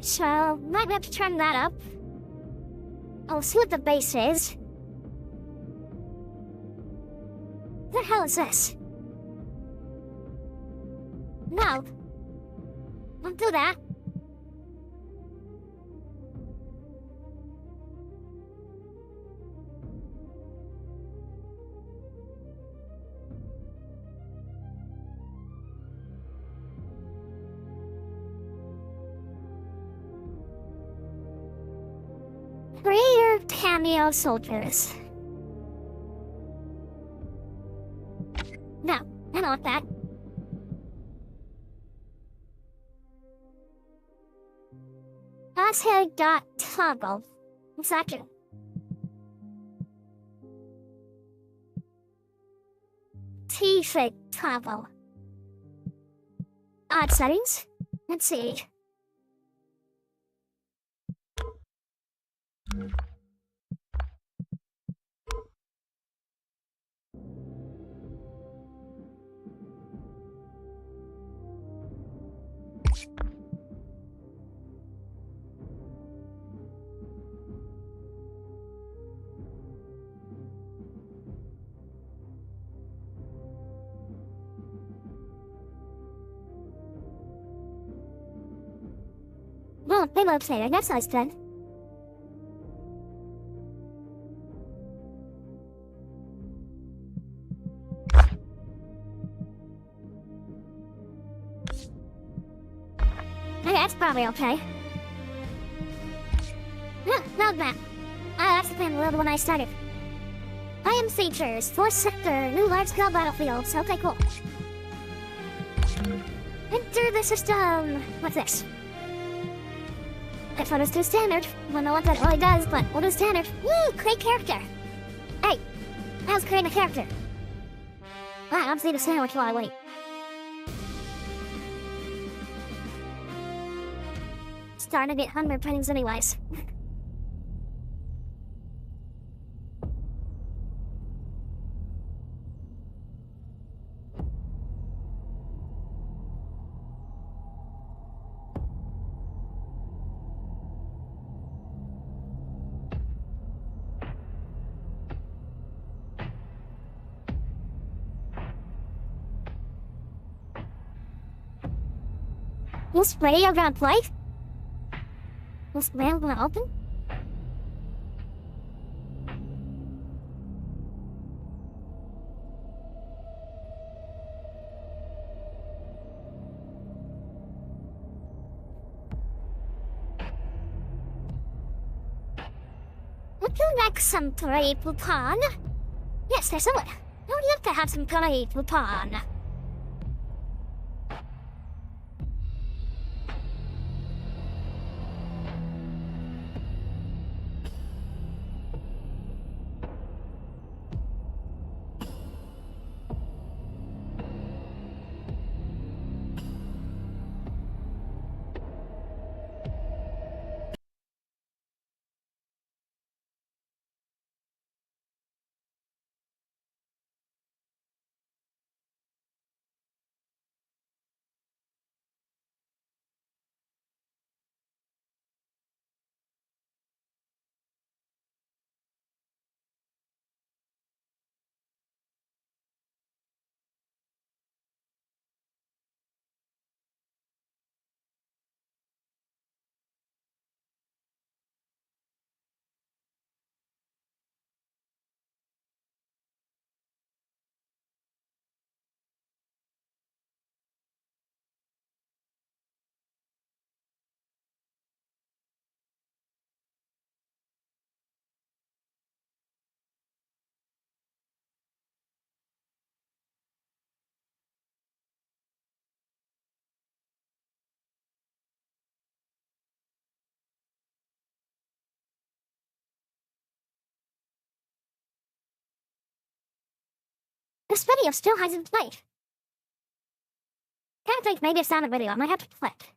So might have to turn that up. I'll see what the bass is. What the hell is this? No. Don't do that. Greater cameo soldiers. No, I don't want that. Crosshair.toggle. Exactly. T-shape toggle. Odd settings. Let's see. Well, payload failure. That's nice then. Okay, that's probably okay. Load map. That's the plan of when I started. I am features, Force Sector, new large-scale battlefields. Okay, cool. Enter the system. What's this? I thought it was too standard. I don't know what that really does, but we'll do standard. Woo! Create character. Hey, I was creating a character. Alright, I'll just eat a sandwich while I wait. Starting to get hunger pains anyways. This radio gonna play? This mail gonna open? Would you like some play Pluton? Yes, there's someone. I would love to have some play Pluton. This video still hasn't played. Kind of think maybe it's not a video. I might have to play it.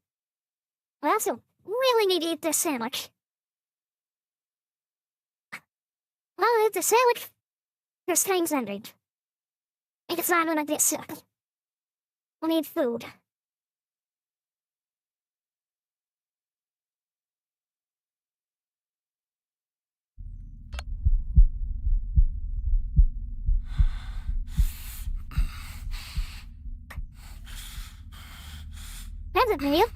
I also really need to eat this sandwich. I'll eat the sandwich. This thing's ended. It's not gonna get sick. I need food. transit video.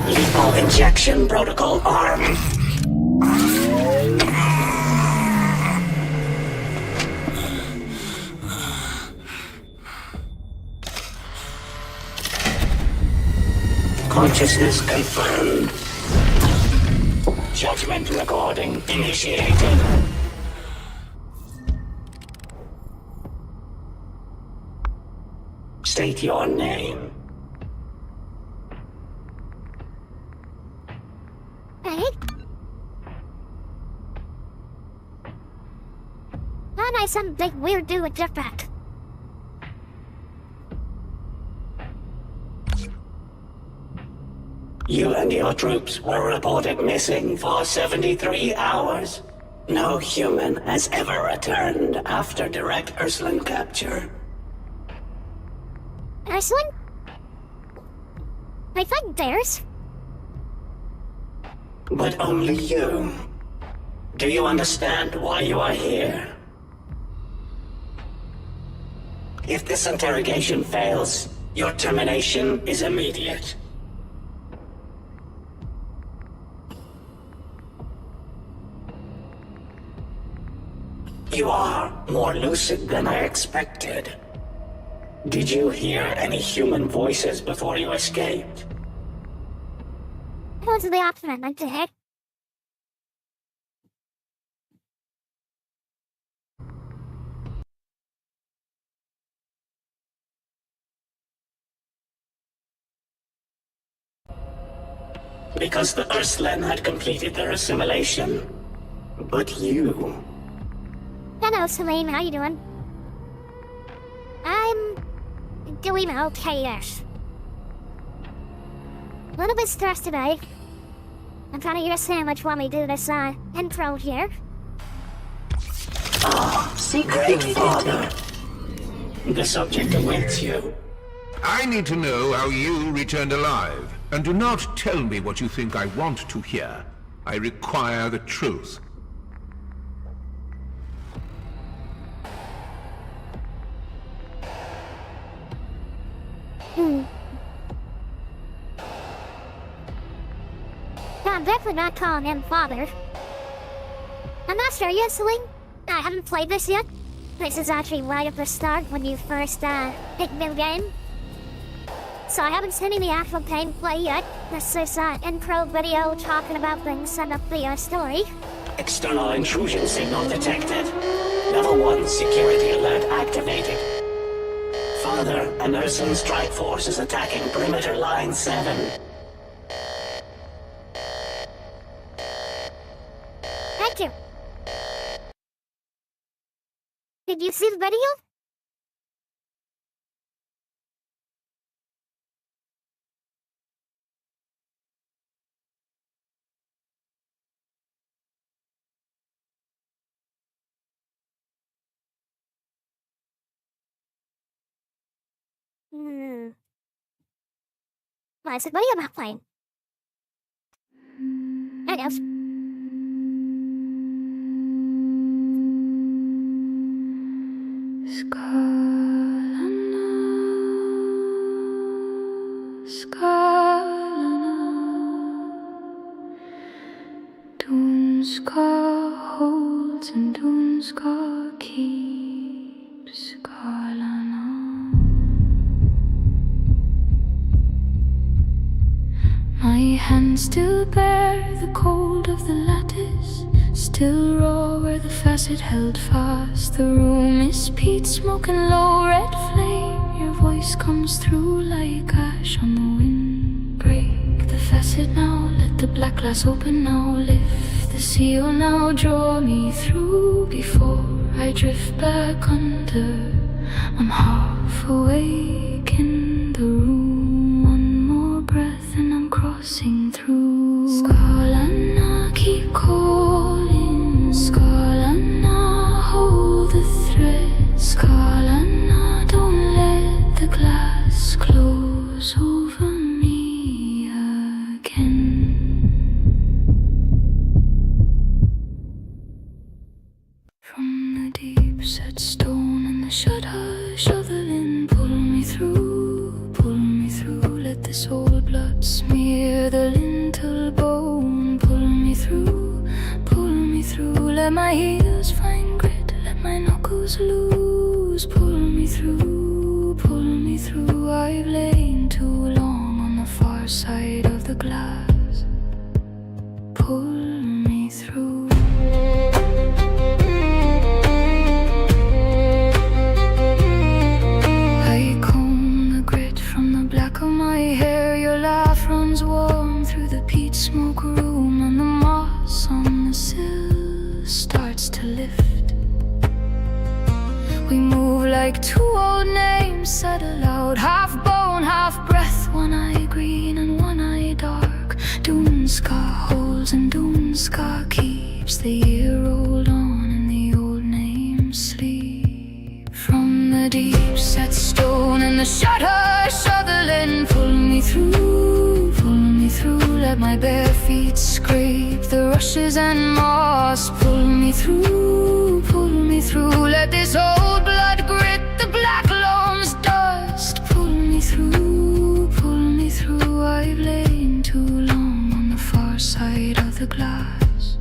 Lethal injection protocol arm. Consciousness confirmed. Judgment recording initiated. State your name. Right? And I some big weird dude with jetpack. You and your troops were reported missing for 73 hours. No human has ever returned after direct Urslan capture. Urslan? I think theirs. But only you. Do you understand why you are here? If this interrogation fails, your termination is immediate. You are more lucid than I expected. Did you hear any human voices before you escaped? What's the option I did? Because the Urslan had completed their assimilation. But you... Hello, Celine, how you doing? I'm doing okay, yes. A little bit stressed today. I'm trying to eat a sandwich while we do this, intro here. Great Father. The subject awaits you. I need to know how you returned alive. And do not tell me what you think I want to hear. I require the truth. I'm definitely not calling him father. I'm not sure yet, Celine. I haven't played this yet. This is actually right at the start when you first, picked the game. So I haven't seen any actual gameplay yet. This is, intro video talking about things set up the, story. External intrusion signal detected. Level 1 security alert activated. Father, an Urslan strike force is attacking perimeter line 7. Thank you. Did you see the video? Why is the video not playing? I know. Skahl-ah-nah, skahl-ah-nah. Dune Skah holds and Dune Skah keeps. Skahl-ah-nah. My hands still bear the cold of the lattice, still raw where the facet held fast. The room is peat, smoke and low red flame. Your voice comes through like ash on the wind. Break the facet now, let the black glass open now. Lift the seal now, draw me through before I drift back under. I'm half awake in the room. One more breath and I'm crossing through. Skahl-ah-nah, keep calling. Skahl-ah-nah, hold the thread. Skahl-ah-nah, don't let the glass close over me again. From the deep set stone and the shut hush of the wind pull this old blood smear the lintel bone. Pull me through, pull me through. Let my heels find grit, let my knuckles loose. Pull me through, pull me through. I've lain too long on the far side of the glass. Pull me through. I comb the grit from the black of my hair. Your laugh runs warm through the peat smoke room, and the moss on the sill starts to lift. We move like two old names said aloud, half bone, half breath, one eye green and one eye dark. Dune Scáth holds and Dune Scáth keeps. The year rolled on and the old names sleep. From the deep set stone and the shutter shoveling, pull me through, pull me through. Let my bare feet scrape the rushes and moss. Pull me through, pull me through. Let this old blood grit the black loam's dust. Pull me through, pull me through. I've lain too long on the far side of the glass.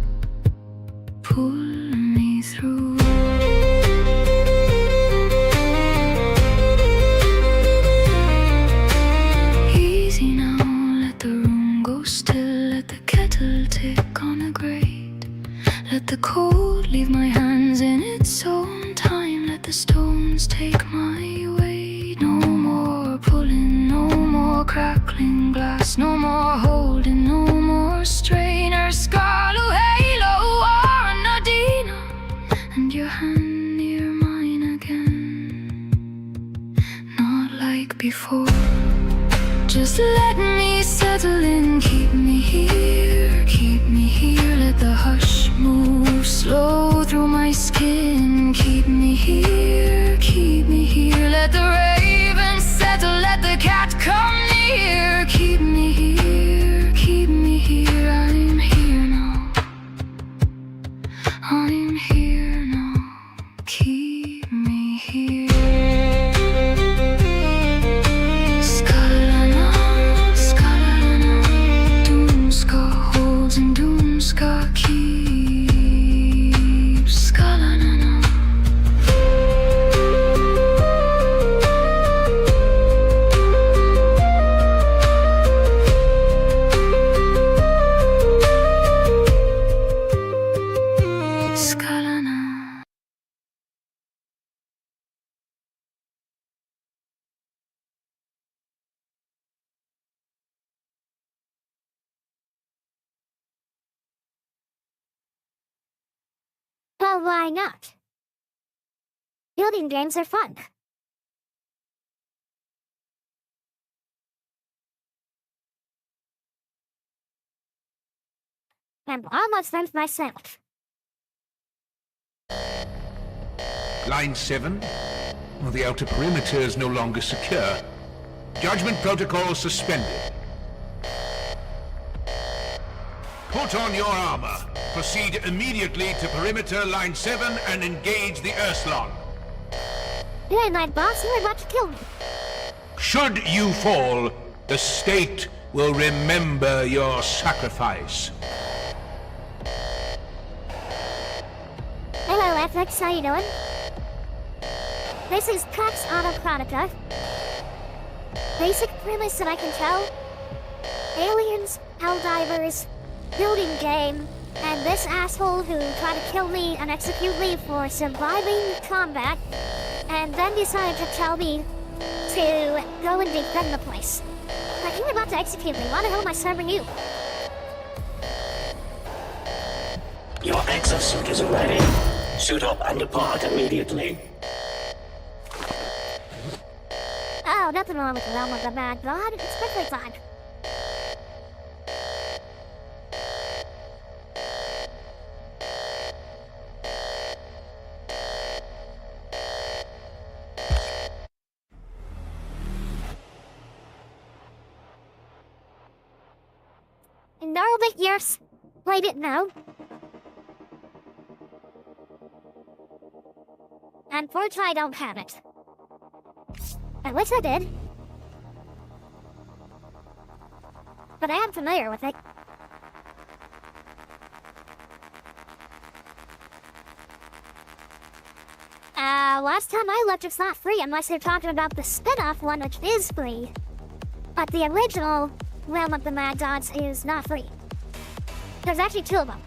Pull me through. Easy now, let the room go still. Let the kettle tick on a grate. Let the cold leave my hands in its own time. Let the stones take my weight. No more pulling, no more crackling glass. No more holding, no more strainer. Scarlet halo or an Adina, and your hand near mine again. Not like before. Just let me settle in, keep me here, keep me here. Let the hush move slow through my skin. Keep me here, keep me here. Let the raven settle, let the cat come near. Keep me here, keep me here. I'm here now, I'm here now. Keep me here. Well, why not? Building games are fun. I'm almost done myself. Line 7. Well, the outer perimeter is no longer secure. Judgment protocol suspended. Put on your armor. Proceed immediately to perimeter line 7 and engage the Urslon. Good night, boss. You were about to kill me. Should you fall, the state will remember your sacrifice. Hello, FX. How you doing? This is Pax Autocratica. Basic premise that I can tell. Aliens, helldivers, building game, and this asshole who tried to kill me and execute me for surviving combat, and then decided to tell me to go and defend the place. Like, you're about to execute me. Why the hell am I serving you? Your exosuit is ready. Suit up and depart immediately. Oh, nothing wrong with the realm of the mad god. It's perfectly fine. In Nordic years, played it now. Unfortunately, I don't have it. I wish I did. but I am familiar with it. Last time I looked, it's not free unless you're talking about the spin-off one, which is free. But the original Realm of the Mad Gods is not free. There's actually 2 of them.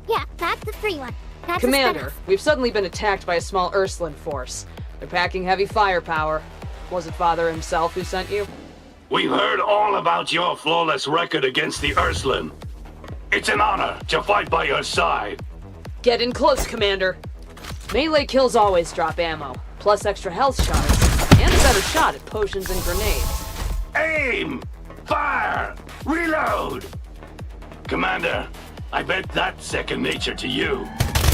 Yeah, that's the free one. That's Commander, we've suddenly been attacked by a small Ursuline force. They're packing heavy firepower. Was it Father himself who sent you? We've heard all about your flawless record against the Ursuline. It's an honor to fight by your side. Get in close, Commander. Melee kills always drop ammo, plus extra health shots, and a better shot at potions and grenades. Aim! Fire! Reload! Commander, I bet that's second nature to you.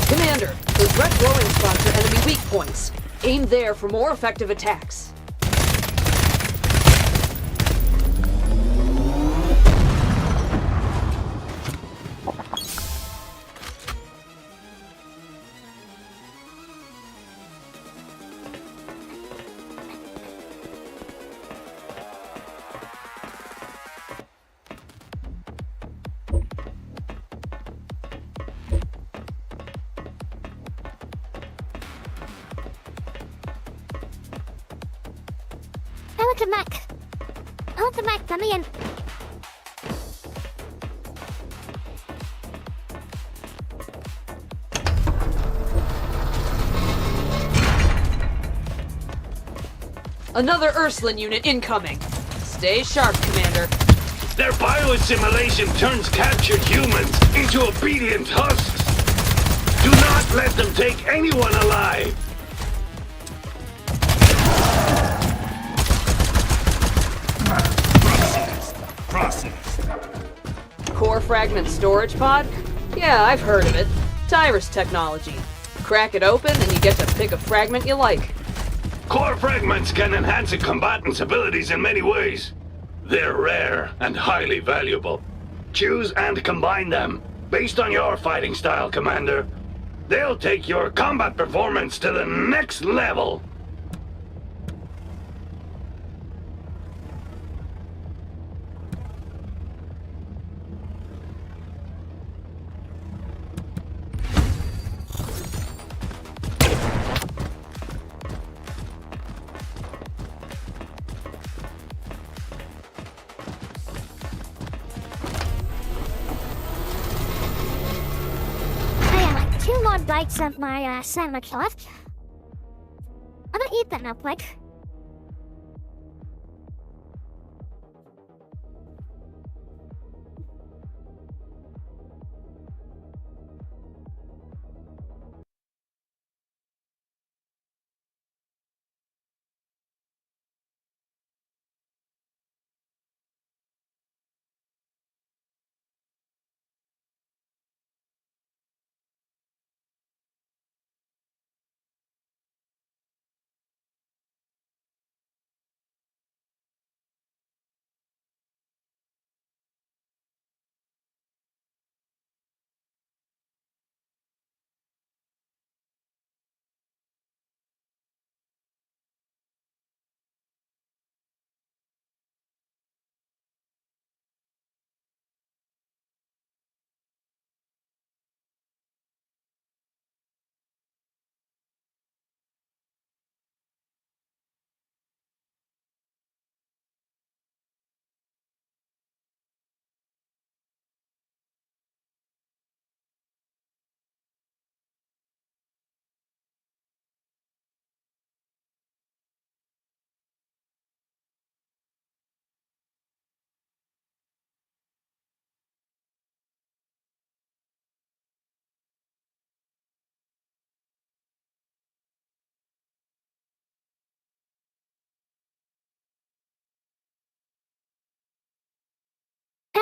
Commander, those red glowing spots are enemy weak points. Aim there for more effective attacks. I want the mech, come in. Another Ursuline unit incoming. Stay sharp, Commander. Their bioassimilation turns captured humans into obedient husks. Do not let them take anyone alive. Processed. Core fragment storage pod? Yeah, I've heard of it. Tyrus technology. Crack it open and you get to pick a fragment you like. Core fragments can enhance a combatant's abilities in many ways. They're rare and highly valuable. Choose and combine them based on your fighting style, Commander. They'll take your combat performance to the next level. Bites of my sandwich left. I'm gonna eat that now quick.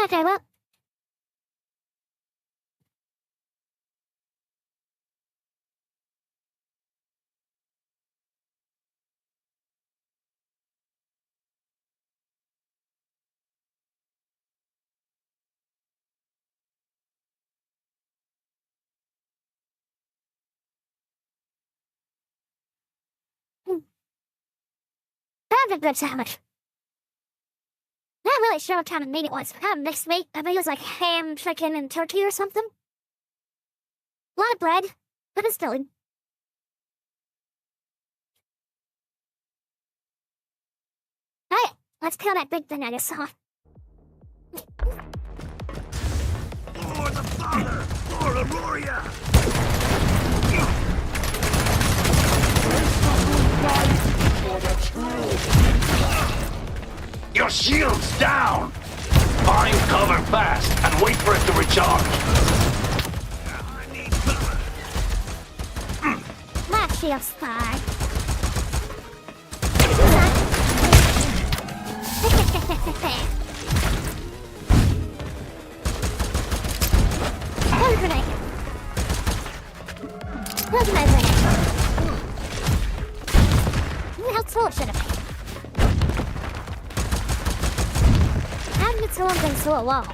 Okay, well, Sounds like a good sandwich. Not really sure what kind of meat it was. Kind of mixed meat. I think it was like ham, chicken, and turkey or something. A lot of bread, but it's filling. Alright, let's peel that big thing I just saw. For the father! For Aurora! Your shield's down! Find cover fast and wait for it to recharge. I need cover! My shield's fine. One grenade. Where's my grenade? How tall should it be? How did someone bring to a wall?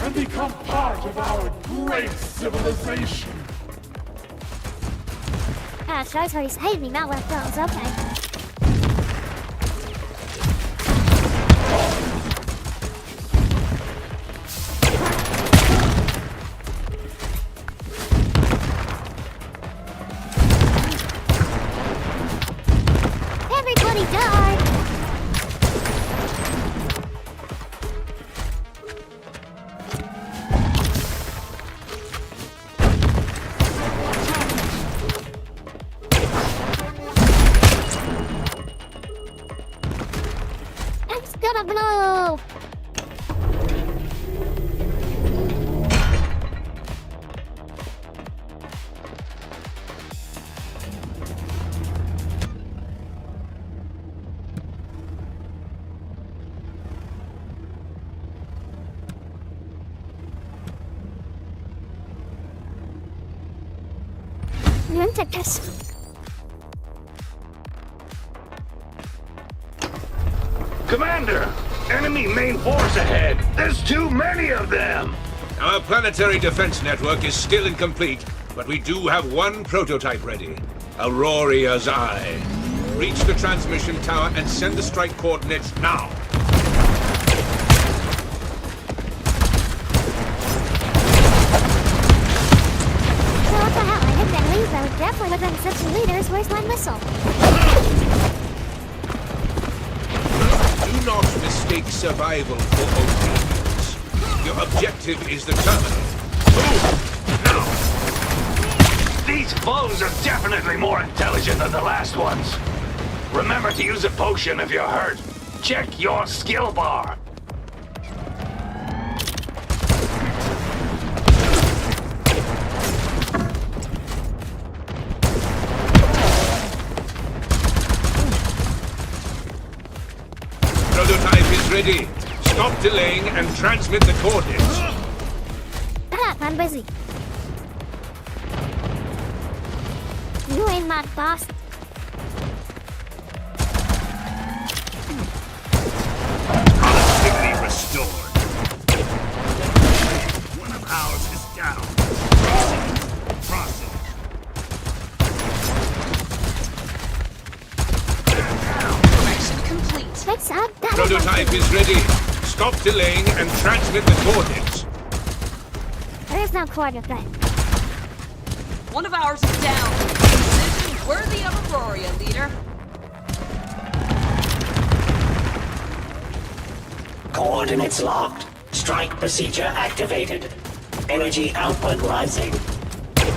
And become part of our great civilization. Ah, sorcery's hated me, not what those, okay. Everybody died! It's gonna blow! You didn't take this. Commander! Enemy main force ahead! There's too many of them! Our planetary defense network is still incomplete, but we do have one prototype ready. Aurora's Eye. Reach the transmission tower and send the strike coordinates now. What the hell? I hit that lead, though. Definitely within 60 meters. Where's my missile? Do not mistake survival for obedience. Your objective is the terminal. Move! Now! These foes are definitely more intelligent than the last ones. Remember to use a potion if you're hurt. Check your skill bar. Prototype is ready. Stop delaying and transmit the coordinates. Ah, I'm busy. You ain't my boss. Productivity restored. One of ours is down. Process. Mission complete. Fix up. Prototype is ready. Stop delaying and transmit the coordinates. There is no coordinate thing. One of ours is down. Decision worthy of Aurora, leader. Coordinates locked. Strike procedure activated. Energy output rising.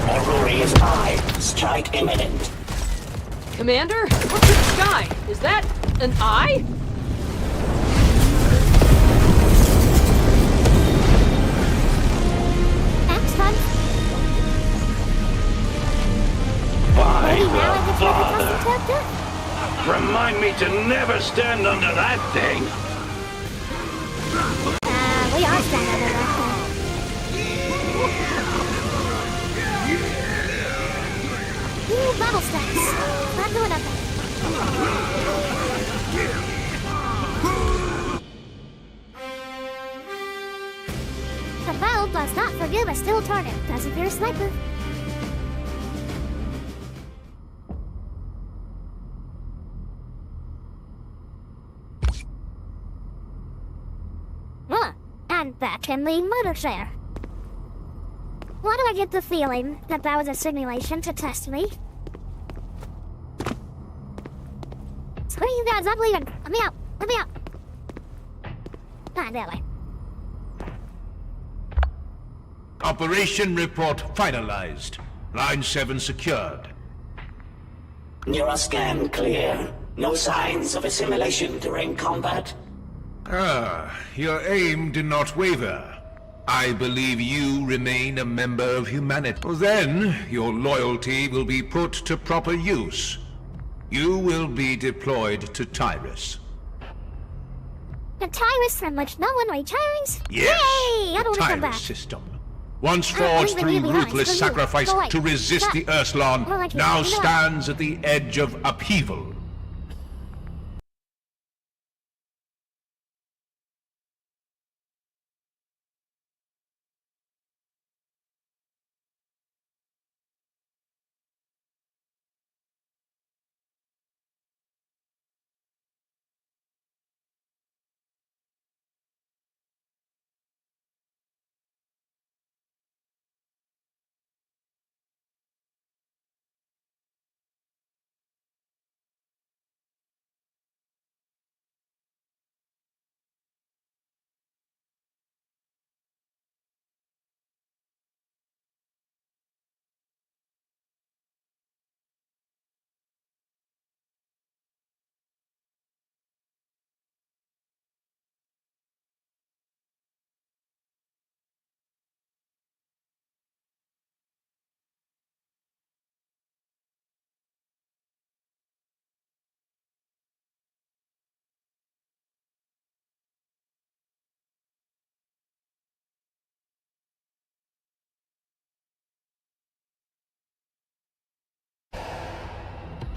Aurora's Eye. Strike imminent. Commander, what's in the sky? Is that an eye? That's fun. By Maybe now I the can try the Father. custom character? Remind me to never stand under that thing. We are standing under that thing. Ooh, bubble stacks. Not doing nothing. The foul does not forgive a still target. Does if you're a sniper. I'm back in the motor chair. Why do I get the feeling that was a simulation to test me? Screw you guys, I'm leaving. Let me out. Let me out. Ah, that way. Operation report finalized. Line 7 secured. Neuroscan clear. No signs of assimilation during combat. Ah, your aim did not waver. I believe you remain a member of humanity. Well, then, your loyalty will be put to proper use. You will be deployed to Tyrus. The Tyrus from which no one retires? Yes, Yay! I don't want to come back. Tyrus system. Once I'm forged leaving through you behind. ruthless Screw you. sacrifice Go away. to resist Stop. the Urslon, I like you. now You know what? stands at the edge of upheaval.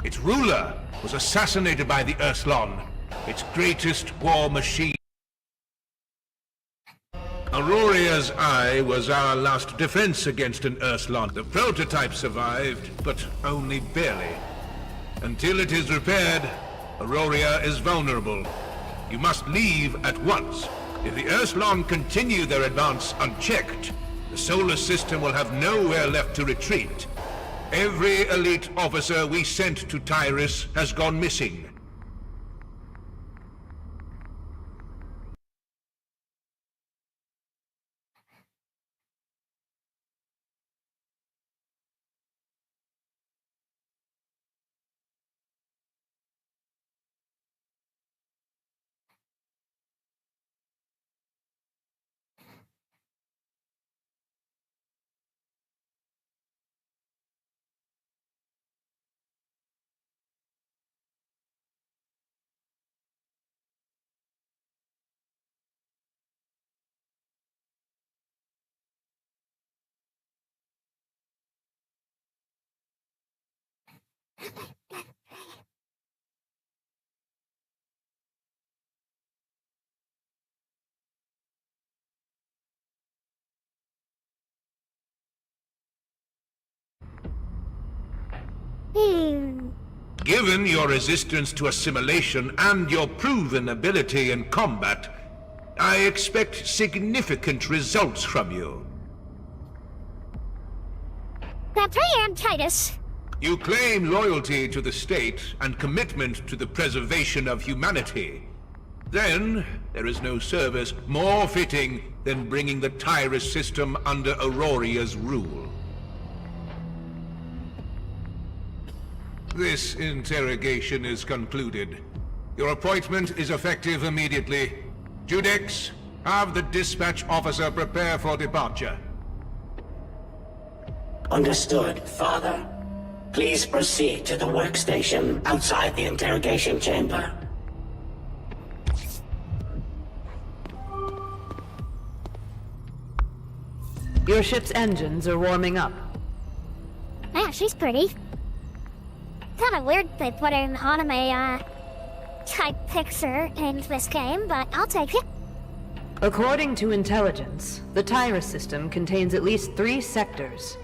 Its ruler was assassinated by the Urslon, its greatest war machine. Auroria's eye was our last defense against an Urslon. The prototype survived, but only barely. Until it is repaired, Auroria is vulnerable. You must leave at once. If the Urslon continue their advance unchecked, the solar system will have nowhere left to retreat. Every elite officer we sent to Tyrus has gone missing. Given your resistance to assimilation and your proven ability in combat, I expect significant results from you. That's right, I'm Titus. You claim loyalty to the state and commitment to the preservation of humanity. Then, there is no service more fitting than bringing the Tyrus system under Auroria's rule. This interrogation is concluded. Your appointment is effective immediately. Judex, have the dispatch officer prepare for departure. Understood, Father. Please proceed to the workstation outside the interrogation chamber. Your ship's engines are warming up. Yeah, she's pretty. Kinda weird they put an anime, type picture in this game, but I'll take it. According to intelligence, the Tyrus system contains at least 3 sectors.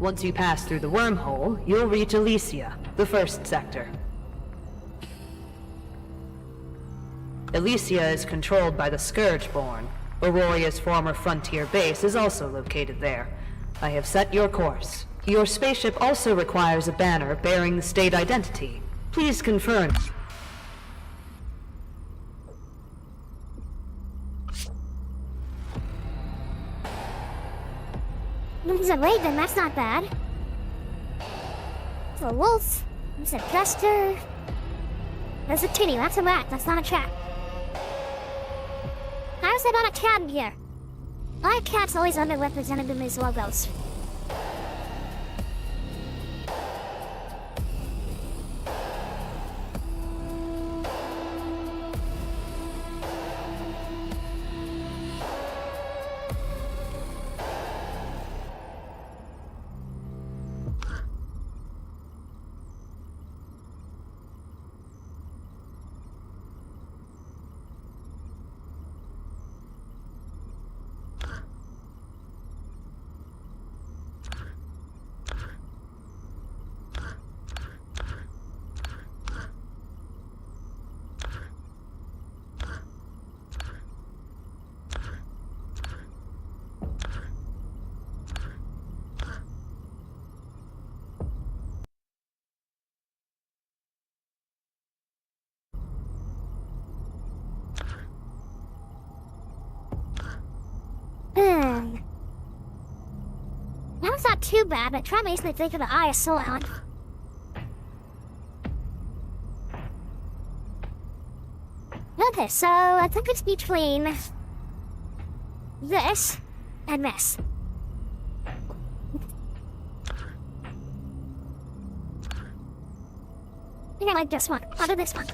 Once you pass through the wormhole, you'll reach Elysia, the first sector. Elysia is controlled by the Scourgeborn, Auroria's former frontier base is also located there. I have set your course. Your spaceship also requires a banner bearing the state identity. Please confirm. Wait, then that's not bad. It's a wolf. It's a jester. There's a titty. That's a rat. That's not a cat. How is that not a cat here? Why are cats always underrepresented in these logos? That was not too bad, but try makes me think of the Eye of Skahl-ahn. Okay, so I think it's between this and this. I think I like this one. I'll do this one.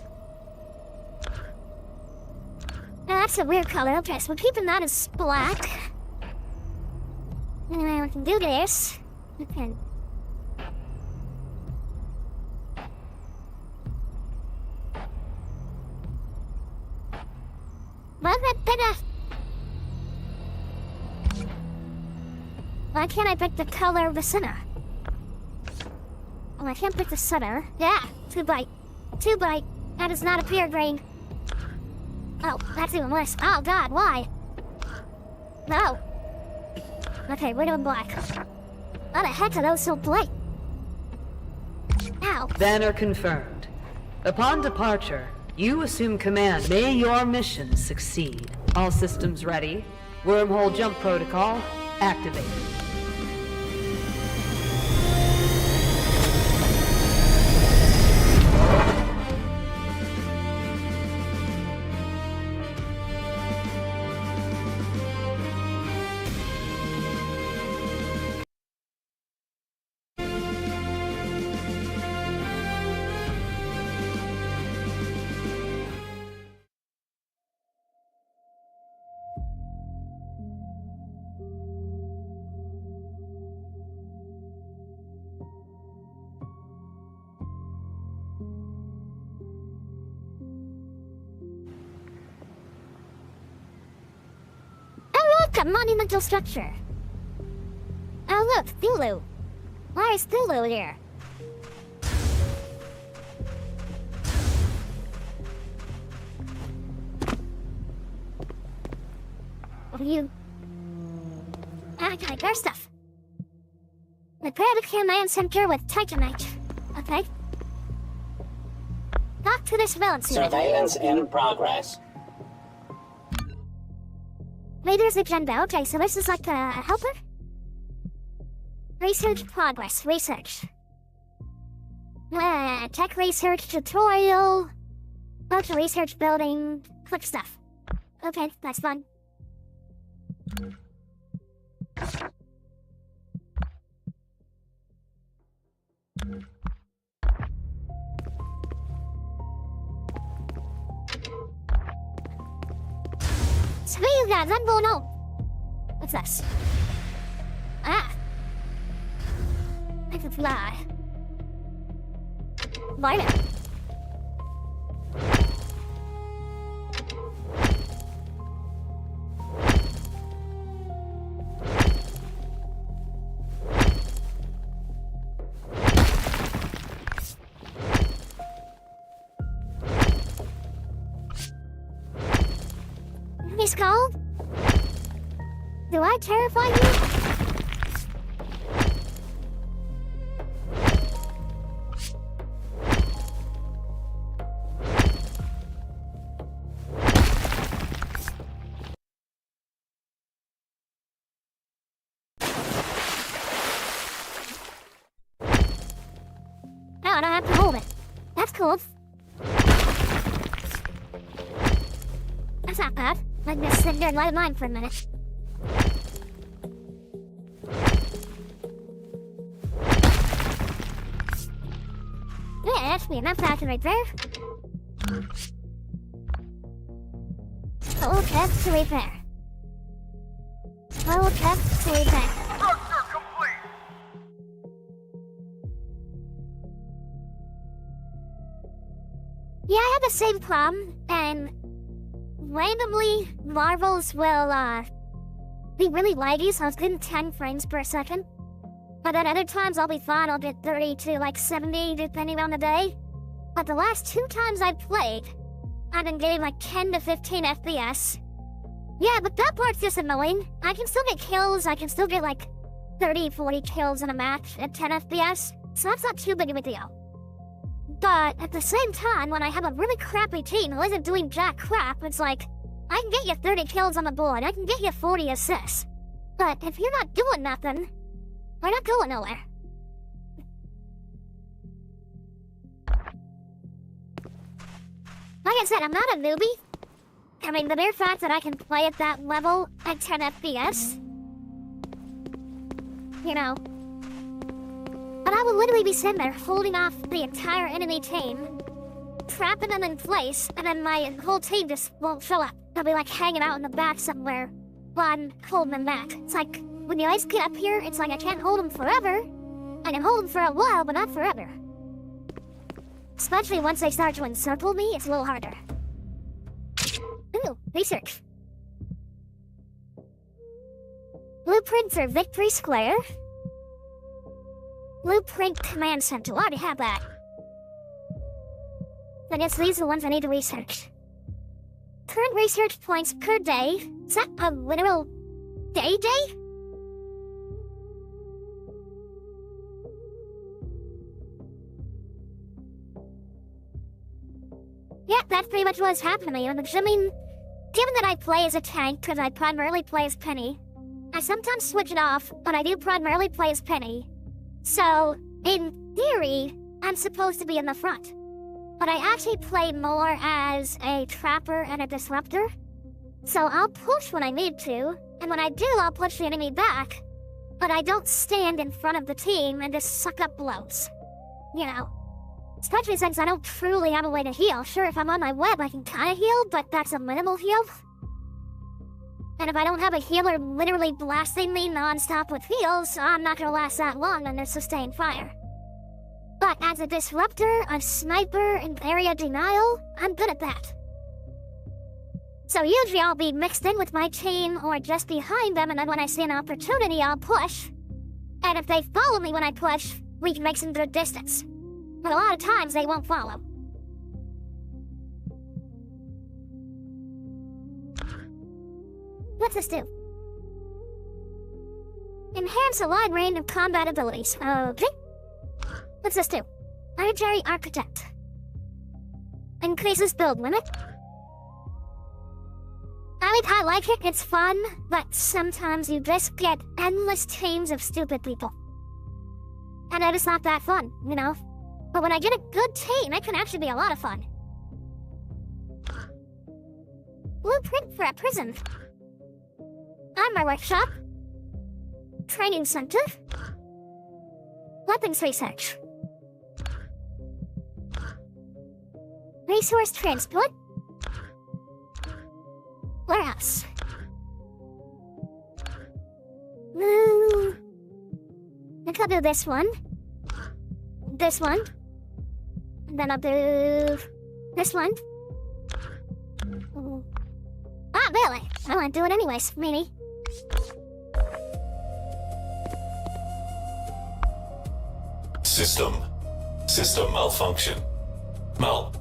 Now that's a weird color. Okay, so we're keeping that as black. And then we can do this. Okay. Why can't I pick the color of the center? Oh, I can't pick the center. Yeah, too bright. Too bright. That is not a pure green. Oh, that's even worse. Oh god, why? No. Okay, we're doing black. How the heck are those so bright? Ow. Banner confirmed. Upon departure, you assume command. May your mission succeed. All systems ready. Wormhole jump protocol activated. A monumental structure. Oh look, Thulu. Why is Thulu here? What are you? I got your stuff. Repair the command center with Titanite. Okay. Talk to this villain soon. Surveillance in progress. Raiders agenda. Okay, so this is like a helper? Research progress. Research. Tech research tutorial. Bunch of research building. Quick stuff. Okay, that's fun. Sweet guys, I'm going on. What's this? Ah. I can fly. Bye now. He's called? Do I terrify you? Oh, I don't have to hold it. That's cool. That's not bad. Let me just sit there and light mine for a minute. Yeah, that should be enough action right there. Full test to repair. Full test to repair. Structure complete! Yeah, I have the same problem, and randomly, marvels will, be really laggy, so I was getting 10 frames per second. But then other times I'll be fine, I'll get 30 to like 70, depending on the day. But the last 2 times I've played, I've been getting like 10 to 15 FPS. Yeah, but that part's just annoying. I can still get kills, I can still get like 30, 40 kills in a match at 10 FPS, so that's not too big of a deal. But at the same time, when I have a really crappy team who isn't doing jack crap, it's like, I can get you 30 kills on the board, I can get you 40 assists. But if you're not doing nothing, we're not going nowhere. Like I said, I'm not a newbie. I mean, the mere fact that I can play at that level at 10 FPS, you know. But I will literally be sitting there holding off the entire enemy team, trapping them in place, and then my whole team just won't show up. They'll be like hanging out in the back somewhere while I'm holding them back. It's like, when you guys get up here, it's like I can't hold them forever. I can hold them for a while, but not forever. Especially once they start to encircle me, it's a little harder. Ooh, research. Blueprint for Victory Square. Blueprint Command Center. I already have that. I guess these are the ones I need to research. Current research points per day. Is that a literal day? Yeah, that's pretty much what's happening. I mean, given that I play as a tank, because I primarily play as Penny, I sometimes switch it off, but I do primarily play as Penny. So, in theory, I'm supposed to be in the front. But I actually play more as a trapper and a disruptor. So I'll push when I need to, and when I do, I'll push the enemy back. But I don't stand in front of the team and just suck up blows. You know. Especially since I don't truly have a way to heal. Sure, if I'm on my web, I can kinda heal, but that's a minimal heal. And if I don't have a healer literally blasting me non-stop with heals, I'm not gonna last that long under sustained fire. But as a disruptor, a sniper, and area denial, I'm good at that. So usually I'll be mixed in with my team or just behind them, and then when I see an opportunity, I'll push. And if they follow me when I push, we can make some good distance. But a lot of times they won't follow. What's this do? Enhance a wide range of combat abilities. Okay. What's this do? Archery Architect. Increases build limit. I mean, I like it, it's fun, but sometimes you just get endless teams of stupid people. And it is not that fun, you know? But when I get a good team, it can actually be a lot of fun. Blueprint for a prison. Armor workshop. Training center. Weapons research. Resource transport. Warehouse. I think I'll do this one. This one. And then I'll do this one. Ah, really? I want to do it anyways, meanie. System malfunction. Mal.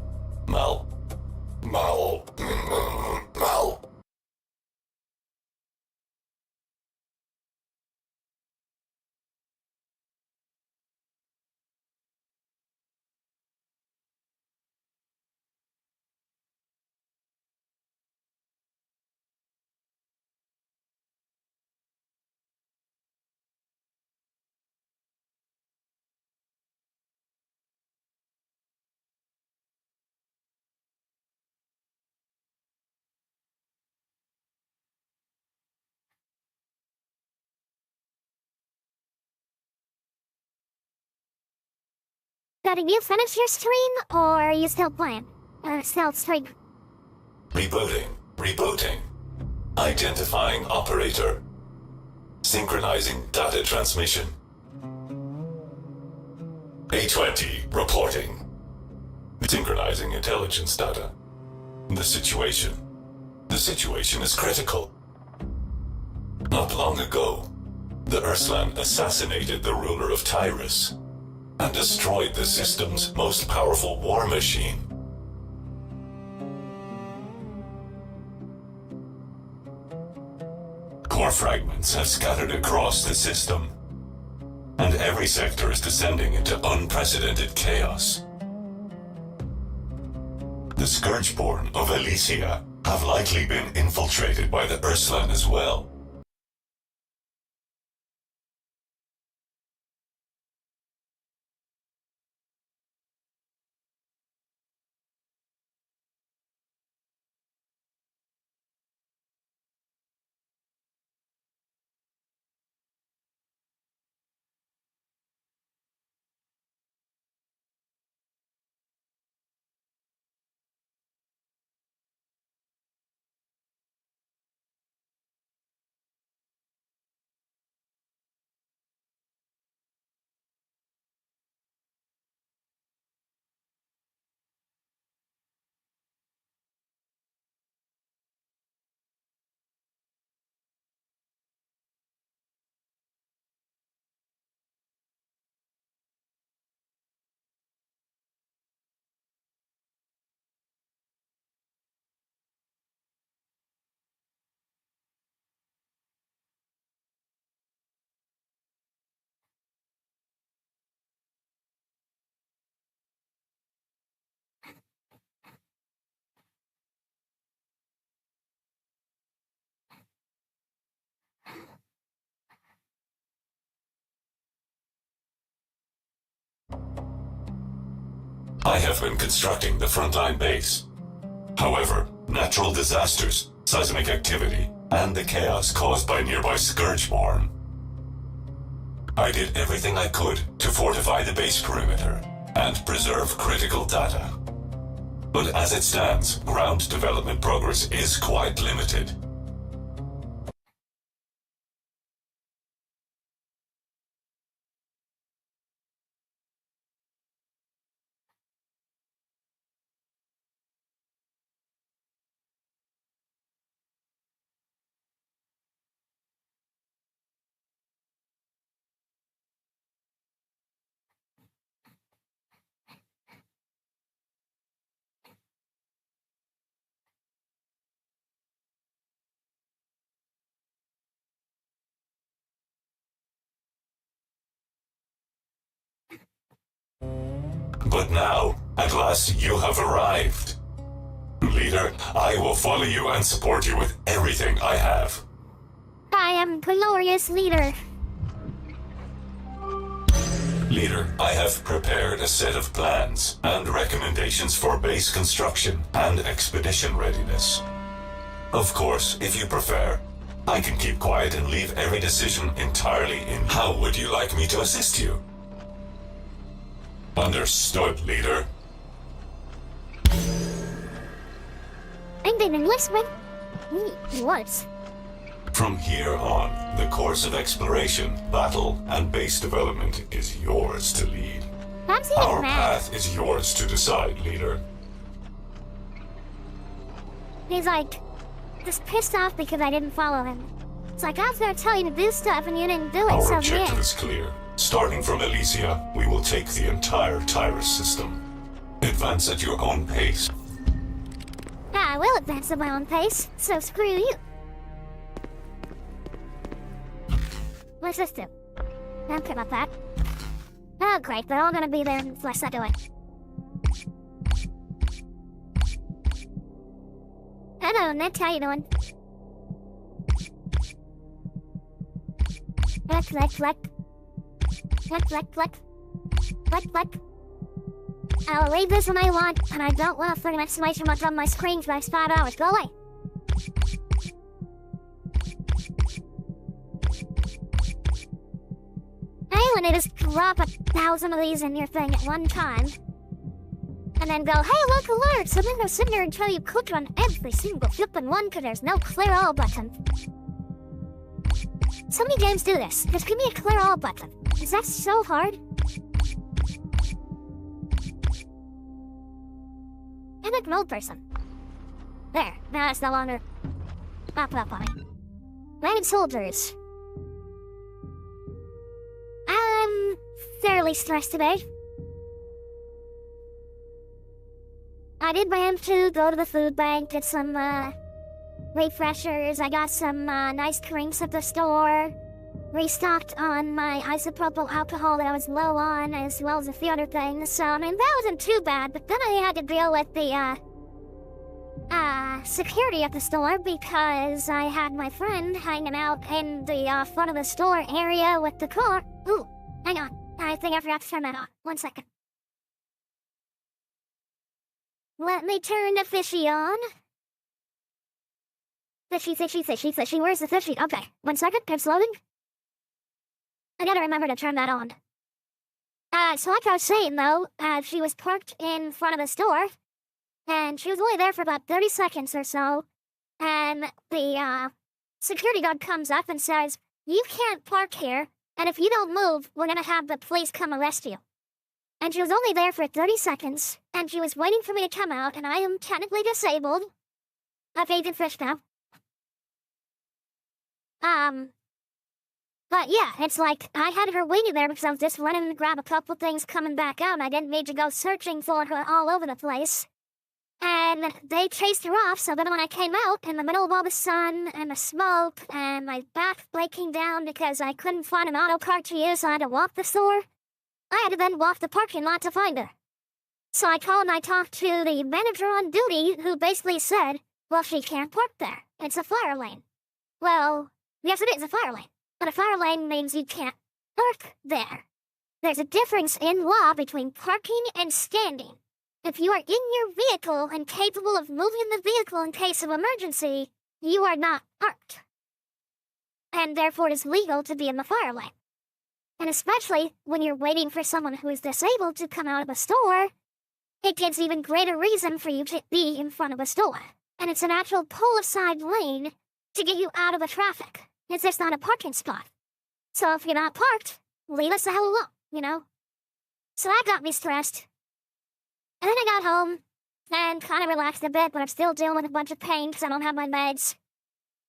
Did you finish your stream, or are you still playing? Still stream? Rebooting. Identifying operator. Synchronizing data transmission. A20 reporting. Synchronizing intelligence data. The situation is critical. Not long ago, the Urslan assassinated the ruler of Tyrus and destroyed the system's most powerful war machine. Core fragments have scattered across the system, and every sector is descending into unprecedented chaos. The Scourgeborn of Elysia have likely been infiltrated by the Urslan as well. I have been constructing the frontline base. However, natural disasters, seismic activity, and the chaos caused by nearby Scourgeborn. I did everything I could to fortify the base perimeter and preserve critical data. But as it stands, ground development progress is quite limited. But now, at last you have arrived. Leader, I will follow you and support you with everything I have. I am glorious leader. Leader, I have prepared a set of plans and recommendations for base construction and expedition readiness. Of course, if you prefer, I can keep quiet and leave every decision entirely in. How would you like me to assist you? Understood, leader. I'm being listening. What? From here on, the course of exploration, battle, and base development is yours to lead. Perhaps he Our mad. path is yours to decide, leader. He's like, just pissed off because I didn't follow him. It's like I was gonna tell you to do stuff and you didn't do it, Our so objective yeah. is clear. Starting from Elysia, we will take the entire Tyrus system. Advance at your own pace. I will advance at my own pace, so screw you. What's this do? I don't care about that. Oh great, they're all gonna be there in flesh anyway. Hello, Ned, how you doing? Fleck. I'll leave this when I want, and I don't want to put an exclamation mark on my screen for the next 5 hours. Go away. I want to just drop 1,000 of these in your thing at one time. And then go, hey, look, alert! So then go sit there until you click on every single flippin' one because there's no clear all button. So many games do this. Just give me a clear all button. Is that so hard? I'm like an old person. There, now it's no longer popping up on me. Landed soldiers. I'm fairly stressed today. I did plan to go to the food bank, get some refreshers. I got some nice drinks at the store. Restocked on my isopropyl alcohol that I was low on, as well as a few other things. So, I mean, that wasn't too bad. But then I had to deal with the security at the store because I had my friend hanging out in the front of the store area with the car. Ooh, hang on. I think I forgot to turn that on. 1 second. Let me turn the fishy on. Fishy, fishy, fishy, fishy. Where's the fishy? Okay, 1 second. It's loading. I gotta remember to turn that on. So like I was saying though, she was parked in front of the store, and she was only there for about 30 seconds or so, and the, security guard comes up and says, you can't park here, and if you don't move, we're gonna have the police come arrest you. And she was only there for 30 seconds, and she was waiting for me to come out, and I am technically disabled. I've Agent Fish now. But yeah, it's like, I had her waiting there because I was just running to grab a couple things coming back out, and I didn't need to go searching for her all over the place. And they chased her off, so then when I came out, in the middle of all the sun and the smoke, and my back breaking down because I couldn't find an auto cart to use, so I had to walk the store, I had to then walk the parking lot to find her. So I called and I talked to the manager on duty, who basically said, well, she can't park there. It's a fire lane. Well, yes, it is a fire lane. But a fire lane means you can't park there. There's a difference in law between parking and standing. If you are in your vehicle and capable of moving the vehicle in case of emergency, you are not parked. And therefore it is legal to be in the fire lane. And especially when you're waiting for someone who is disabled to come out of a store, it gives even greater reason for you to be in front of a store. And it's an actual pull-aside lane to get you out of the traffic. It's just not a parking spot. So if you're not parked, leave us the hell alone, you know? So that got me stressed. And then I got home and kind of relaxed a bit, but I'm still dealing with a bunch of pain because I don't have my meds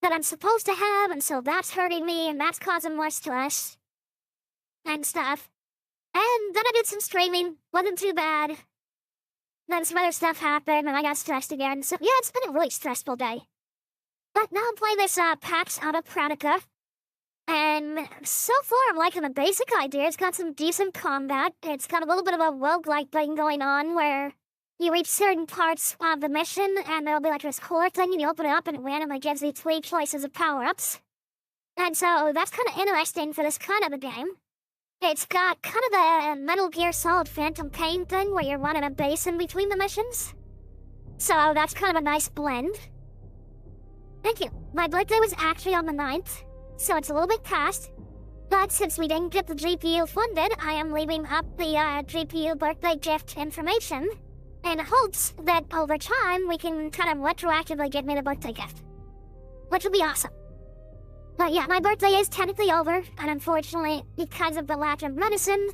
that I'm supposed to have, and so that's hurting me, and that's causing more stress and stuff. And then I did some streaming, wasn't too bad. Then some other stuff happened, and I got stressed again, so yeah, it's been a really stressful day. But now I'm playing this Pax Autocratica, and so far I'm liking the basic idea. It's got some decent combat. It's got a little bit of a roguelike thing going on where you reach certain parts of the mission, and there'll be like this core thing, and you open it up, and it randomly gives you 3 choices of power-ups. And so that's kind of interesting for this kind of a game. It's got kind of the Metal Gear Solid Phantom Pain thing where you're running a base in between the missions. So that's kind of a nice blend. Thank you. My birthday was actually on the 9th, so it's a little bit past. But since we didn't get the GPU funded, I am leaving up the GPU birthday gift information in hopes that over time we can kind of retroactively get me the birthday gift, which will be awesome. But yeah, my birthday is technically over, and unfortunately, because of the lack of medicine,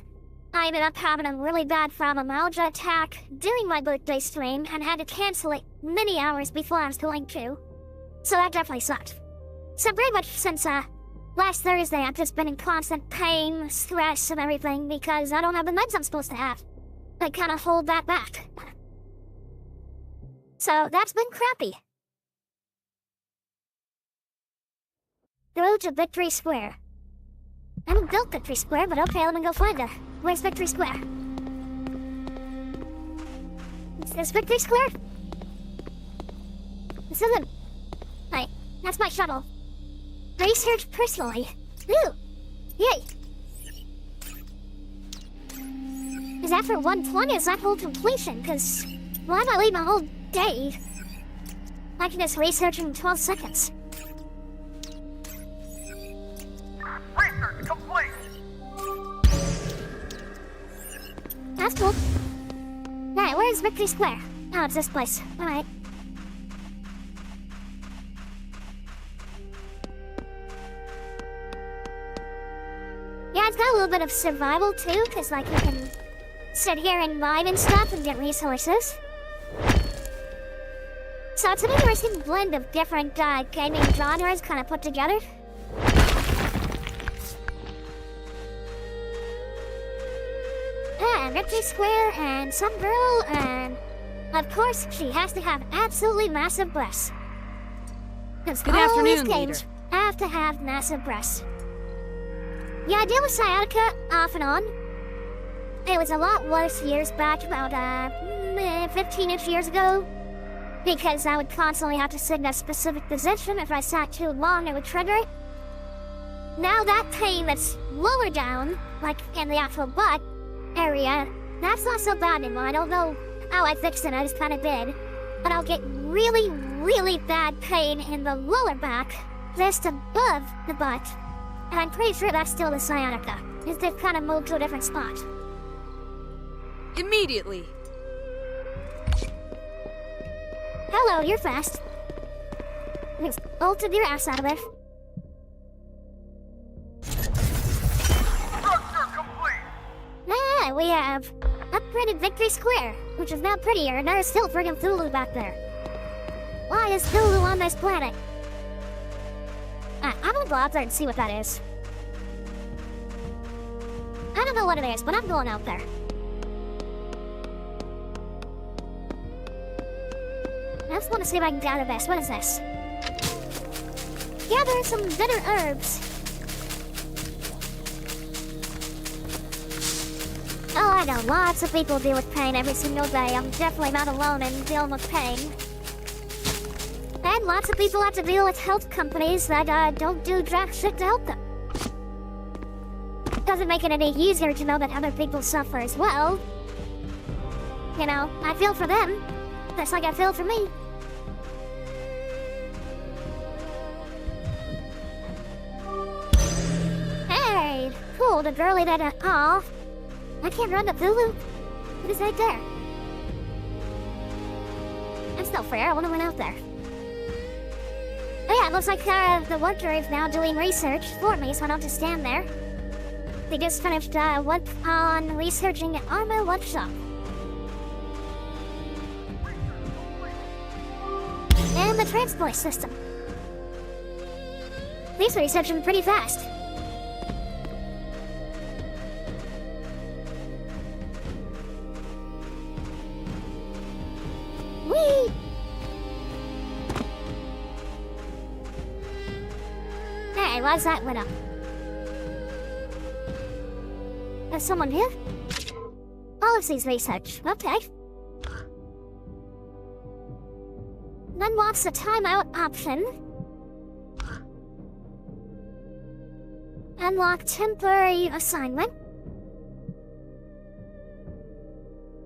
I ended up having a really bad fibromyalgia attack during my birthday stream and had to cancel it many hours before I was going to. So that definitely sucked. So pretty much since last Thursday, I've just been in constant pain, stress, and everything because I don't have the meds I'm supposed to have. They kind of hold that back. So that's been crappy. The road to Victory Square. I haven't built Victory Square, but okay, let me go find her. Where's Victory Square? Is this Victory Square? This isn't... Hey, that's my shuttle. Research personally. Ooh! Yay! Is that for 120? Is that whole completion? Because why am I leaving a whole day? I can just research in 12 seconds. Research complete. That's cool. Alright, where's Victory Square? Oh, it's this place. Alright. Yeah, it's got a little bit of survival too, because like you can sit here and mine and stuff and get resources. So it's an interesting blend of different gaming genres kind of put together. And Victory Square and some girl and of course she has to have absolutely massive breasts. Good afternoon, games have to have massive breasts. Yeah, I deal with sciatica off and on. It was a lot worse years back, about 15-ish years ago. Because I would constantly have to sit in a specific position. If I sat too long, it would trigger it. Now that pain that's lower down, like in the actual butt area, that's not so bad anymore. I don't know how I fixed it, I just kind of did. But I'll get really, really bad pain in the lower back, just above the butt. And I'm pretty sure that's still the sciatica. It's just kind of moved to a different spot. Immediately. Hello, you're fast. Just bolted your ass out of there. Structure complete! Ah, we have upgraded Victory Square, which is now prettier, and there's still friggin' Thulu back there. Why is Thulu on this planet? I'm gonna go out there and see what that is. I don't know what it is, but I'm going out there. I just want to see if I can gather this. What is this? Gather some bitter herbs. Oh, I know. Lots of people deal with pain every single day. I'm definitely not alone in dealing with pain. And lots of people have to deal with health companies that don't do jack shit to help them. Doesn't make it any easier to know that other people suffer as well. You know, I feel for them. Just like I feel for me. Hey! Cool, the girlie that aw. I can't run to Thulu. What is right there? That's not fair, I wanna run out there. Oh yeah, it looks like the worker is now doing research for me, so I don't have to stand there. They just finished work on researching an armor workshop. And the transport system. These are researching pretty fast. Whee! Hey, why's that lit up? There's someone here? Policies research. Okay. Unlocks the timeout option. Unlock temporary assignment.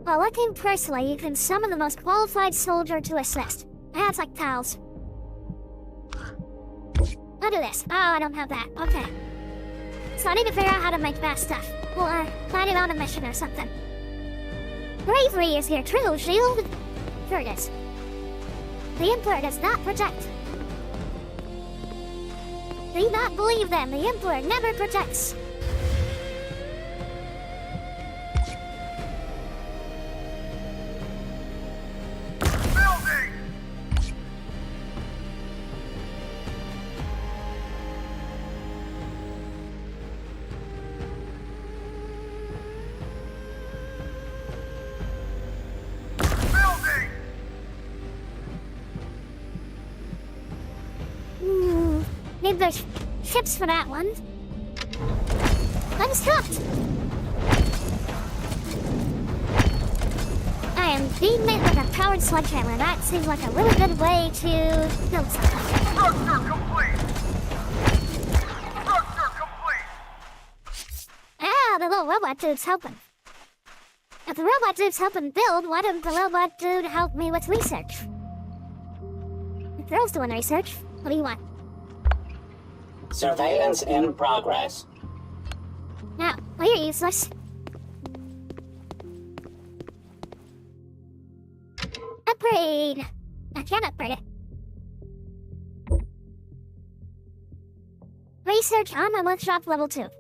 While working personally, you can summon the most qualified soldier to assist. That's like pals. I'll do this. Oh, I don't have that. Okay. So I need to figure out how to make fast stuff. Or find it on a mission or something. Bravery is your true shield. Here it is. The Emperor does not protect. Do not believe them. The Emperor never protects. Building! Building! Need the ships for that one. I'm stopped. I am beating it with a powered sledgehammer. That seems like a really good way to build something. Structure complete! Structure complete! Ah, the little robot dude's helping. If the robot dude's helping build, why didn't the robot dude help me with research? The girl's doing research. What do you want? Surveillance in progress. Now, well, you're useless. upgrade. I can't upgrade it. Research on my workshop level 2. Okay.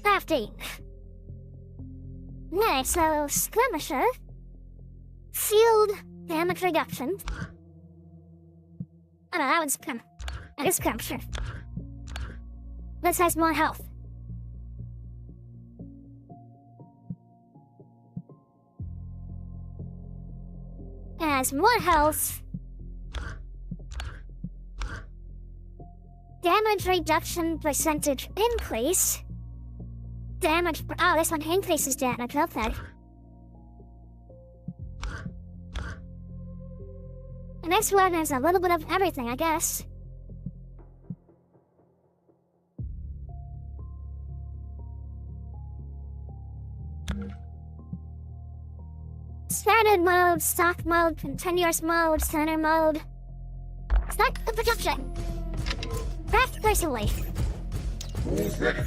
Crafting. Nice, so skirmisher. Field damage reduction. Oh no, that one's scrim. That is scrim, sure. This has more health. It has more health. Damage reduction percentage increase. Damage. Oh, this one increases damage. Okay. And this one has a little bit of everything, I guess. Standard mode, stock mode, continuous mode, center mode. Start the production. Craft personally. Who's ready?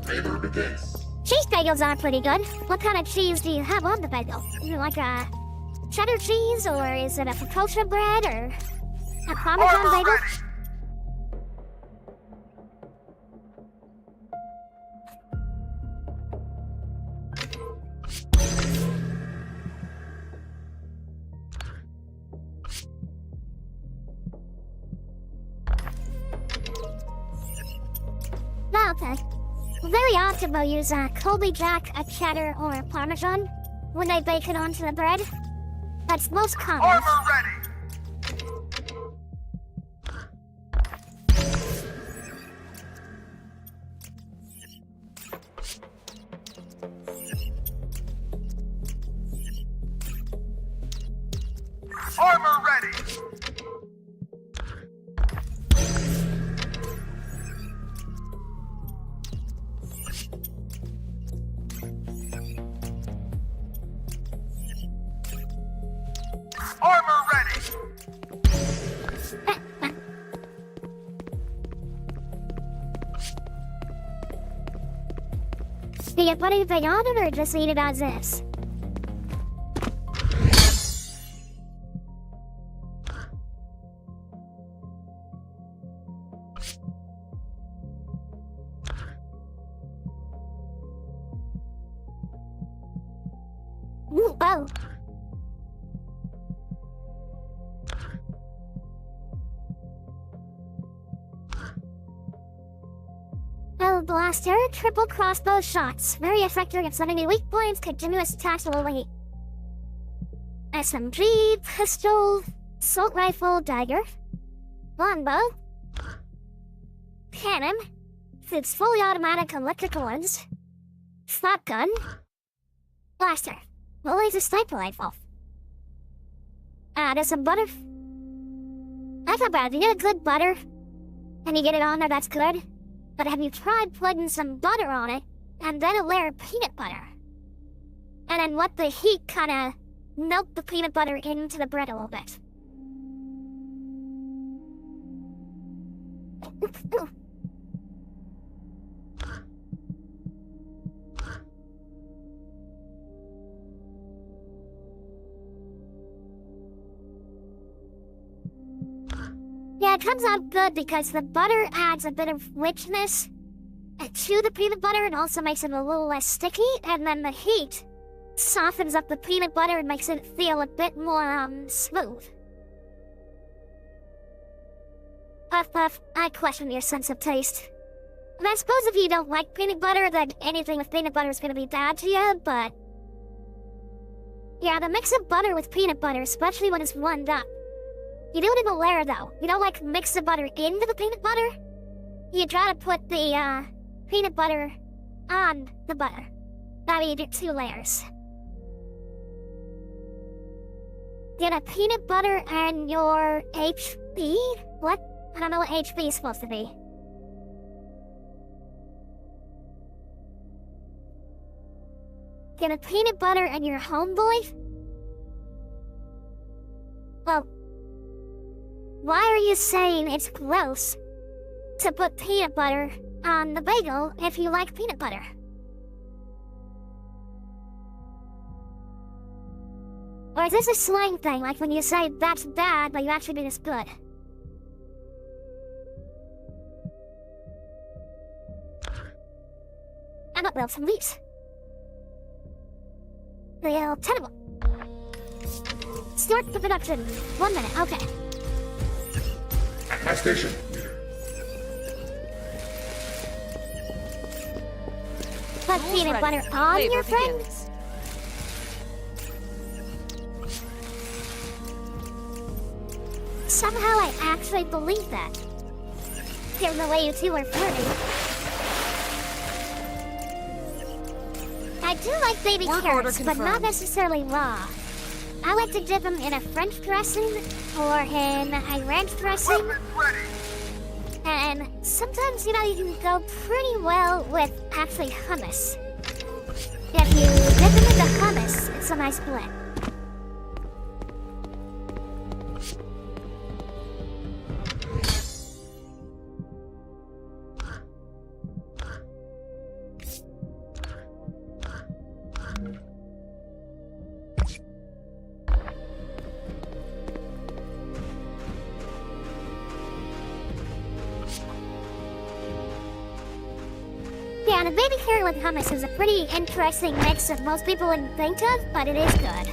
Labor begins. Cheese bagels are pretty good. What kind of cheese do you have on the bagel? You like a cheddar cheese, or is it a focaccia bread, or a Parmesan Armor bagel? ready. No, okay. Very often they'll use a Colby Jack, a cheddar, or a Parmesan when they bake it onto the bread. That's most common. Armor ready. Armor ready. Armor ready. Do you put anything on it, or just eat it as is? Ooh, oh. Oh, blaster, triple crossbow shots. Very effective at stunning weak points, continuous attacks will elite. SMG, pistol, assault rifle, dagger, longbow, cannon, it's fully automatic electrical ones, shotgun, blaster, always a sniper rifle. There's some butter. That's not bad. If you get a good butter, and you get it on there, that's good. But have you tried putting some butter on it, and then a layer of peanut butter? And then let the heat kinda melt the peanut butter into the bread a little bit. Yeah, it comes out good because the butter adds a bit of richness to the peanut butter and also makes it a little less sticky, and then the heat softens up the peanut butter and makes it feel a bit more, smooth. Puff puff, I question your sense of taste. And I suppose if you don't like peanut butter, then anything with peanut butter is gonna be bad to you, but... yeah, the mix of butter with peanut butter, especially when it's warmed up. You do it in a layer, though. You don't, like, mix the butter into the peanut butter. You try to put the, peanut butter on the butter. That way you do 2 layers. Get a peanut butter and your HP? What? I don't know what HP is supposed to be. Get a peanut butter and your homeboy? Well... why are you saying it's gross to put peanut butter on the bagel if you like peanut butter? Or is this a slang thing, like when you say that's bad, but you actually mean it's good? I'm gonna build some leaves. They'll tenable. Start the production. 1 minute, okay. At my station. Put peanut butter on your friend? Somehow I actually believe that. Given the way you two are flirting. I do like baby carrots, but not necessarily raw. I like to dip them in a French dressing or in ai-ren dressing. And sometimes, you know, you can go pretty well with actually hummus. If you dip them into hummus, it's a nice blend. Yeah, the baby carrot with hummus is a pretty interesting mix that most people wouldn't think of, but it is good.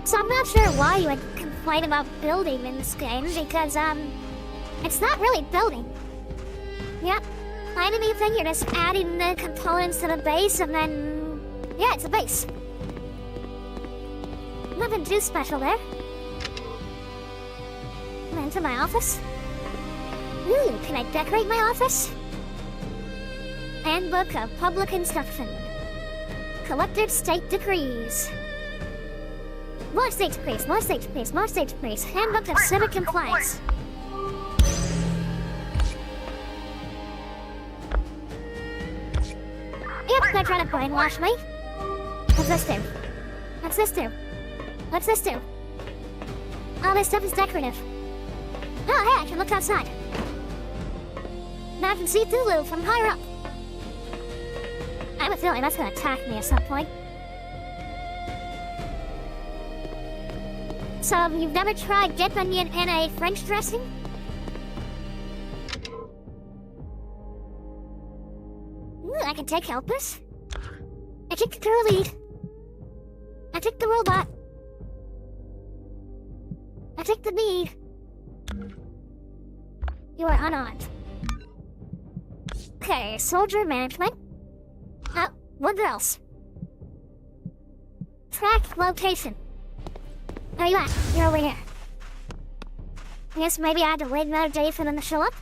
So I'm not sure why you would complain about building in this game, because, it's not really building. Yep. Finding anything, you're just adding the components to the base and then... yeah, it's a base. Nothing too special there. Into my office. Ooh, can I decorate my office? Handbook of Public Instruction. Collected State Decrees. More state decrees, more state decrees, more state decrees. Handbook of Civic Compliance. Yep, they're trying to brainwash me. What's this do? What's this do? What's this do? All this stuff is decorative. Oh, hey, I can look outside. Now I can see Thulu from higher up. I have a feeling that's gonna attack me at some point. So, you've never tried dipping in a French dressing? I can take helpers. I take the crew lead. I take the robot. I take the bead. You are unarmed. Okay, soldier management. Oh, what else? Track location. Where you at? You're over here. I guess maybe I had to wait another day for them to show up?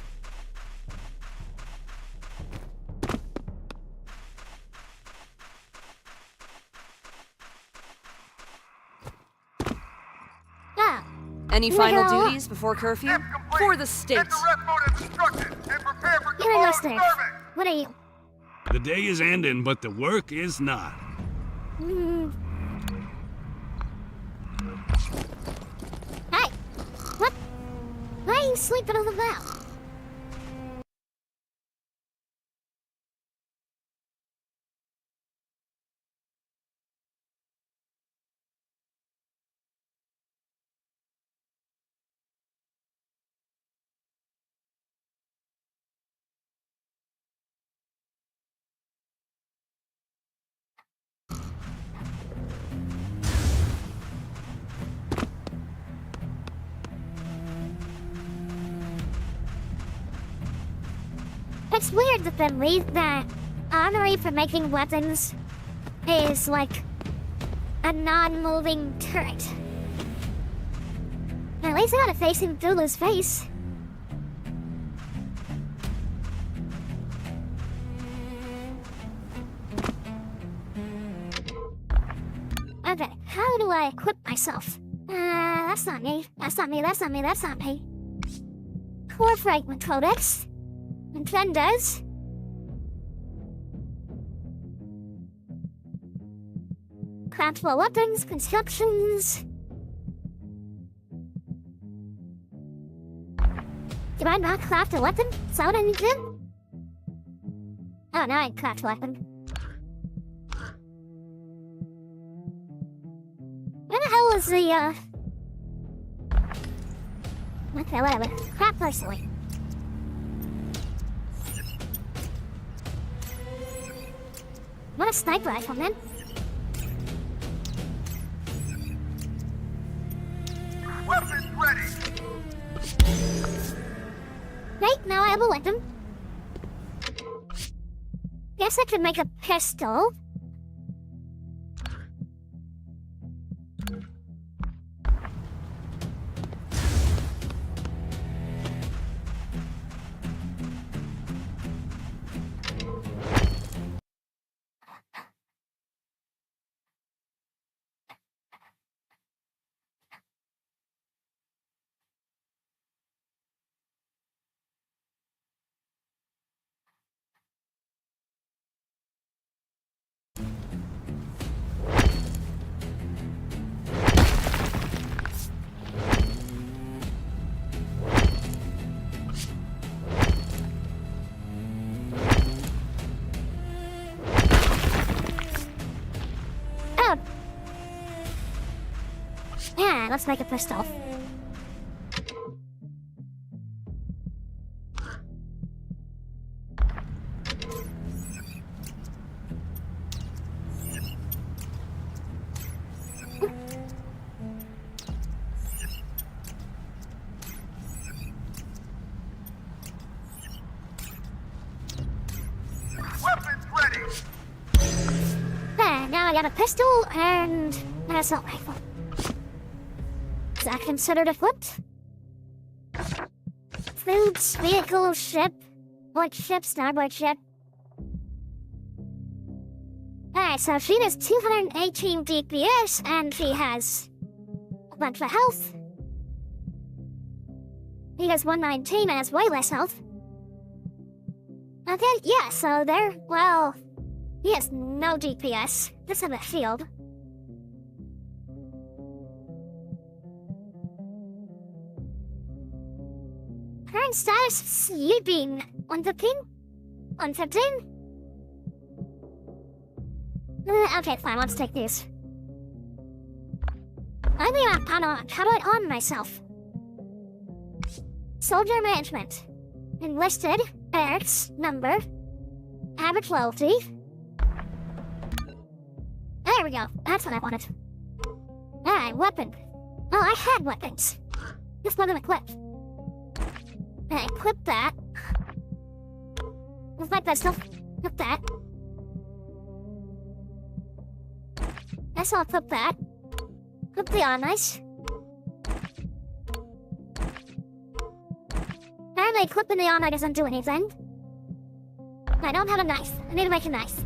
Any final duties before curfew? For the state. You're a listener. What are you? The day is ending, but the work is not. Hey! What? Why are you sleeping on the valve? It's weird that the honorary for making weapons is like a non-moving turret. At least I got it facing Thulu's face. Okay, how do I equip myself? That's not me. That's not me. That's not me. That's not me. Core fragment codex. And Trend does. craftable weapons, constructions. Did I not craft a weapon? Is that what I need to do? Oh, now I craft a weapon. Where the hell is the, Okay, whatever. Crap personally. What a sniper rifle, man. Weapons ready. Right, now I have a weapon. Guess I could make a pistol. Yeah, let's make a pistol. Weapons ready. There, now I got a pistol and an assault rifle. Is that considered equipped? Foods, vehicle, ship. What ship? Starboard ship. Alright, so she has 218 DPS and she has a bunch of health. He has 119 and has way less health. Okay, yeah, so there, well, he has no DPS. Just have a shield. Current status, sleeping. 115? 115? Okay, fine, let's take these. I think how do I on myself? Soldier management. Enlisted, barracks, number, average loyalty. There we go, that's what I wanted. Alright, weapon. Oh, I had weapons. Just wasn't equipped. I equip that. With my pistol. Equip that. Guess I'll equip that. Equip the nice. Apparently equipping the armor doesn't do anything. I don't have a knife. I need to make a knife.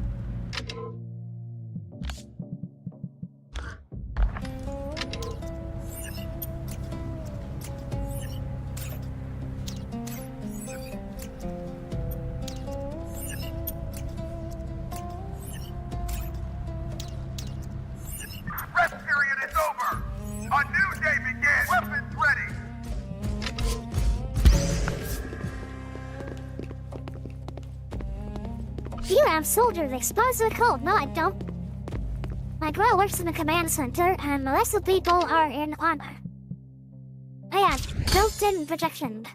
Rest period is over. A new day begins. Weapons ready. You have soldiers exposed to the cold. No, I don't. My girl works in the command center, and the rest of the people are in armor. I have built-in protection.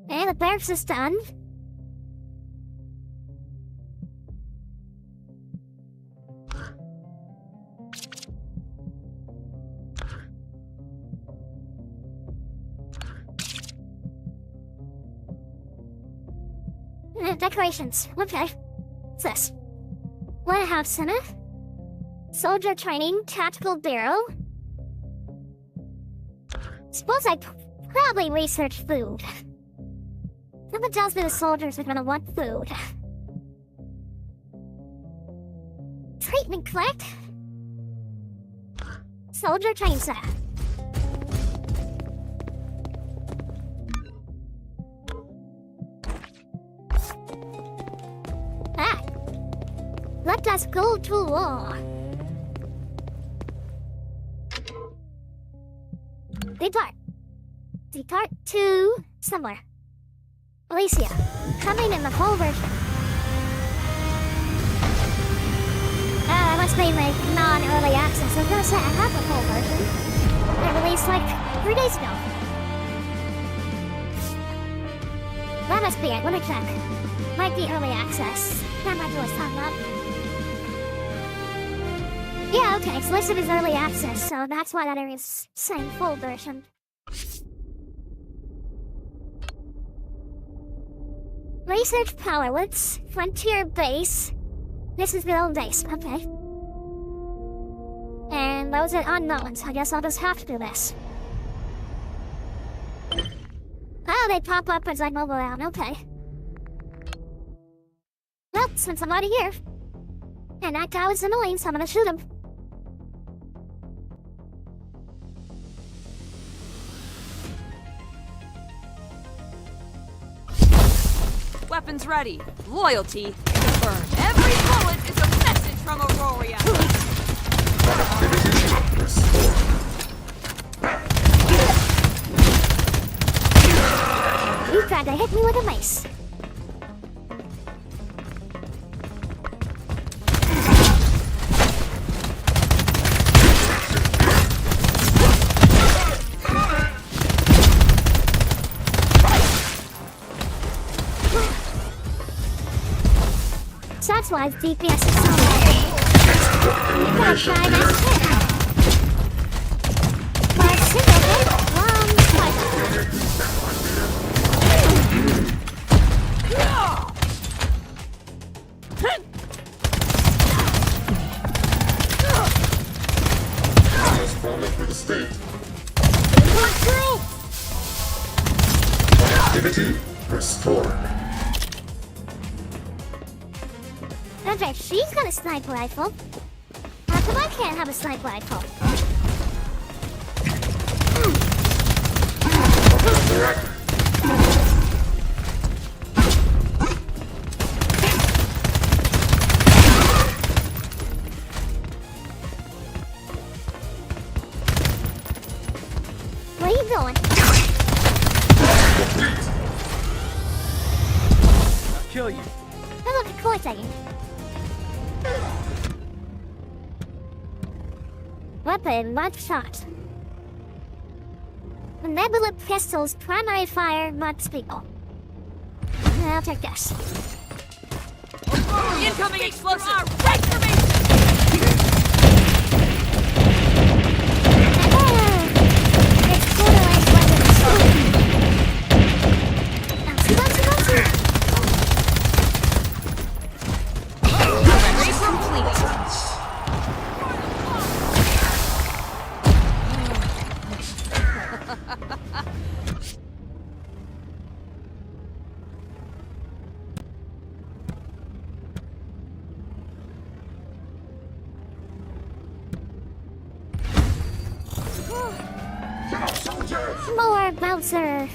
Okay, the barracks is done. Decorations. Okay. What's this? Warehouse Center. Soldier Training Tactical Bureau. Suppose I probably research food. Something tells me the soldiers are gonna want food. Treatment clinic. Soldier Training Center. Let us go to war. Depart. Depart to somewhere. Alicia, coming in the full version. I must be like non-early access. I was gonna say I have the full version. I released like 3 days ago. That must be it. Let me check. Might be early access. That might be what it's talking about. Yeah, okay. So listed as early access, so that's why that area's saying full version. Research Powerwoods, Frontier Base. This is the old base, okay. And those are unknowns. I guess I'll just have to do this. Oh, they pop up as I mobile out, okay. Well, since I'm already here, and that guy was annoying, so I'm gonna shoot him. Weapons ready. Loyalty confirmed. Every bullet is a message from Aurora. You tried to hit me with a mace. So that's why DPS is so low. You gotta try this too. But single hit, long fight. Activity restored. Okay, she's got a sniper rifle. How come I can't have a sniper rifle? Where are you going? I'll kill you. Oh, look, of course I am. Weapon, one shot. The Nebula pistol's primary fire, must be on. I'll take this. Incoming explosive! Take for me! It's borderline weapons. Race complete. More bouncer.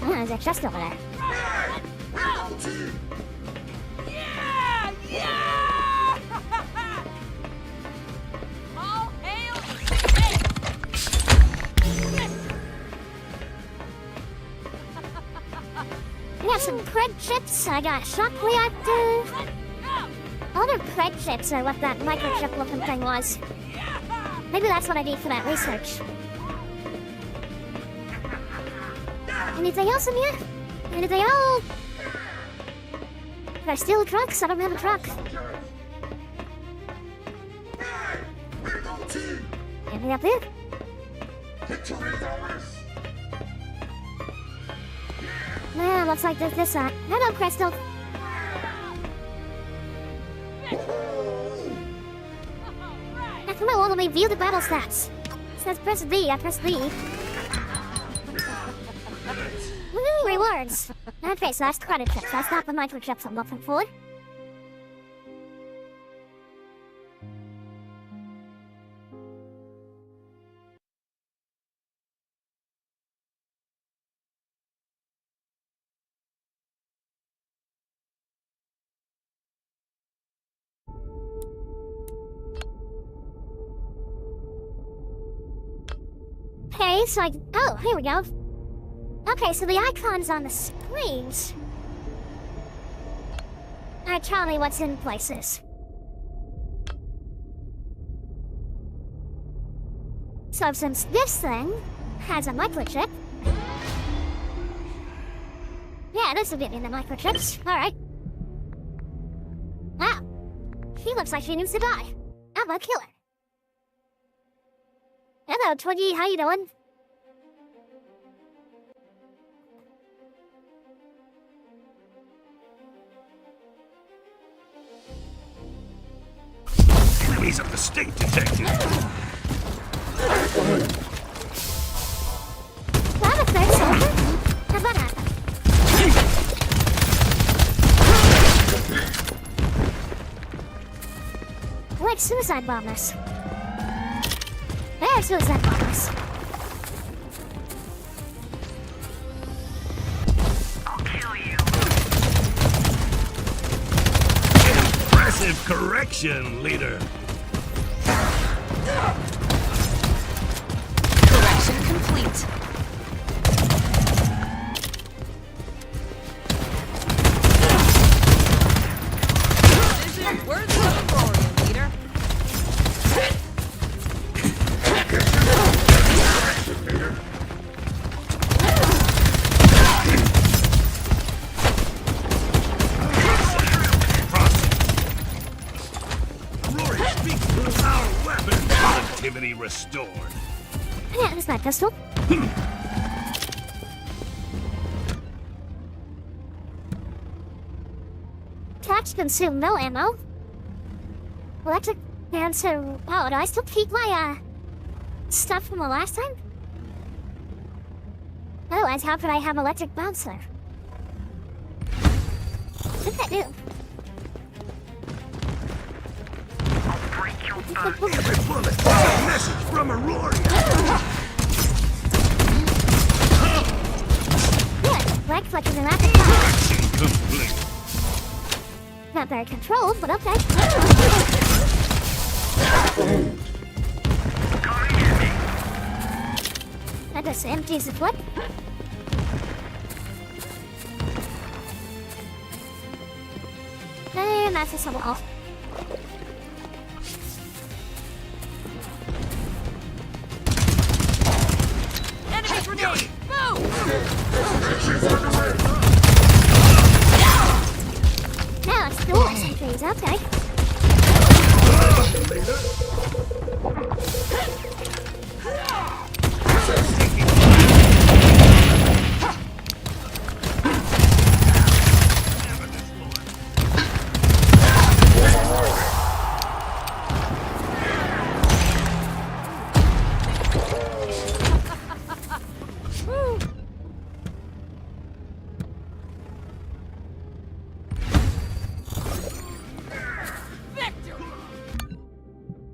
Oh, there's a chest over there. Yeah! Yeah! All hail the We got some cred chips. I got shock reactor. Other cred chips are what that microchip looking thing was. Maybe that's what I need for that research. Anything else in here? Anything else? Did I steal a truck? 'Cause I don't have a truck. Anything up there? Yeah, looks like there's this side. Hello, Crystal. Now come on, let me view the battle stats. It says press B, I press B. Woo, rewards. Okay, so that's credit chips. That's not the microchips I'm looking for. Okay, so oh, here we go. Okay, so the icons on the screens are telling me what's in places. So since this thing has a microchip, yeah, this will give me the microchips. Alright. Wow. She looks like she needs to die. I'm gonna kill her. Hello, Twiggy, how you doing? Enemies of the state detected. I'm a third soldier. How'd that happen? Like suicide bombers. They're suicide bombers. I'll kill you. Impressive correction, leader. Correction complete. Vision worthy of a warrior, leader. Rory speaks to our weapon. Productivity restored. Yeah, there's my pistol. Tax consume no ammo. Electric dancer. Oh, do I still keep my stuff from the last time? Otherwise, how could I have electric bouncer? What did I do? I'll break your butt. Every bullet is a message from Aurora. Good. Leg flicking in rapid fire. Correction complete. Not very controlled, but okay. That just empties the clip. And that's just a wall. Enemy grenade! Move! Now it's the wall sentries, okay.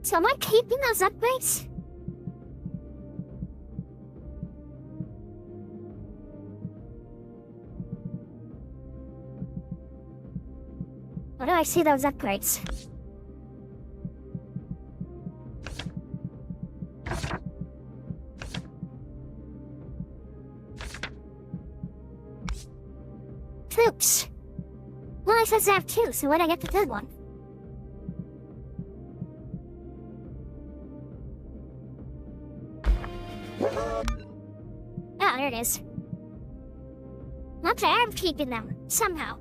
So am I keeping those upgrades? Where do I see those upgrades? Troops. Well, it says I have two, so where'd I get the third one? Oh, there it is. Okay, I'm keeping them, somehow.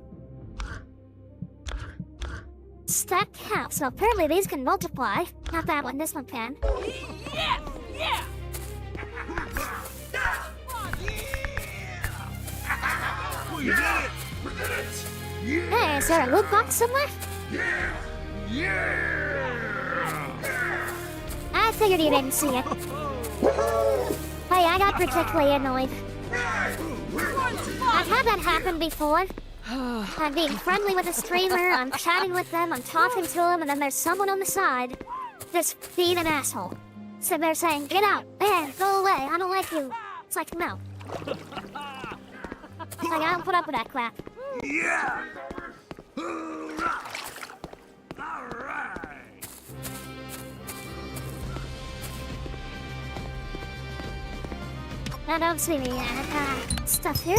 Stacked house, so apparently these can multiply. Not that one, this one can. Yeah! Yeah! We did it! We did it! Yeah! Hey, is there a loot box somewhere? Yeah! Yeah! I figured you didn't see it. Hey, I got particularly annoyed. I've had that happen before. I'm being friendly with a streamer, I'm chatting with them, I'm talking to them, and then there's someone on the side just being an asshole. So they're saying, get out, man, go away, I don't like you. It's like, no. It's like, I don't put up with that crap. Yeah! Hoorah! All right! I don't see any stuff here.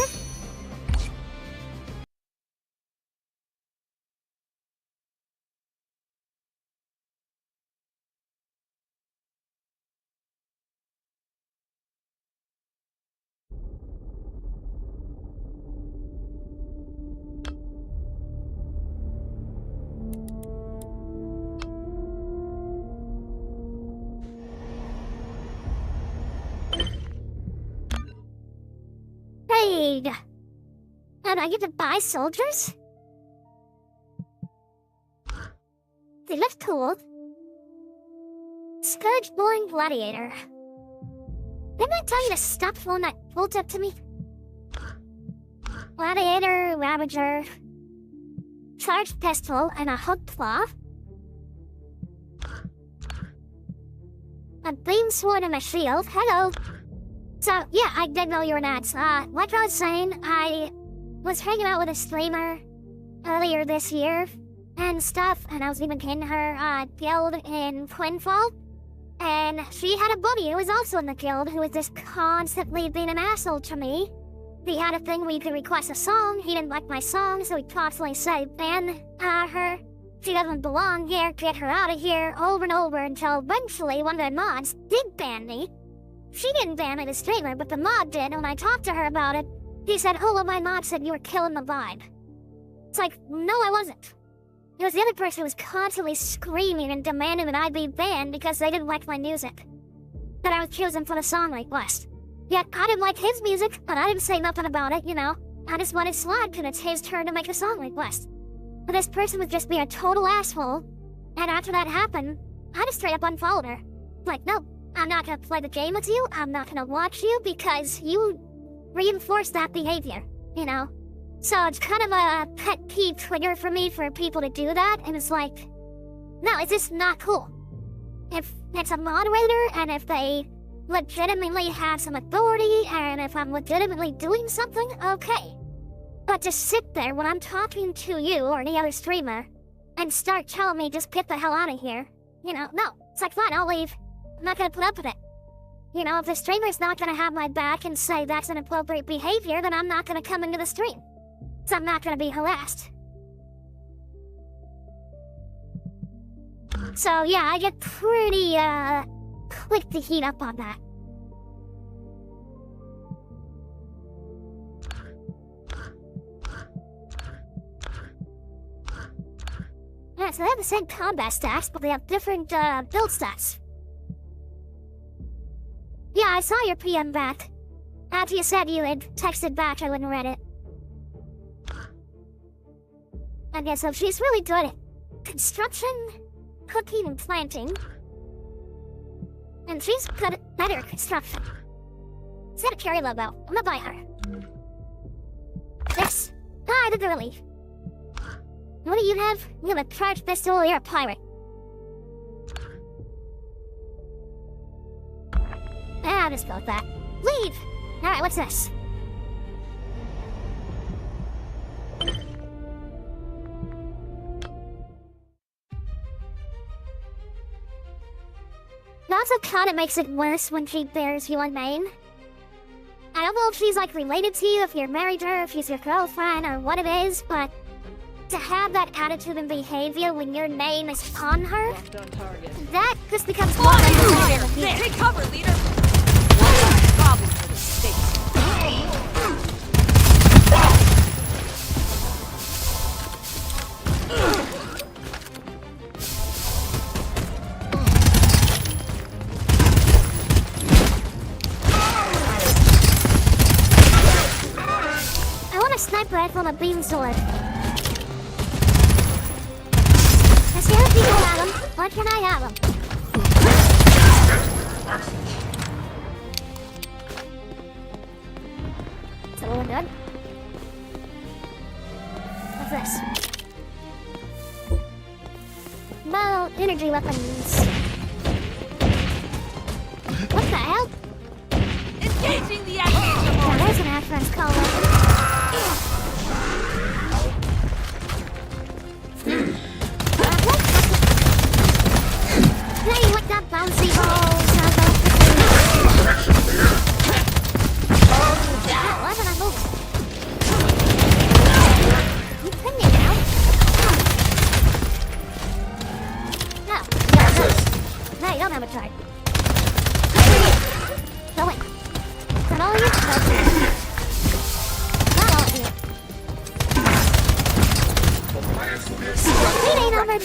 And I get to buy soldiers? They look cool. Scourge-born gladiator. Didn't I tell you to stop throwing that bolt up to me? Gladiator, ravager, charged pistol, and a hooked claw. A beam sword and a shield. Hello. So, yeah, I did know you were nuts. Like I was saying, I was hanging out with a streamer earlier this year and stuff, and I was even in her guild in Quinfall, and she had a buddy who was also in the guild who was just constantly being an asshole to me. He had a thing where you could request a song, he didn't like my song, so he'd constantly say, ban her, she doesn't belong here, get her out of here, over and over, until eventually one of the mods did ban me. She didn't ban me, the streamer, but the mod did, and when I talked to her about it, he said, oh, well, my mod said you were killing the vibe. It's like, no, I wasn't. It was the other person who was constantly screaming and demanding that I be banned because they didn't like my music. That I was choosing for the song request. Yet, I didn't like his music, but I didn't say nothing about it, you know. I just wanted Slide, and it's his turn to make a song request. But this person would just be a total asshole, and after that happened, I just straight up unfollowed her. Like, no. I'm not gonna play the game with you, I'm not gonna watch you, because you reinforce that behavior, you know? So it's kind of a pet peeve trigger for me for people to do that, and it's like, no, it's just not cool. If it's a moderator, and if they legitimately have some authority, and if I'm legitimately doing something, okay. But to sit there when I'm talking to you or the other streamer, and start telling me just get the hell out of here, you know, no. It's like, fine, I'll leave. I'm not gonna put up with it. You know, if the streamer's not gonna have my back and say that's inappropriate behavior, then I'm not gonna come into the stream. So I'm not gonna be harassed. So yeah, I get pretty, quick to heat up on that. Yeah, so they have the same combat stats, but they have different, build stats. Yeah, I saw your PM back. After you said you had texted back, I wouldn't read it. I guess so she's really good at construction, cooking, and planting. And she's good at better construction. Is that a carry logo? I'm gonna buy her. Yes. I did the relief. What do you have? You have a charged pistol, or you're a pirate. I'll just go with that. Leave! Alright, what's this? It also kinda makes it worse when she bears your name. I don't know if she's like related to you, if you're married to her, if she's your girlfriend, or what it is, but to have that attitude and behavior when your name is on her, that just becomes more than a Take cover, leader! One problem for the state. I want a sniper rifle and a beam sword. Let's see if you can have them. What can I have them? Is that all good? What's this? Well, energy weapons. What the hell? Engaging the activation Yeah, mode! there's an Ashman's call. Hey, what that bouncy balls? retard. No, wait. Is that all of you? No. Not all of you. It ain't over.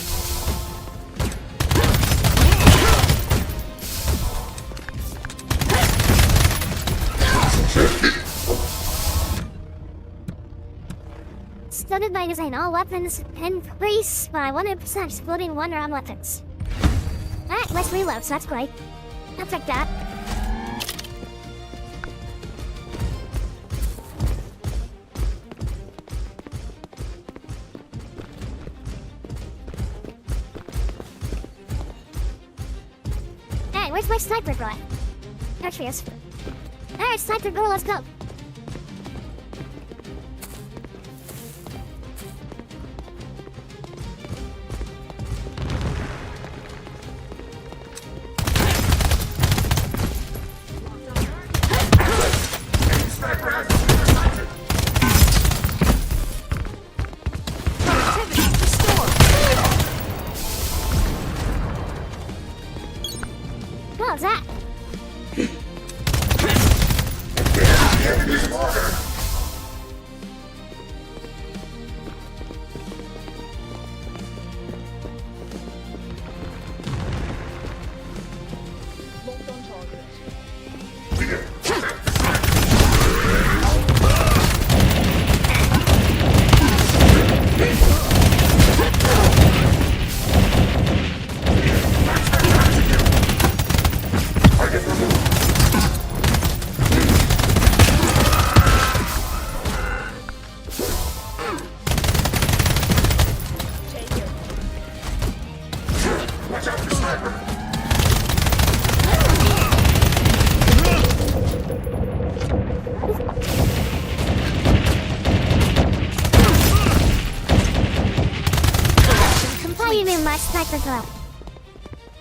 Studded magazine, all weapons increase by 100%, excluding one-round weapons. Alright, let's reload, so that's great. I'll take that. Hey, where's my sniper guy? There she is. Alright, sniper girl, let's go. What was that? My sniper girl.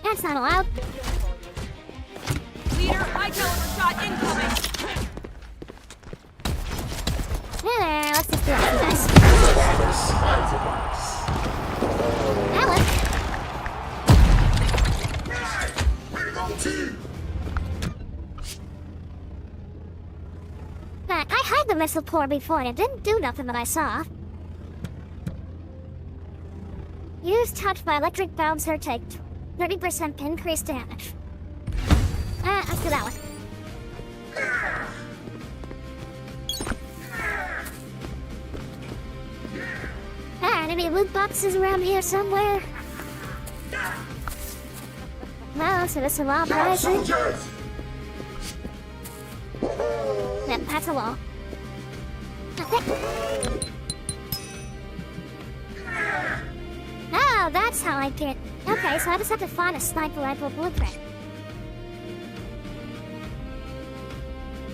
That's not allowed. Leader, high caliber shot incoming. Hey there, let's just do it, guys. Alex. I had the missile pour before and it didn't do nothing that I saw. Use touch by electric bouncer, take 30% increased damage. Let's do that one. Any loot boxes around here somewhere? No, so this is a wall pricing. Yep, that's a wall. Oh, that's how I get. Okay, so I just have to find a sniper rifle blueprint.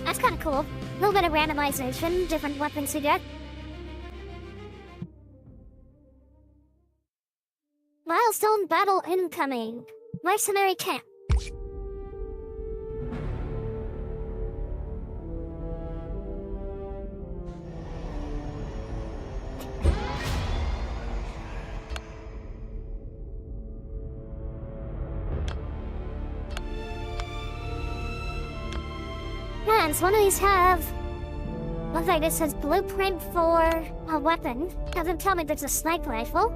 That's kind of cool. A little bit of randomization, different weapons you get. Milestone battle incoming. Mercenary camp. Man, so one of these have... looks like this says blueprint for a weapon. Doesn't tell me there's a sniper rifle.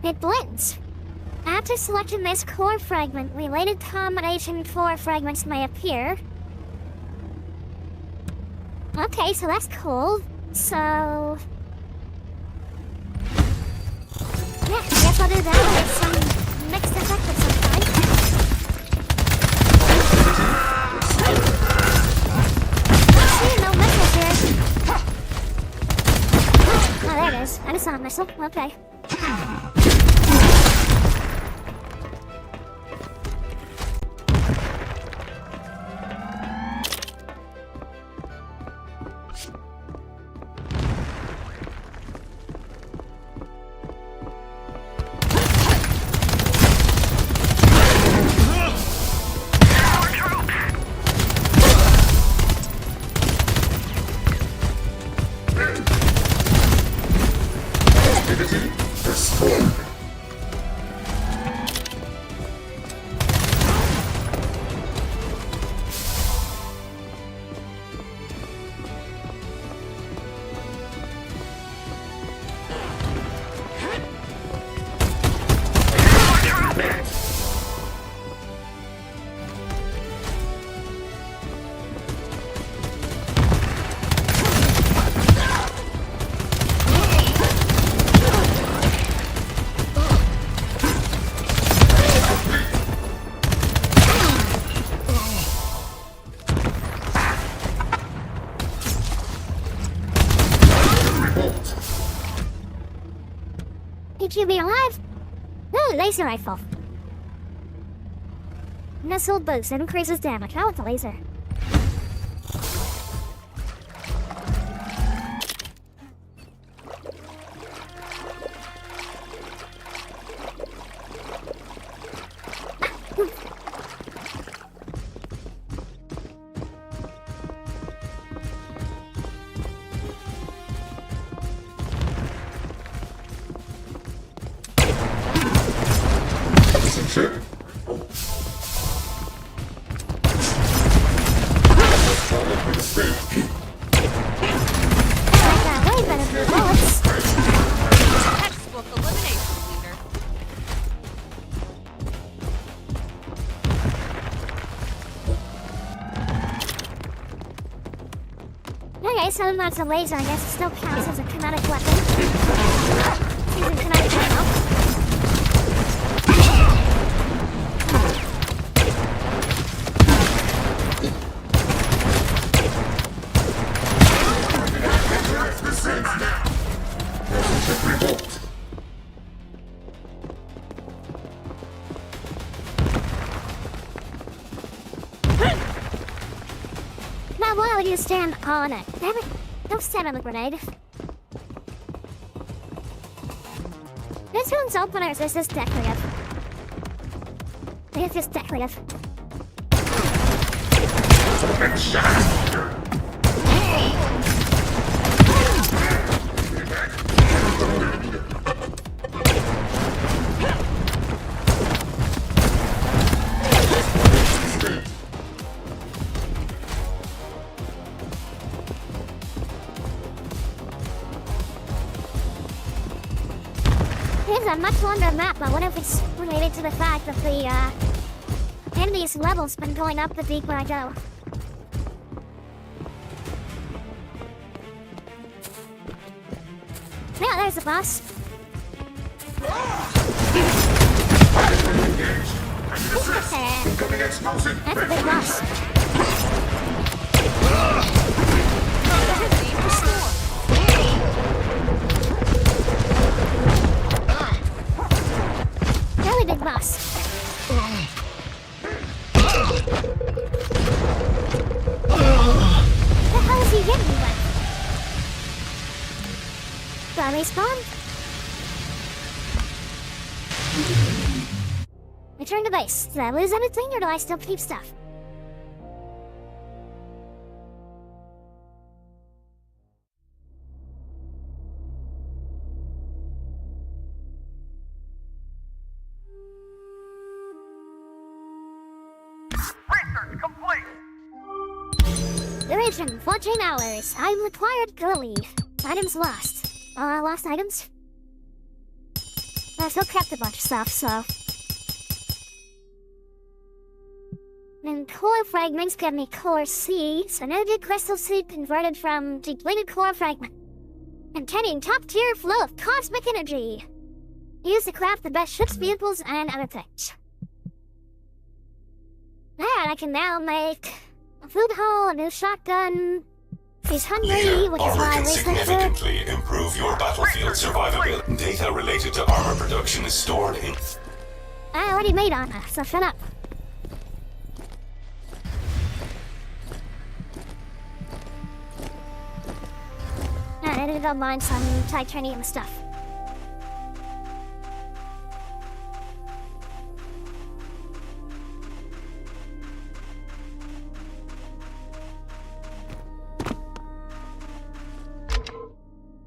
It blends. After selecting this core fragment, related combination core fragments may appear. Okay, so that's cool. So... yeah, I guess I'll do that with some mixed effect of some kind. See, no missiles here. Oh, there it is. I just saw a missile. Okay. You be alive? No, laser rifle. Missile boost increases damage. I want the laser. Okay, so that's a laser. I guess it still counts as a kinetic weapon. Using kinetic ammo. Now why would you stand on it? Damn it. Don't stand on the grenade. This one's open or is this just decorative? I think it's just decorative. It's a much longer map, but what if it's related to the fact that the enemy's level's been going up the deeper I go? Yeah, there's the boss. That's a big boss. Really big boss. What the hell is he hitting me with? Do I respawn? Return to base. Did I lose anything or do I still keep stuff? Research complete. Duration 14 hours. I'm required to leave. Items lost. Lost items? I still kept a bunch of stuff, so... And core fragments give me core C, so energy crystal seed converted from depleted core fragment. Containing top-tier flow of cosmic energy. Used to craft the best ships, vehicles, and other things. And I can now make a food hole, a new shotgun. He's hungry, Leader, which is armor why I can wasted food. significantly improve your battlefield survivability. Data related to armor production is stored in... I already made armor, so shut up. I need to go mine some titanium stuff.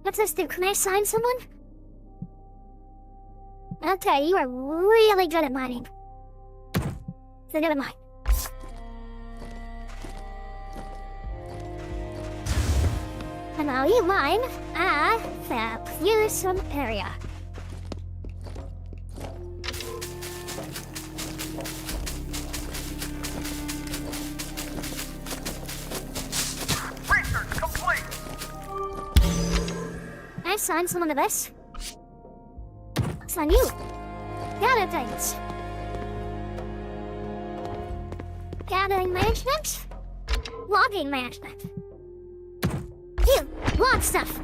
What's this do? Can I sign someone? Okay, you are really good at mining. So never mind. And now you mine the fearsome area. Research complete. I signed someone to this. Sign you. Gather things. Gathering management. Logging management. You, log stuff.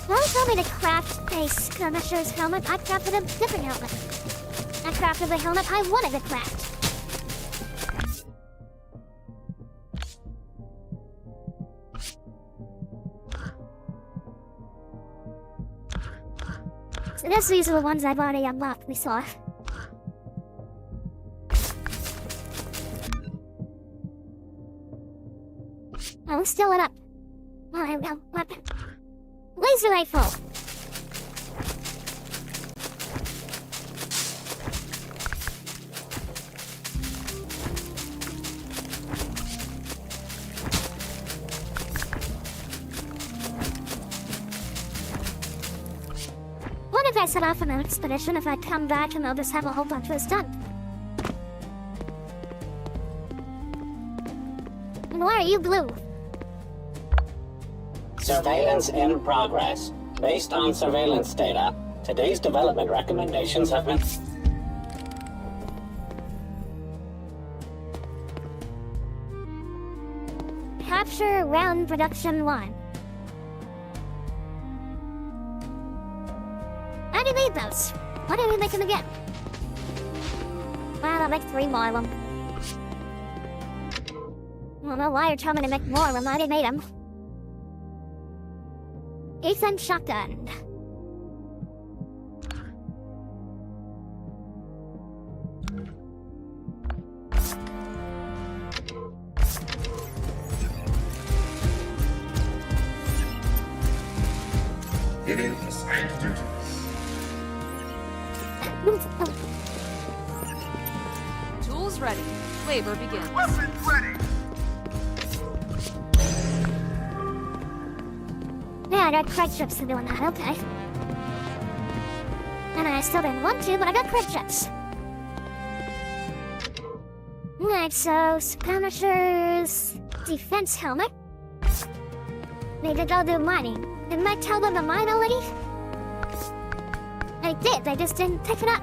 Don't tell me to craft a skirmisher's helmet. I crafted a different helmet. I crafted the helmet I wanted to craft. So these are the ones I've already unlocked, we saw. Oh, still it up. Oh, I will. Weapon. Laser rifle! What if I set off an expedition? If I come back and I'll just have a whole bunch of this done? And why are you blue? Surveillance in progress. Based on surveillance data, today's development recommendations have been... Capture round production 1. I do need those. Why don't we make them again? Well, I'll make 3 more of them. I don't know why you're telling me to make more when I already made them. Éirinn shotgun. It is assigned Tools ready. Labor begins. Weapons ready. Yeah, I got crate ships for doing that, okay. And I still didn't want to, but I got crate ships. Alright, so skirmishers, defense helmet. Need to go do mining. Didn't I tell them to mine already? I did, they just didn't pick it up.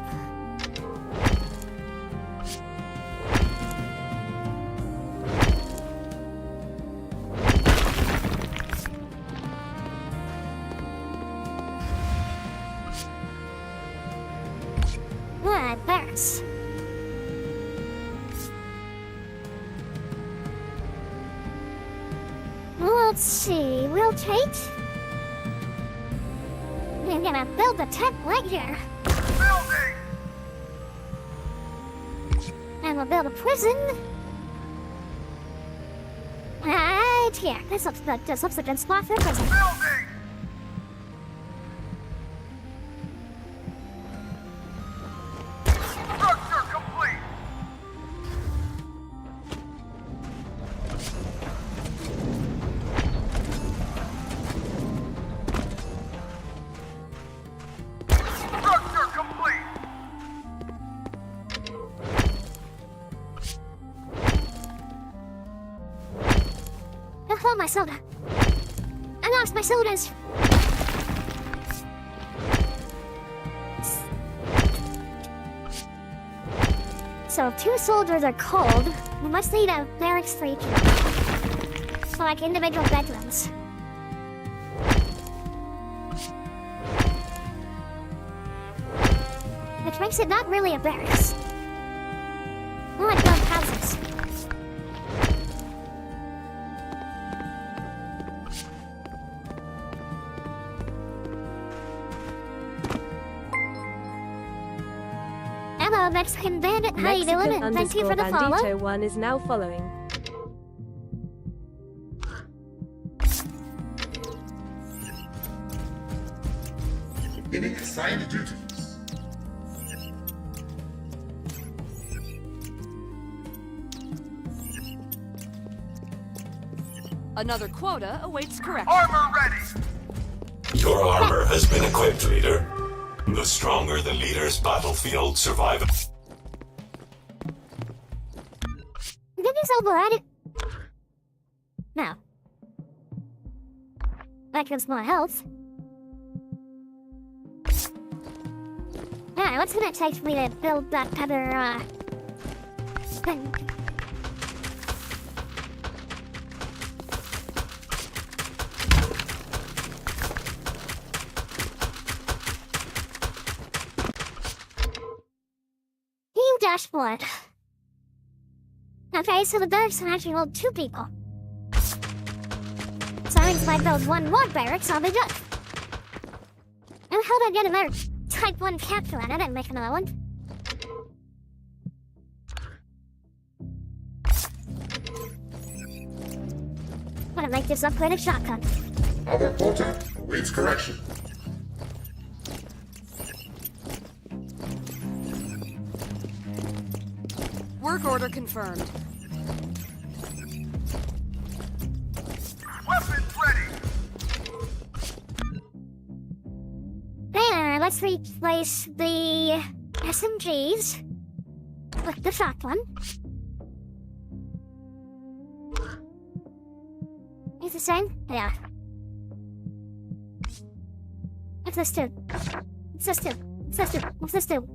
Alright, barracks. Let's see, rotate. I'm gonna build a tent right here. Building. And we'll build a prison. Right here. This looks good. This looks like a good spot for a prison. Building. all my soda. I lost my sodas. So if 2 soldiers are cold, we must need a barracks for each one. So like individual bedrooms. Which makes it not really a barracks. More like build houses. Hello, Mexican Bandit. How you doing? And thank you for the follow. Bandito 1 is now following. Beginning assigned duties. Another quota awaits correction. Armor ready! Your armor has been equipped, leader. The stronger the leader's battlefield survival. Did you so blood? No. That gives more health. Alright, what's gonna take for me to build that other, thing? Dashboard. Okay, so the barracks can actually hold 2 people. So that means if I build 1 more barracks, I'll be done. And how did I get another Type 1 capsule? I didn't make another one. I'm gonna make this upgraded shotgun. Our quota awaits correction. Work order confirmed. Weapons ready! There, let's replace the SMGs with the shotgun. Is the same? Yeah. What's this do? What's this do? What's this do? What's this do?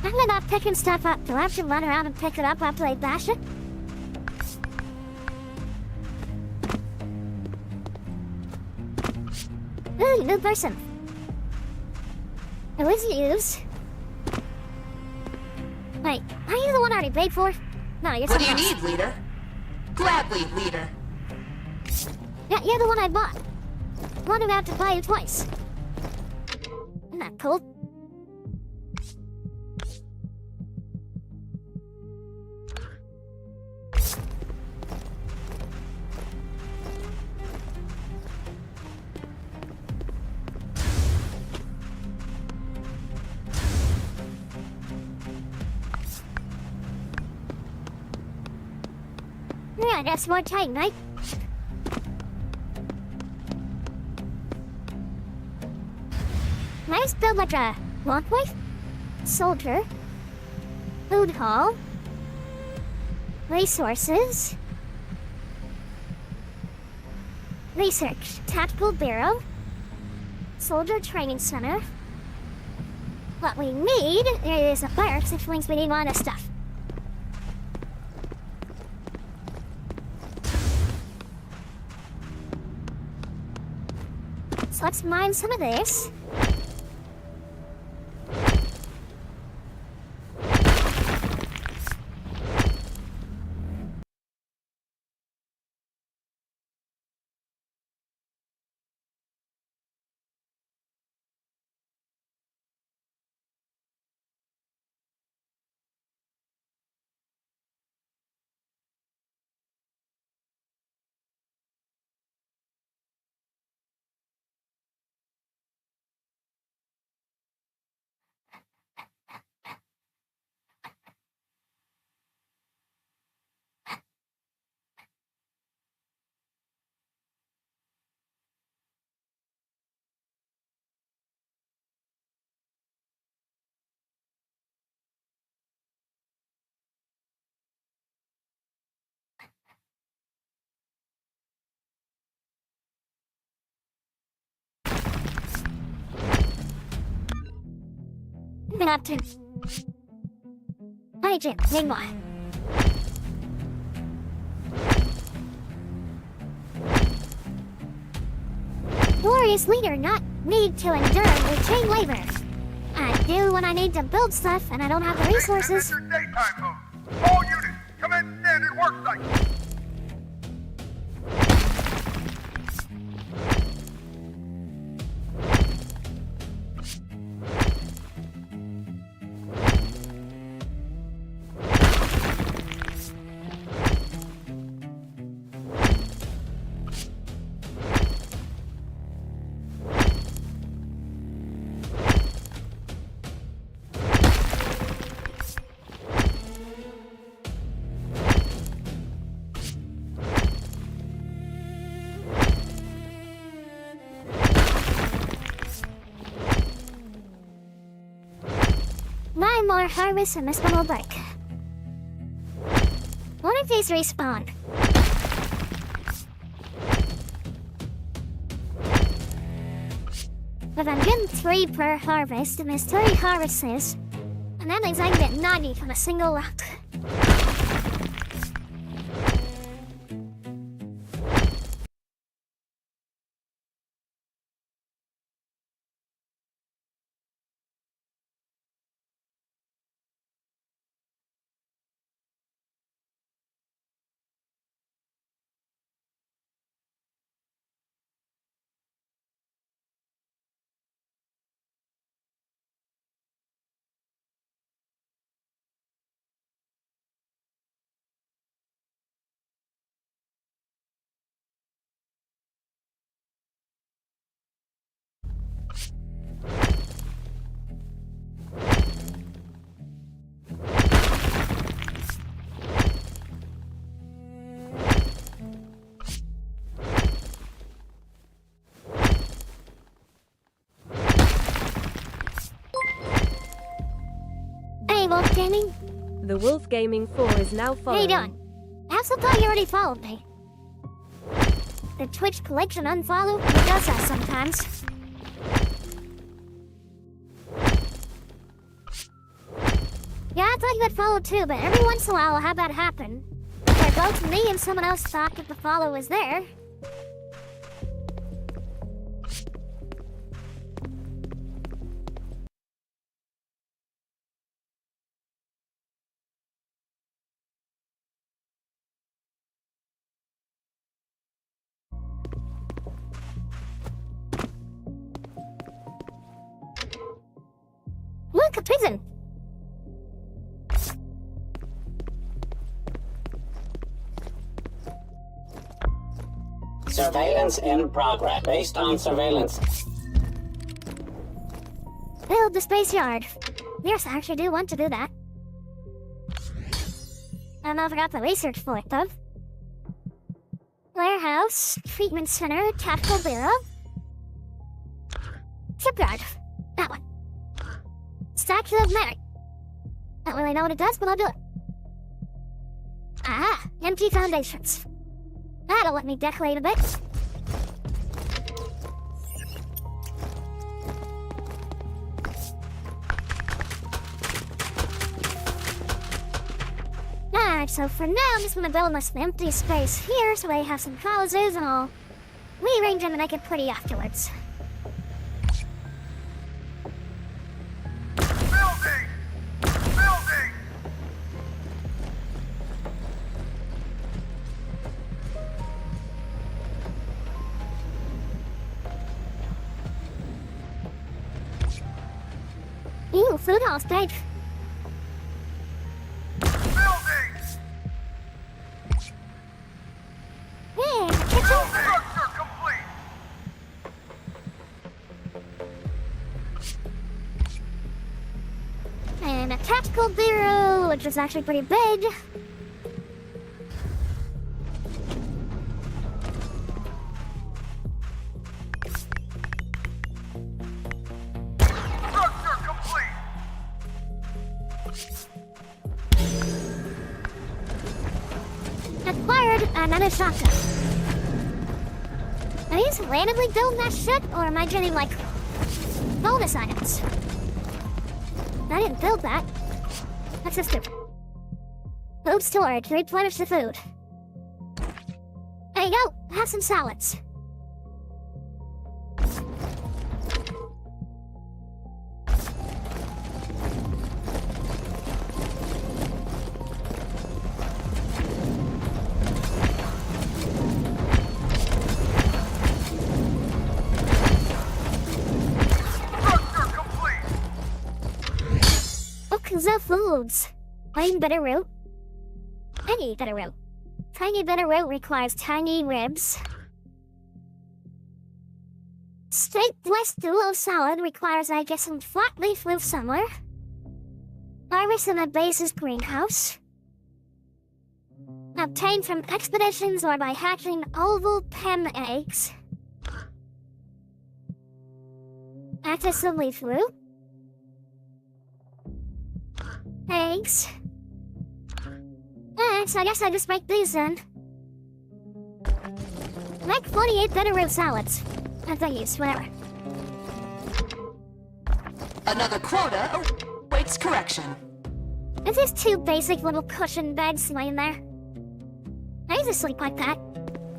I'm not picking stuff up. Do I have to run around and pick it up after I bash it? Ooh, new person. Who is used? Wait, are you the one I already paid for? No, you're What do you someone else. need, leader? Gladly, leader. Yeah, you're the one I bought. One who had to buy you twice. Isn't that cool? Yeah, that's more tight, right? Can I just build like a walkway? Soldier. Food hall. Resources. Research. Tactical bureau. Soldier training center. What we need is a barracks, which means we need one of this stuff. So let's mine some of this. Been up to. Hey, Jim, meanwhile. Glorious leader not need to endure with chain labor. I do when I need to build stuff and I don't have the resources. Daytime mode. All units, commence standard work cycle. Nine more harvests and this one will break. What if these respawn? But I'm getting 3 per harvest, and there's 3 harvests, and that means I can get 90 from a single rock. Wolf Gaming? The Wolf Gaming 4 is now following. How you doing? I also thought you already followed me. The Twitch collection unfollow? It does that sometimes. Yeah, I thought you had followed too, but every once in a while I'll have that happen. Where both me and someone else thought that the follow was there. Look, a prison! Surveillance in progress. Based on surveillance. Build the space yard. Yes, I actually do want to do that. I don't know if I got the research for it, though. Warehouse, treatment center, tactical bureau. Shipyard. That one. Statue of Merit. Don't really know what it does, but I'll do it. Ah, empty foundations. That'll let me decorate a bit. Alright, so for now I'm just gonna build this empty space here so I have some houses and I'll rearrange them and make it pretty afterwards. Ooh, food hall's big. Yeah, kitchen. Structure complete. And a tactical bureau, which is actually pretty big. Acquired another shotgun. Are these randomly building that shit, or am I getting, like, bonus items? I didn't build that. That's just a... Food storage, replenish the food. There you go, have some salads. The foods. Plain bitterroot. Any bitterroot. Tiny bitterroot requires tiny ribs. Straight West duo salad requires I get some flat leaf roof somewhere. Harvest in a base's greenhouse. Obtained from expeditions or by hatching oval pen eggs. Access the leaf root. Eggs. So I guess I just make these then. Make 48 bitterroot salads. And thingies, whatever. Another quota awaits correction. There's just 2 basic little cushion beds laying there. I used to sleep like that.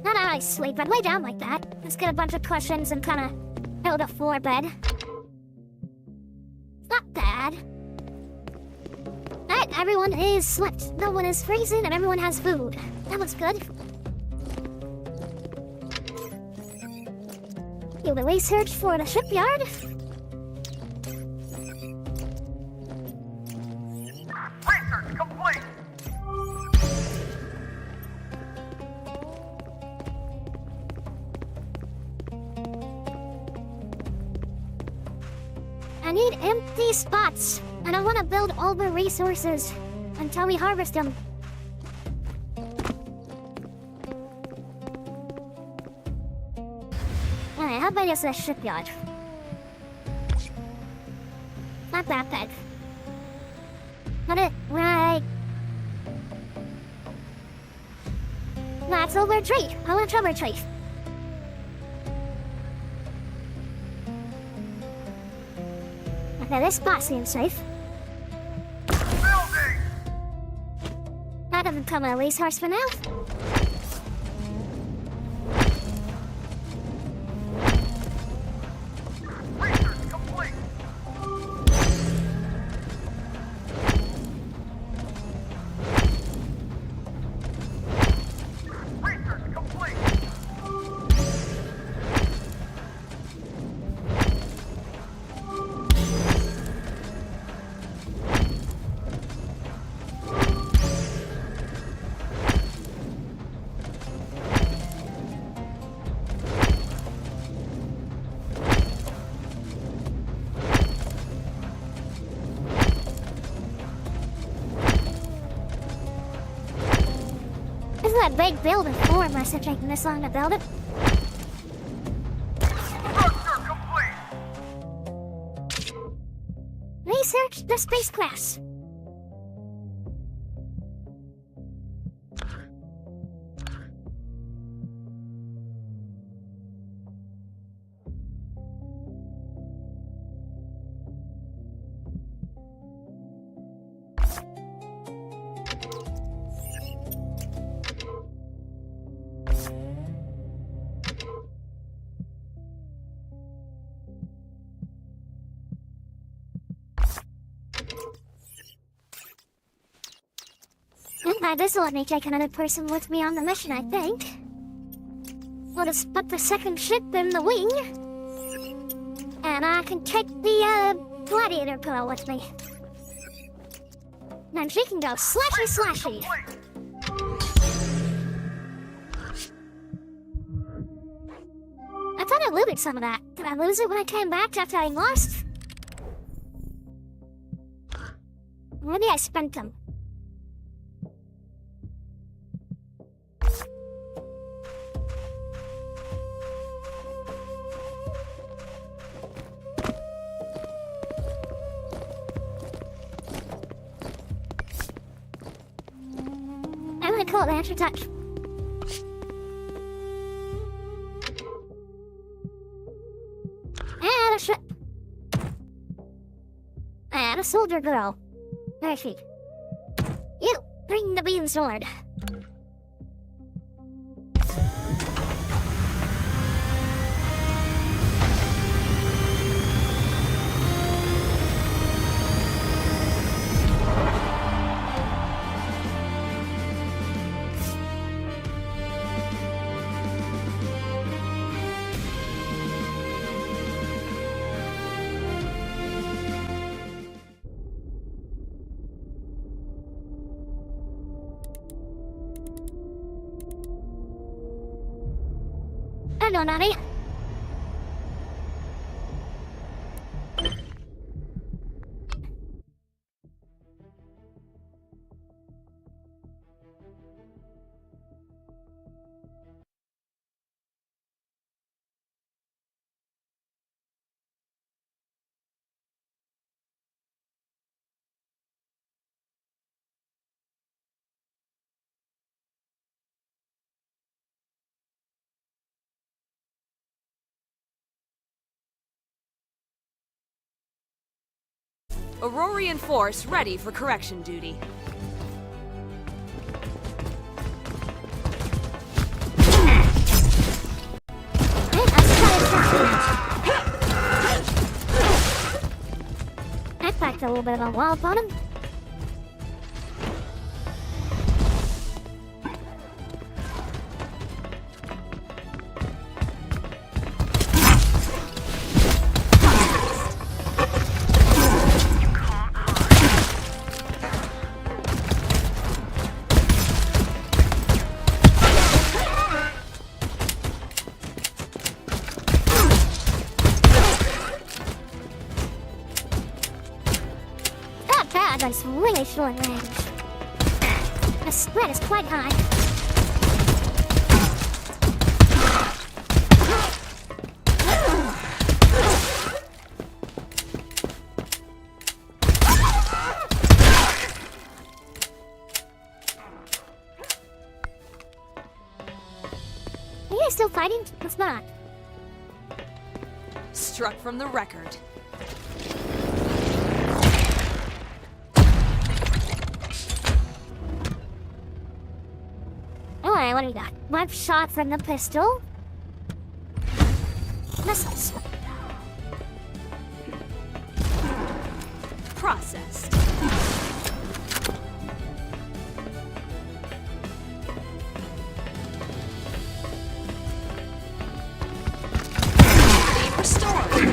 Not how I sleep, I'd lay down like that. Just get a bunch of cushions and kinda build a floor bed. It's not bad. Everyone is slept, no one is freezing, and everyone has food. That looks good. Do the research for the shipyard. Research complete! I need empty spots. I don't want to build all the resources until we harvest them. Alright, how big is this shipyard? Not that big. Put it right... That's over a tree. I want over a tree. Okay, this spot seems safe. That doesn't come with a resource for now. Research complete! Research complete! Isn't that big building floor unless they're taking this long to build it? Structure complete! Research the space class. This will let me take another person with me on the mission, I think. We'll just put the second ship in the wing. And I can take the, gladiator girl with me. Then she can go slashy slashy. I thought I looted some of that. Did I lose it when I came back after I lost? Maybe I spent them. I'm gonna call it Answer Touch. And a ship. And a soldier girl. Where is she? You, bring the beam sword. Hello, Nanny. Aurorian force ready for correction duty. I packed a little bit of a wall on him. It's really short range. The spread is quite high. Are you still fighting? What's not? Struck from the record. Alright, what do we got? One shot from the pistol. Missiles. Processed. Being restored.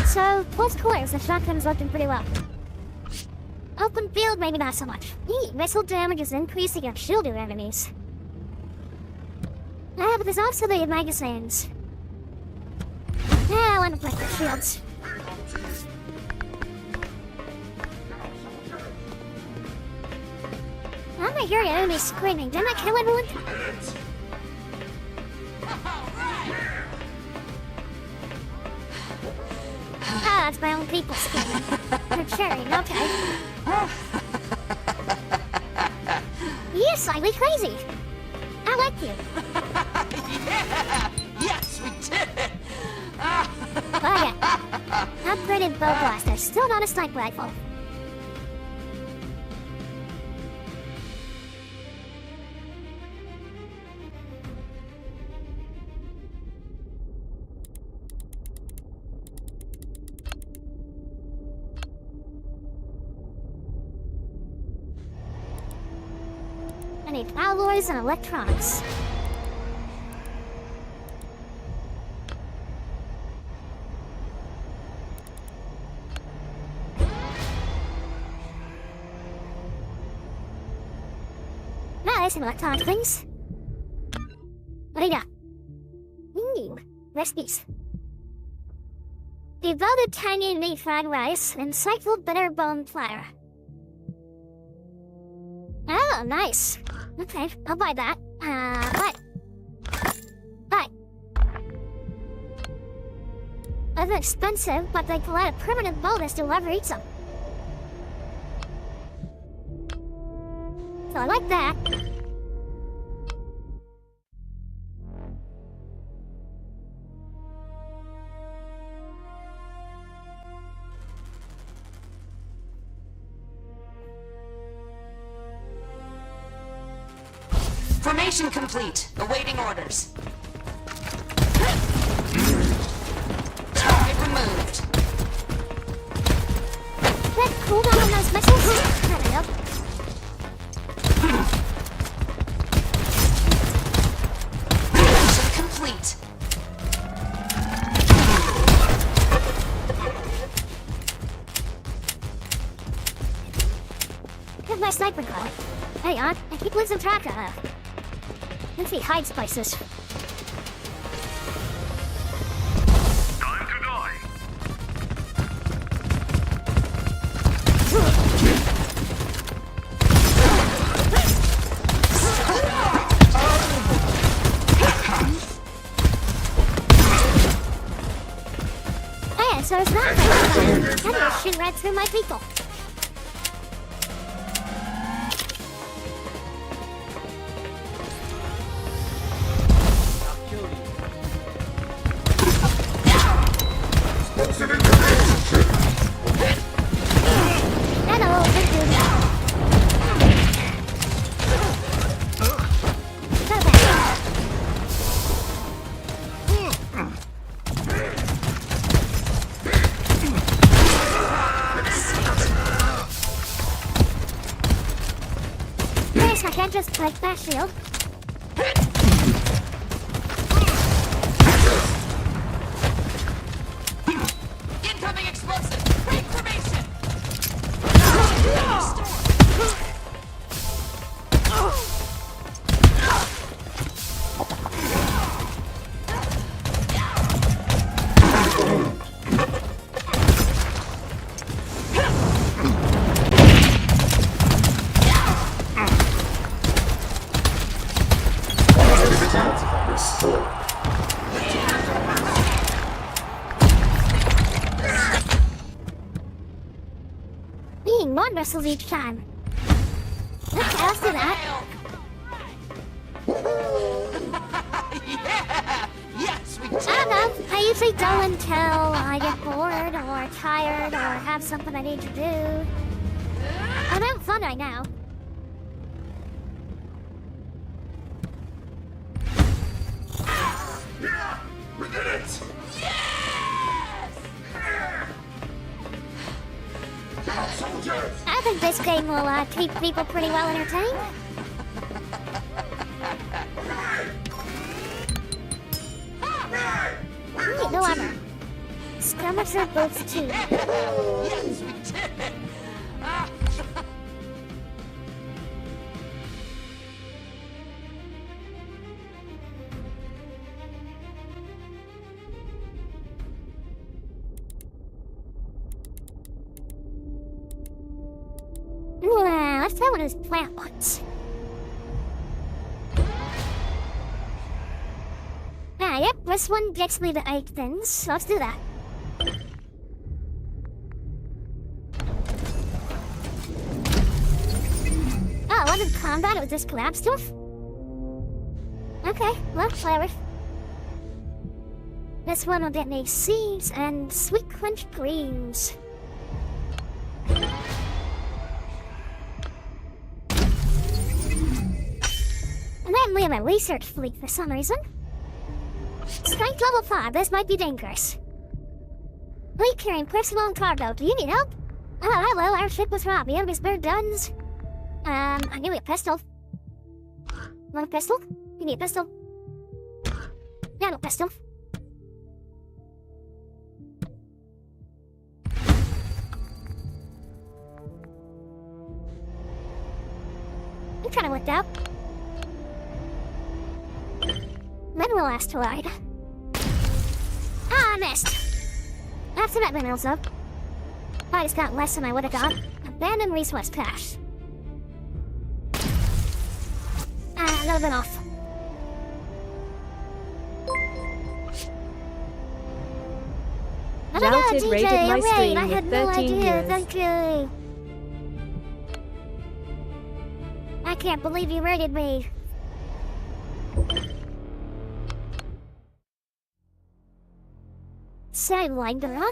So, close quarters, the shotgun's working pretty well. Open field, maybe not so much. Missile damage is increasing against shielded enemies. But there's also the magazines. I want to break the shields. I'm not hearing enemies screaming. Didn't I kill everyone? Oh, it's my own people screaming. They're cheering, okay. You're slightly crazy. I like you. Yeah! Yes, we did it! Oh yeah. Upgraded bow blaster, still not a sniper rifle. I need alloys and electronics. Nice electronic things. What do you got? Ooh, recipes. Devoted tangy meat fried rice, insightful bitter bone flour. Oh, nice. Okay, I'll buy that. What? Buy. They're expensive, but they provide a permanent bonus to whoever eats them. So I like that. Formation complete. Awaiting orders. Target removed. That cooldown on those missiles? There we go. Mission complete. Here's my sniper gun. Hang on, I keep losing track of her. Let's see, hide spices. Time to die. Hey, so it's not like I'm gonna shoot right through my people. I can't just break that shield. Incoming explosive. Break formation. Being more missiles each time. Okay, let's do that. Yeah! Yes, we did. I don't know. I usually don't until I get bored or tired or have something I need to do. I'm having fun right now. Yeah! We did it! Soldiers! I think this game will keep people pretty well entertained. Ooh, no armor. Skirmisher boots too. Yes, we did it. Well, let's try one of those plant ones. Yep, this one gets me the 8 things, so let's do that. wasn't combat, it was just collab stuff? Okay, well, whatever. This one will get me seeds and sweet quenched greens. And then we have a research fleet for some reason. Strength level 5, this might be dangerous. Fleet carrying personal and cargo, do you need help? Oh, hello, our ship was robbed. The enemy's bare guns. I need a pistol. Want a pistol? You need a pistol? Yeah, no pistol. I'm kinda looked out. Mineral asteroid. Ah, I missed. After that minerals up. I just got less than I would have got. Abandoned resource cache. A little bit off. Melted rated my stream I had with no 13 idea. years. Thank you. I can't believe you rated me. Sidewinder, huh?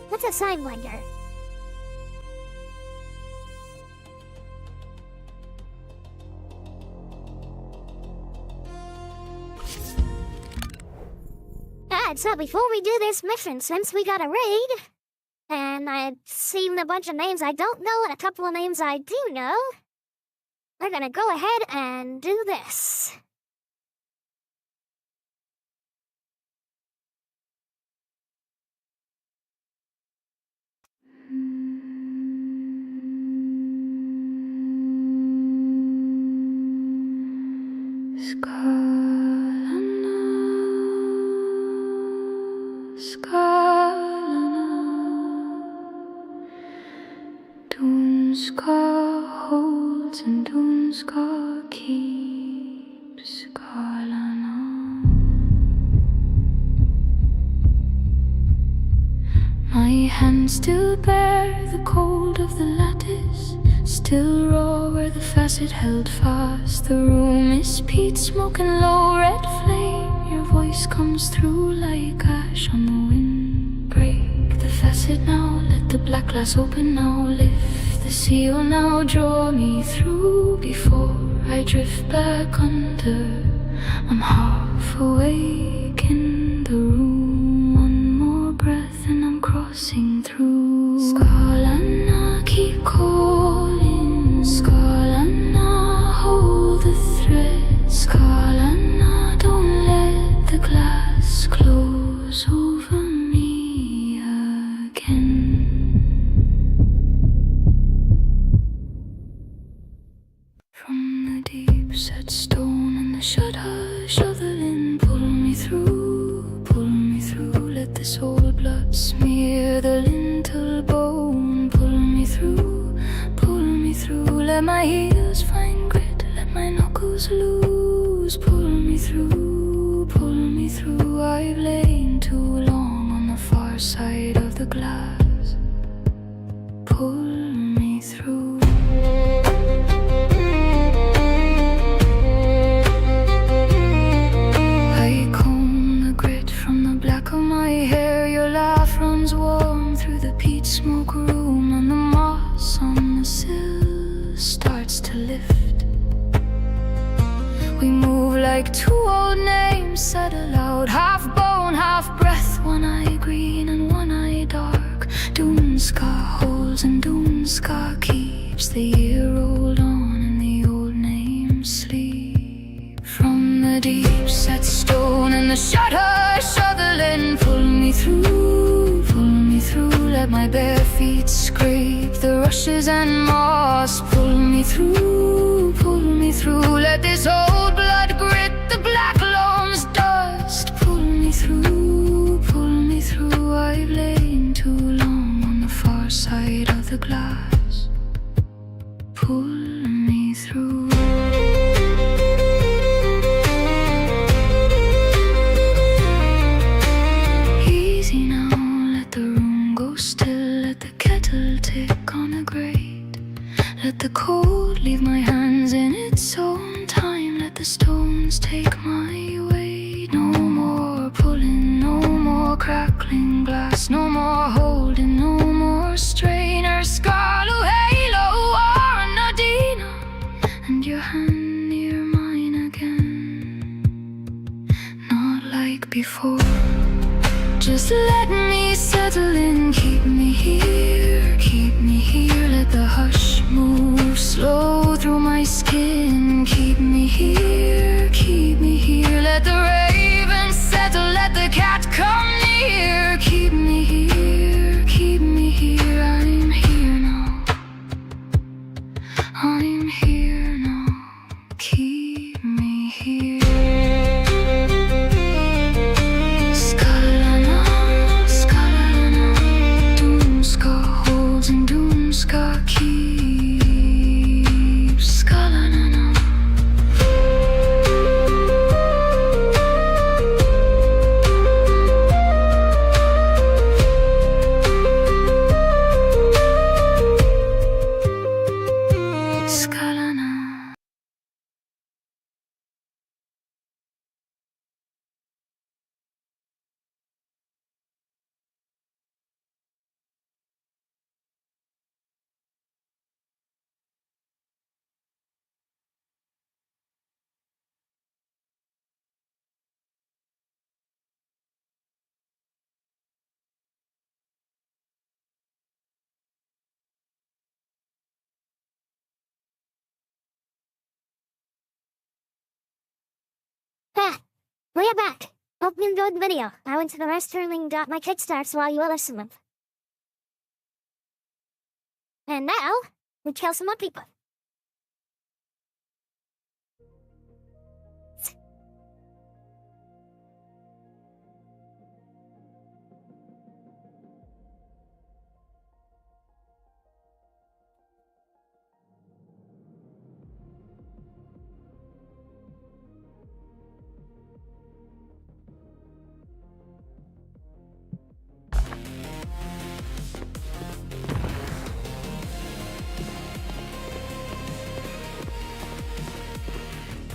What's a sidewinder? So before we do this mission, since we got a raid, and I've seen a bunch of names I don't know and a couple of names I do know, we're gonna go ahead and do this. Dune Skye holds and Dune Skye keeps, skahl-ah-nah. My hands still bear the cold of the lattice, still raw where the facet held fast. The room is peat, smoking low, red flame. Your voice comes through like ash on the wind. Break the facet now, let the black glass open now. Lift the seal now, draw me through before I drift back under. I'm half awake in the room. One more breath and I'm crossing through. Skahl-ah-nah, keep calling. Skahl-ah-nah, hold the thread. Skahl-ah-nah, don't let the glass close over me again. From the deep set stone and the shudder shoveling, pull me through, let this old blood smear the lintel bone. Pull me through, let my heels find grit, let my knuckles loose. Pull me through, I've lain too long on the far side of the glass. Pull me through. I comb the grit from the black of my hair. Your laugh runs warm through the peat smoke room, and the moss on the sill starts to lift. We move like two old names said aloud, half bone, half breath, one eye green and one eye dark. Dune Skye holds and Dune Skye keeps. The year rolled on and the old names sleep. From the deep set stone and the shutter shoveling, pull me through, let my bare feet scrape the rushes and moss. Pull me through, let this old blood grit the black loam's dust. Pull me through, I've lain too long on the far side of the glass. Pull me through. Easy now, let the room go still, let the kettle tick on a grate. let the cold leave my hands in its own time. Let the stones take my weight. No more pulling, no more crackling glass, no more holding, no more strain. Or skahl-ock, halo, or Nadina, and your hand near mine again. Not like before. Just let me settle in, keep me here, keep me here. Let the hush move slow through my skin. Keep me here, keep me here. Let the raven settle, let the cat come near. Keep me here, keep me here. I'm here now, I'm here now. Keep me here. We're back. Hope you enjoyed the video. I went to the restaurant and got my kickstarts while you will listen them. And now, we kill some more people.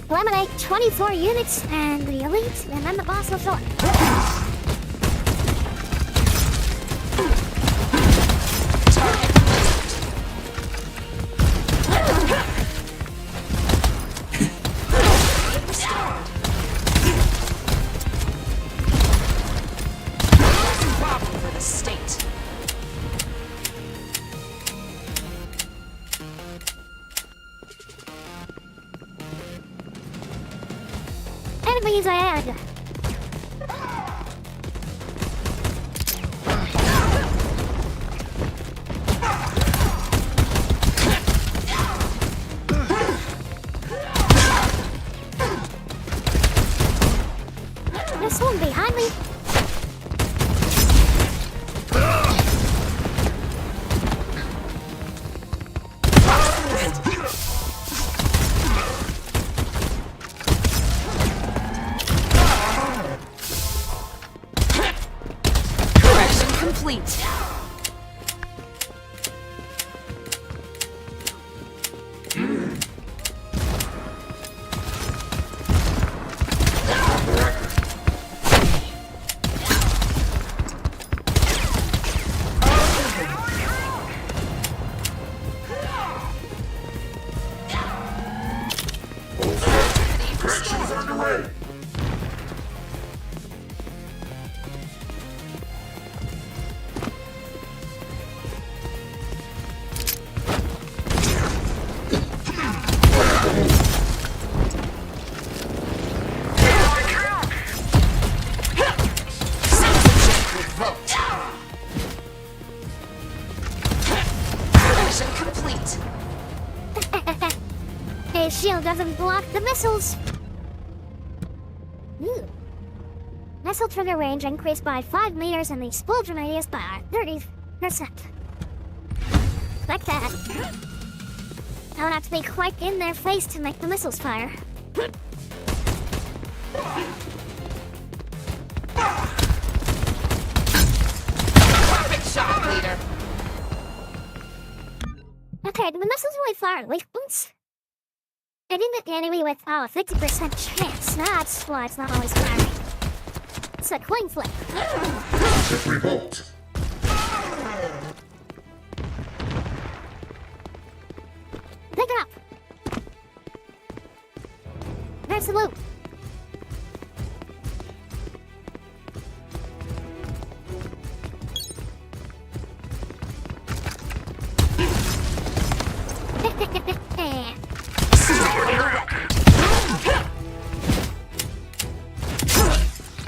Eliminate 24 units and the elite, and then the boss will show up. Enemies ahead! There's someone behind me! Complete. Corrections underway. His shield doesn't block the missiles. Ooh. Missile trigger range increased by 5 meters and the explosion radius by 30%. Like that. I would have to be quite in their face to make the missiles fire. Perfect shot, leader. Okay, the missile's really far away. Oops. I didn't get the enemy with 50% chance. That's why it's not always firing. It's a coin flip. Ship revolt. Pick it up. There's the loot.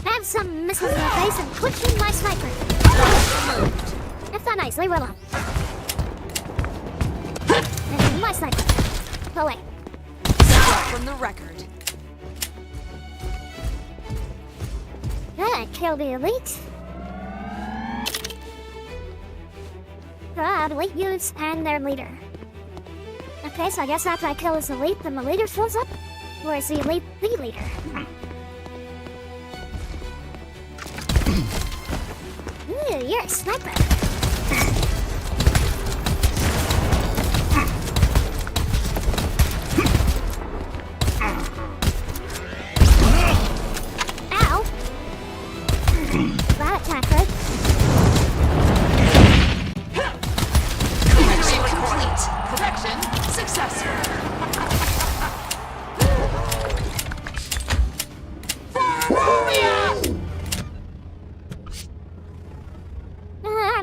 Have some missiles in the face and put in my sniper. That's not nice. Leave it alone. And my sniper. Go away. From the record. Kill the elite. Elite units and their leader. Okay, so I guess after I kill this elite, then the leader shows up? Or is the elite the leader? Ooh, you're a sniper. Ow! That attack hurt. Connection complete. Connection successful.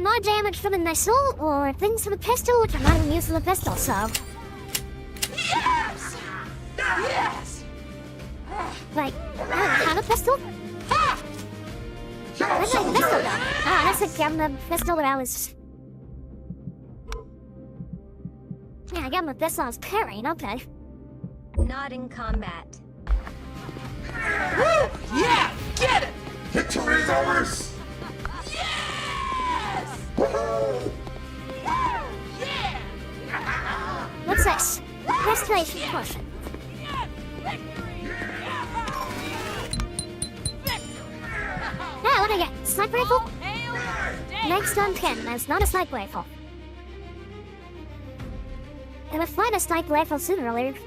More damage from the missile, or things from the pistol, which I'm not even used to the pistol, so... Yes! Yes! Wait, I don't have a pistol? Where's my pistol go? Oh, that's a gun, the pistol that I was... Yeah, I got my pistol, I was parrying, okay. Not in combat. Woo! Yeah! Get it! Victory is ours! What's this? Restoration potion. Yeah, what do I get? Sniper rifle? Next on 10, that's not a sniper rifle. I would find a sniper rifle sooner or later.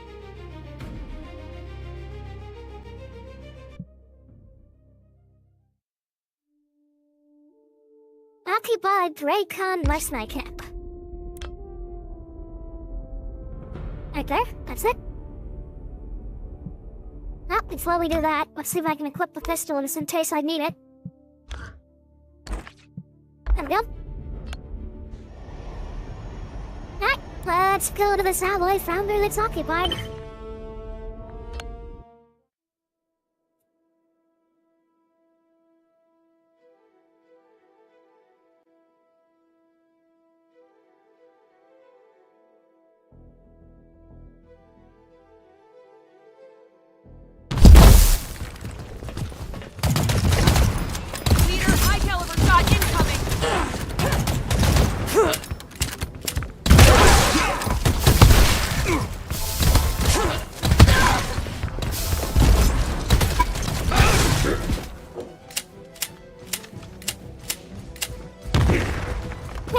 Occupied Dracon mercenary camp. Right there, that's it. Well, before we do that, let's see if I can equip the pistol just in case I need it. There we go. Alright, let's go to this alloy founder that's occupied.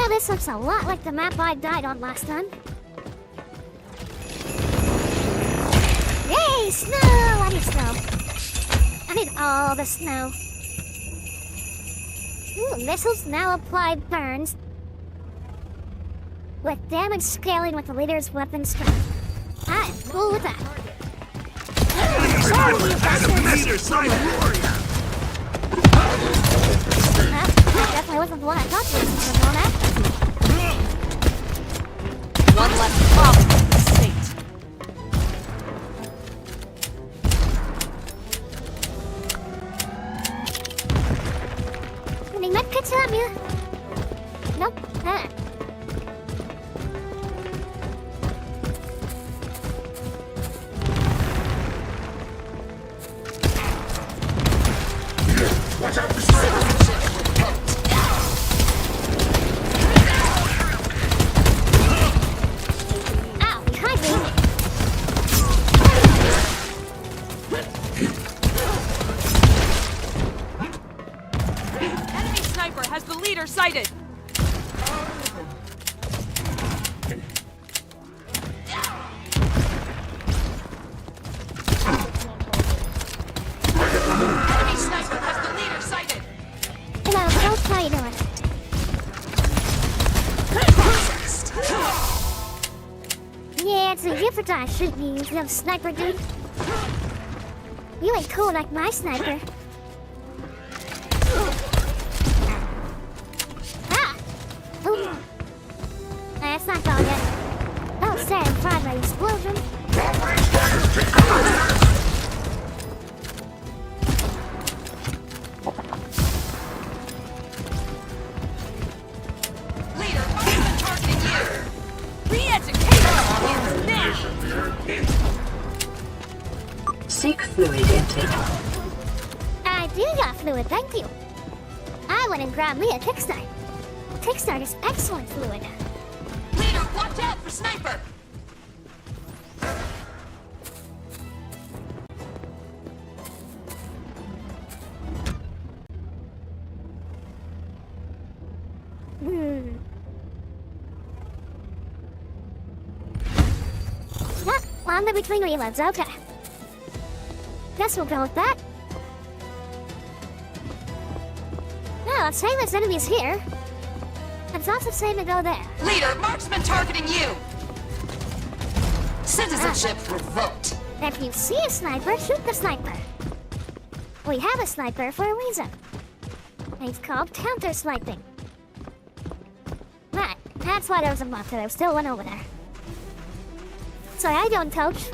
This looks a lot like the map I died on last time. Yay, snow! I need snow. I need all the snow. Ooh, missiles now apply burns with damage scaling with the leader's weapon strength. I'm cool with that. That definitely wasn't the one I thought you were going at. One less problem in the state. Any medkits on you? Nope. Watch out for snipers! Sighted! Fancy you for trying to shoot me, you little sniper dude. You ain't cool like my sniper. Ah! Ooh. That's not all yet. Don't stand in front of an explosion. Leader, I'm targeting you! Re-education is now! Seek fluid intake. I do got fluid, thank you. I went and grabbed me a kickstart. Kickstart is excellent fluid. Leader, watch out for sniper! Yeah, wander between reloads, okay. Guess we'll go with that. Well, let's say there's enemies here. It's also safe to go there. Leader, marksman targeting you! Citizenship revoked. If you see a sniper, shoot the sniper. We have a sniper for a reason. It's called counter-sniping. Right, that's why there was a monster. There was still one over there. Sorry, I don't coach.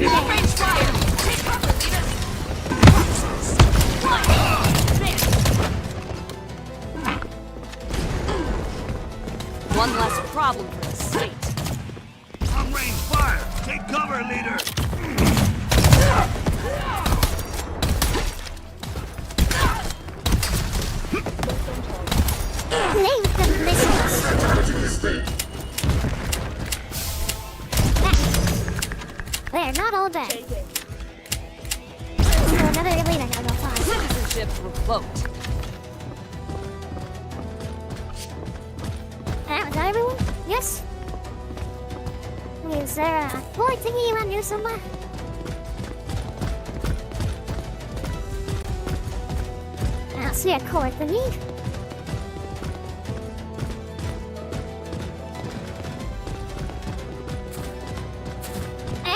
Range fire! Take cover, leader! One less problem for the state. Long-range fire! Take cover, leader! Leave the missiles. They're not all dead. So another elite I gotta go find. Citizenship revoked. Was that everyone? Yes? Is there a boy thingy around here somewhere? I don't see a core thingy.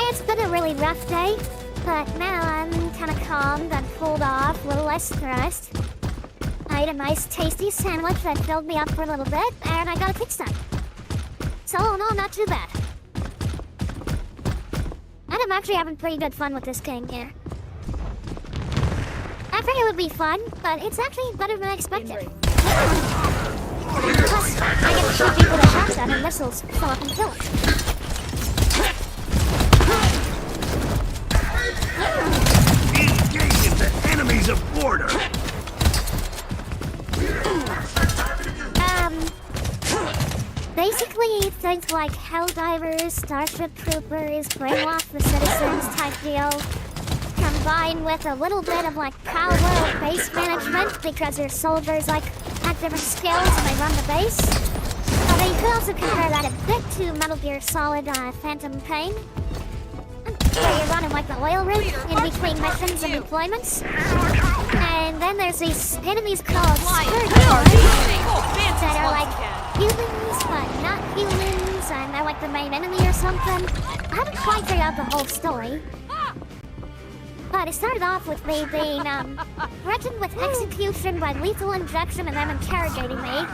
It's been a really rough day, but now I'm kind of calmed and cooled off, a little less stressed. I ate a nice tasty sandwich that filled me up for a little bit, and I got a kickstart. So all in all, not too bad. And I'm actually having pretty good fun with this game here. I figured it would be fun, but it's actually better than I expected. Plus, I get to shoot people with shotgun and missiles so I can kill them. Engaging the enemies of order! Basically, things like Helldivers, Starship Troopers, brainwash the citizens type deal, combined with a little bit of like power base management because your soldiers like have different skills and they run the base. Although you could also compare that a bit to Metal Gear Solid Phantom Pain, where you're running like the oil rig in between missions and deployments. And then there's these enemies called Scourge that are like humans, but not humans, and they're like the main enemy or something. I haven't quite figured out the whole story. But it started off with me being threatened with execution by lethal injection and them interrogating me.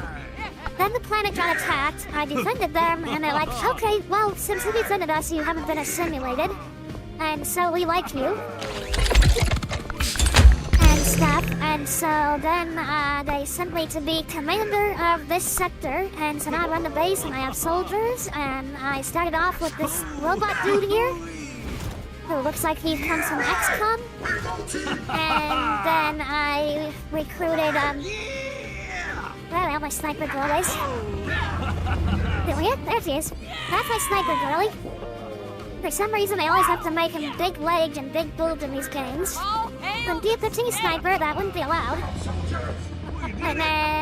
Then the planet got attacked, I defended them, and they're like, okay, well, since you defended us, you haven't been assimilated. And so we like you. And stuff. And so then they sent me to be commander of this sector. And so now I run the base and I have soldiers. And I started off with this robot dude here, who looks like he comes from XCOM. And then I recruited, well, my sniper girl is. There she is. That's my sniper girlie. For some reason, they always have to make him big legged and big boobed in these games. And be a petite sniper, that wouldn't be allowed. And then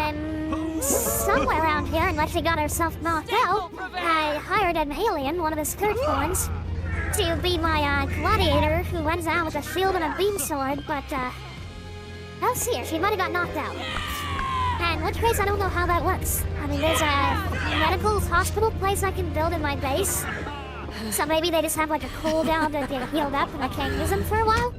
somewhere around here unless she got herself knocked out. I hired an alien, one of the Scourgeborns, to be my gladiator who runs out with a shield and a beam sword, but I'll see her. She might have got knocked out. And in which case, I don't know how that works. I mean, there's a medical hospital place I can build in my base. So maybe they just have like a cooldown to get healed up and I can't use them for a while.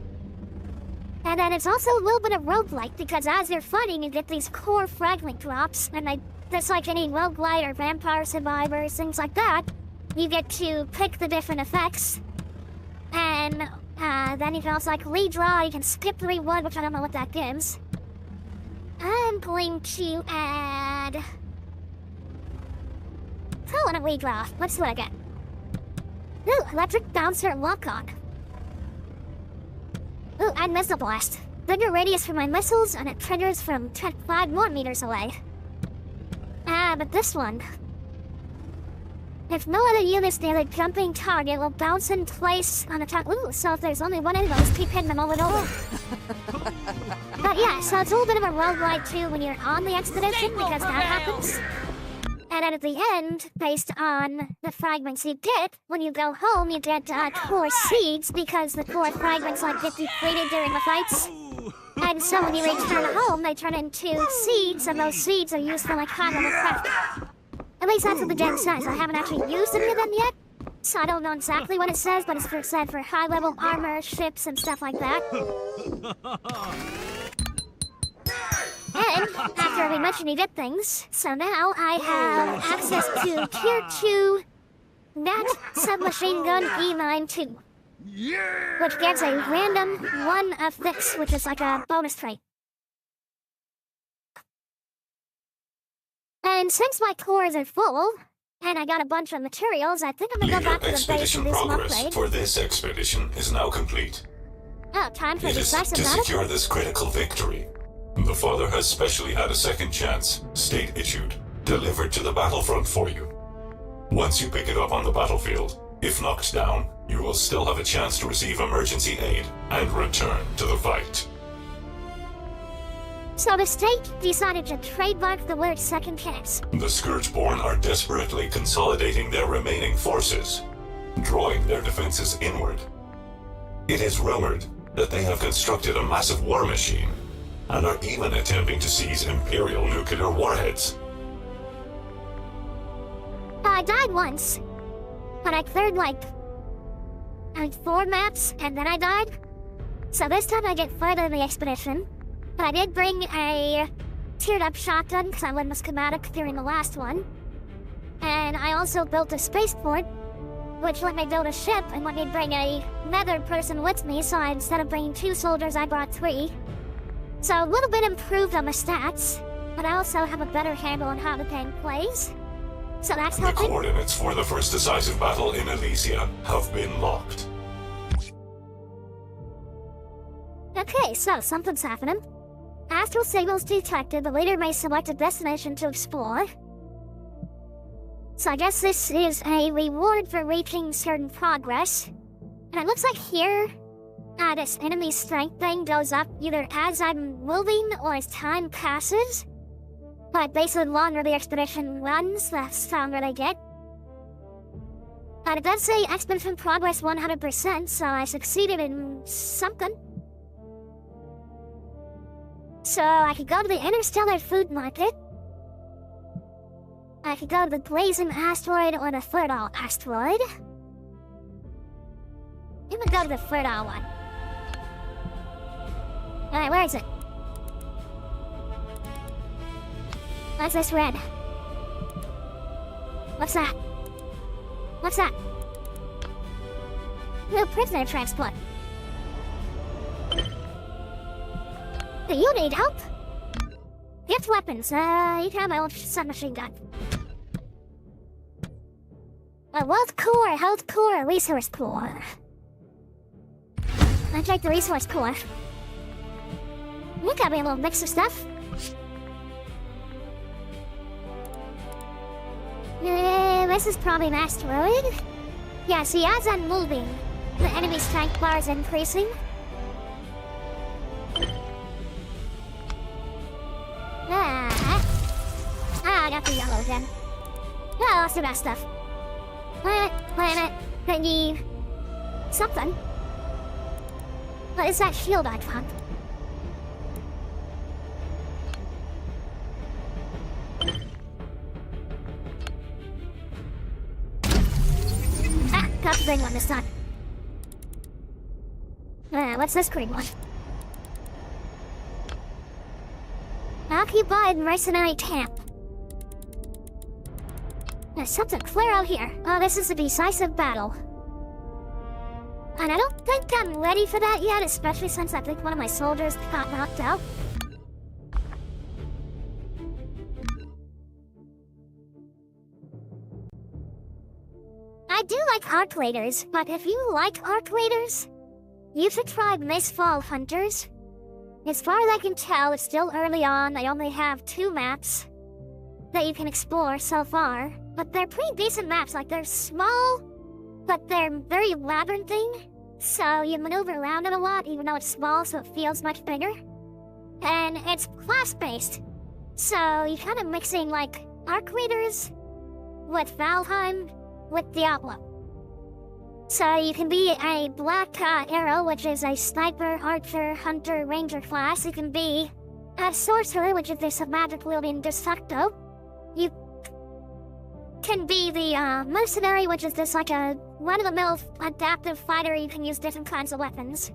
And then it's also a little bit of roguelike because as you're fighting, you get these core fragment drops, and just like any roguelite or vampire survivors, things like that, you get to pick the different effects. And then you can also like redraw, you can skip the reward, which I don't know what that gives. I'm going to add... I want to redraw. Let's see what I get. Ooh, electric bouncer lock-on. Ooh, and missile blast. Bigger radius for my missiles, and it triggers from 5 more meters away. But this one... If no other units near the jumping target will bounce in place on attack. Ooh, so if there's only one of those, keep hitting them over and over. But yeah, so it's a little bit of a roguelike too when you're on the expedition, because that happens. And then at the end, based on the fragments you get, when you go home, you get core seeds, because the core fragments like get depleted during the fights. And so when you return home, they turn into seeds, and those seeds are used for like high-level crafting. At least that's what the gem says. I haven't actually used any of them yet, so I don't know exactly what it says, but it's said for high-level armor, ships, and stuff like that. And after we mentioned you get things, so now I have access to Tier 2 Nat Submachine Gun E92, which gets a random 1 of this, which is like a bonus trait. And since my cores are full, and I got a bunch of materials, I think I'm gonna go back to the base and do some upgrade. For this expedition is now complete. Oh, time for it is decisive to battle? secure this critical victory. The Father has specially had a second chance, state-issued, delivered to the battlefront for you. Once you pick it up on the battlefield, if knocked down, you will still have a chance to receive emergency aid and return to the fight. So the state decided to trademark the word second chance. The Scourgeborn are desperately consolidating their remaining forces, drawing their defenses inward. It is rumored that they have constructed a massive war machine, and are even attempting to seize Imperial nuclear warheads. I died once, but I cleared like 4 maps, and then I died. So this time I get further in the expedition. But I did bring a tiered-up shotgun, because I went with schematic during the last one. And I also built a spaceport, which let me build a ship and let me bring another person with me, so instead of bringing 2 soldiers, I brought 3. So a little bit improved on my stats, but I also have a better handle on how the tank plays. So that's helping. The coordinates for the first decisive battle in Elysia have been locked. Okay, so something's happening. Astral signals detected, the leader may select a destination to explore. So I guess this is a reward for reaching certain progress. And it looks like here, this enemy strength thing goes up either as I'm moving or as time passes. But basically, the longer the expedition runs, the stronger they get. But it does say expedition progress 100%, so I succeeded in something. So I could go to the Interstellar Food Market. I could go to the Blazing Asteroid or the Fertile Asteroid. I'm gonna go to the Fertile one. Alright, where is it? What's this red? What's that? What's that? New prisoner transport. Do you need help? Gift weapons. You can have my old submachine gun. A wealth core, health core, resource core. I take the resource core. You got me a little mix of stuff. This is probably an asteroid. Yeah, see, as I'm moving, the enemy strength bar is increasing. I got the yellow again. Yeah, lots of that stuff. Planet, thingy, something. What is that shield icon? Got the green one this time. What's this green one? Occupied mercenary camp. There's something clear out here. Oh, this is a decisive battle. And I don't think I'm ready for that yet, especially since I think one of my soldiers got knocked out. I do like arc raiders, but if you like arc raiders, you should try Mistfall Hunters. As far as I can tell, it's still early on. They only have 2 maps that you can explore so far, but they're pretty decent maps. Like, they're small, but they're very labyrinthine, so you maneuver around it a lot, even though it's small, so it feels much bigger. And it's class-based, so you're kind of mixing, like, arc raiders with Valheim with Diablo. So you can be a black arrow, which is a sniper, archer, hunter, ranger class. You can be a sorcerer, which is this magic wielding de facto. You can be the mercenary, which is this like a run-of-the-mill adaptive fighter. You can use different kinds of weapons.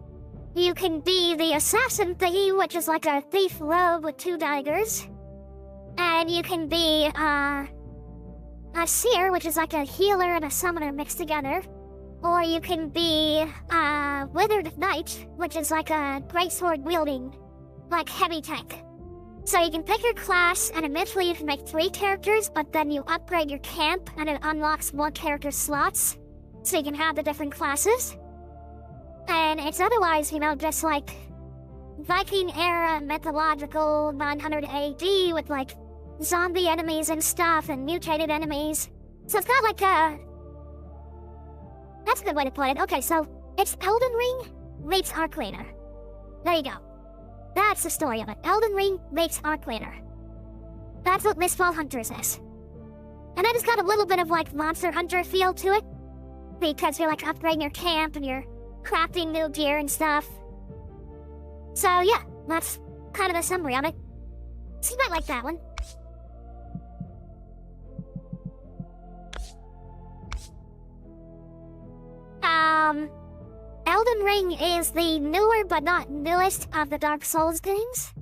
You can be the assassin thingy, which is like a thief robe with 2 daggers. And you can be a seer, which is like a healer and a summoner mixed together. Or you can be a withered knight, which is like a greatsword wielding, like heavy tank. So you can pick your class, and initially you can make 3 characters, but then you upgrade your camp, and it unlocks more character slots, so you can have the different classes. And it's otherwise, you know, just like Viking era mythological 900 AD with like zombie enemies and stuff, and mutated enemies. So it's got like a... That's a good way to put it. Okay, so it's Elden Ring meets Arc Raider. There you go. That's the story of it. Elden Ring meets Arc Raider. That's what Mistfall Hunters is. And then it's got a little bit of like Monster Hunter feel to it, because you're like upgrading your camp and you're crafting new gear and stuff. So yeah, that's kind of the summary of it. So you might like that one. Elden Ring is the newer but not newest of the Dark Souls games.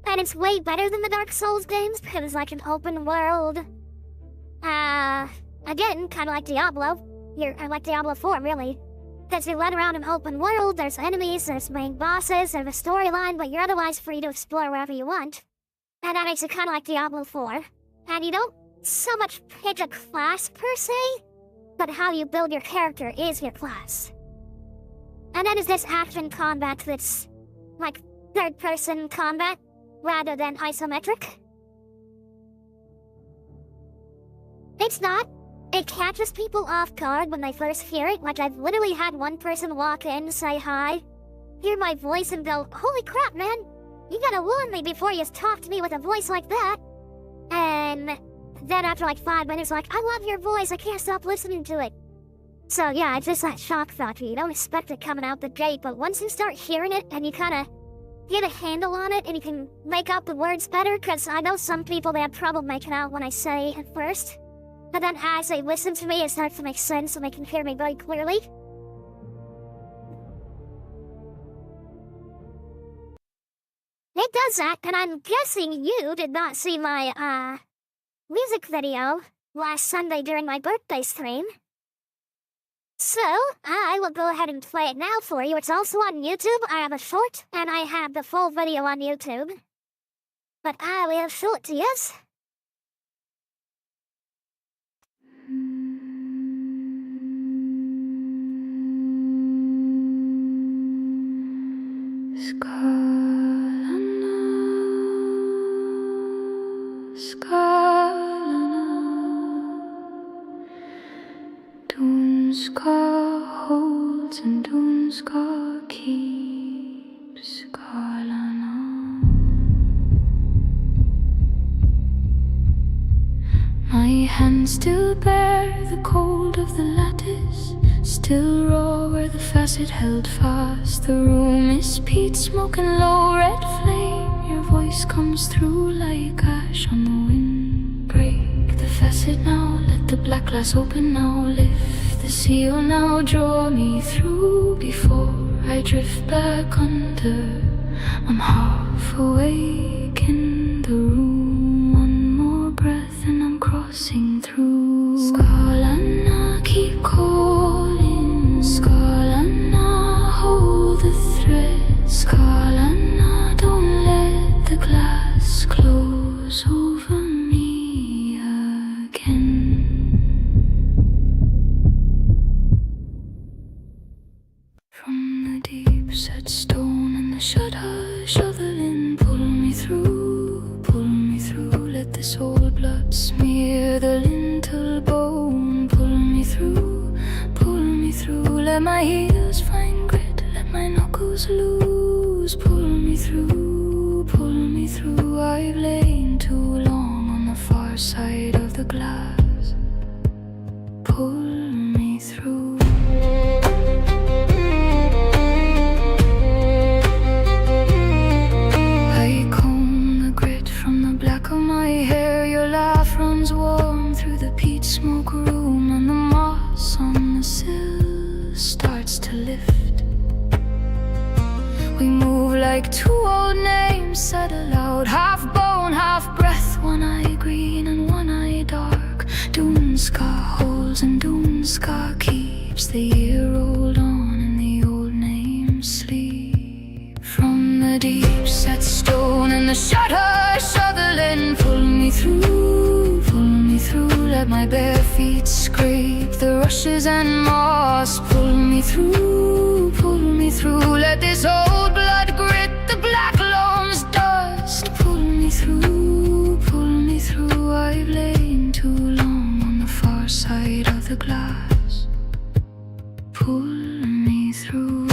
And it's way better than the Dark Souls games because it's like an open world. Again, kind of like Diablo. Like Diablo 4, really. Because you run around an open world, there's enemies, there's main bosses, there's a storyline, but you're otherwise free to explore wherever you want. And that makes it kind of like Diablo 4. And you don't so much pick a class per se, but how you build your character is your class. And then is this action combat that's like third-person combat rather than isometric. It's not. It catches people off guard when they first hear it. Like, I've literally had one person walk in, say hi, hear my voice and go, "Holy crap, man! You gotta warn me before you talk to me with a voice like that." And then after like 5 minutes, like, "I love your voice, I can't stop listening to it." So yeah, it's just that shock factor. You don't expect it coming out the gate, but once you start hearing it and you kinda get a handle on it and you can make out the words better, because I know some people, they have trouble making out when I say at first. But then as they listen to me, it starts to make sense and they can hear me very clearly. It does that, and I'm guessing you did not see my, music video last Sunday during my birthday stream. So, I will go ahead and play it now for you. It's also on YouTube. I have a short, and I have the full video on YouTube. But I will show it to you. Skahl-ah-nah, skahl-ah-nah, dune Skáth holds and dune Skáth keeps, skahl-ah-nah. hands still bear the cold of the lattice, still raw where the facet held fast. The room is peat, smoking low, red flame. Your voice comes through like ash on the wind. Break the facet now, let the black glass open now. Lift the seal now, draw me through before I drift back under. I'm half awake in the room. One more breath and I'm crossing through. Skahl-ah-nah, keep calling. Skahl-ah-nah, hold the thread. Skahl-ah-nah, don't let the glass close over me again. From the deep set stone and the shudder shoveling, pull me through, pull me through. Let this old blood smear the lintel bone. Pull me through, pull me through. Let my heels find grit, let my knuckles loose. Pull me through, pull me through. I've lain too long on the far side of the glass. Pull me through. I comb the grit from the black of my hair. Your laugh runs warm through the peat smoke room, and the moss on the sill starts to lift. We move like two old names said aloud, half bone, half breath, one eye green and one eye dark. Dune Scáth holds and Dune Scáth keeps. The year rolled on and the old names sleep. From the deep set stone and the shutter shoveling, pull me through, pull me through. Let my bare feet scrape the rushes and moss. Pull me through, pull me through. Let this old blood grit the black loam's dust. Pull me through, pull me through. I've lain too long on the far side of the glass. Pull me through.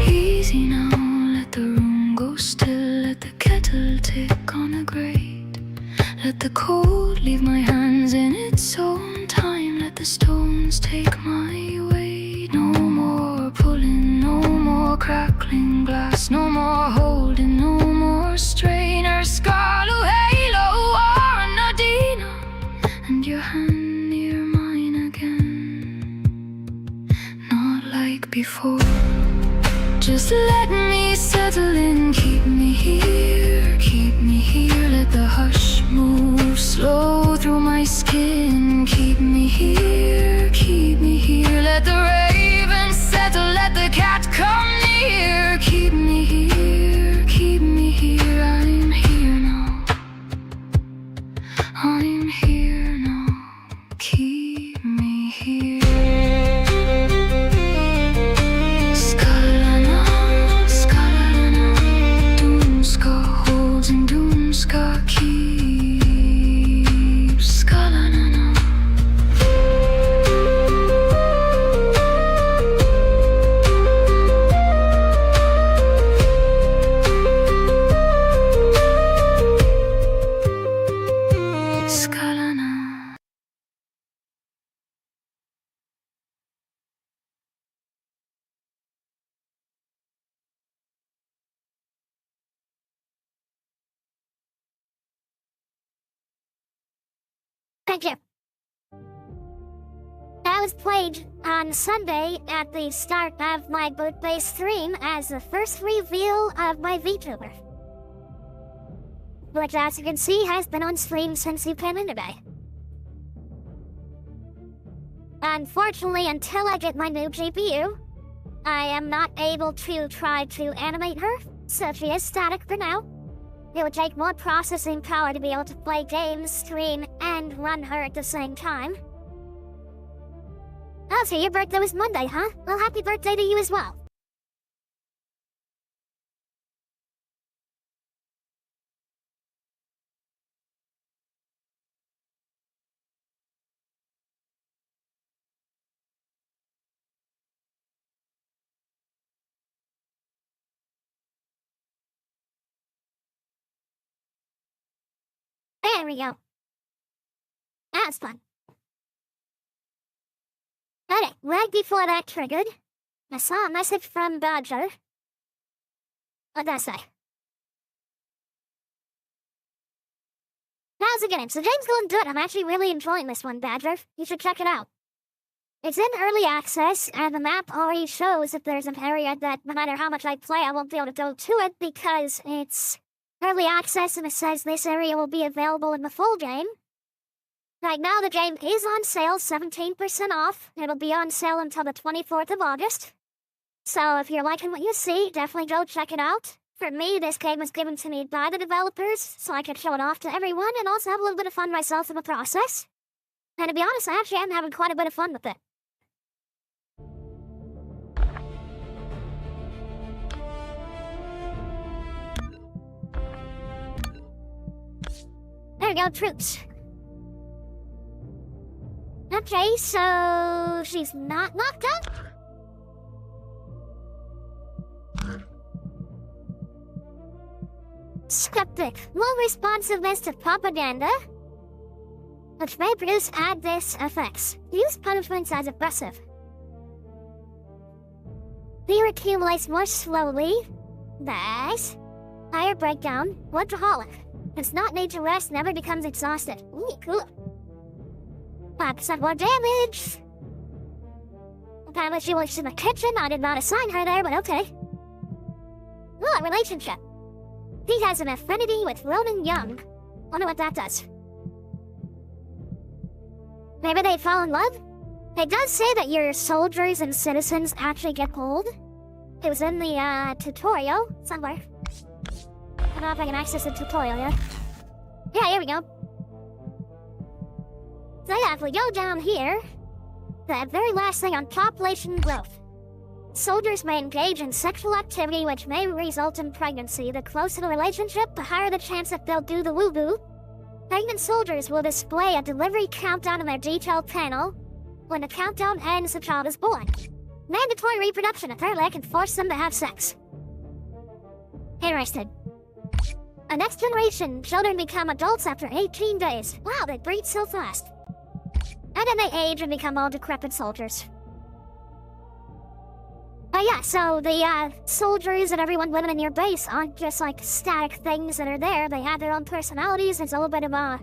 Easy now, let the room go still. Let the kettle tick on the grate. Let the cold leave my hands in its own time. Let the stones take my weight. No more pulling, no more crackling glass. No more holding, no more strainer. Scarlet halo or an Adina, and your hand near mine again. Not like before. Just let me settle in, keep me here, keep me here. Let the hush move slow through my skin. Keep me here, keep me here. Let the raven settle, let the cat come near. Keep me here, keep me here. I'm here now, I'm here now. Keep me here. And Dune Scáth keeps. Skahl-ah-nah. Skahl-ah-nah. Thank you. I was played on Sunday at the start of my birthday stream as the first reveal of my VTuber, which, as you can see, has been on stream since you came in today. Unfortunately, until I get my new GPU, I am not able to try to animate her, so she is static for now. It would take more processing power to be able to play games, stream, and run her at the same time. Oh, so your birthday was Monday, huh? Well, happy birthday to you as well. There we go. That's fun. Okay, right before that triggered, I saw a message from Badger. What did I say? How's it going? So game's going good. I'm actually really enjoying this one, Badger. You should check it out. It's in early access, and the map already shows if there's an area that no matter how much I play, I won't be able to go to it because it's early access and it says this area will be available in the full game. Right now, the game is on sale, 17% off. It'll be on sale until the 24th of August. So if you're liking what you see, definitely go check it out. For me, this game was given to me by the developers, so I could show it off to everyone and also have a little bit of fun myself in the process. And to be honest, I actually am having quite a bit of fun with it. There we go, troops. Okay, so she's not knocked out? Skeptic. Low responsiveness to propaganda, which may produce adverse effects. Use punishments as aggressive. Fear accumulates more slowly. Nice. Higher breakdown. Workaholic. Does not need to rest, never becomes exhausted. Ooh, cool. 5% more damage. Apparently she was in the kitchen. I did not assign her there, but okay. Ooh, a relationship. He has an affinity with Ronan Young. Wonder what that does. Maybe they fall in love? It does say that your soldiers and citizens actually get pulled. It was in the tutorial somewhere. I don't know if I can access the tutorial yet. Yeah, here we go. So yeah, if we go down here, the very last thing on population growth. Soldiers may engage in sexual activity which may result in pregnancy. The closer the relationship, the higher the chance that they'll do the woo-boo. Pregnant soldiers will display a delivery countdown in their detail panel. When the countdown ends, the child is born. Mandatory reproduction. Apparently I can force them to have sex. Interested. A next generation, children become adults after 18 days. Wow, they breed so fast. And then they age and become all decrepit soldiers. But yeah, so the soldiers and everyone living in your base aren't just like static things that are there. They have their own personalities. There's a little bit of a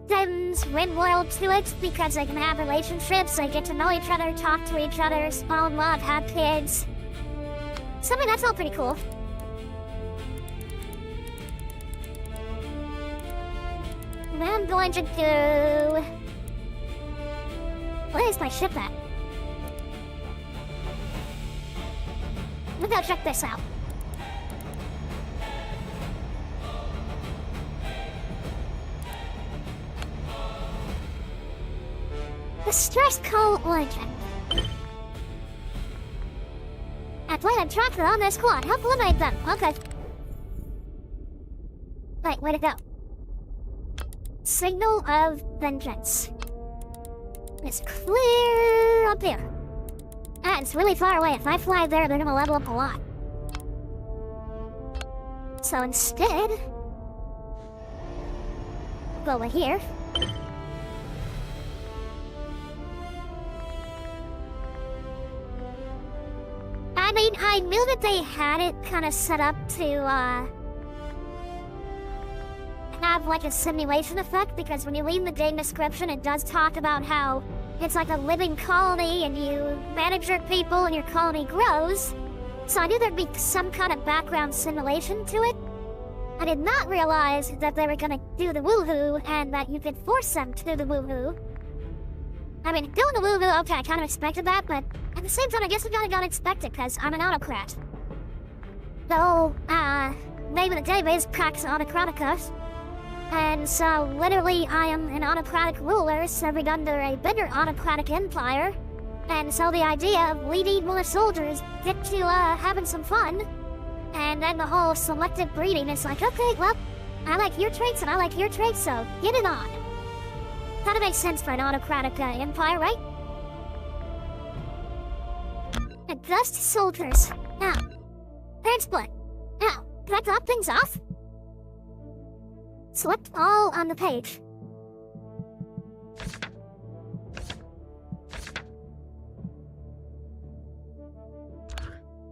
Sims Rim world to it because they can have relationships. They get to know each other, talk to each other, fall in love, have kids. So I mean, that's all pretty cool. And I'm going to do... Where is my ship at? Let's go check this out. The stress coal origin. I plan a tracker on their squad. Help eliminate them. Okay. Wait, where'd it go? Signal of vengeance. It's clear up here. Ah, it's really far away. If I fly there, they're gonna level up a lot. So instead, go over here. I mean, I knew that they had it kind of set up to, have like a simulation effect, because when you read the game description, it does talk about how it's like a living colony and you manage your people and your colony grows. So I knew there'd be some kind of background simulation to it. I did not realize that they were gonna do the woohoo and that you could force them to do the woohoo. I mean, doing the woohoo, okay, I kind of expected that, but at the same time, I guess I gotta expect it because I'm an autocrat. The whole, name of the game is Pax Autocratica. And so, literally, I am an autocratic ruler serving under a bigger autocratic empire. And so the idea of we need more soldiers, get to, having some fun. And then the whole selective breeding is like, okay, well, I like your traits and I like your traits, so get it on. Kinda makes sense for an autocratic empire, right? Adjust soldiers. Now, parent split. Now, can I drop things off? Select all on the page.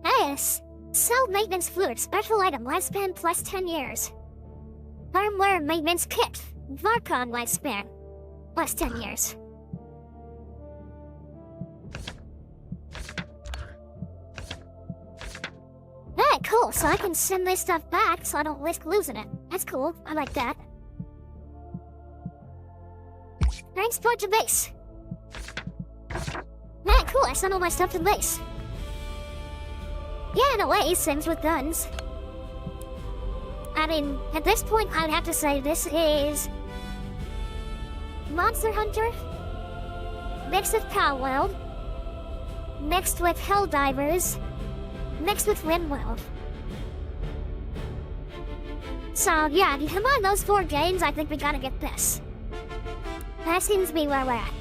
Yes. Cell maintenance fluid, special item, lifespan plus 10 years. Firmware maintenance kit, Varcon lifespan plus 10 years. Alright, cool, so I can send this stuff back so I don't risk losing it. That's cool, I like that. Transport to base. Alright, cool, I sent all my stuff to base. Yeah, in a way, Sims with guns. I mean, at this point, I would have to say this is Monster Hunter mixed with Palworld, mixed with Helldivers, mixed with Rimworld. So yeah, if you combine those 4 games, I think we gotta get this. That seems to be where we're at.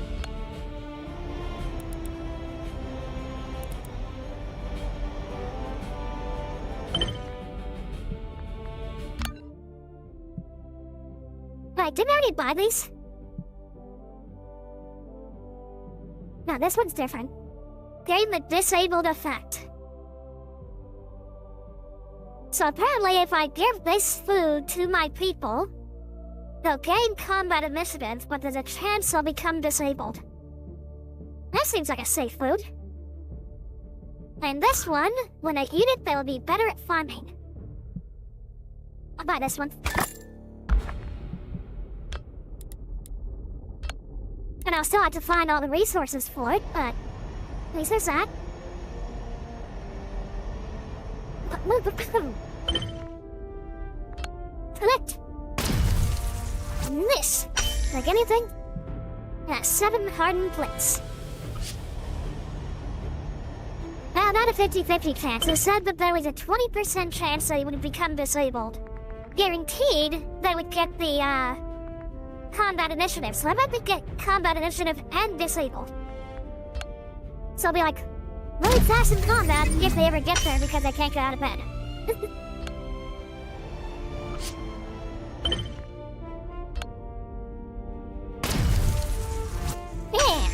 Wait, didn't I already buy these? No, this one's different. Gain the disabled effect. So apparently if I give this food to my people, they'll gain combat initiative, but there's a chance they'll become disabled. That seems like a safe food. And this one, when I eat it, they'll be better at farming. I'll buy this one. And I'll still have to find all the resources for it, but at least there's that. Collect! This! Like anything? Yeah, 7 hardened plates. Now, not a 50-50 chance. It said that there was a 20% chance they would become disabled. Guaranteed they would get the, combat initiative, so I might get combat initiative and disabled. So I'll be like, really fast in combat if they ever get there because I can't get out of bed. Yeah!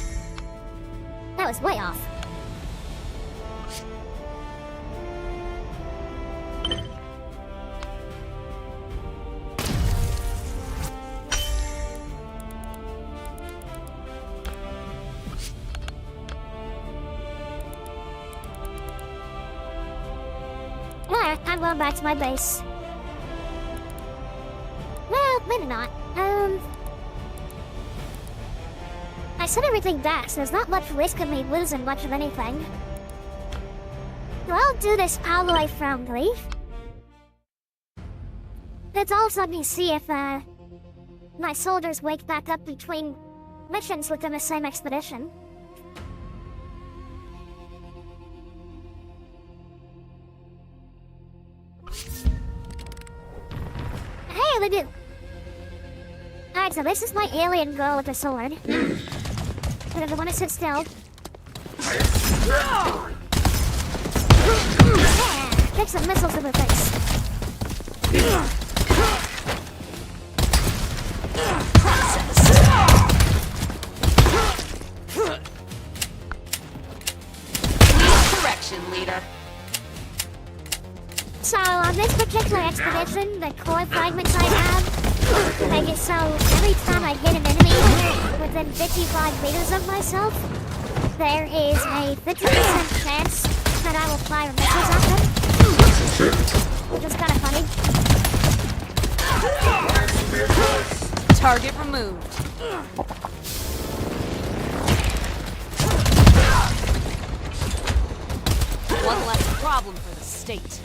That was way off. I'm going back to my base. Well, maybe not. I sent everything back, so there's not much risk of me losing much of anything. So I'll do this all the way from Leaf. Let's also let me see if, my soldiers wake back up between missions within the same expedition. Hey, they do! Alright, so this is my alien girl with a sword. But if I want to sit still... Yeah! Take some missiles in her face. Correction, leader. So, on this particular expedition, the core fragments I have make it so every time I hit an enemy within 55 meters of myself, there is a 50% chance that I will fire missiles at them. Which is kind of funny. Target removed. One less problem for the state.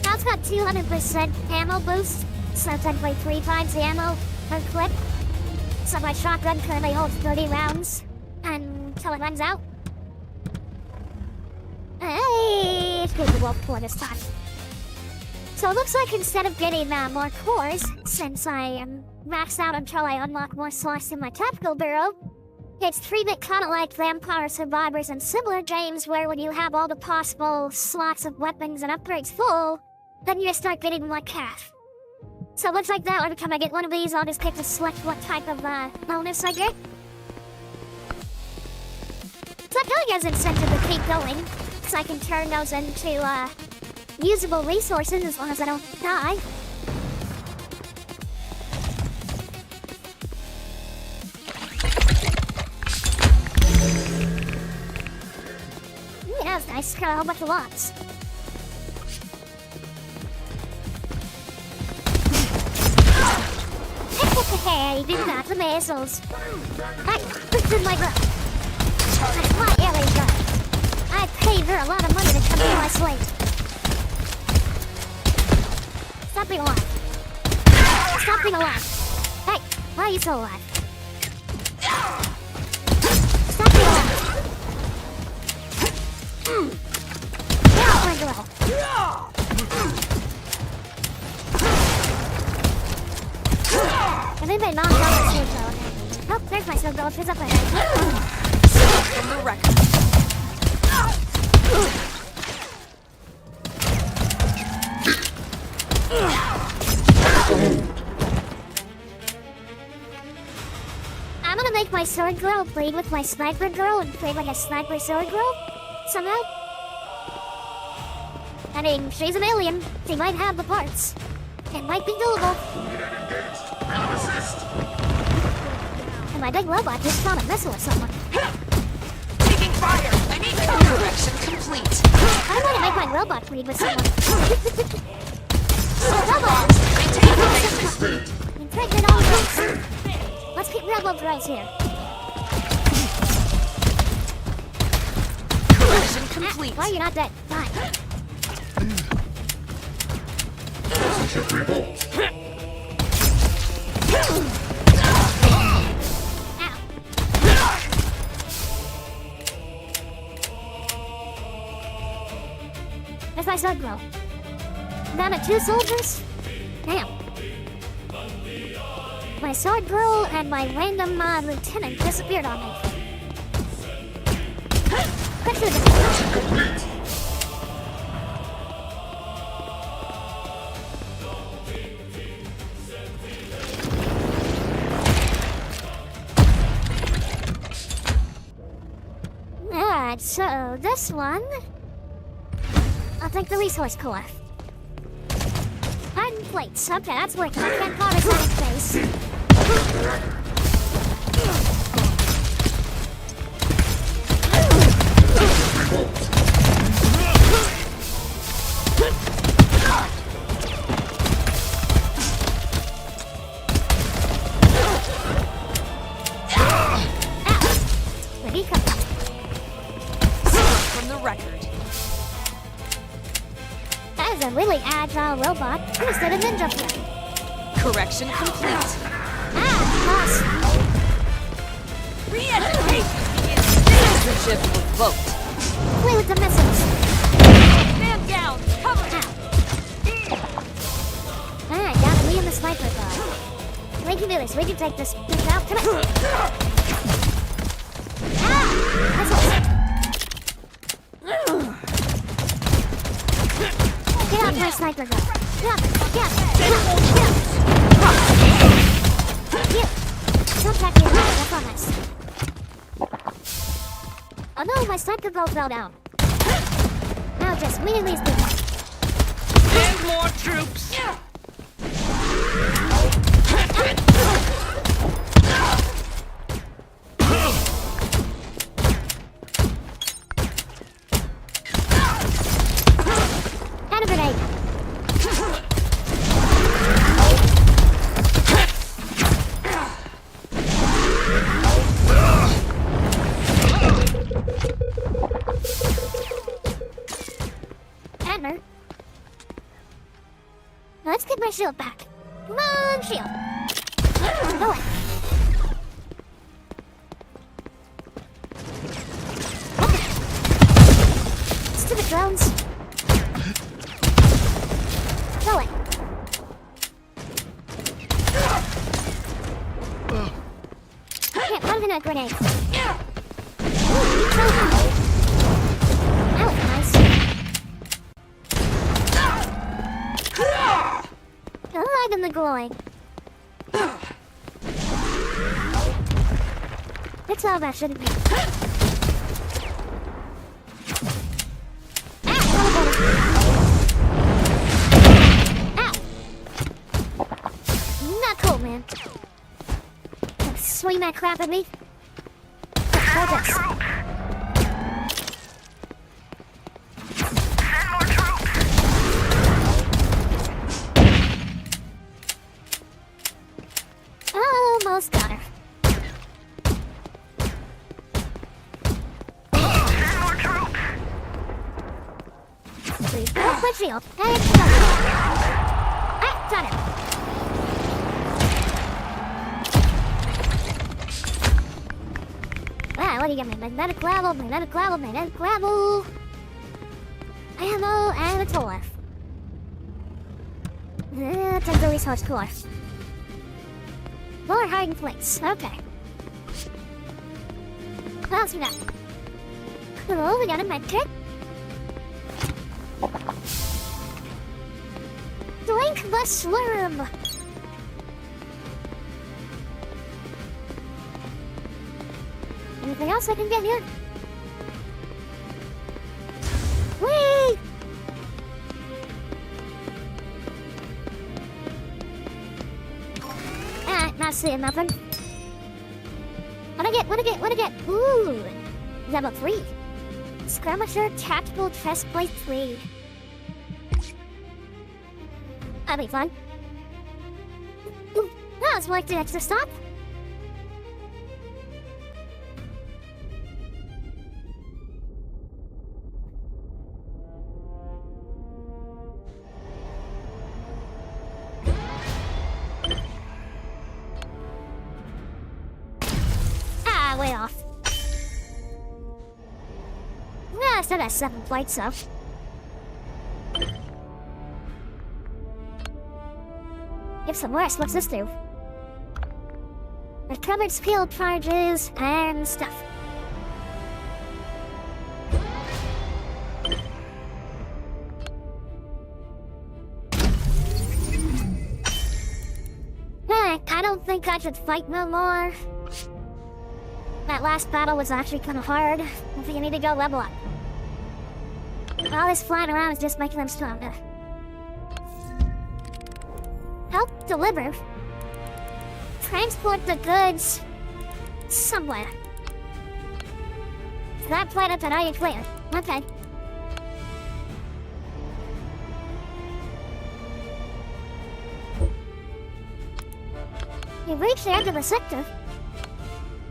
Now it's got 200% ammo boost, so technically 3 times the ammo per clip. So my shotgun currently holds 30 rounds until it runs out. Hey, it's good to wolf core this time. So it looks like instead of getting more cores, since I am maxed out until I unlock more slots in my tactical bureau, It's 3-bit kind of like Vampire Survivors and similar games where when you have all the possible slots of weapons and upgrades full, then you start getting like Scáth. So it looks like that every time I get one of these, I'll just pick to select what type of bonus I get. So that really has incentive to keep going, so I can turn those into usable resources as long as I don't die. That was nice, got a whole bunch of lots. Hey, do not the missiles. Hey, this is my girl. That's my alien girl. I paid her a lot of money to come be my slave. Stop being alive. Stop being alive. Hey, why are you so alive? Stop being alive. Get off my girl. I think they knocked out the sword girl. Oh, there's my sword girl. She's up ahead. From the record. I'm gonna make my sword girl bleed with my sniper girl and play like a sniper sword girl somehow. I mean, she's an alien. She might have the parts. It might be doable. And my big robot just found a missile or someone. Taking fire! I need correction complete. I want to make my robot bleed with someone. Robot! Impregnate all girls. Let's keep robot girls here. Correction complete. Why are you not dead? Die. There's my sword girl. Down to 2 soldiers? Damn. My sword girl and my random lieutenant disappeared on me. Quick shoot them. Alright, so this one... I'll take the resource core. Hardened plates. Okay, that's working. I can't call this out space. From the record. That is a really agile robot. Who's the ninja flame? Correction complete. Awesome. Re-education begins. Citizenship revoked. Play with the missiles. Man down. Cover now. Alright, down to me and the sniper guy. We can do this. We can take this out. Come on. Missiles. Get out my sniper gun. Get up. Get up. Get up. Here. Don't track me around. That's not nice. Oh no, my sniper gun fell down. Now just me and these people. And more troops! Hand a grenade. Hammer. Now let's get my shield back. Come on, shield. Go away. Stupid drones. Go away. Can't run coconut grenade. Ooh, that was nice. Alive in the glory. It's all that shouldn't be. Not cool, man. Swing that crap at me. Focus. Send more troops. Almost got her. Send more troops. Please, quick shield. Hey, got it. What do you get? Magnetic gravel, magnetic gravel, magnetic gravel. Ammo and a tool. Take the resource core. More hiding place. Okay. What else we got? Cool, we got a med kit. Drink the slurm. Anything else I can get here? Whee! Not seeing nothing. What I get? Ooh! Level 3. Skirmisher Tactical Chestplate 3. That'll be fun. Ooh, that was like the extra stop. Way off. I still got 7 flights, so. Give some worse. What's this do? Recovered skill charges and stuff. I don't think I should fight no more. That last battle was actually kind of hard. I think you need to go level up. All this flying around is just making them stronger. Help deliver. Transport the goods somewhere. That planet that I clear. Okay. You've reached the end of the sector.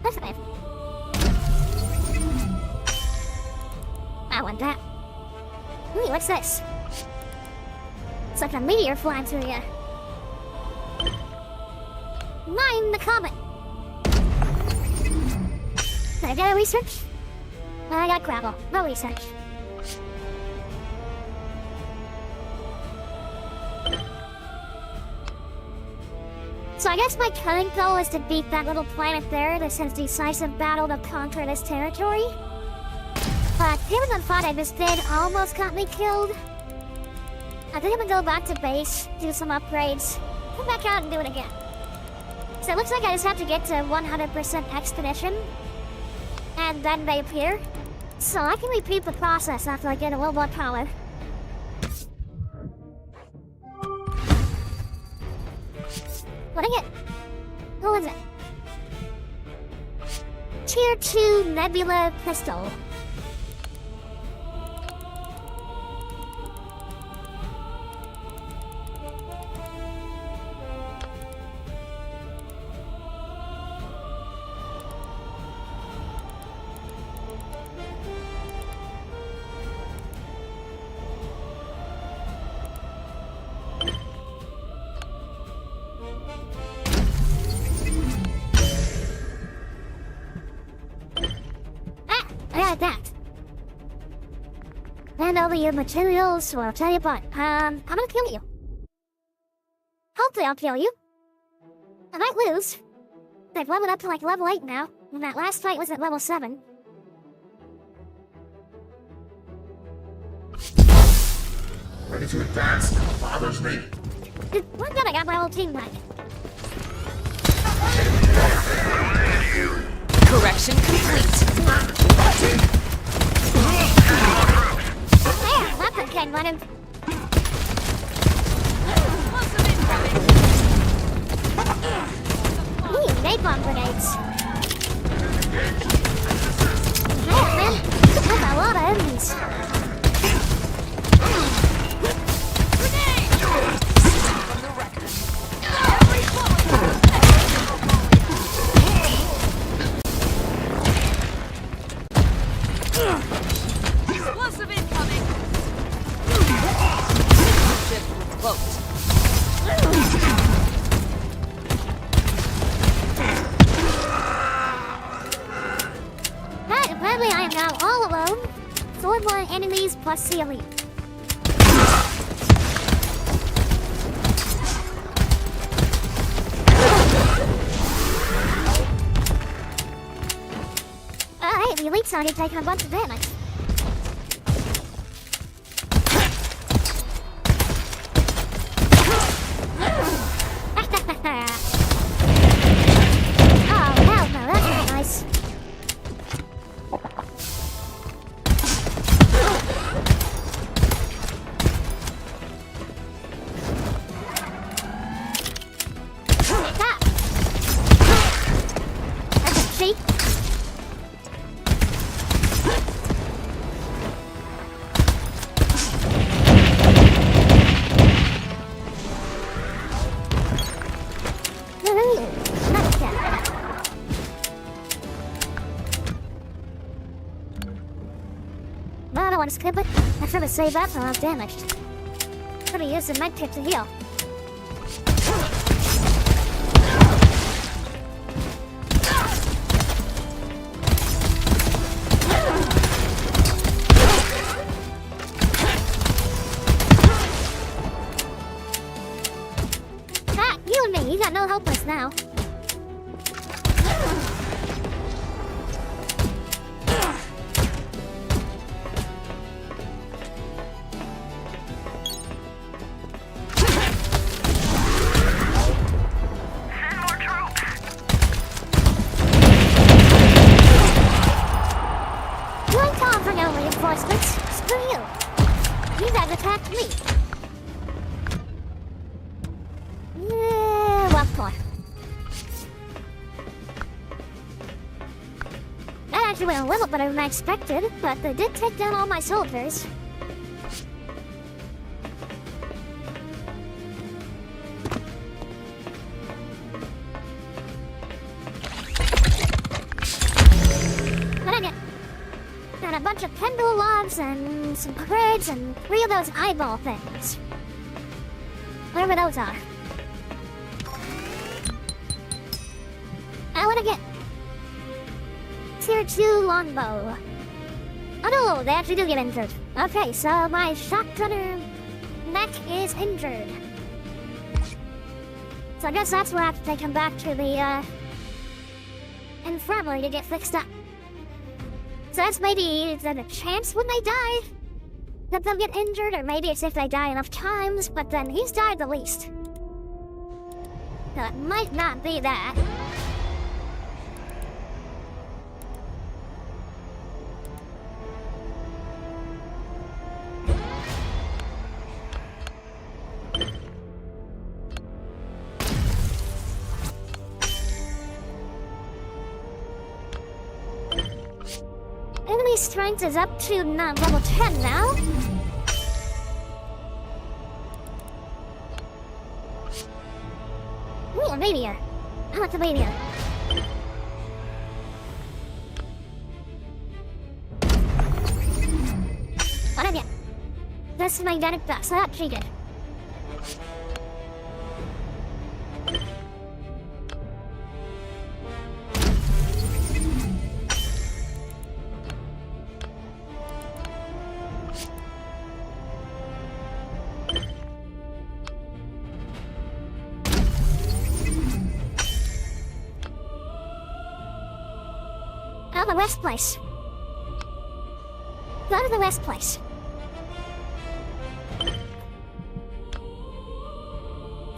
That's right. I want that. Ooh, what's this? It's like a meteor flying through here. Mine the comet. Can I get a research? I got gravel. No research. So I guess my current goal is to beat that little planet there that sends decisive battle to conquer this territory. But given the fight I just did almost got me killed, I think I'm gonna go back to base, do some upgrades, come back out and do it again. So it looks like I just have to get to 100% expedition, and then they appear. So I can repeat the process after I get a little more power. What I get? Who is it? Tier 2 Nebula Pistol. Hand over your materials, or I'll tell you what. I'm gonna kill you. Hopefully I'll kill you. I might lose. They've leveled up to like level 8 now. And that last fight was at level 7. Ready to advance? Bothers me. One time I got my whole team back. Correction complete. There, that's a kid one. Ooh, napalm grenades. Yeah, man, that's a lot of enemies. Explosive incoming! Ship revoked. Apparently I am now all alone. 4 more enemies plus the elite. Hey, the elite's already taken a bunch of damage. Oh, hell no, that's really nice. That's a cheat. I don't want to skip it. I should have saved that till I was damaged. Could have used the medkit to heal. Ah, you and me, you got no helpers now. Screw you! You guys attacked me! What for? That actually went a little better than I expected, but they did take down all my soldiers. Got a bunch of pendle logs and some grids and 3 of those eyeball things. Whatever those are. I want to get tier 2 longbow. Oh no, they actually do get injured. Okay, so my shotgunner neck is injured. So I guess that's where I have to take him back to the infirmary to get fixed up. So that's maybe is that a chance when they die that they'll get injured, or maybe it's if they die enough times, but then he's died the least. So it might not be that. Enemy strength is up to level 10 now. Ooh, a meteor. I want the meteor. What have you? This is magnetic dust. I got cheated. the west place. Go to the west place.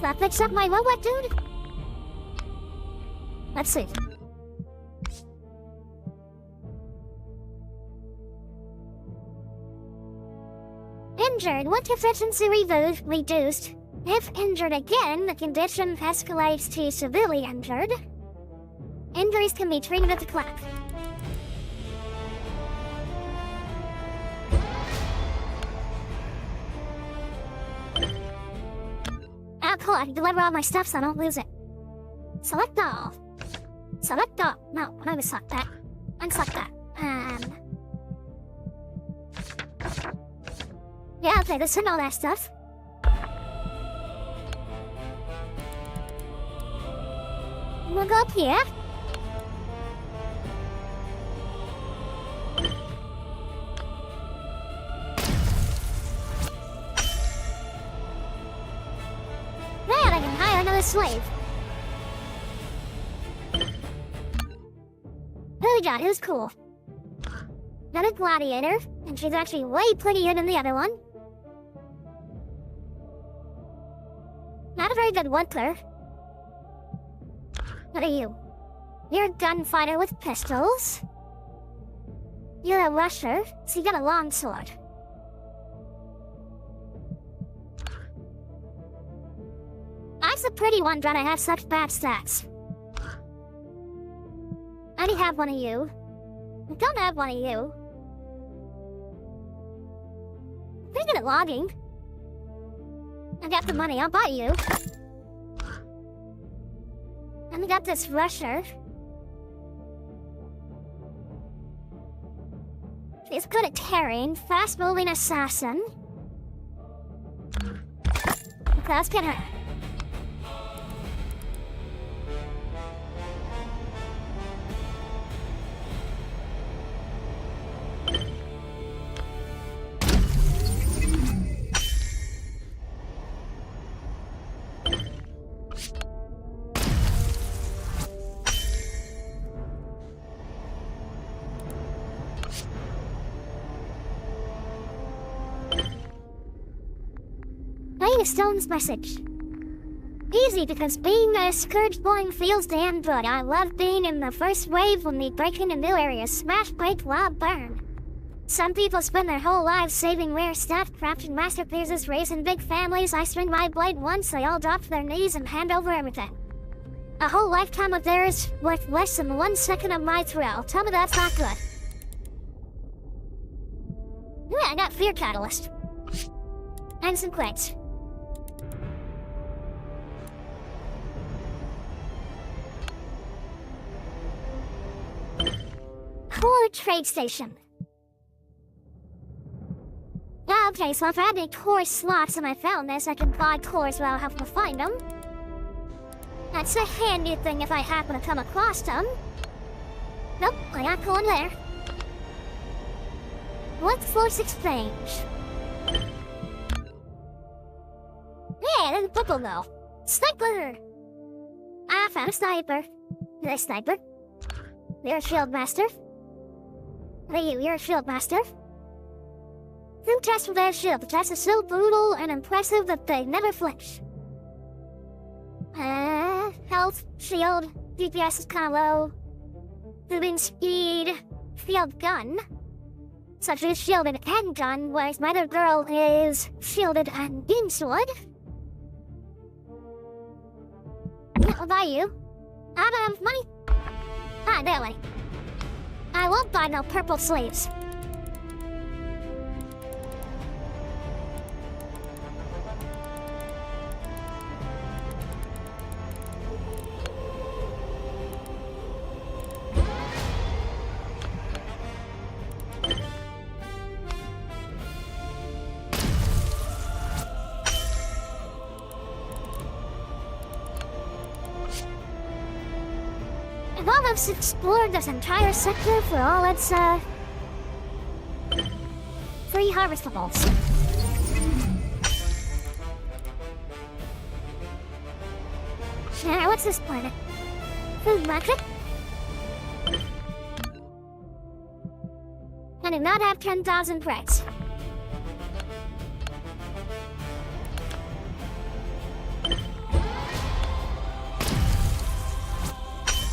That picks up my robot, dude? Let's see. Injured. What efficiency reduced? If injured again, the condition escalates to severely injured. Injuries can be treated at the clinic. Ah, cool. I can deliver all my stuff so I don't lose it. Select all. Select all. No, I would select that. Unselect that. Yeah, okay, let's send all that stuff. We'll go up here. Then I can hire another slave. Who we got? Who's cool? Got a gladiator, and she's actually way prettier than the other one. Not a very good worker. What are you? You're a gunfighter with pistols. You're a rusher, so you got a long sword. I'm the pretty one trying to have such bad stats. I only have one of you. I don't have one of you. Pretty good at logging. I got the money, I'll buy you. And we got this rusher. He's good at tearing, fast-moving assassin. Okay, let's get her. Stone's message. Easy, because being a Scourgeborn feels damn good. I love being in the first wave when we break into new areas. Smash, break, rob, burn. Some people spend their whole lives saving rare stuff, crafting masterpieces, raising big families. I swing my blade once, they all drop to their knees and hand over everything. A whole lifetime of theirs worth less than 1 second of my thrill. Tell me that's not good. Yeah, I got Fear Catalyst. And some quakes. Core trade station. Okay, so if I had any core slots and I found this, I could buy cores without having to find them. That's a handy thing if I happen to come across them. Nope, I got going there. Workforce exchange. Yeah, there's a purple though. Sniper! I found a sniper. You're a sniper. You're a shield master. You're a shield master. Who tests with their shield? The test is so brutal and impressive that they never flinch. Health, shield, DPS is kinda low. Moving speed, field gun. Such as shielded handgun, whereas my other girl is shielded and beam sword. I'll buy you. I don't have money. Ah, barely. I won't buy no purple sleeves. I've explored this entire sector for all its, free harvestables. What's this planet? Food market? do not have 10,000 credits.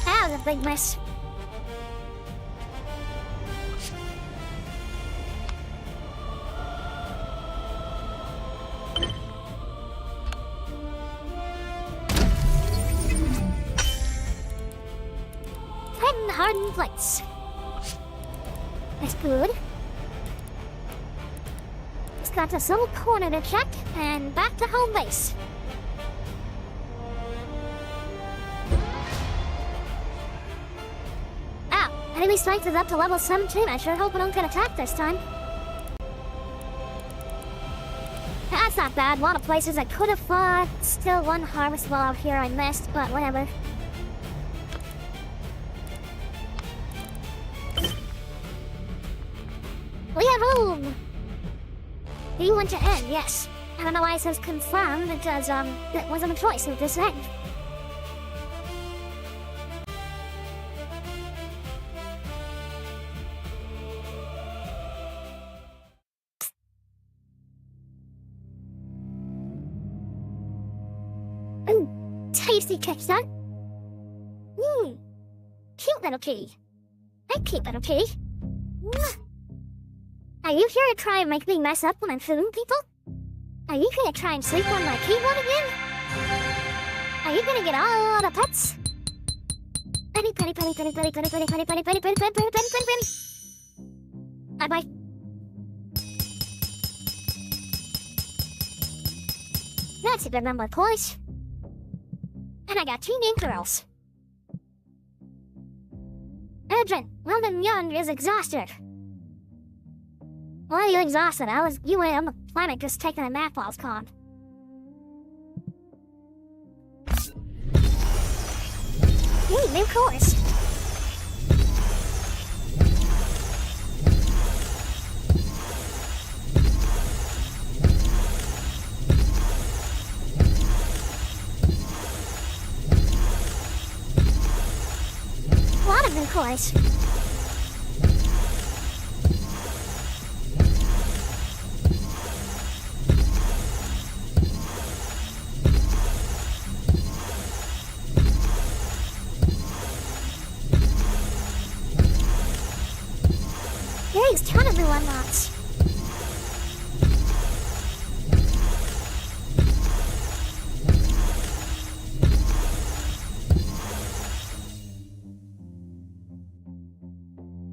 That was a big miss. Hardened plates. That's good. It's got a little corner to check, and back to home base. Ow! Enemy strength is up to level 17. I sure hope I don't get attacked this time. That's not bad. A lot of places I could have fought. Still one harvest wall out here I missed, but whatever. We have room! Do you want to end? Yes. I don't know why it says confirmed, because, it wasn't a choice of this end. Ooh, tasty kickstart. Cute little kitty. Hey, cute little kitty. Are you here to try and make me mess up when I'm filming people? Are you gonna try and sleep on my keyboard again? Are you gonna get all the pets? Penny, penny, penny, penny, penny, penny, penny, penny, penny, penny, penny, penny, penny, penny, penny, penny. Bye-bye. That's a good number of coins. And I got 2 new girls. Éirinn, Weldon Young is exhausted. Why are you exhausted? You were on the planet just taking a nap while I was gone. Ooh, new course. A lot of new course. There's a ton of new unlocks.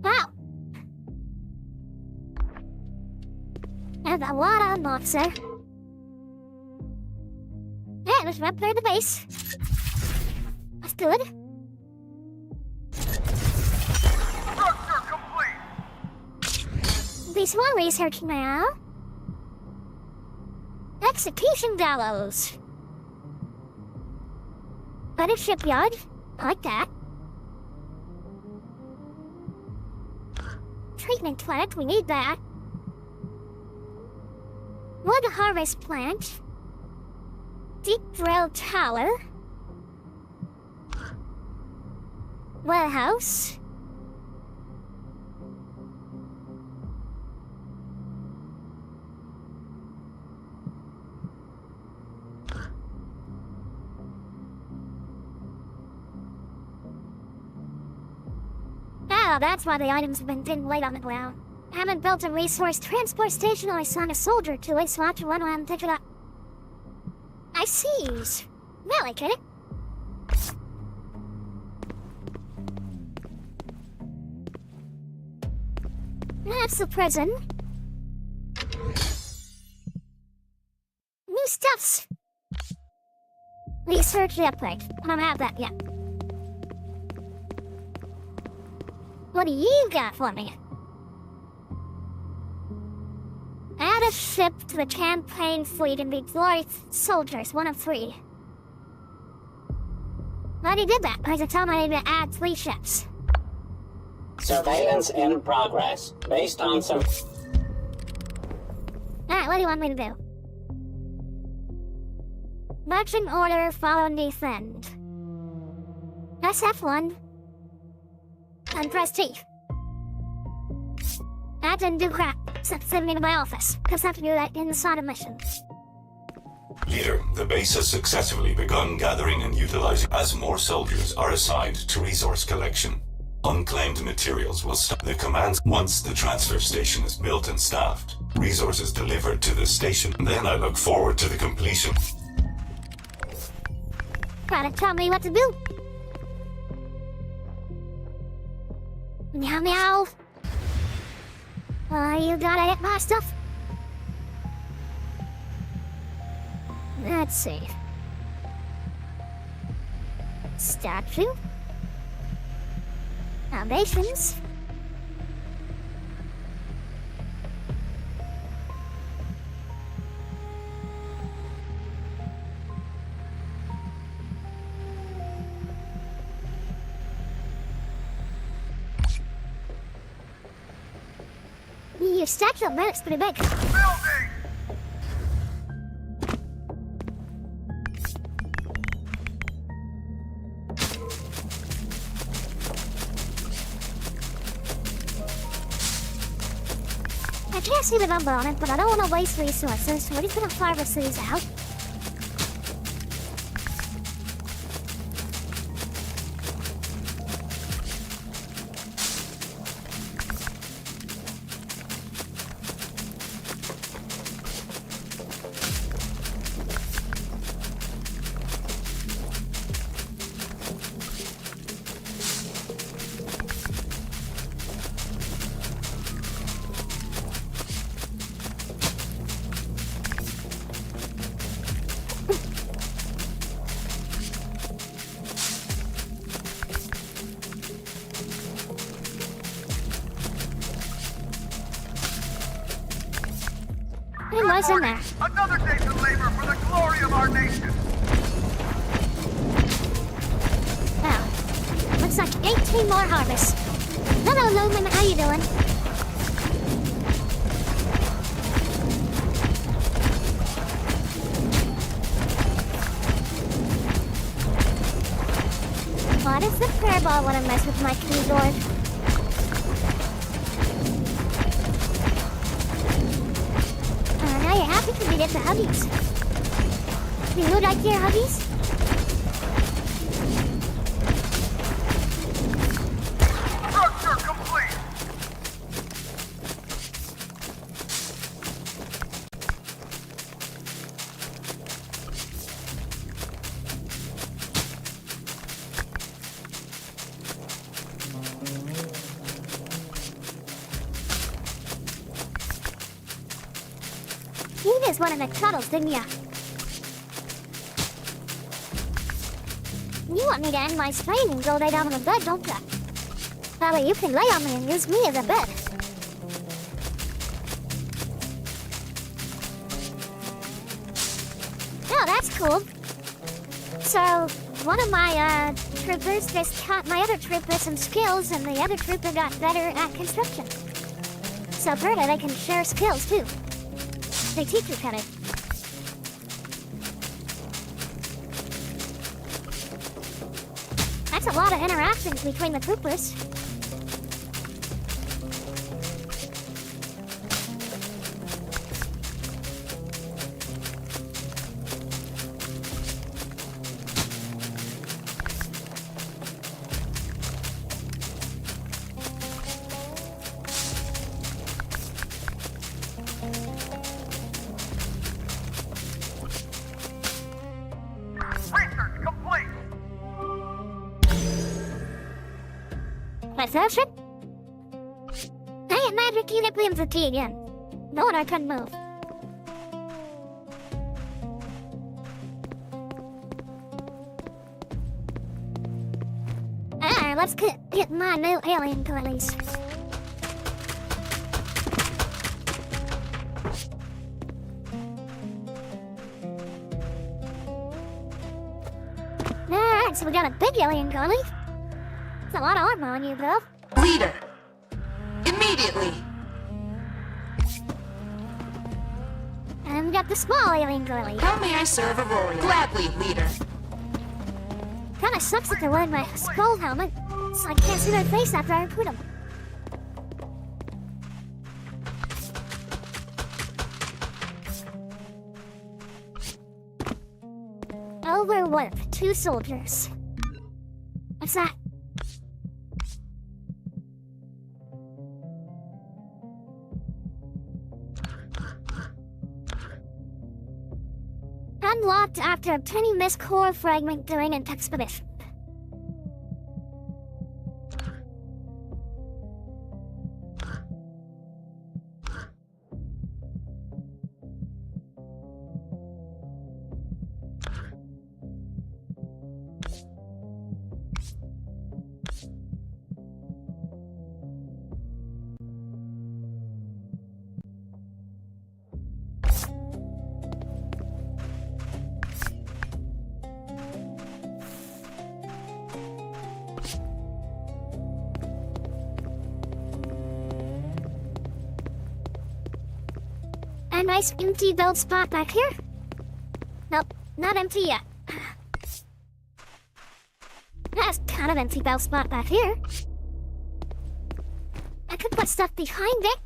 Wow. And a lot of unlocks there. Yeah, let's upgrade the base. That's good. Piece 1 research now. Execution gallows. Better shipyard. I like that. Treatment plant, we need that. Wood harvest plant. Deep drill tower. Warehouse. Oh, that's why the items have been laid on the ground. Haven't built a resource transport station or assigned a soldier to it, so I have to run around and pick it up. I seize. Well, I get it. That's the prison. New stuffs. Research the upgrade. I don't have that yet. What do you got for me? Add a ship to the campaign fleet and be glory soldiers, 1 of 3. I already did that, because I told me I need to add 3 ships. Surveillance in progress, based on some... Alright, what do you want me to do? Marching order, follow and defend. Press F1. And press T. That didn't do crap. Except send me to my office. Cause I have to do that inside a mission. Leader, the base has successfully begun gathering and utilizing as more soldiers are assigned to resource collection. Unclaimed materials will stop the commands once the transfer station is built and staffed. Resources delivered to the station. Then I look forward to the completion. Gotta tell me what to do. Meow meow. You gotta hit my stuff. Let's see. Statue. Foundations. Your statue of Merrick's pretty big. Building! I can't see the number on it, but I don't want to waste resources, so we're just gonna harvest these out. It was in there. Another day's of labor for the glory of our nation. Well, looks like 18 more harvests. Hello, Lumen, how you doing? Why does the prayer ball want to mess with my keyboard? Now you're happy for me to get the huggies. You would like your huggies? Structure complete. You just wanted the cuddles, didn't ya? You want me to end my strain and go lay down on the bed, don't ya? That way you can lay on me and use me as a bed. Oh, that's cool. So, one of my, troopers just taught my other trooper some skills, and the other trooper got better at construction. So further, they can share skills, too. They teach each other. That's a lot of interactions between the troopers. Perception? I imagine you get Williams at T again. No one I couldn't move. Let's get my new alien toys. Alright, so we got a big alien collie. That's a lot of armor on you, bro. Leader! Immediately! And we got the small alien girlie. How may I serve Aurora? Gladly, leader. Kinda sucks that they're wearing my skull helmet, so I can't see their face after I recruit them. warp, 2 soldiers. What's that? Unlocked after obtaining this core fragment during an expedition. A nice empty build spot back here? Nope, not empty yet. That's kind of empty build spot back here. I could put stuff behind it.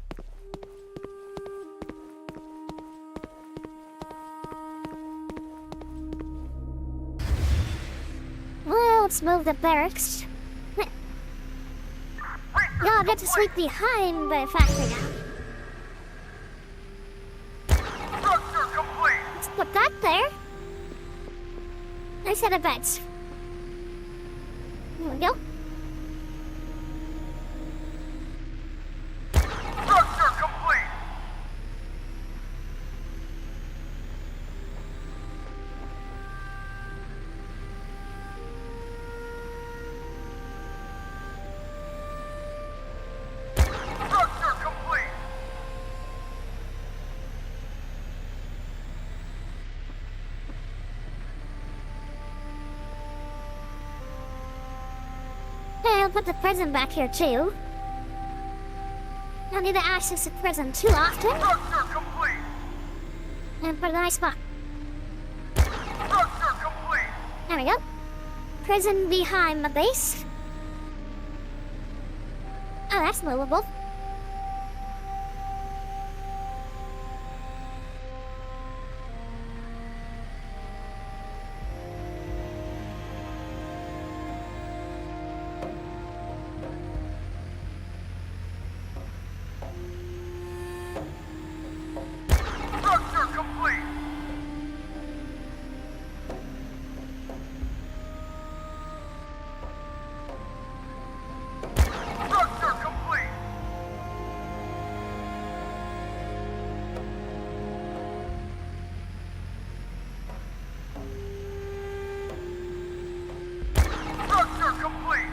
Well, let's move the barracks. Y'all get to sleep behind the factory now. Put that there. Nice set of beds. Here we go. Structure complete. Structure complete. I'll put the prison back here too. Don't need to access the prison too often. Structure complete. And put a nice spot. Structure complete. There we go. Prison behind the base. Oh, that's movable. Structure complete. Structure complete. Structure complete.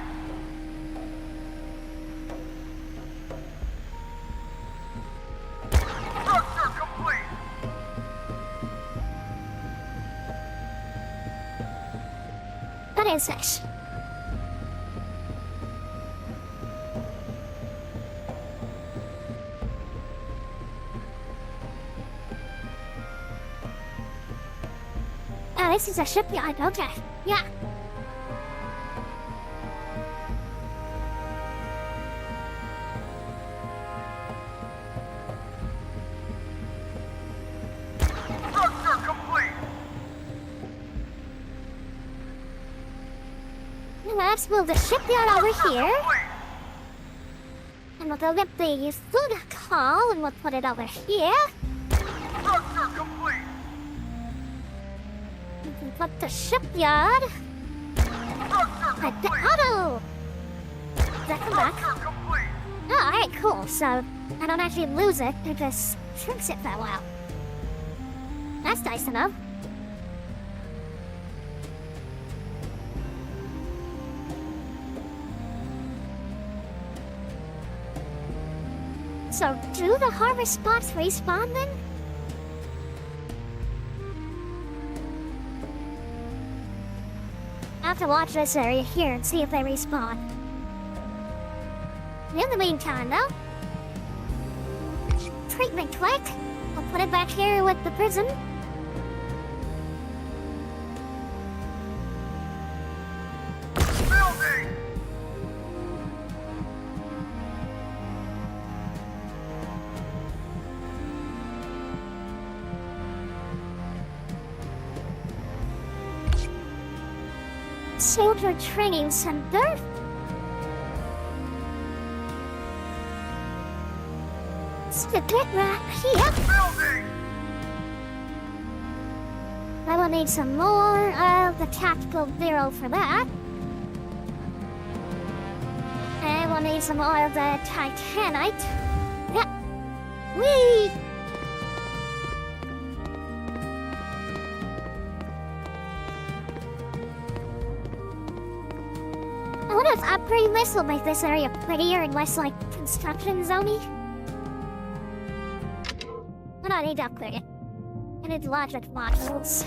Structure complete. What is this? Oh, this is a shipyard, okay. Yeah. Structure complete. Let's move the shipyard over here. Complete. And we'll go get the food hall and we'll put it over here. Structure complete. We can put the shipyard Structure at the complete. auto. Does that come back? Structure complete. Oh, alright, cool. So I don't actually lose it, it just shrinks it for a while. That's nice to know. So do the harvest spots respawn then? I have to watch this area here and see if they respawn. In the meantime, though, treatment click. I'll put it back here with the prison. Building. Soldier Training Center? Stick it right here. Building! I will need some more of the Tactical Bureau for that. And we'll need some more of the Titanite. Yeah. Whee! I wonder if upgrading this will make this area prettier and less like construction zoney. But I need to upgrade it. I need logic modules.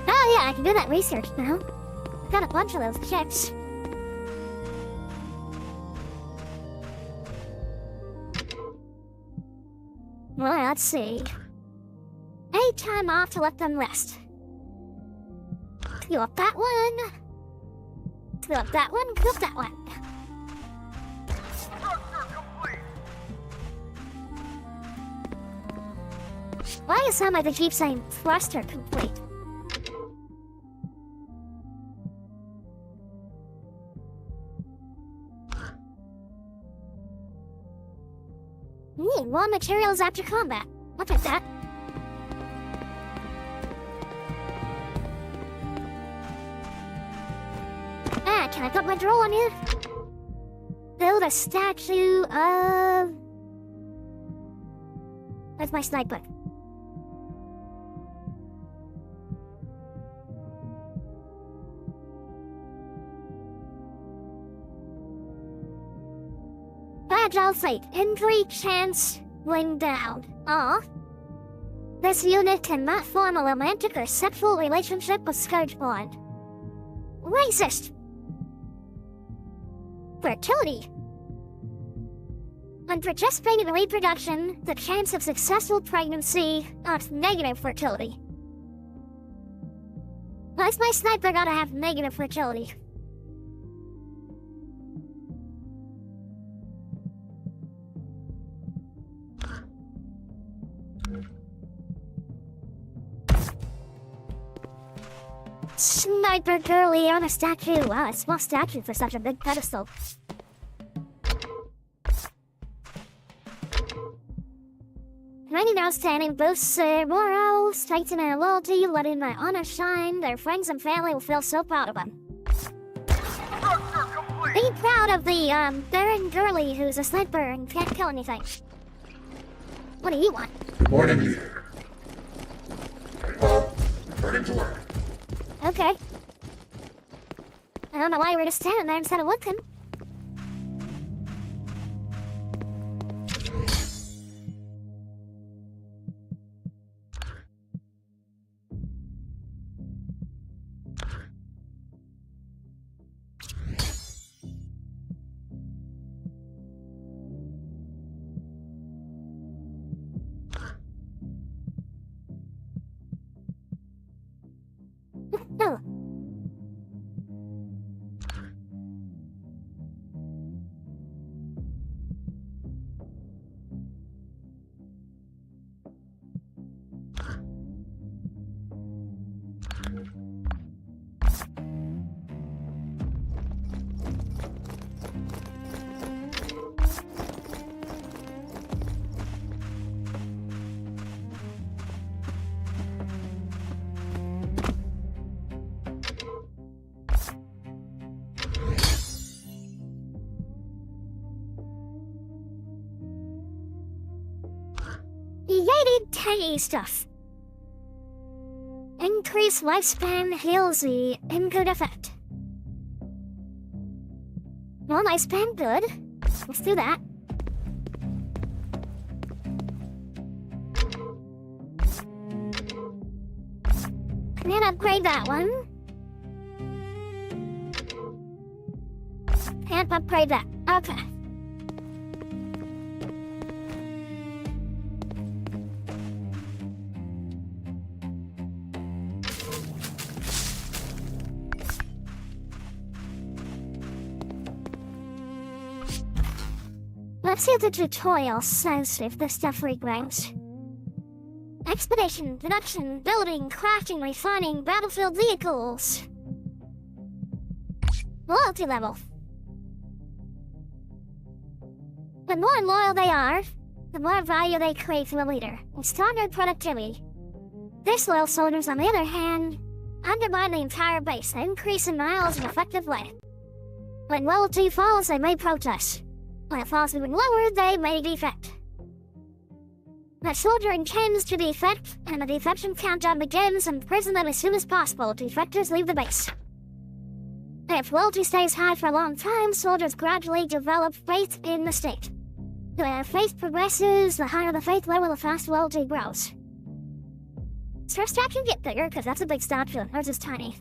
Oh yeah, I can do that research now. I've got a bunch of those checks. Well, let's see. Any time off to let them rest. Fill up that one. Fill up that one. Fill up that one. Structure complete! Why is somebody keep saying thruster complete? Raw materials after combat. I'll take that. Ah, can I put my drill on you? Build a statue of... Where's my sniper? Fragile fate. Injury chance when down. Aw. This unit cannot form a romantic or sexual relationship with Scourgeborn. Racist. Fertility. When participating in reproduction, the chance of successful pregnancy is negative fertility. Why's my sniper gotta have negative fertility? Sniper girly on a statue. Wow, a small statue for such a big pedestal. Writing outstanding boosts morale, strengthening their loyalty, letting my honor shine. Their friends and family will feel so proud of them. Structure complete! Be proud of the barren girly who's a sniper and can't kill anything. What do you want? Good morning, leader. Returning to work. Okay. I don't know why you were just standing there instead of looking. No. Yeti tangy stuff. Increase lifespan heals the in good effect. Well, lifespan good. Let's do that. Can't upgrade that one. Can't upgrade that. Okay. Let's see what the tutorial says if this stuff regrounds. Expedition, production, building, crafting, refining, battlefield vehicles. Loyalty level. The more loyal they are, the more value they create to a leader, and stronger productivity. Disloyal soldiers, on the other hand, undermine the entire base and increase in miles and effective life. When loyalty falls, they may protest. When it falls even lower, they may defect. The soldier intends to defect, and the defection countdown begins, and imprison them as soon as possible. Defectors leave the base. If loyalty stays high for a long time, soldiers gradually develop faith in the state. The faith progresses, the higher the faith level, the faster loyalty grows. Stress stack can get bigger, because that's a big stat field. Ours is tiny.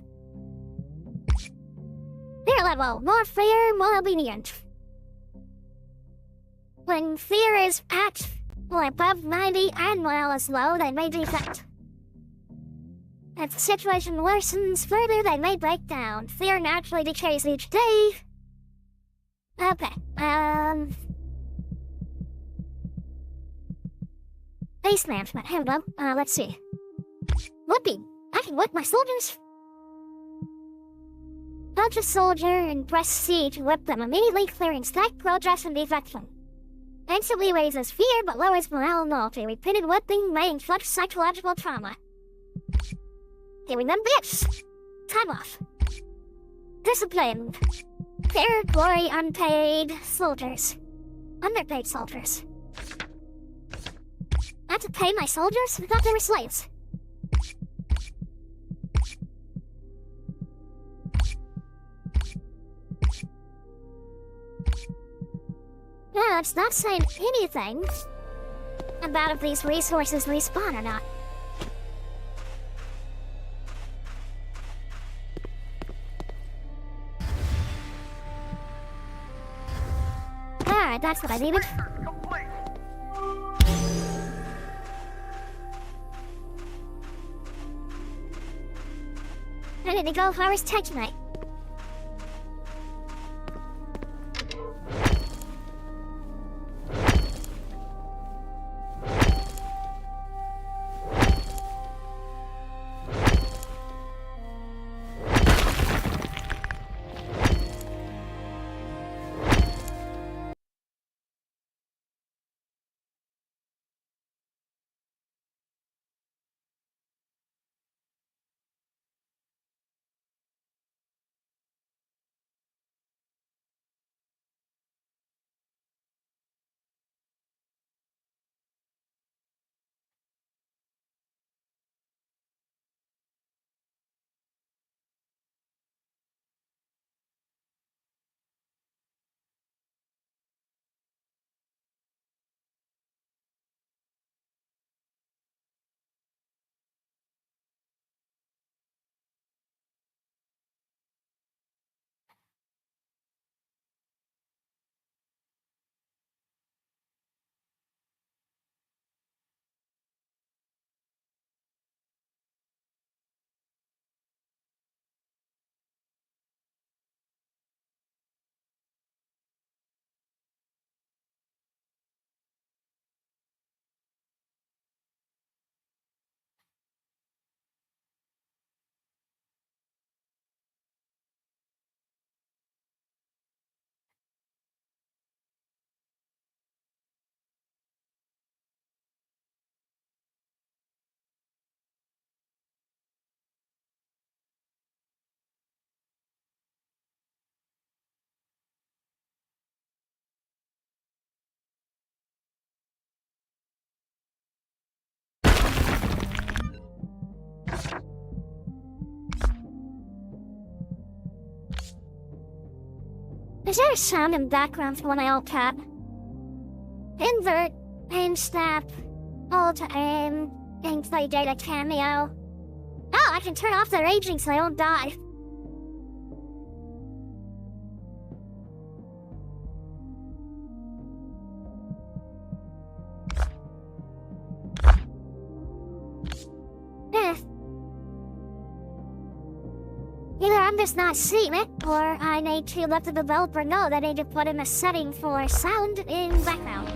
Fear level. More fear, more obedient. When fear is at or above 90 and morale is low, they may defect. If the situation worsens further, they may break down. Fear naturally decays each day. Okay, base management, hello, let's see. Whipping. I can whip my soldiers. Touch a soldier and press C to whip them, immediately clearing stack, progress, and defection. Instantly raises fear but lowers morale and loyalty. Repeated whipping may inflict psychological trauma. Giving them bitch. Time off. Discipline. Fear, glory, unpaid soldiers. Underpaid soldiers. I have to pay my soldiers? I thought they were slaves. No, it's not saying anything about if these resources respawn or not. Alright, that's what I needed. I need to go harvest Titanite. Is there a sound in the background for when I alt-tab? Invert, aim snap, alt-aim, gameplay data cameo. Oh, I can turn off their aging so I don't die. Either I'm I'm just not seeing it, or I need to let the developer know that I need to put in a setting for sound in background.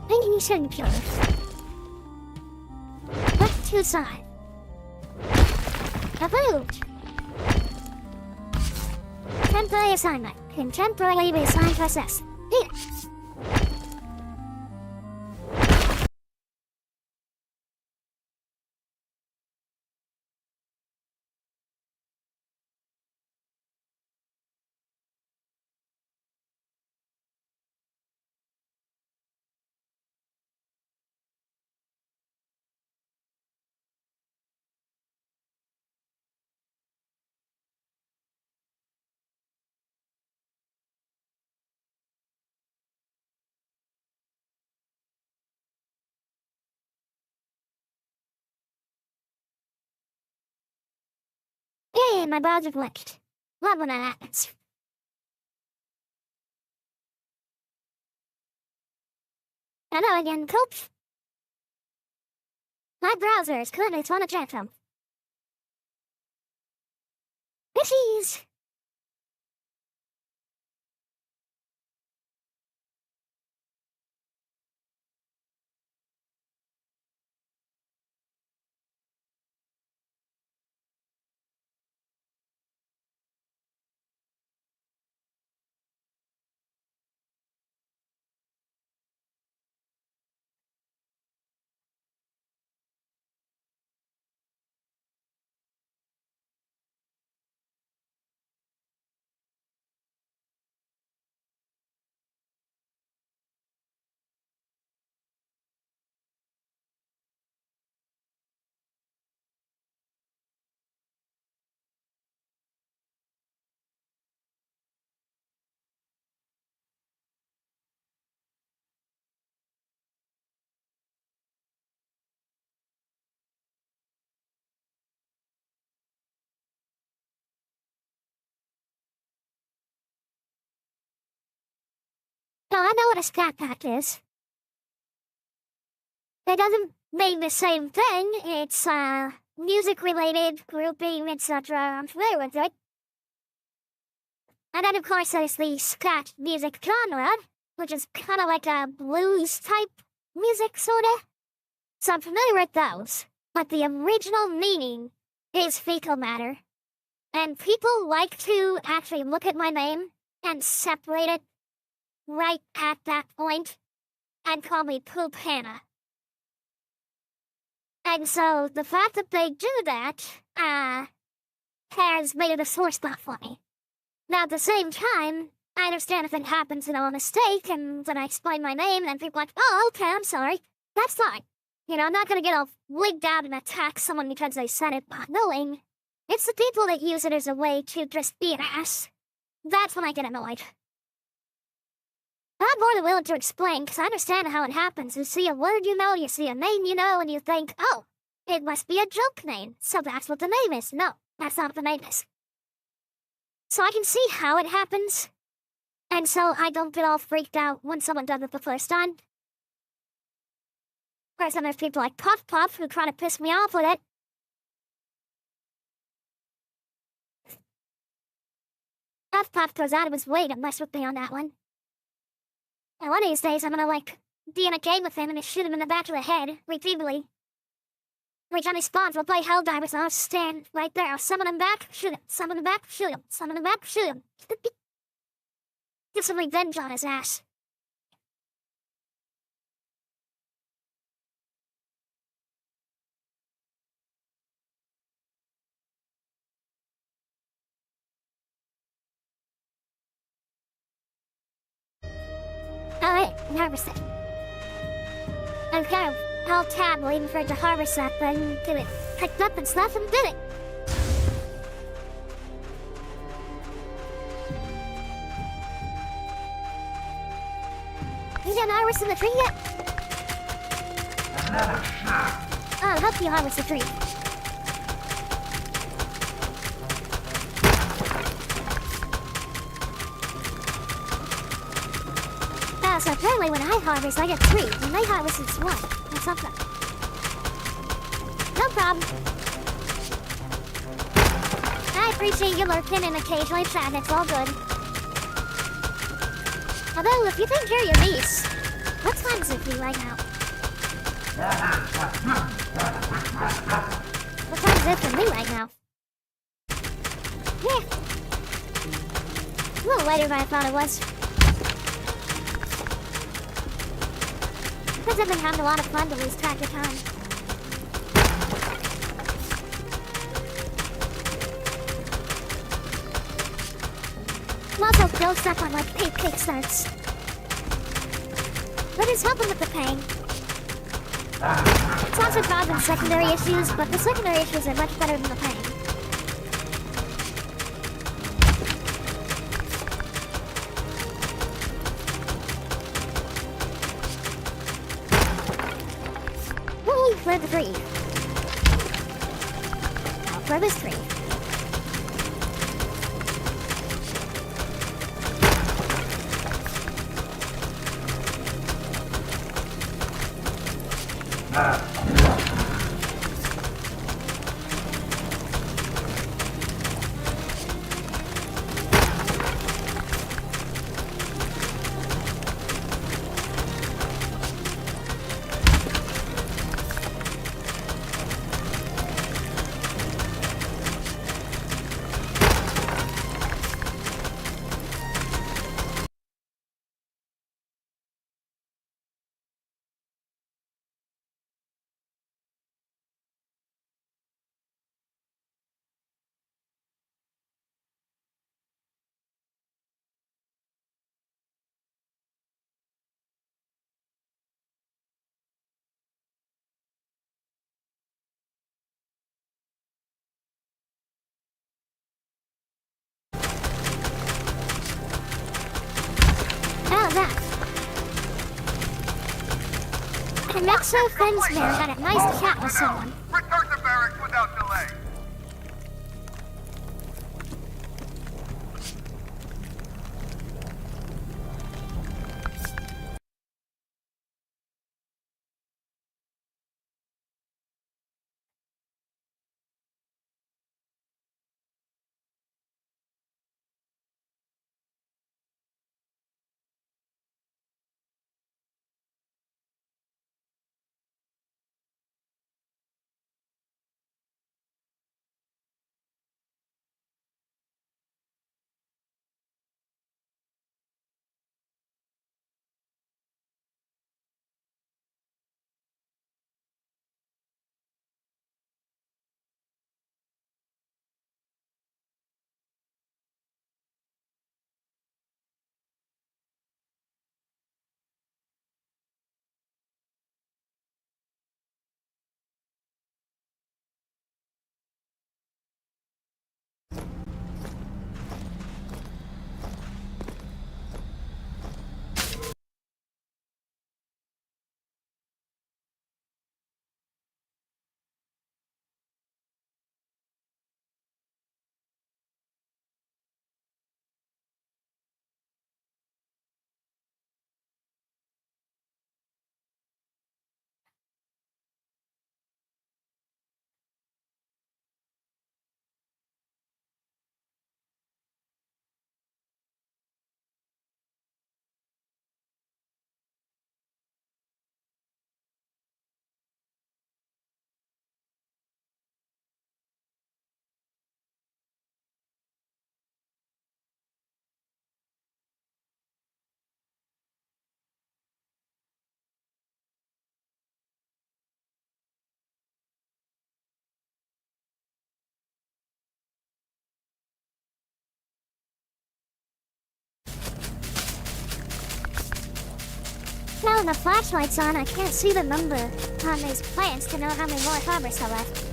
Thinking you shouldn't kill her. Left to the side. Approved. Temporary assignment. Can temporarily be assigned to SS. Here. Yay, my browser glitched. Love when that happens. Hello again, Coach. My browser is currently on a tantrum. Issues. No, I know what a Scáthach is. It doesn't mean the same thing. It's, music-related, grouping, etc. I'm familiar with it. And then, of course, there's the Scáth music genre, which is kind of like a blues-type music, sorta. So I'm familiar with those. But the original meaning is fecal matter. And people like to actually look at my name and separate it right at that point and call me Poop Hannah. And so the fact that they do that, has made the source not funny. Now at the same time, I understand if it happens in a mistake and then I explain my name and people are like, oh, okay, I'm sorry. That's fine. You know, I'm not gonna get all wigged out and attack someone because they said it not knowing. It's the people that use it as a way to just be an ass. That's when I get annoyed. I'm more than willing to explain, because I understand how it happens. You see a word you know, you see a name you know, and you think, oh, It must be a joke name, so that's what the name is. No, that's not what the name is. So I can see how it happens. And so I don't get all freaked out when someone does it the first time. Whereas then there's people like Puff Puff who try to piss me off with it. Puff Puff goes out of his way to mess with me on that one. And one of these days I'm gonna be in a game with him and shoot him in the back of the head, repeatedly. Every time he spawns, we'll play Helldivers and I'll stand right there. I'll summon him back, shoot him, summon him back, shoot him, summon him back, shoot him. Get some revenge on his ass. Alright, harvest it. Okay, I'll tab waiting for it to harvest that, then get it picked up and stuff and did it. You didn't harvest in the tree yet? I'll help you harvest the tree. So apparently when I harvest, I get 3. When they harvest, it's 1. Or something. No problem. I appreciate you lurking and occasionally chatting. It's all good. Although, if you think you're your niece, what time is it for you right now? What time is it for me right now? Yeah. A little later than I thought it was. Because I've been having a lot of fun to lose track of time. I'm also built stuff on paid kickstarts. But it's helping with the pain. It's also causing secondary issues, but the secondary issues are much better than the pain. Clear the tree. Now clear this tree. And next so friends man got a nice chat with someone. Return to barracks without delay. when the flashlight's on, I can't see the number on these plants to know how many more farmers are left.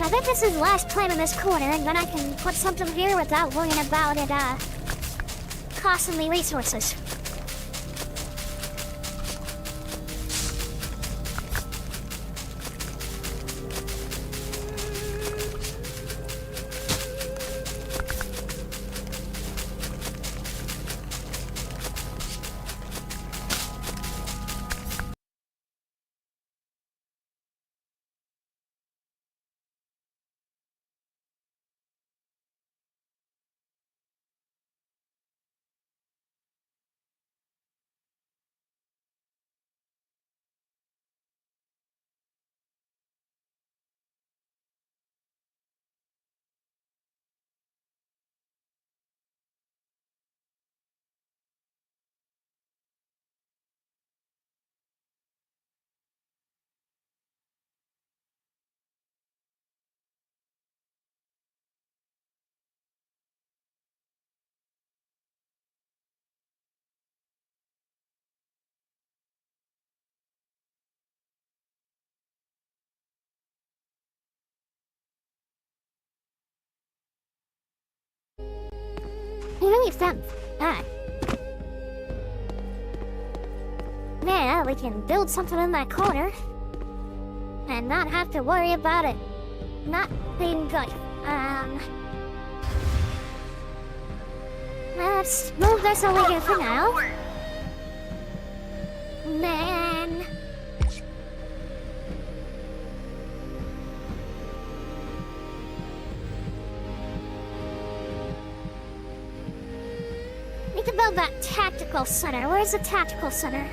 I think this is the last plant in this corner, and then I can put something here without worrying about it, costing me resources. Really fun. Alright. Yeah, we can build something in that corner. And not have to worry about it not being good. Let's move this over here for now. Then... need to build that tactical center. Where's the tactical center?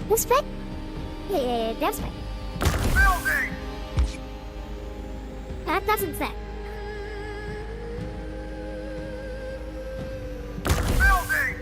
This bit? Yeah, that's right. Building! That doesn't fit. Building!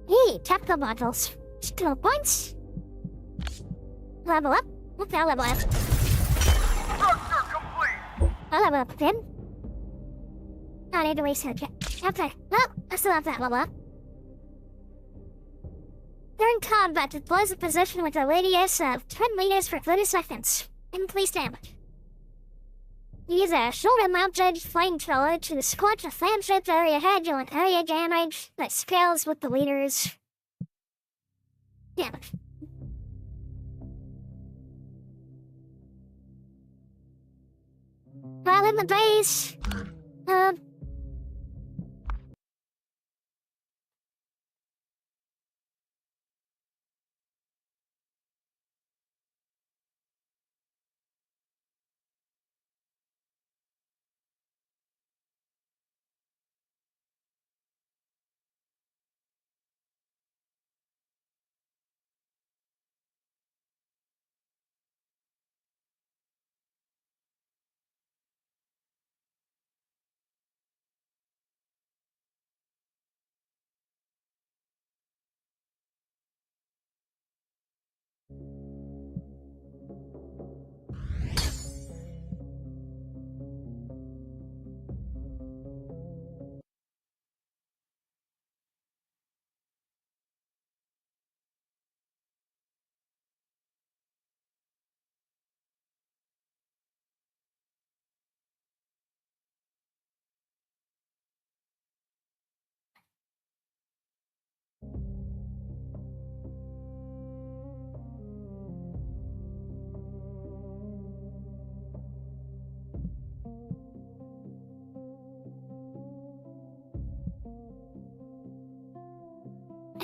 Hey, tactical modules. Skill points. Level up. Okay, I'll level up. Structure complete! I'll level up again. I need to research it. Okay, well, I still have that level up. During combat, deploys a position with a radius of 10 meters for 30 seconds. Increased damage. Use a shoulder-mounted flamethrower to scorch a flame-shaped area ahead, dealing area damage that scales with the leader's damage. While in the base,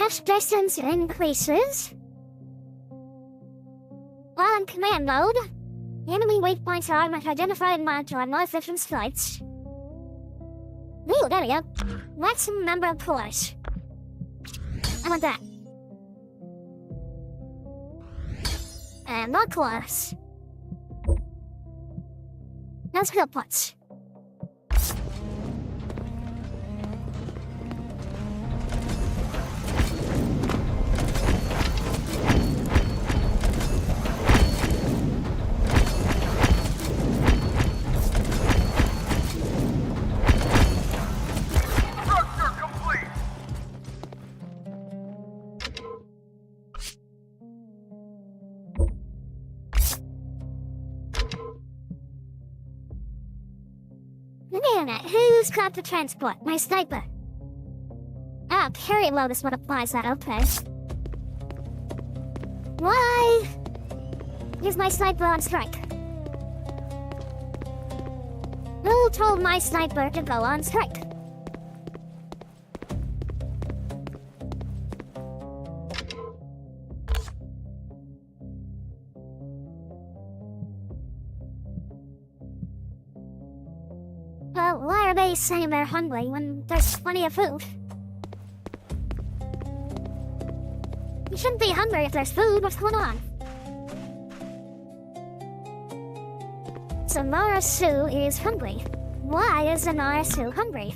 Dash distance increases. While in command mode, enemy waypoints are identified and marked on all different flights. New area. Maximum number of cores. I want that. And more cores. No skill points. Who's got the transport? My sniper. Ah, carry load is what applies that, okay. Why is my sniper on strike? Who told my sniper to go on strike? Well, why are they saying they're hungry when there's plenty of food? You shouldn't be hungry if there's food. What's going on? So Nara Sue is hungry. Why is Nara Sue hungry?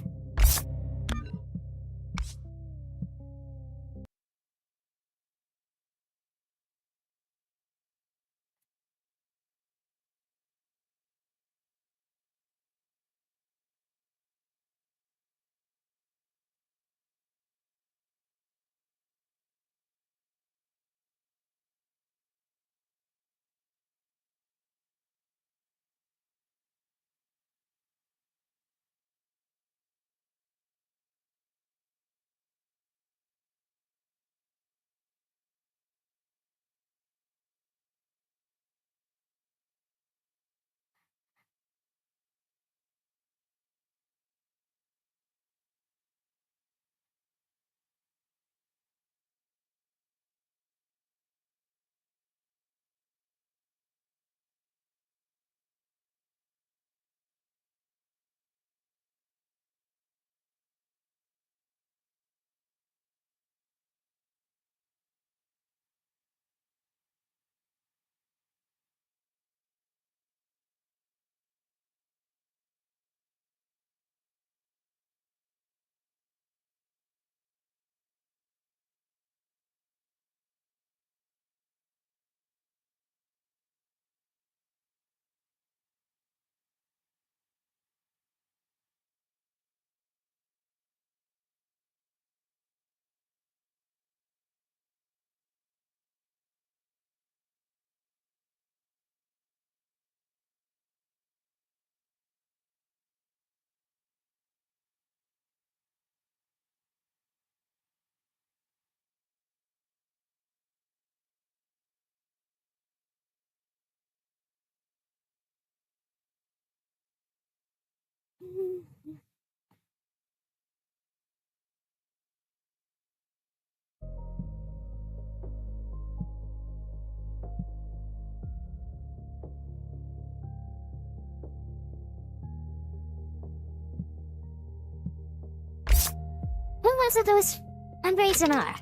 Who was it that was embracing her?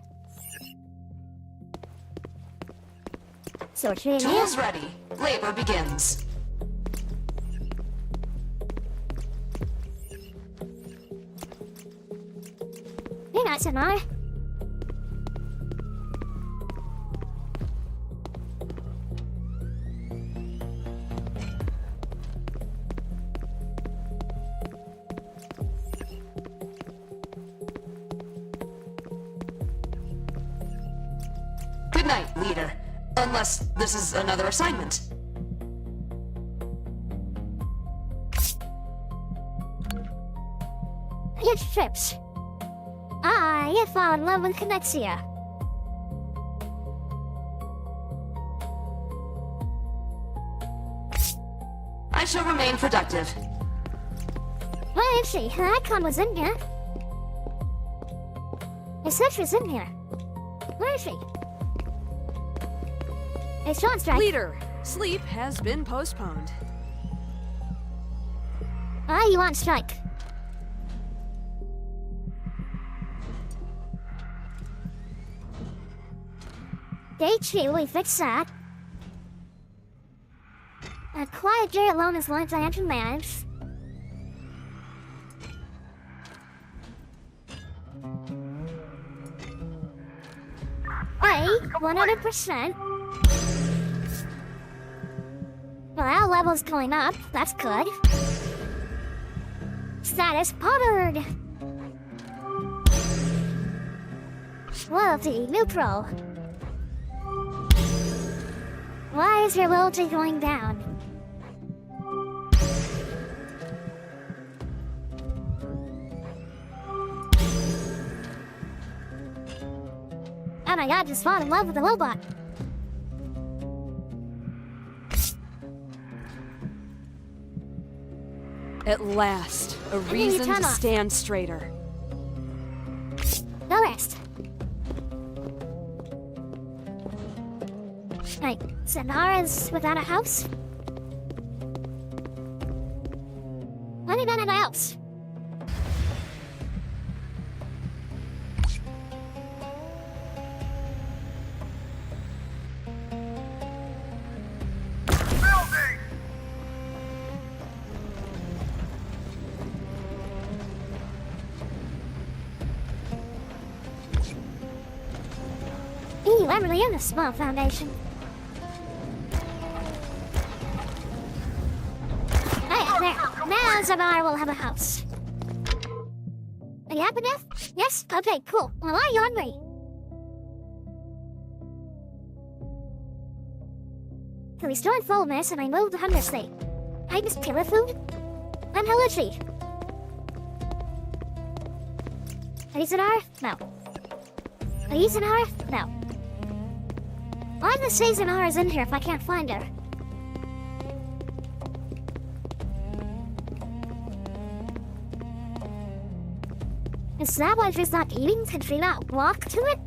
Sorcery. Tools ready. Labor begins. You're not Samar. Good night, leader. Unless this is another assignment. Huge trips. I fall in love with Knexia. I shall remain productive. Where is she? Her icon was in here. Her search was in here. Where is she? It's Sean Strike. Leader, sleep has been postponed. Why are you on strike? Day 2, we fixed that. A quiet day alone is one I have to manage. Hey, 100%. Well, our level's going up. That's good. Status pottered. Loyalty neutral. Why is your loyalty going down? Oh my god, just fall in love with the robot. At last, a reason to stand straighter. No rest. Like, Zanara's without a house? Why did not have a house? Ooh, I'm really in a small foundation. Hey, there. Now Zanar will have a house. Are you happy now? Yes? Okay, cool. Well, are you hungry? So we stored fullness and I moved the hunger state. I miss pillar food? I'm Helici. Are you Zanar? No. Are you Zanar? No. Why does it say Zanara's in here if I can't find her? Is that why she's not eating? Can she not walk to it?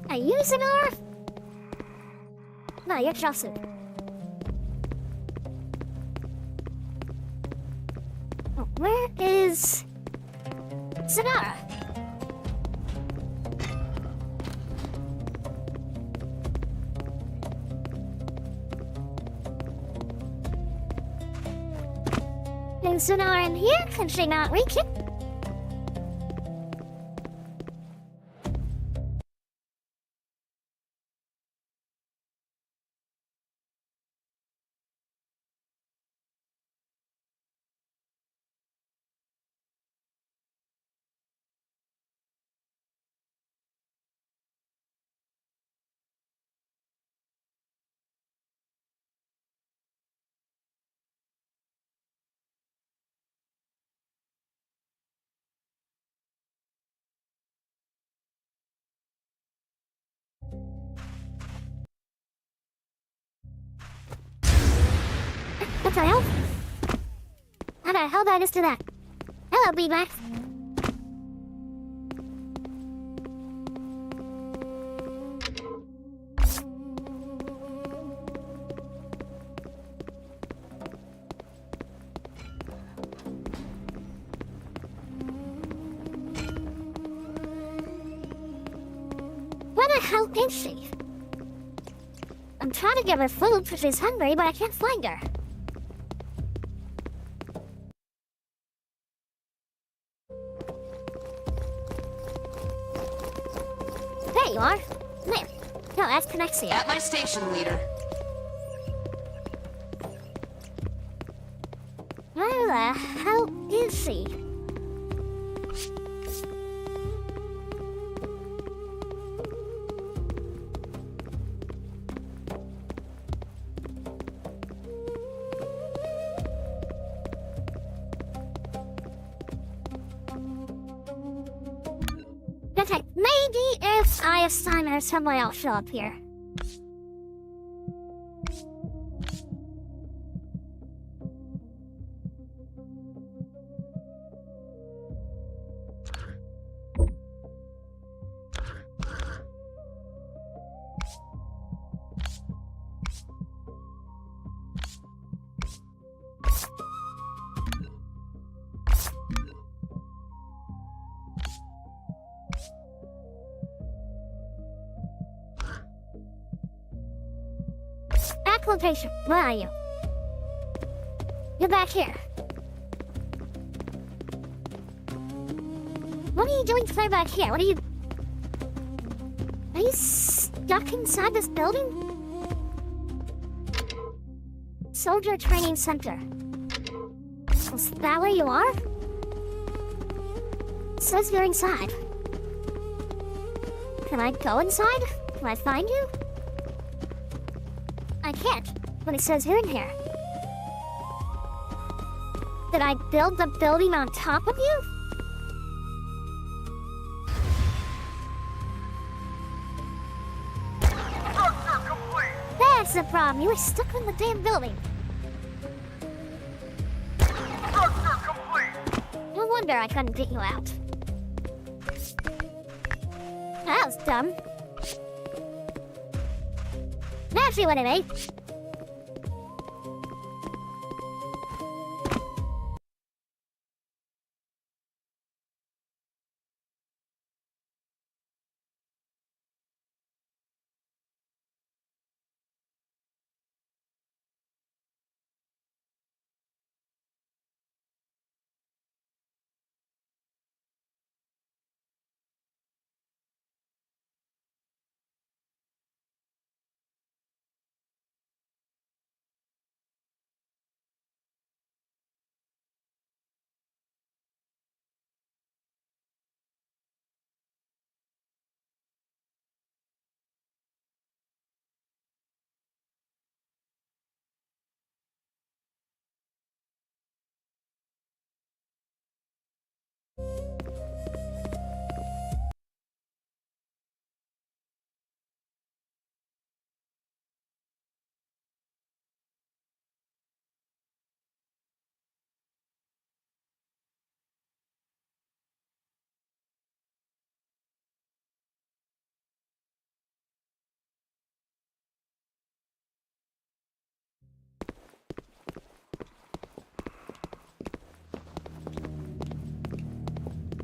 Are you Zanara? No, you're Chelsea. Oh, where is Zanara? Is Zanara in here? Can she not reach it? What the hell? How the hell did I just do that? Hello, B-Max. Where the hell is she? I'm trying to give her food because she's hungry, but I can't find her. There you are. There. No, that's Connexia. At my station, leader. Where the hell is she? Okay, maybe if I assign her somewhere else, she'll appear. location. Where are you? You're back here. What are you doing clear back here? What are you... Are you stuck inside this building? Soldier Training Center. Is that where you are? It says you're inside. Can I go inside? Can I find you? I can't, but it says you're in here. Did I build the building on top of you? Structure complete! That's the problem. You were stuck in the damn building. Structure complete! No wonder I couldn't get you out. That was dumb. Now see what I made.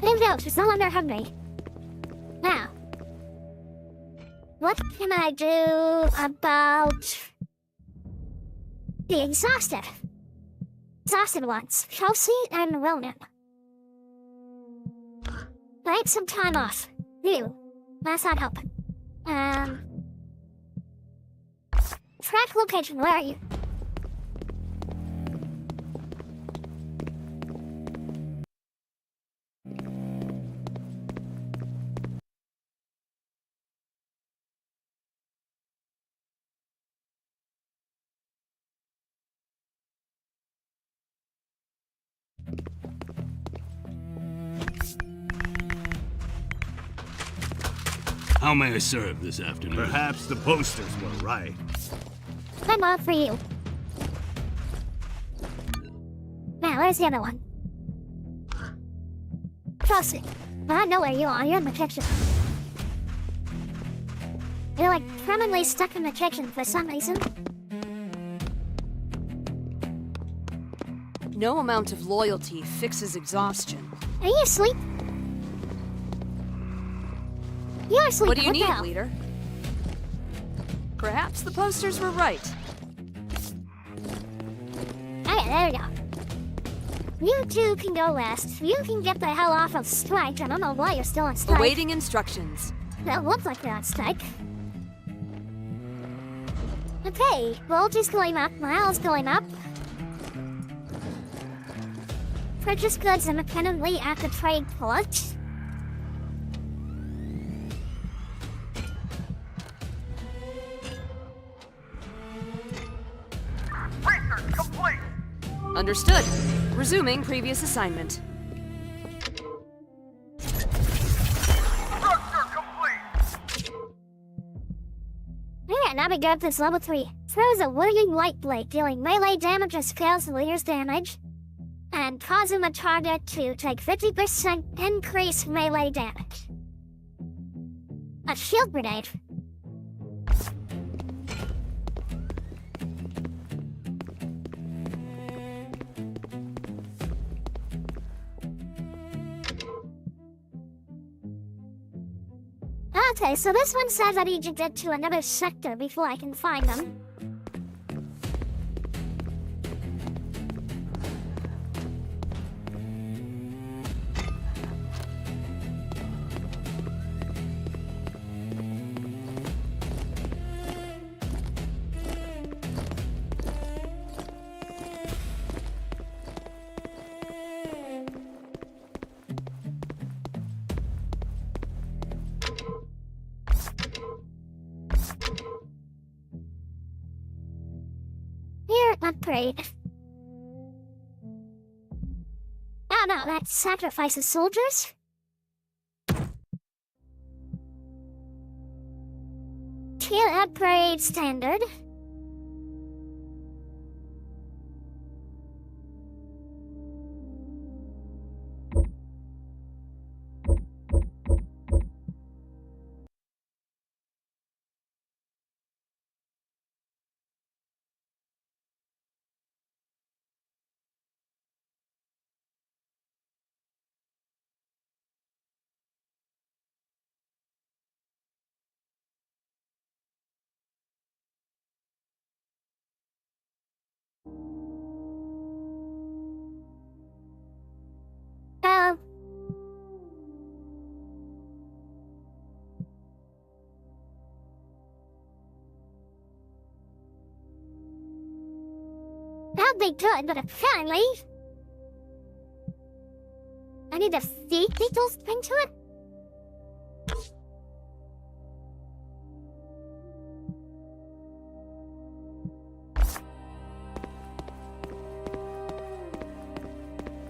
Named out, she's no longer hungry. Now, what can I do about the exhausted? Exhausted ones, Chelsea and Ronan. Take some time off. You, that's not help. Track location, where are you? How may I serve this afternoon? Perhaps the posters were right. I'm all for you. Now, where's the other one? Trust me, I know where you are. You're in the kitchen. You're like permanently stuck in the kitchen for some reason. No amount of loyalty fixes exhaustion. Are you asleep? You're asleep. What do you need, hell? leader? Perhaps the posters were right. Okay, there we go. You two can go rest. You can get the hell off of strike. I don't know why you're still on strike. Awaiting instructions. That looks like they're on strike. Okay, voltage's going up, morale's going up. Purchase goods independently at the trade port. Research complete! Understood. Resuming previous assignment. Structure complete! Yeah, now we got this level 3. Throws a whirling light blade, dealing melee damage as scales the leader's damage, and causing the target to take 50% increased melee damage. A shield grenade. Okay, so this one says I need to get to another sector before I can find them. upgrade. Oh no, that sacrifices soldiers? Tier upgrade standard. That'd be good, but apparently I need to feed beetles into it.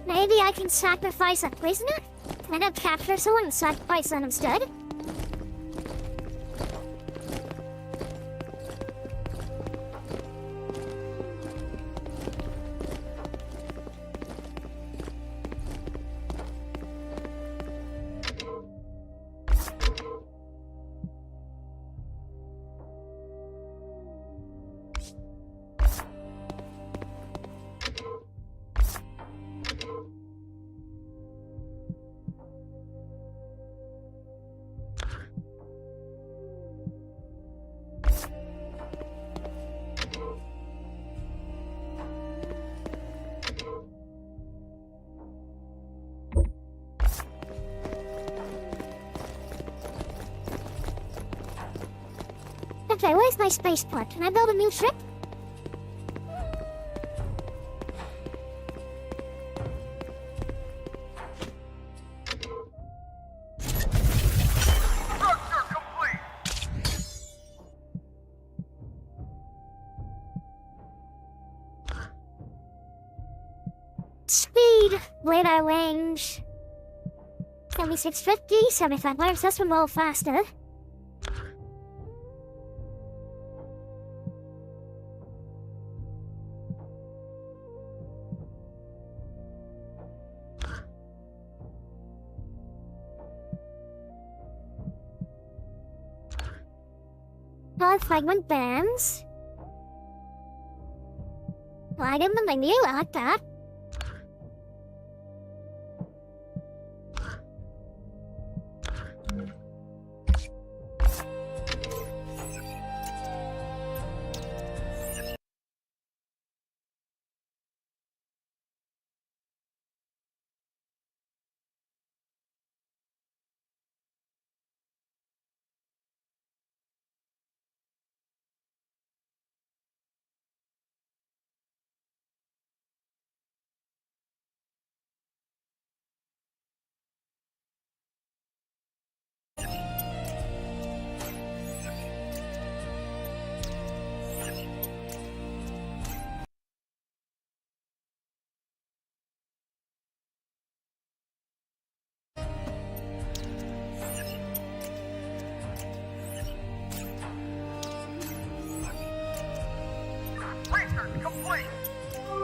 Maybe I can sacrifice a prisoner? And then capture someone and sacrifice them instead? Okay, where's my spaceport? Can I build a new ship? Speed, radar range. 7650, 75 miles, that's one roll faster. Fragment bands. Well, I didn't really knew like that.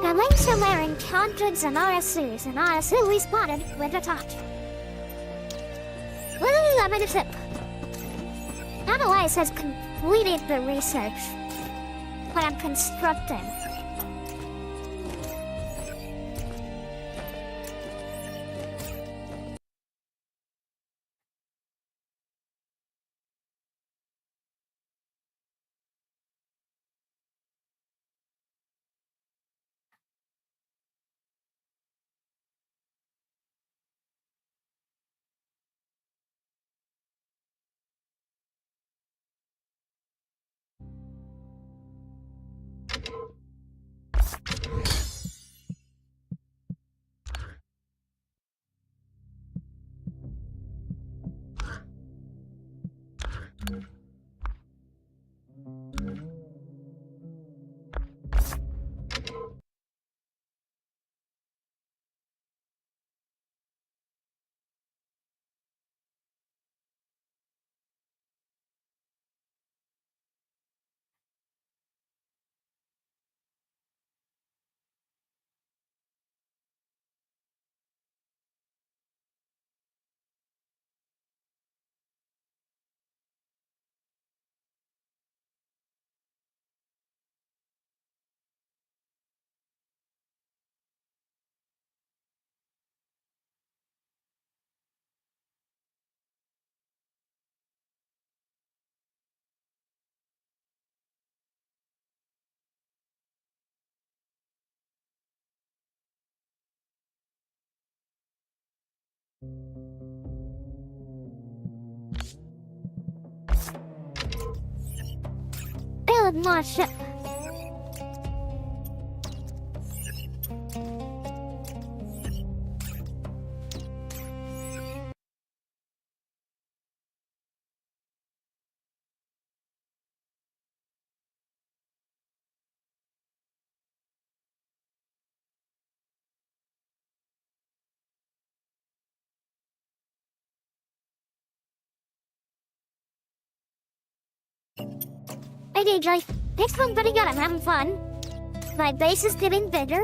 The links are wearing hundreds and RSU we spotted with the top. Woo, I'm in a ship. Otherwise has completed the research, but I'm constructing. Build more ship. Hey DJ, this one's pretty good, I'm having fun. My base is getting bigger.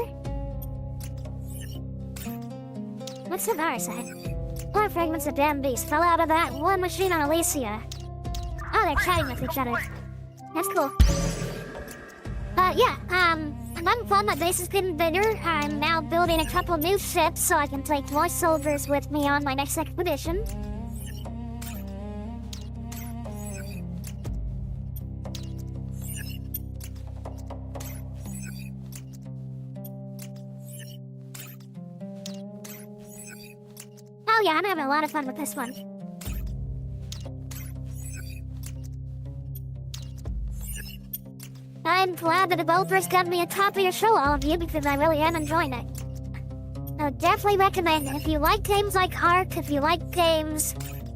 What's the virus say? More fragments of damn beast fell out of that one machine on Elysia. Oh, they're chatting with each other. That's cool. I'm having fun, my base is getting bigger. I'm now building a couple new ships so I can take more soldiers with me on my next expedition. Oh yeah, I'm having a lot of fun with this one. I'm glad the developers got me a copy to show all of you because I really am enjoying it. I would definitely recommend it if you like games like Ark, if you like games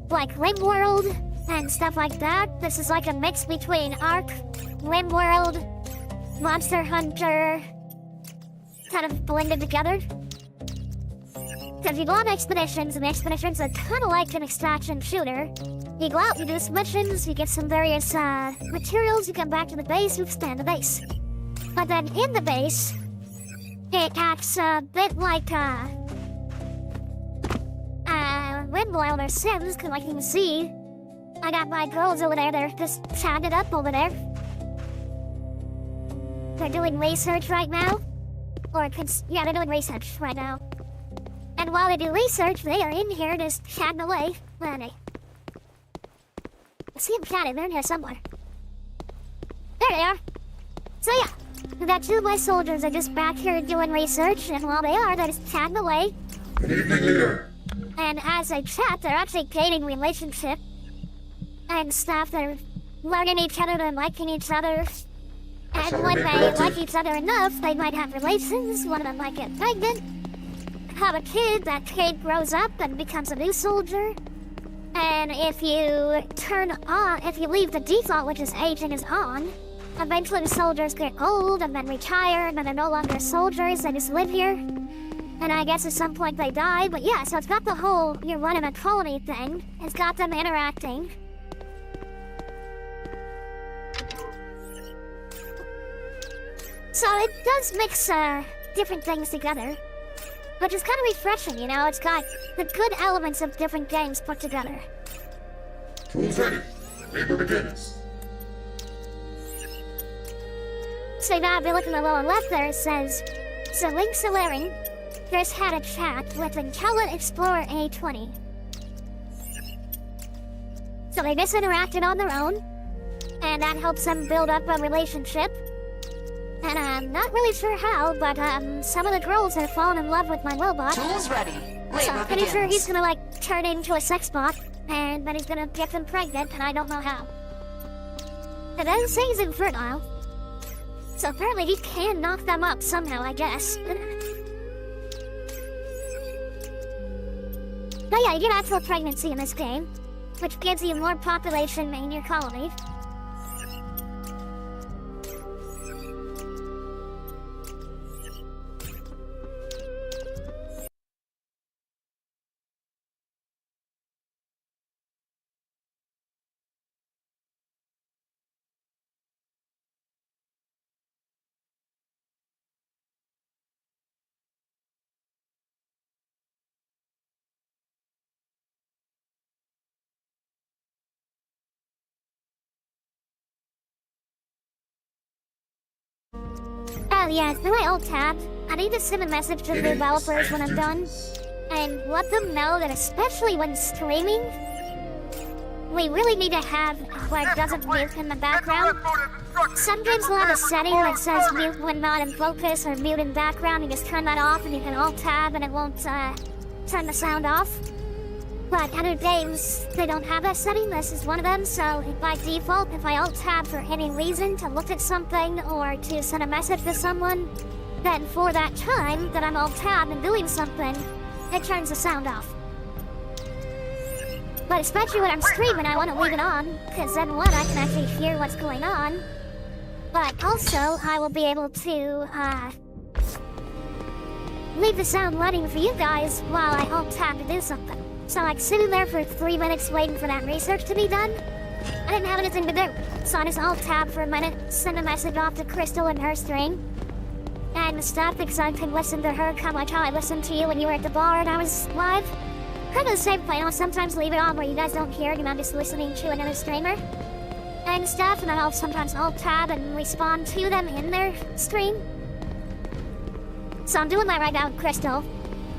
like RimWorld and stuff like that. This is like a mix between Ark, RimWorld, Monster Hunter, kind of blended together. Because you go on expeditions, and the expeditions are kind of like an extraction shooter. You go out, you do some missions, you get some various materials, you come back to the base, you expand the base. But then in the base, it acts a bit like RimWorld or Sims, because like you can see, I got my girls over there, they're just chatted up over there. They're doing research right now. Yeah, they're doing research right now. And while they do research, they are in here just chatting away. Where are they? I see them chatting, they're in here somewhere. There they are! So yeah, that two of my soldiers are just back here doing research, and while they are, they're just chatting away. Good evening, leader. And as they chat, they're actually gaining relationship. And stuff, they're learning each other, they're liking each other. And when they like each other enough, they might have relations, one of them might get pregnant. Have a kid, that kid grows up and becomes a new soldier. And if you leave the default, which is aging, is on, eventually the soldiers get old and then retire, and then they're no longer soldiers, they just live here. And I guess at some point they die, but yeah, so it's got the whole you're running a colony thing. It's got them interacting. So it does mix different things together. Which is kind of refreshing, you know? It's got the good elements of different games put together. Tools ready. Labor begins. So now if you look in the lower left there, it says, so Link's Éirinn just had a chat with Intelligent Explorer A20. So they just interacted on their own, and that helps them build up a relationship. And I'm not really sure how, but some of the girls have fallen in love with my robot. Tools ready. So I'm pretty sure he's gonna like turn into a sex bot, and then he's gonna get them pregnant, and I don't know how. It doesn't say he's infertile. So apparently he can knock them up somehow, I guess. But yeah, you get actual pregnancy in this game, which gives you more population in your colony. Oh yeah, it's my old tab. I need to send a message to the developers when I'm done, and let them know that especially when streaming, we really need to have where it doesn't mute in the background. Some games will have a setting that says mute when not in focus or mute in background. You just turn that off and you can alt tab and it won't turn the sound off. But other games, they don't have that setting. This is one of them, so by default, if I alt-tab for any reason to look at something or to send a message to someone, then for that time that I'm alt-tab and doing something, it turns the sound off. But especially when I'm streaming, I want to leave it on, because then one, I can actually hear what's going on. But also, I will be able to, leave the sound running for you guys while I alt-tab to do something. So like sitting there for 3 minutes waiting for that research to be done, I didn't have anything to do. So I just alt-tab for a minute, send a message off to Crystal and her stream, and stuff because I could listen to her kind of like how I listened to you when you were at the bar and I was live. Kind of the same thing. I'll sometimes leave it on where you guys don't hear it and I'm just listening to another streamer and stuff, and then I'll sometimes alt-tab and respond to them in their stream. So I'm doing that right now with Crystal.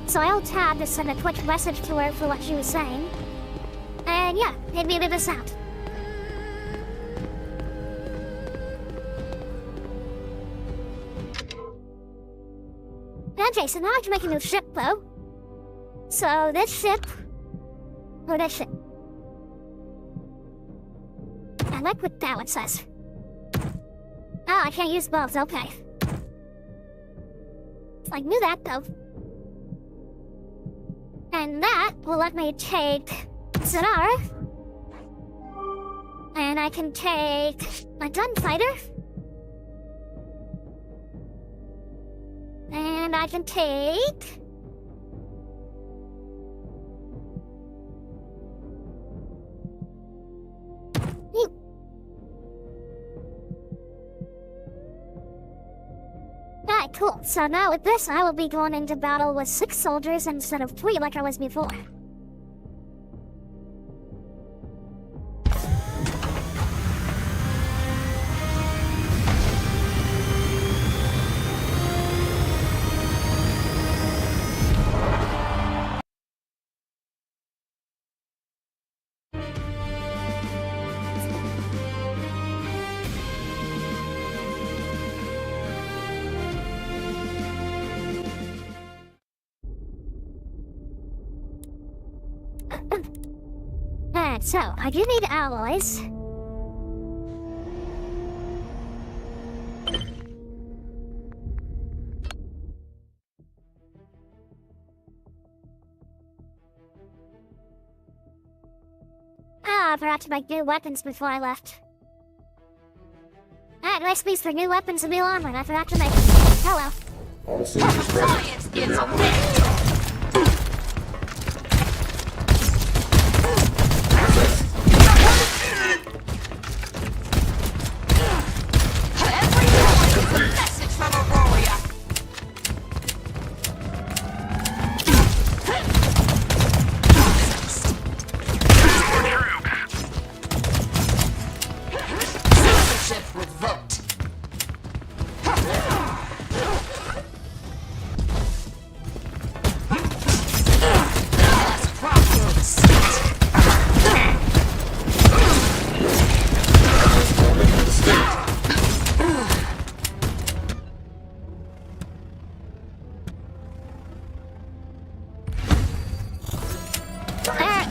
So I alt-tab to send a quick message to her for what she was saying. And yeah, it muted the sound. And Jason, I have to make a new ship though. So this ship, or this ship. I like what that one says. Oh, I can't use both, okay. I knew that though. And that will let me take Zanara. And I can take my gunfighter. And I can take... you. Alright, cool. So now with this, I will be going into battle with 6 soldiers instead of 3 like I was before. And so, I do need alloys. Ah, I forgot to make new weapons before I left. I had recipes for new weapons and new armor, and I forgot to make them. Hello. All systems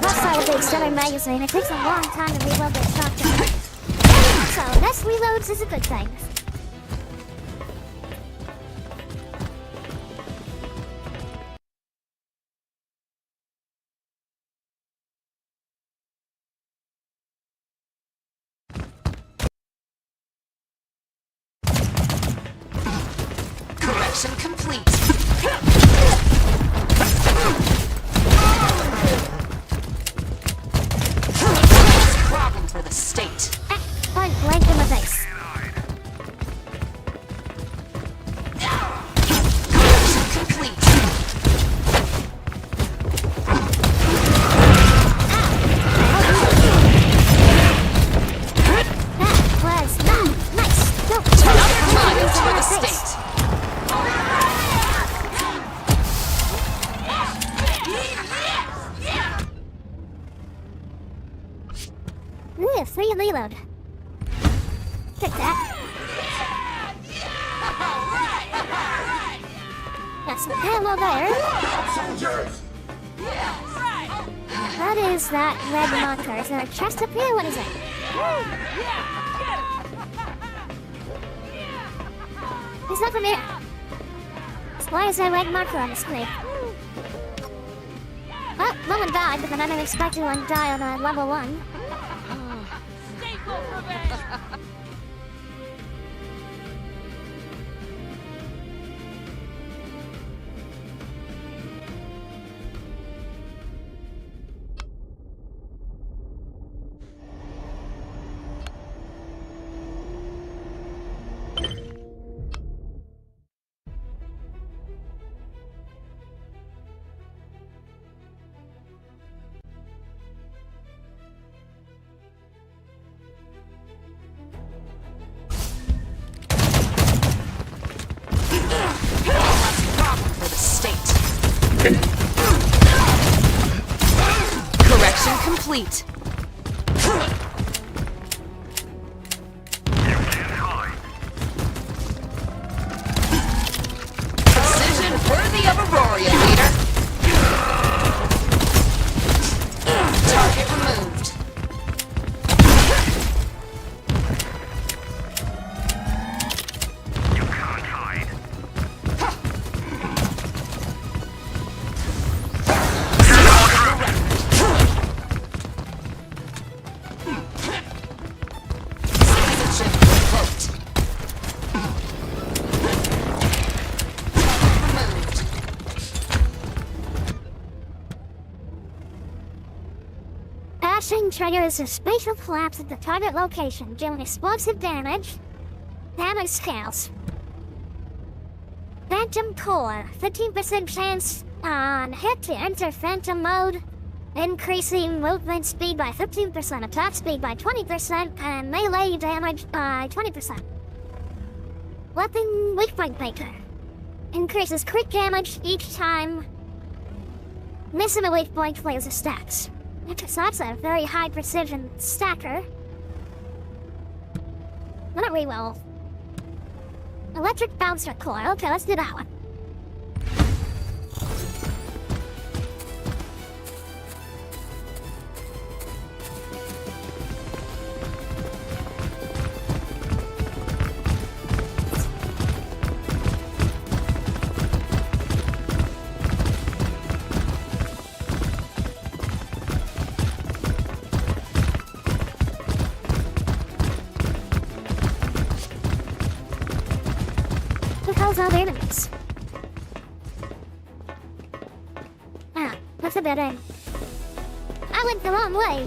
Science is a magazine. It takes a long time to reload the shotgun. So, less reloads is a good thing. correction complete. Problem for the state. Point blank in the face. Correction complete. That was nice. Go. Another mile for the state. Ooh, 3 reload. Take that. Got some ammo there. soldiers! What is that red marker? Is there a chest up here? What is it? It's not from here. Why is there a red marker on the screen? Well, no one died, but then I never expected one to die on level 1. Correction complete. Precision worthy of Aurora, leader. Target removed. You can't hide. Bashing triggers a spatial collapse at the target location, dealing explosive damage scales. Phantom Core, 15% chance on hit to enter Phantom mode, increasing movement speed by 15%, attack speed by 20%, and melee damage by 20%. Weapon Weak Point Maker, increases crit damage each time missing a weak point laser stacks. So that's a very high precision stacker. Not really well. Electric bouncer core. Okay, let's do that one. All the enemies. Ah, that's a dead end. I went the wrong way.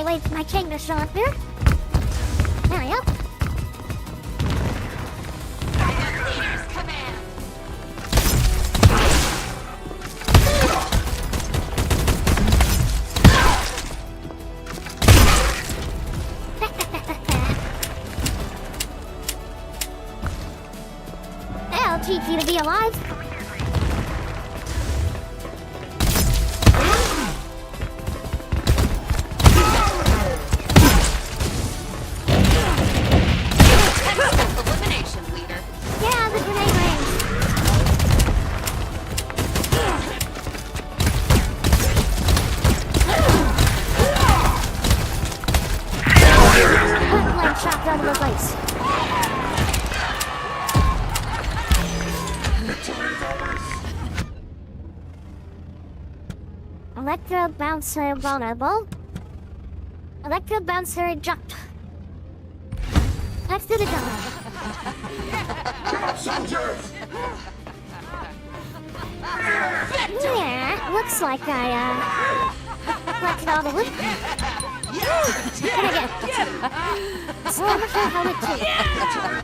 Wait for my king to show up here. There we go. Leader's command. I'll teach you to be alive. Electro Bouncer vulnerable. Electro Bouncer jump. Let's do the jump. Drop, soldiers! Yeah, looks like I collected all the loot. Can I get Skeleton helmet too?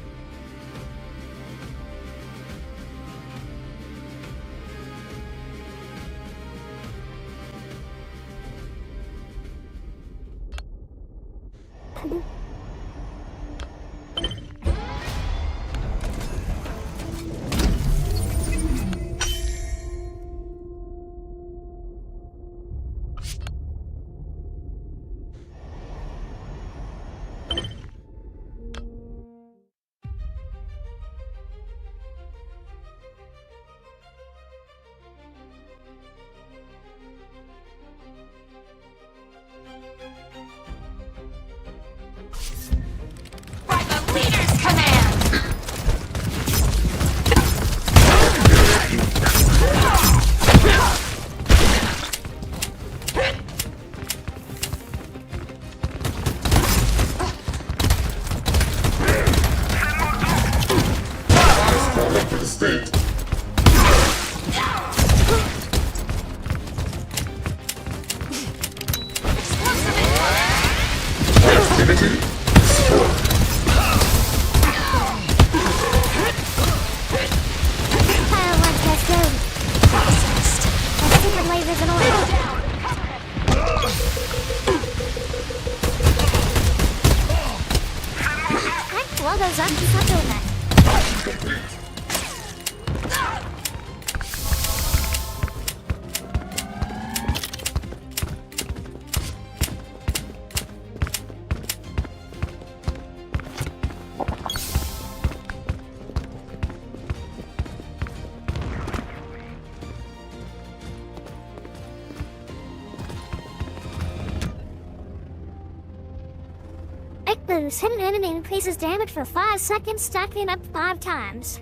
Hit an enemy increases damage for 5 seconds, stacking up 5 times.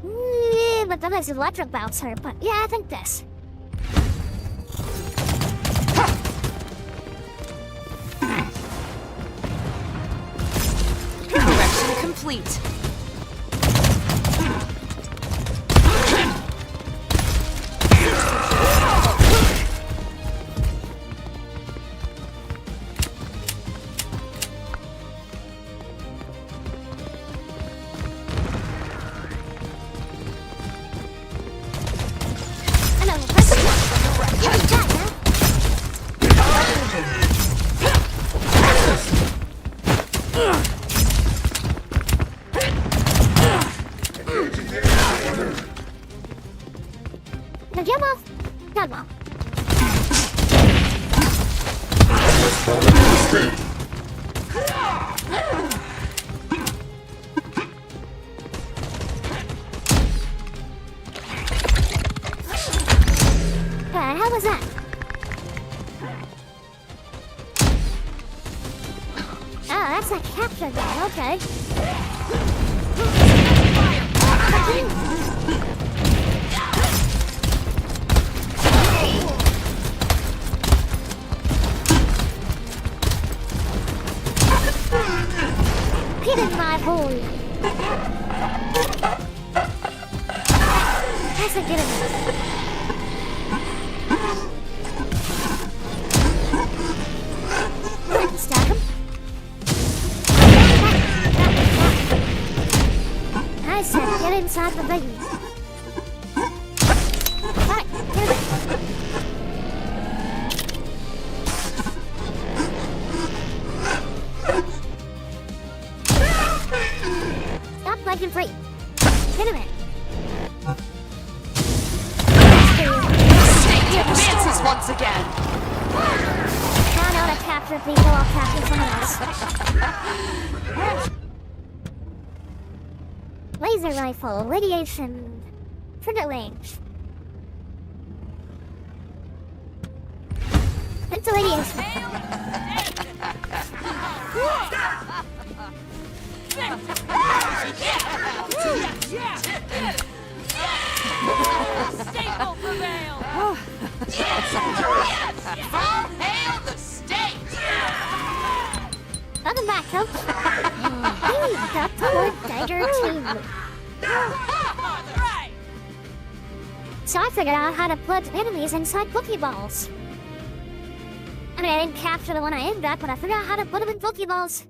Yeah, but that is electric bouncer, but yeah, I think this. Correction complete. How was that? Oh, that's a capture gun, okay. Get in my hole. That's a good enough. Stack him. I said get inside the buggy. Alright, get it. Stop breaking free. Get him in. State advances once again. I know to capture people, I'll capture someone else. Laser rifle, radiation, trigger range. It's a radiation. Staple prevail. All hail the state! Welcome back, Coach. We got the word Tiger 2. So I figured out how to put enemies inside Pokeballs. I mean, I didn't capture the one I aimed at, but I figured out how to put them in Pokeballs.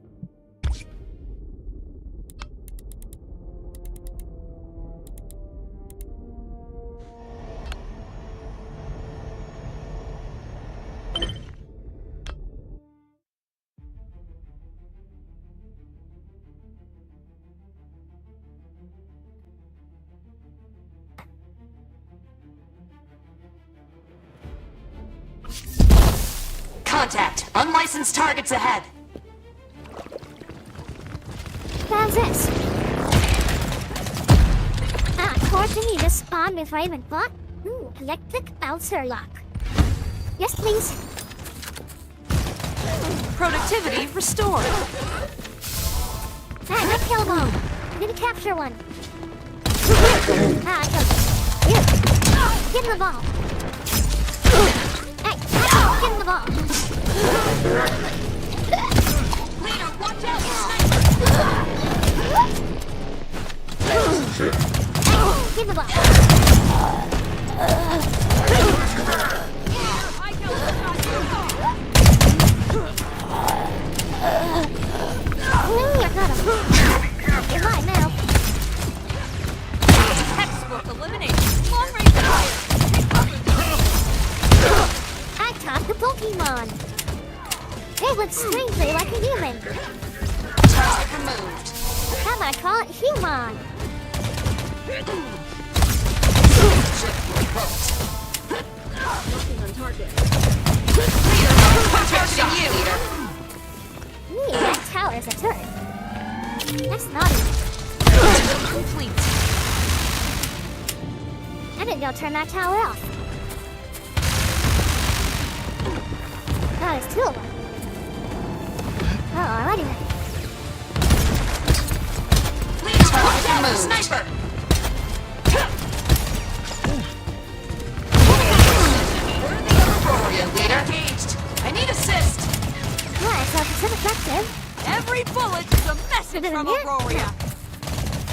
Contact! Unlicensed targets ahead! How's this? Core thingy just spawned before I even thought. Ooh, electric bouncer lock. Yes, please. Productivity restored. Not kill ball. I'm gonna capture one. I killed it. Give him the ball. Hey, give him the ball. Leader, watch out! the block. I got him. You're mine now. Textbook elimination. Long range fire. Take cover. I taught the Pokemon. They look strangely like a human. Target removed. How about I call it human? Nothing on target. Targeting you, leader. That tower is a turret. That's naughty. Complete. I didn't go turn that tower off. Oh, there's two of them. Oh, alrighty then. Target removed. Sniper. Leader engaged. I need assist. Right, so it's ineffective. Every bullet is a message from Aurora.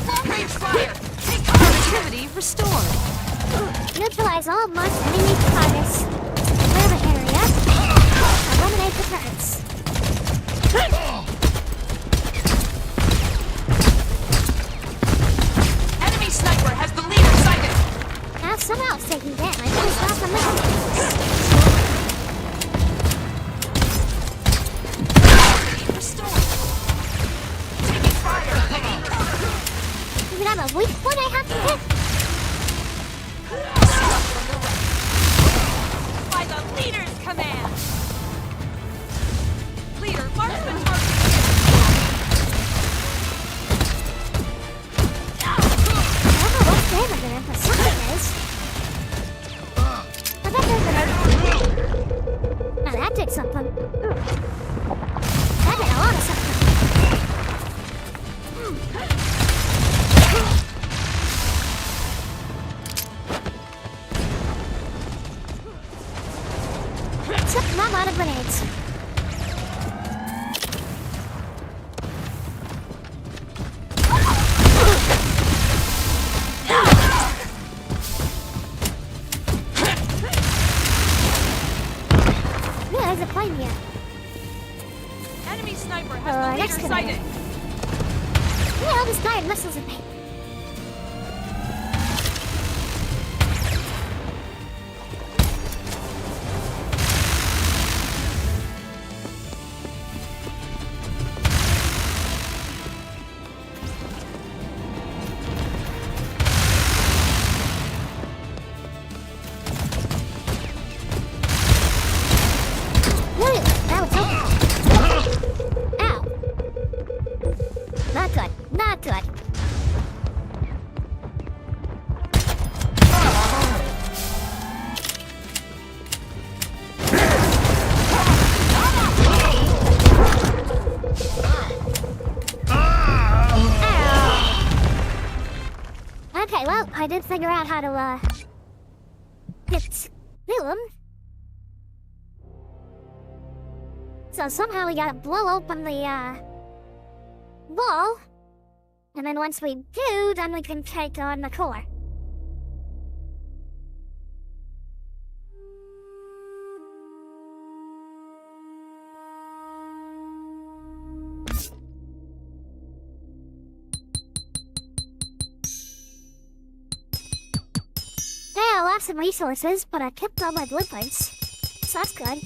Long range fire. Take cover. Activity restored. Neutralize all marked enemy targets. Clear the area. Eliminate the turrets. Enemy sniper has the leader sighted. Now someone else taking damage. Stop the mission. Is that a weak one I have to hit? By the leader's command. Leader, marksman target. I don't know what's damage in it, but something is. I bet there's an... Now that did something. That did a lot of something. Took not a lot of grenades. Yeah, there's a plane here. Enemy sniper has the leader sighted. Yeah, all these guard missiles at me. That was open. Ow. Not good. Not good. Okay, well, I did figure out how to, hit them. So somehow we gotta blow open the, wall. And then once we do, then we can take on the core. Yeah, I lost some resources, but I kept all my blueprints. So that's good.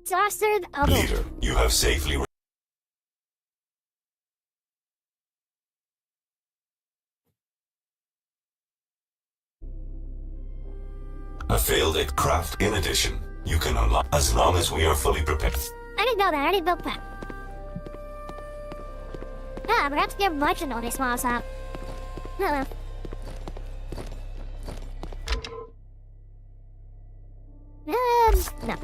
Exhausted. Leader, you have safely... A failed craft. In addition, you can unlock as long as we are fully prepared. I didn't know that. I already built that. Ah, I forgot to give merchant notice while I was out. Oh well. No.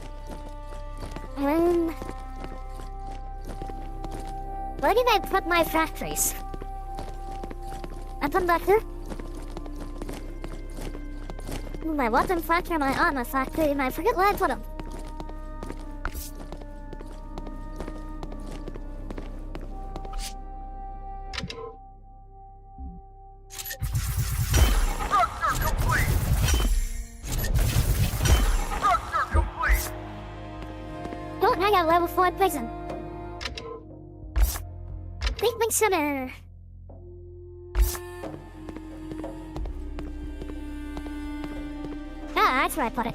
Where did I put my factories? I put them back here. My weapon factory, my armor factory, and I forget where I put them. I got level 4 prison. Treatment center. Ah, that's where I put it.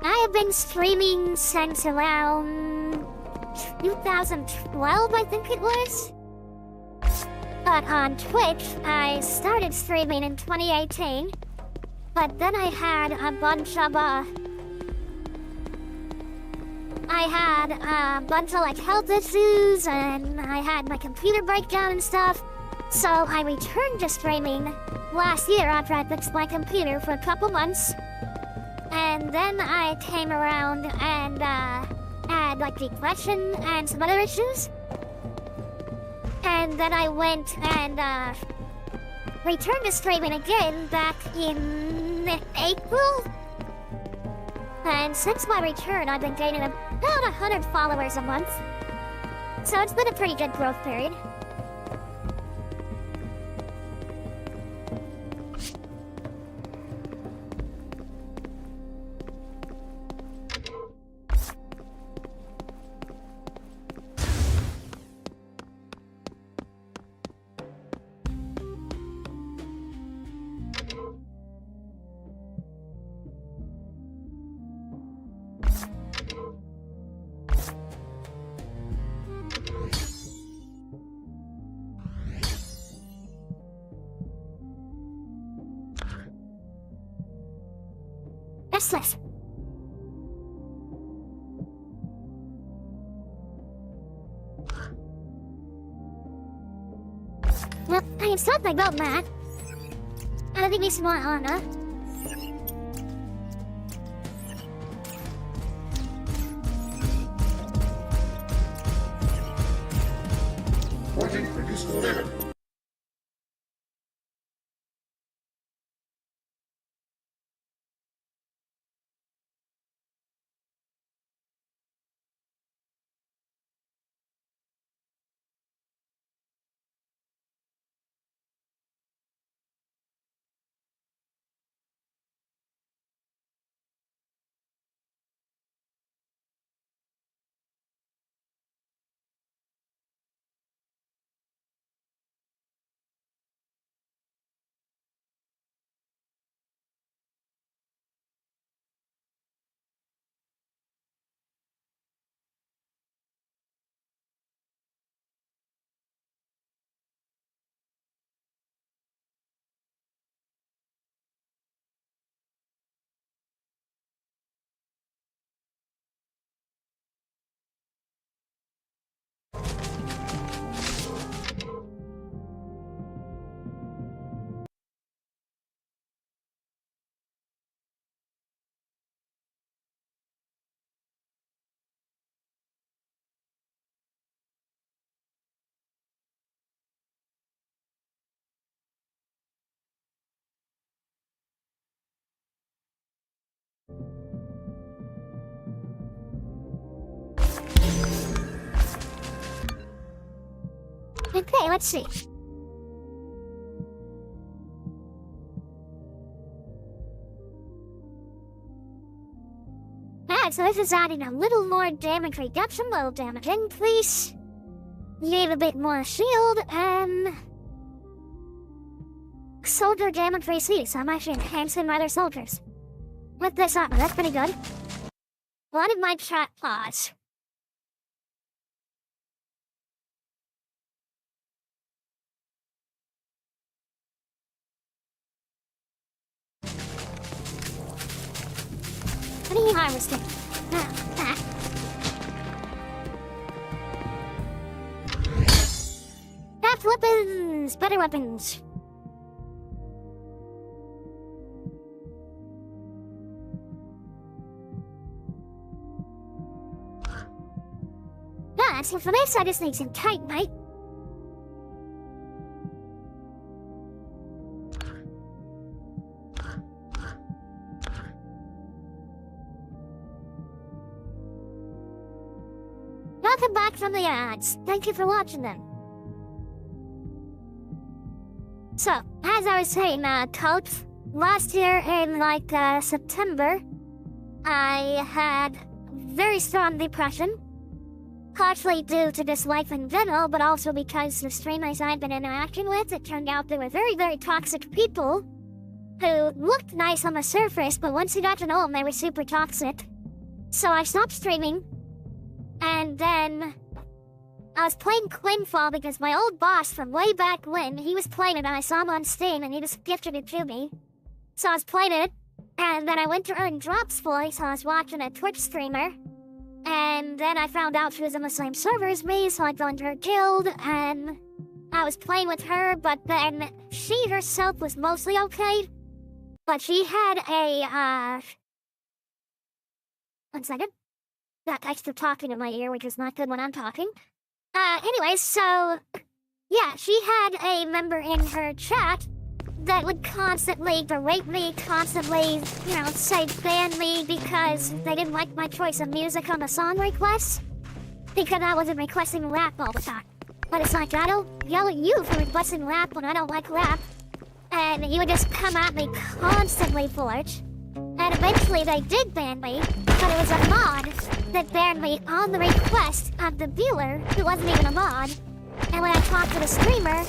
I have been streaming since around 2012, I think it was. But on Twitch, I started streaming in 2018. But then I had a bunch of, like health issues, and I had my computer breakdown and stuff. So I returned to streaming last year after I fixed my computer for a couple months. And then I came around and, had like depression and some other issues. And then I went and, returned to streaming again back in April. And since my return, I've been gaining about 100 followers a month. So it's been a pretty good growth period. Restless. Well, I installed my boat map. I don't think we want honor. Waiting for this letter. Okay, let's see. Alright, so this is adding a little more damage reduction, little damage increase. Need a bit more shield, and soldier damage received, so I'm actually enhancing my other soldiers. With this armor, that's pretty good. One of my chat paws. What are you harvesting? Craft weapons! Better weapons! So for this, I just need some tight, mate. Welcome back from the ads. Thank you for watching them. So, as I was saying, Coach, last year in, September, I had very strong depression, partially due to this life in general, but also because the streamers I'd been interacting with, it turned out they were very, very toxic people who looked nice on the surface, but once you got to know them, they were super toxic. So I stopped streaming, and then I was playing Quinfall because my old boss from way back when, he was playing it and I saw him on Steam and he just gifted it to me. So I was playing it, and then I went to earn drops for it, so I was watching a Twitch streamer. And then I found out she was on the same server as me, so I joined her guild, and I was playing with her, but then she herself was mostly okay. But she had a, 1 second. That text of talking in my ear, which is not good when I'm talking. Anyways, so, yeah, she had a member in her chat that would constantly berate me, constantly, say ban me because they didn't like my choice of music on the song requests. Because I wasn't requesting rap all the time. But it's like, I don't yell at you for requesting rap when I don't like rap. And you would just come at me constantly for it. And eventually they did ban me, but it was a mod that banned me on the request of the viewer, who wasn't even a mod. And when I talked to the streamer,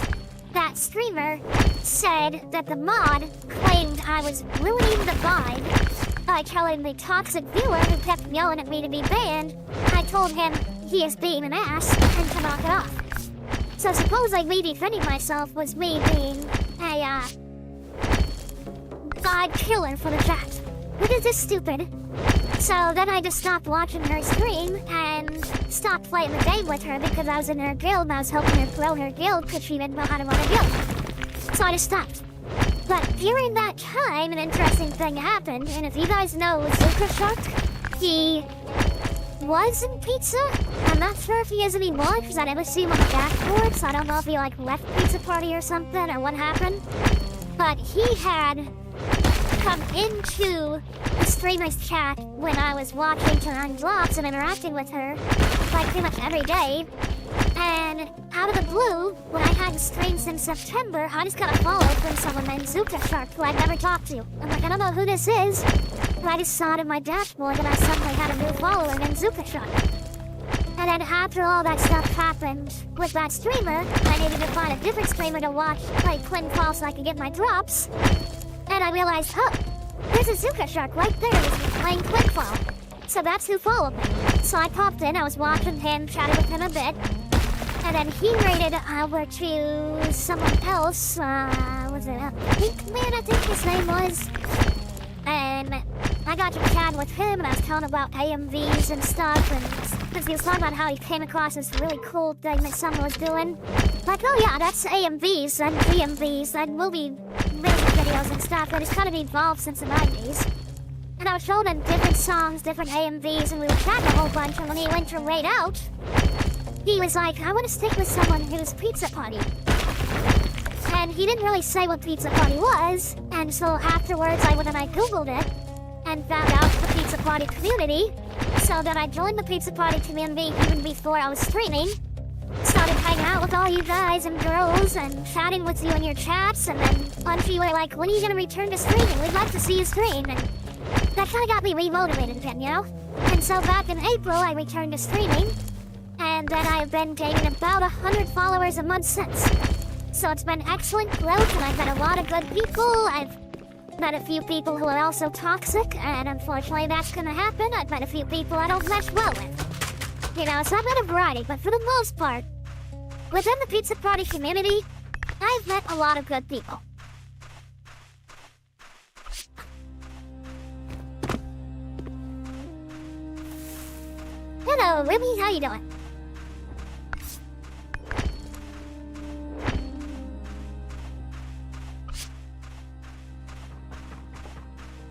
that streamer said that the mod claimed I was ruining the vibe by telling the toxic viewer who kept yelling at me to be banned. I told him he is being an ass and to knock it off. So supposedly me defending myself was me being a vibe killer for the chat, which is just stupid. So then I just stopped watching her stream and stopped playing the game with her because I was in her guild and I was helping her grow her guild because she didn't know how to run a guild. So I just stopped. But during that time, an interesting thing happened, and if you guys know Scáth, he was in Pizza. I'm not sure if he is anymore because I never see him on the dashboard, so I don't know if he left Pizza Party or something or what happened. But he had come into the streamer's chat when I was watching to earn drops and interacting with her pretty much every day. And out of the blue, when I hadn't streamed since September, I just got a follow from someone named Scáth, who I'd never talked to. I'm like, I don't know who this is, but I just saw it in my dashboard and I suddenly had a new follower named Scáth. And then after all that stuff happened with that streamer, I needed to find a different streamer to watch play Quinfall so I could get my drops. And I realized, oh, there's a Scáth right there who's playing Quinfall. So that's who followed me. So I popped in, I was watching him, chatted with him a bit. And then he raided over to someone else, was it a Pink Man, I think his name was? And I got to chat with him and I was telling him about AMVs and stuff, and because he was talking about how he came across this really cool thing that someone was doing. Like, oh yeah, that's AMVs and DMVs and movie music videos and stuff that has kind of evolved since the 90s. And I was showing him different songs, different AMVs, and we were chatting a whole bunch, and when he went to raid out, he was like, I want to stick with someone who's Pizza Party. And he didn't really say what Pizza Party was, and so afterwards I went and I googled it, and found out the Pizza Party community, so that I joined the Pizza Party community even before I was streaming, started hanging out with all you guys and girls, and chatting with you in your chats, and then a bunch of you were like, when are you going to return to streaming? We'd like to see you stream, and that kind of got me remotivated again, you know? And so back in April, I returned to streaming, and then I've been gaining about 100 followers a month since. So it's been excellent growth, and I've met a lot of good people. I've met a few people who are also toxic, and unfortunately that's gonna happen. I've met a few people I don't mesh well with. You know, so I've met a variety, but for the most part, within the Pizza Party community, I've met a lot of good people. Hello, Ruby, how you doing?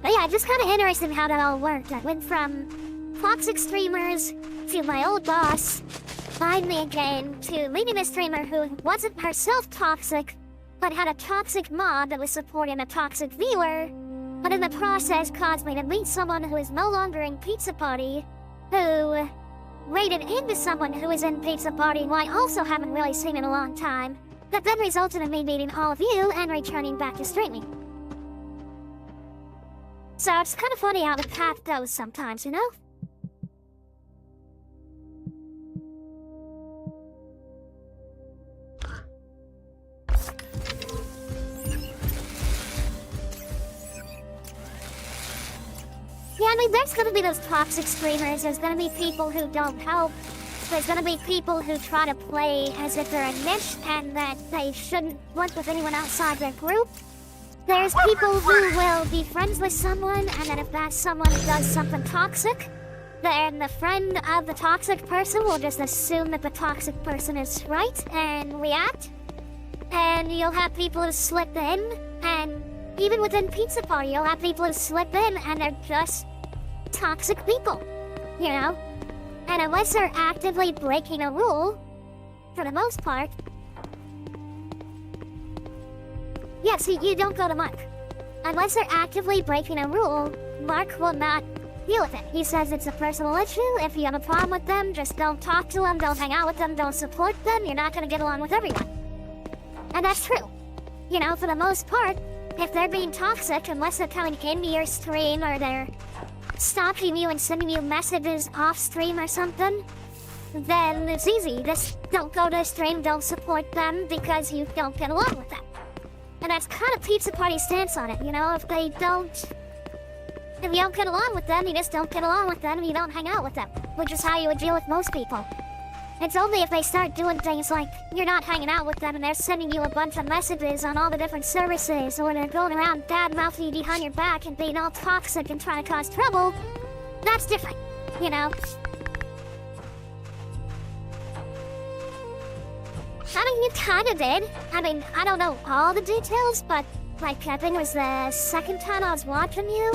But yeah, just kind of interesting how that all worked. I went from toxic streamers to my old boss, finally again, to meeting a streamer who wasn't herself toxic, but had a toxic mod that was supporting a toxic viewer, but in the process caused me to meet someone who is no longer in Pizza Party, who raided into someone who is in Pizza Party who I also haven't really seen in a long time, that then resulted in me meeting all of you and returning back to streaming. So it's kind of funny how the path goes sometimes, you know? Yeah, I mean, there's gonna be those toxic streamers, there's gonna be people who don't help, there's gonna be people who try to play as if they're a niche and that they shouldn't work with anyone outside their group. There's people who will be friends with someone, and then if that someone does something toxic, then the friend of the toxic person will just assume that the toxic person is right and react. And you'll have people who slip in, and even within Pizza Party, you'll have people who slip in and they're just toxic people, you know? And unless they're actively breaking a rule, for the most part, yeah, see, you don't go to Mark. Unless they're actively breaking a rule, Mark will not deal with it. He says it's a personal issue. If you have a problem with them, just don't talk to them, don't hang out with them, don't support them. You're not going to get along with everyone. And that's true. You know, for the most part, if they're being toxic, unless they're coming into your stream or they're stalking you and sending you messages off stream or something, then it's easy. Just don't go to the stream, don't support them because you don't get along with them. And that's kind of Pizza Party's stance on it, you know? If you don't get along with them, you just don't get along with them and you don't hang out with them, which is how you would deal with most people. It's only if they start doing things like you're not hanging out with them and they're sending you a bunch of messages on all the different services, or they're going around bad-mouthing you behind your back and being all toxic and trying to cause trouble, that's different, you know? I mean, you kinda did. I mean, I don't know all the details, but like, I think it was the second time I was watching you,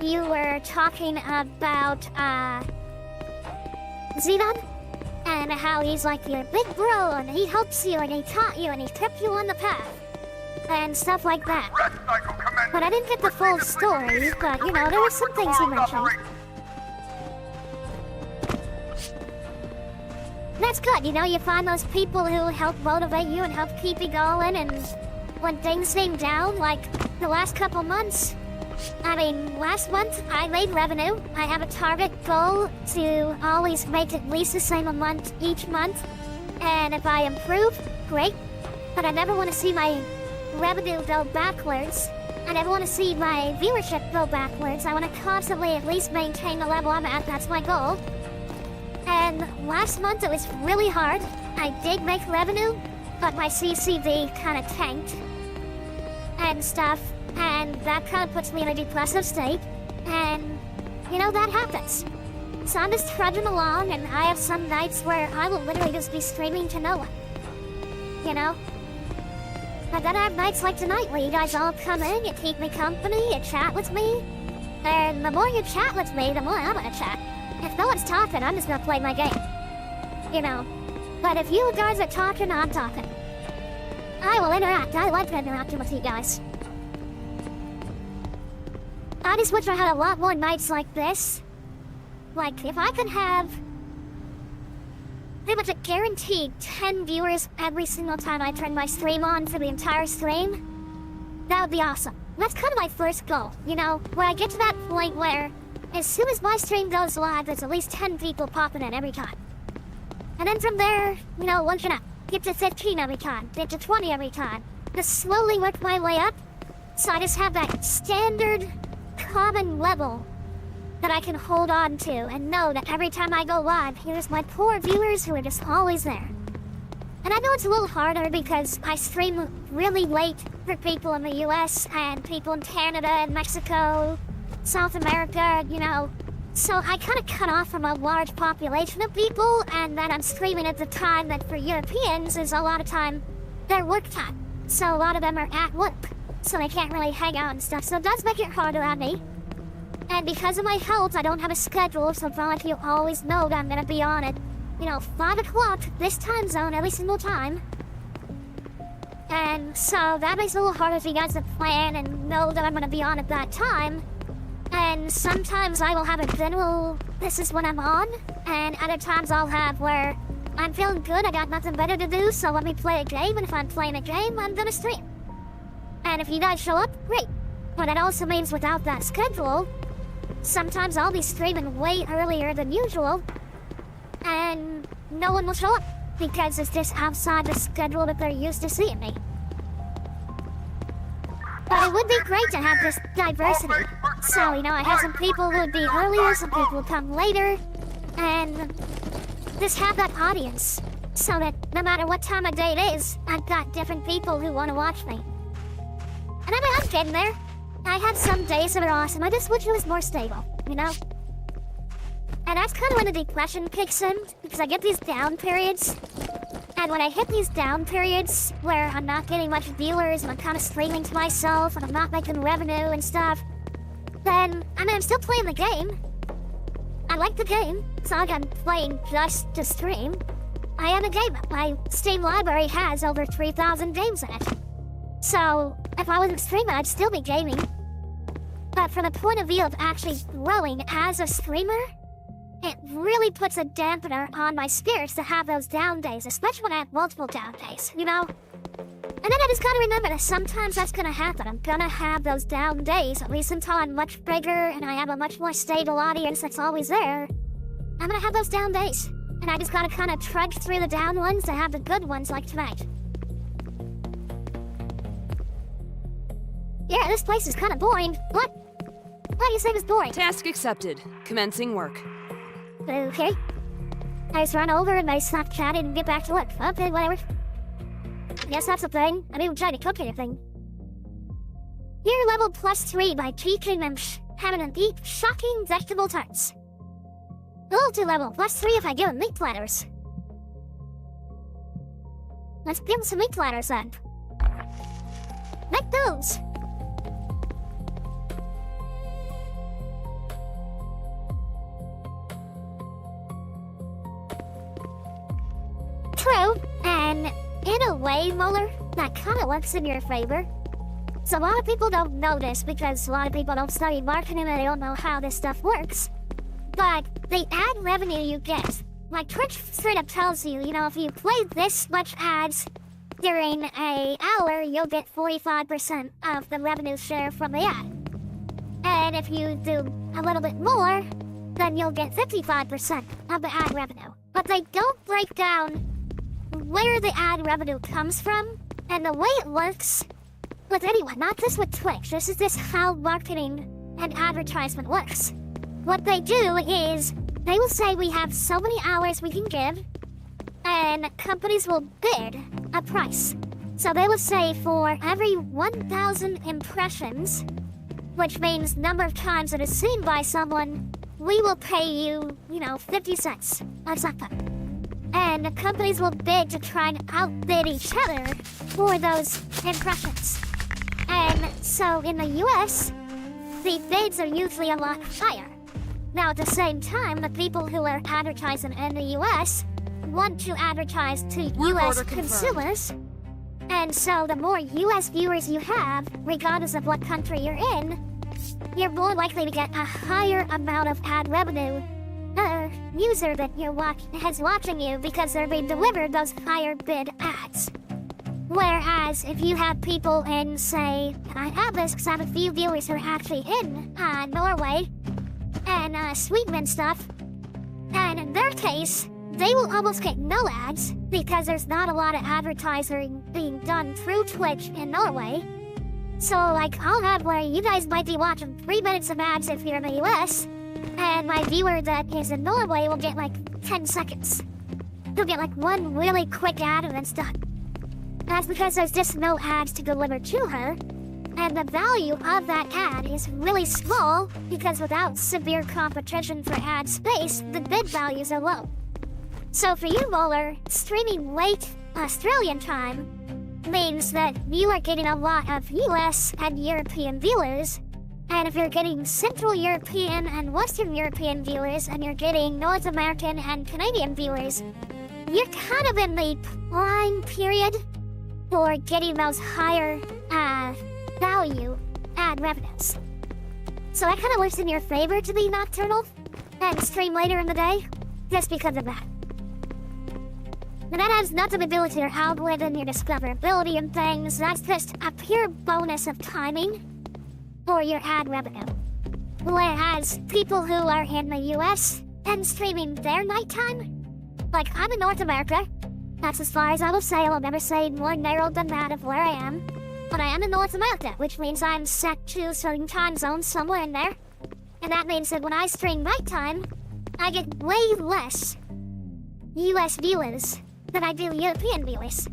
you were talking about, Xenon, and how he's like your big bro, and he helps you, and he taught you, and he kept you on the path, and stuff like that. But I didn't get the full story, but, you know, there were some things he mentioned. That's good, you know, you find those people who help motivate you and help keep you going, and when things seem down, like the last couple months, I mean, last month I made revenue. I have a target goal to always make at least the same amount each month, and if I improve, great, but I never want to see my revenue go backwards. I never want to see my viewership go backwards. I want to constantly at least maintain the level I'm at, that's my goal. And last month it was really hard. I did make revenue, but my CCD kind of tanked and stuff, and that kind of puts me in a depressive state, and, you know, that happens. So I'm just trudging along, and I have some nights where I will literally just be streaming to no one, you know? But then I have nights like tonight where you guys all come in, you keep me company, you chat with me, and the more you chat with me, the more I'm gonna chat. If no one's talking, I'm just gonna play my game. You know. But if you guys are talking, I'm talking. I will interact. I like interacting with you guys. I just wish I had a lot more nights like this. Like, if I could have pretty much a guaranteed 10 viewers every single time I turn my stream on for the entire stream, that would be awesome. That's kind of my first goal, you know, where I get to that point where as soon as my stream goes live, there's at least 10 people popping in every time. And then from there, you know, once you know, get to 15 every time, get to 20 every time. Just slowly work my way up, so I just have that standard, common level that I can hold on to and know that every time I go live, here's my poor viewers who are just always there. And I know it's a little harder because I stream really late for people in the US and people in Canada and Mexico, South America, you know, so I kind of cut off from a large population of people, and then I'm streaming at the time that for Europeans is a lot of time their work time. So a lot of them are at work, so they can't really hang out and stuff, so it does make it harder on me. And because of my health, I don't have a schedule, so it's not like you always know that I'm gonna be on it, you know, 5 o'clock, this time zone, every single time. And so that makes it a little harder for you guys to plan and know that I'm gonna be on at that time. And sometimes I will have a general, this is when I'm on, and other times I'll have where I'm feeling good, I got nothing better to do, so let me play a game, and if I'm playing a game, I'm gonna stream. And if you guys show up, great. But it also means without that schedule, sometimes I'll be streaming way earlier than usual, and no one will show up because it's just outside the schedule that they're used to seeing me. But it would be great to have this diversity. So, you know, I have some people who would be earlier, some people will come later, and just have that audience. So that no matter what time of day it is, I've got different people who want to watch me. And I'm getting there. I have some days that are awesome, I just wish it was more stable, you know? And that's kind of when the depression kicks in, because I get these down periods. And when I hit these down periods, where I'm not getting much viewers, and I'm kind of streaming to myself, and I'm not making revenue and stuff, then, I mean, I'm still playing the game. I like the game. It's not like I'm playing just to stream. I am a gamer. My Steam library has over 3,000 games in it. So, if I wasn't streaming, I'd still be gaming. But from the point of view of actually growing as a streamer, it really puts a dampener on my spirits to have those down days, especially when I have multiple down days, you know? And then I just gotta remember that sometimes that's gonna happen. I'm gonna have those down days, at least until I'm much bigger and I have a much more stable audience that's always there. I'm gonna have those down days. And I just gotta kind of trudge through the down ones to have the good ones like tonight. Yeah, this place is kind of boring. What? Why do you say it's boring? Task accepted. Commencing work. Okay. I just run over and I stop chatting and get back to work. Okay, whatever. I guess that's a thing. I didn't try to cook anything. Year level +3 by teaching them having and eat shocking vegetable tarts. Loyalty level +3 if I give them meat platters. Let's give them some meat platters then. Make those! True, and in a way, Muller, that kind of works in your favor. So a lot of people don't know this because a lot of people don't study marketing and they don't know how this stuff works. But the ad revenue you get, like Twitch straight up tells you, you know, if you play this much ads during an hour, you'll get 45% of the revenue share from the ad. And if you do a little bit more, then you'll get 55% of the ad revenue. But they don't break down where the ad revenue comes from, and the way it works with anyone, not just with Twitch, this is just how marketing and advertisement works. What they do is, they will say we have so many hours we can give, and companies will bid a price. So they will say for every 1,000 impressions, which means number of times it is seen by someone, we will pay you, you know, 50 cents or something. And the companies will bid to try and outbid each other for those impressions. And so in the US, the bids are usually a lot higher. Now at the same time, the people who are advertising in the US want to advertise to US consumers. And so the more US viewers you have, regardless of what country you're in, you're more likely to get a higher amount of ad revenue user that is watching you because they're being delivered those higher bid ads. Whereas if you have people in, say, and I have this because I have a few viewers who are actually in Norway and Sweden and stuff, and in their case, they will almost get no ads because there's not a lot of advertising being done through Twitch in Norway. So like I'll have where you guys might be watching 3 minutes of ads if you're in the US, and my viewer that is in Norway will get like 10 seconds. He'll get like one really quick ad and then it's done. That's because there's just no ads to deliver to her, and the value of that ad is really small because without severe competition for ad space, the bid values are low. So for you, Molar, streaming late Australian time means that you are getting a lot of US and European viewers, and if you're getting Central European and Western European viewers, and you're getting North American and Canadian viewers, you're kind of in the prime period for getting those higher value ad revenues. So that kind of works in your favor to be nocturnal and stream later in the day, just because of that. And that has nothing to do with your algorithm, your discoverability and things. That's just a pure bonus of timing. for your ad revenue. Whereas people who are in the US and streaming their nighttime, like I'm in North America, that's as far as I will say. I'll never say more narrow than that of where I am. But I am in North America, which means I'm set to certain time zones somewhere in there. And that means that when I stream nighttime, I get way less US viewers than I do European viewers.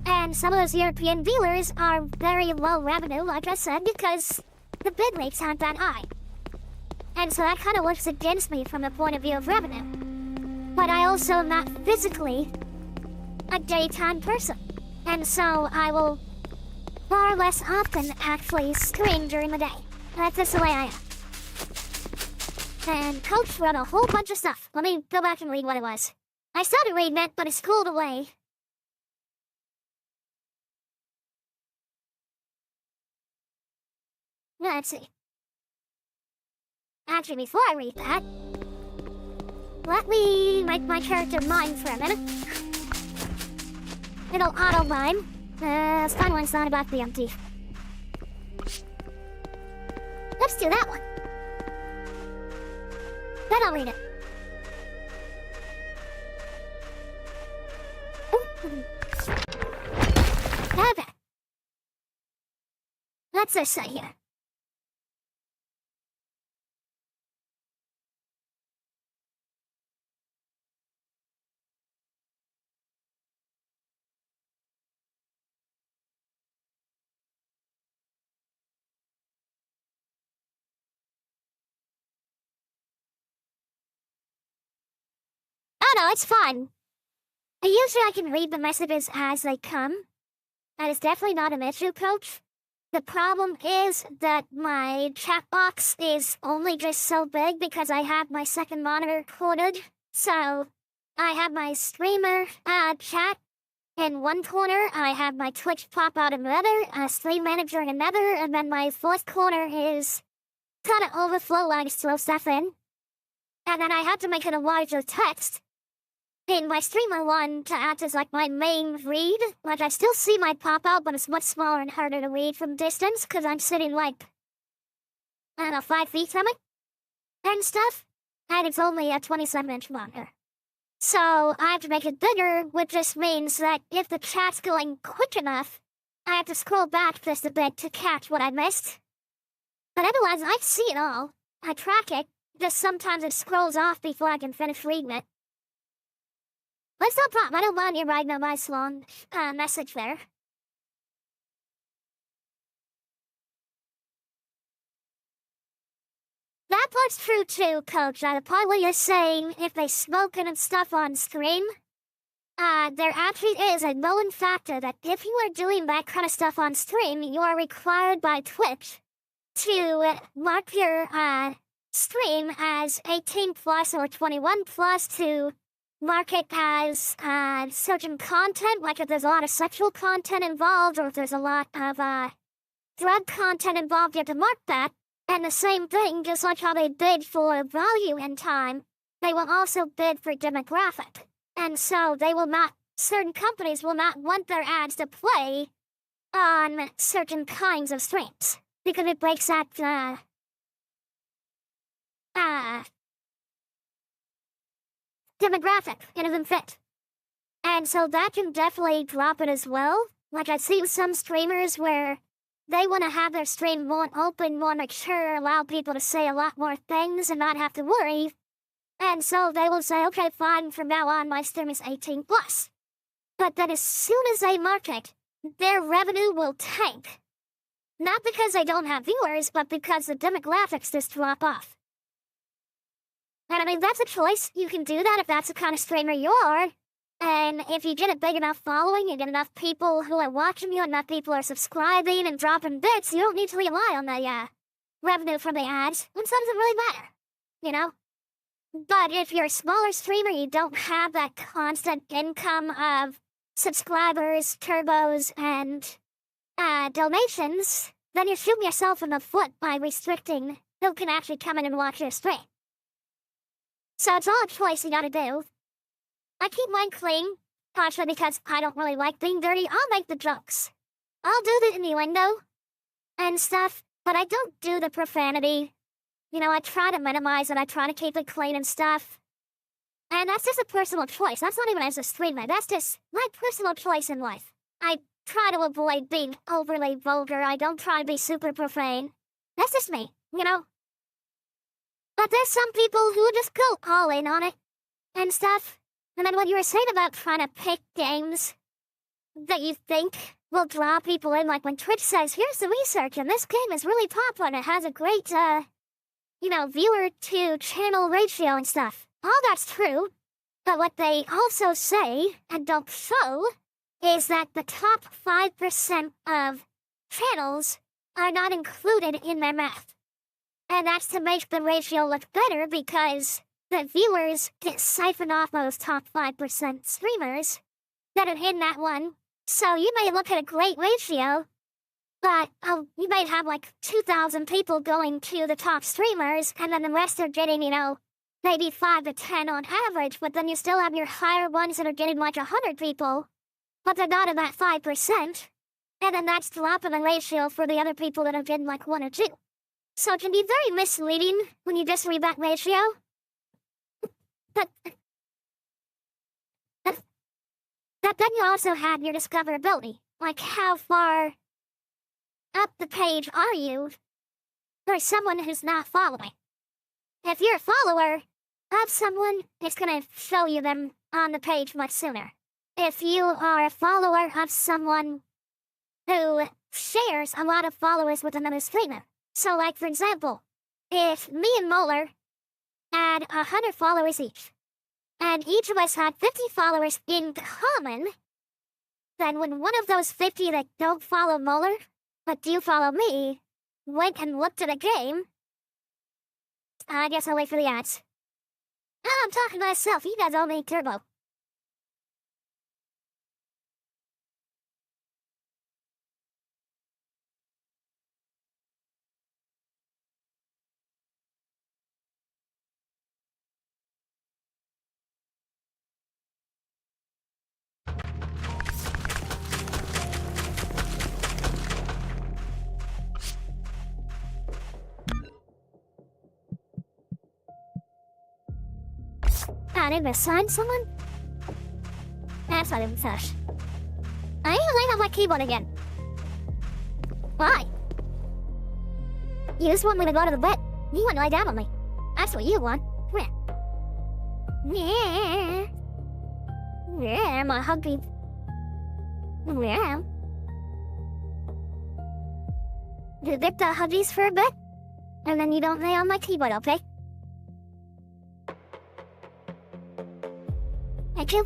And some of those European viewers are very low revenue, like I said, because the bid rates aren't that high. And so that kind of works against me from the point of view of revenue. But I also am not physically a daytime person. And so I will far less often actually stream during the day. That's just the way I am. And Coach wrote a whole bunch of stuff. Let me go back and read what it was. I started reading it, but it's schooled away. Let's see. Actually, before I read that, let me make my character mine for a minute. It'll auto-mine. Let's find one that's not about the empty. Let's do that one. Then I'll read it. Okay. Let's just say here. No, it's fine. Usually I can read the messages as they come. That is definitely not an issue, Coach. The problem is that my chat box is only just so big because I have my second monitor coded. So, I have my streamer chat in one corner, I have my Twitch pop out in another, a stream manager in another, and then my fourth corner is kind of overflow when I just throw stuff in. And then I had to make it a larger text in my streamer one to act as like my main read. Like I still see my pop out, but it's much smaller and harder to read from distance because I'm sitting like, I don't know, 5 feet from it and stuff. And it's only a 27-inch monitor. So I have to make it bigger, which just means that if the chat's going quick enough, I have to scroll back just a bit to catch what I missed. But otherwise, I see it all. I track it, just sometimes it scrolls off before I can finish reading it. But it's no problem, I don't mind you writing a nice long message there. That part's true too, Coach. The part where you're saying if they smoke and stuff on stream, there actually is a known factor that if you are doing that kind of stuff on stream, you are required by Twitch to mark your stream as 18 plus or 21 plus to mark it as certain content, like if there's a lot of sexual content involved or if there's a lot of drug content involved, you have to mark that. And the same thing, just like how they bid for value in time, they will also bid for demographic. And so they will not, certain companies will not want their ads to play on certain kinds of streams because it breaks that demographic. It doesn't fit. And so that can definitely drop it as well. Like I see some streamers where they want to have their stream more open, more mature, allow people to say a lot more things and not have to worry. And so they will say, okay, fine, from now on my stream is 18 plus. But then as soon as they mark it, their revenue will tank. Not because they don't have viewers, but because the demographics just drop off. And I mean, that's a choice. You can do that if that's the kind of streamer you are. And if you get a big enough following, you get enough people who are watching you, enough people are subscribing and dropping bits, you don't need to rely on the revenue from the ads. And so it doesn't really matter, you know? But if you're a smaller streamer, you don't have that constant income of subscribers, turbos, and donations, then you're shooting yourself in the foot by restricting who can actually come in and watch your stream. So it's all a choice you gotta do. I keep mine clean, partially because I don't really like being dirty. I'll make the jokes. I'll do the innuendo and stuff, But I don't do the profanity. You know, I try to minimize it, I try to keep it clean and stuff. And that's just a personal choice. That's not even as a streamer. That's just my personal choice in life. I try to avoid being overly vulgar. I don't try to be super profane. That's just me, you know? But there's some people who just go all in on it and stuff. And then what you were saying about trying to pick games that you think will draw people in, like when Twitch says, here's the research, and this game is really popular and it has a great, you know, viewer to channel ratio and stuff. All that's true, but what they also say, and don't show, is that the top 5% of channels are not included in their math. And that's to make the ratio look better because the viewers get siphoned off those top 5% streamers that are in that one. So you may look at a great ratio, but you might have like 2,000 people going to the top streamers, and then the rest are getting, you know, maybe 5 to 10 on average, but then you still have your higher ones that are getting like 100 people, but they're not in that 5%, and then that's dropping the ratio for the other people that are getting like 1 or 2. So it can be very misleading when you just read that ratio. But then you also have your discoverability, like how far up the page are you for someone who's not following. If you're a follower of someone, it's going to show you them on the page much sooner. If you are a follower of someone who shares a lot of followers with another streamer. So like for example, if me and Molar had 100 followers each, and each of us had 50 followers in common, then when one of those 50 that don't follow Molar, but do follow me, went and looked at a game, I guess I'll wait for the ads. Oh, I'm talking to myself, you guys all need turbo. I need to assign someone? That's not even fresh. I need to lay on my keyboard again. Why? You just want me to go to the bed. You want to lie down on me. That's what you want. Come here. Yeah. Yeah, my hungry. Yeah. You dip the huggies for a bit, and then you don't lay on my keyboard, okay? Thank you.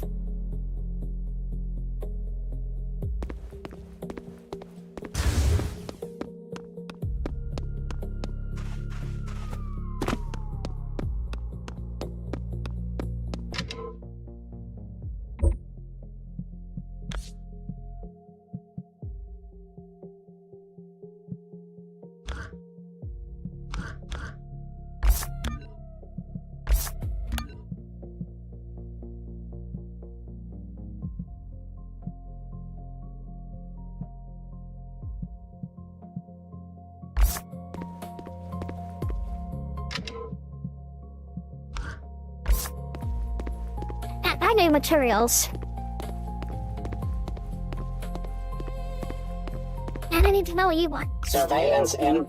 I need materials. And I need to know what you want. Surveillance in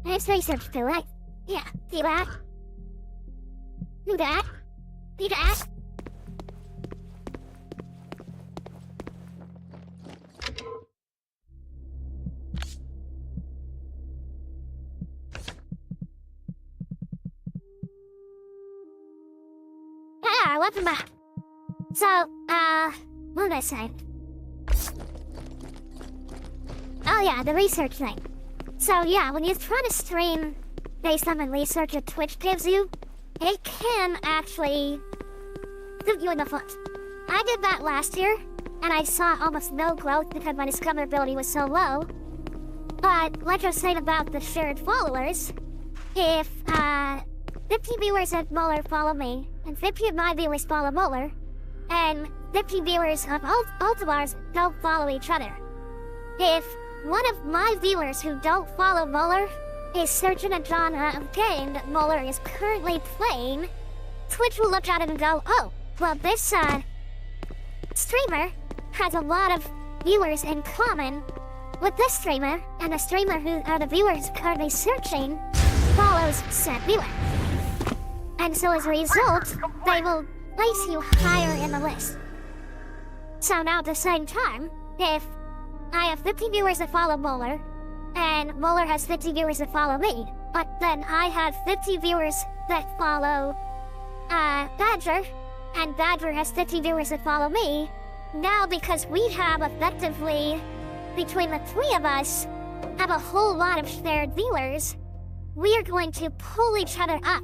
It's research too, right? Yeah, do that. Do that. Do that. Weapon back. So, what was I saying? Oh yeah, the research thing. So yeah, when you're trying to stream based on the research that Twitch gives you, it can actually shoot you in the foot. I did that last year, and I saw almost no growth because my discoverability was so low. But like I was saying about the shared followers, if 50 viewers of Muller follow me, and 50 of my viewers follow Muller, and 50 viewers of both of ours don't follow each other. If one of my viewers who don't follow Muller is searching a genre of game that Muller is currently playing, Twitch will look at it and go, oh, well this streamer has a lot of viewers in common with this streamer, and the streamer who the viewer is currently searching follows said viewer. And so as a result, they will place you higher in the list. So now at the same time, if I have 50 viewers that follow Muller, and Muller has 50 viewers that follow me, but then I have 50 viewers that follow Badger, and Badger has 50 viewers that follow me. Now because we have effectively, between the three of us, have a whole lot of shared viewers, we are going to pull each other up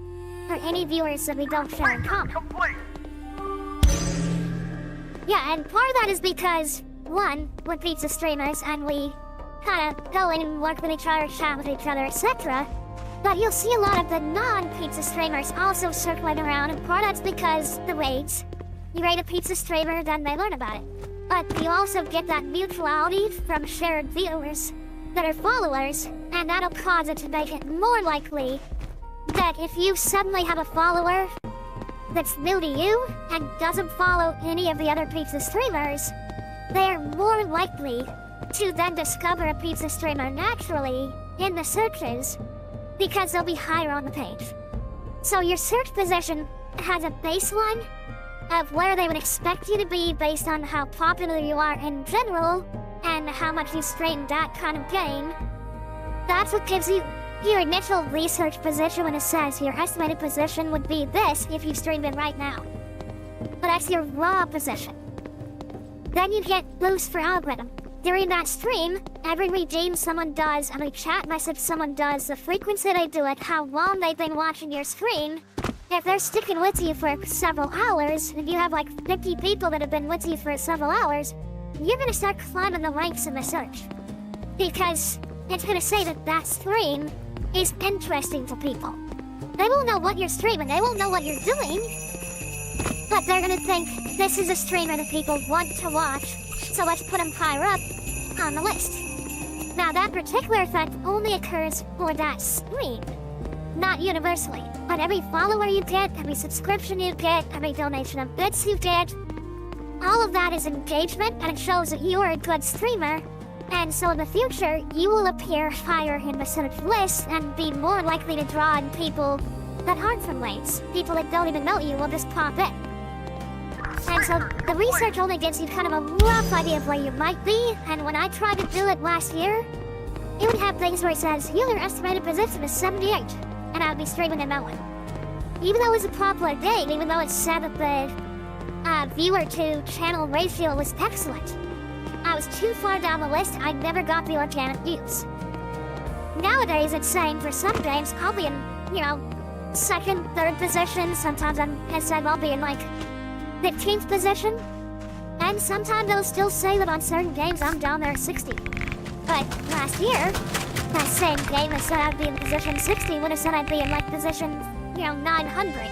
for any viewers that we don't share in common. Yeah, and part of that is because, one, we're pizza streamers and we kind of go in and work with each other, chat with each other, etc. But you'll see a lot of the non-pizza streamers also circling around, and part of that's because the raids. You raid a pizza streamer, then they learn about it. But you also get that mutuality from shared viewers that are followers, and that'll cause it to make it more likely that if you suddenly have a follower that's new to you and doesn't follow any of the other pizza streamers, they're more likely to then discover a pizza streamer naturally in the searches because they'll be higher on the page. So your search position has a baseline of where they would expect you to be based on how popular you are in general and how much you stream that kind of game. That's what gives you your initial research position when it says your estimated position would be this if you streamed it right now. But that's your raw position. Then you get boost for algorithm. During that stream, every redeem someone does, every chat message someone does, the frequency they do it, how long they've been watching your screen, if they're sticking with you for several hours, and you have like 50 people that have been with you for several hours, you're gonna start climbing the ranks in the search. Because it's gonna say that that stream is interesting to people. They won't know what you're streaming, they won't know what you're doing, but they're gonna think this is a streamer that people want to watch, so let's put them higher up on the list. Now that particular effect only occurs for that stream, not universally, but every follower you get, every subscription you get, every donation of bits you get, all of that is engagement, and it shows that you are a good streamer, and so in the future, you will appear higher in the search list and be more likely to draw in people that aren't from lanes. People that don't even know you will just pop in. And so the research only gives you kind of a rough idea of where you might be, and when I tried to do it last year, it would have things where it says, your estimated position is 78, and I would be streaming in that one. Even though it was a popular game, even though it said that the viewer to channel ratio was excellent, I was too far down the list, I never got the organic views. Nowadays it's saying for some games I'll be in, second, third position, sometimes I'll be in like 15th position, and sometimes it'll still say that on certain games I'm down there 60. But last year, that same game that said I'd be in position 60 would have said I'd be in like position, 900.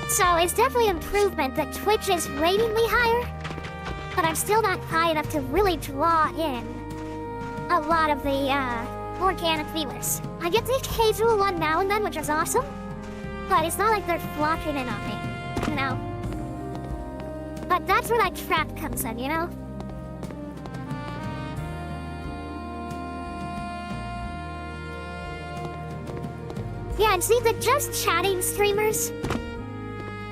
So it's definitely an improvement that Twitch is rating me higher, but I'm still not high enough to really draw in a lot of the organic viewers. I get the occasional one now and then, which is awesome, but it's not like they're flocking in on me, But that's where that trap comes in, Yeah, and see, the just chatting streamers,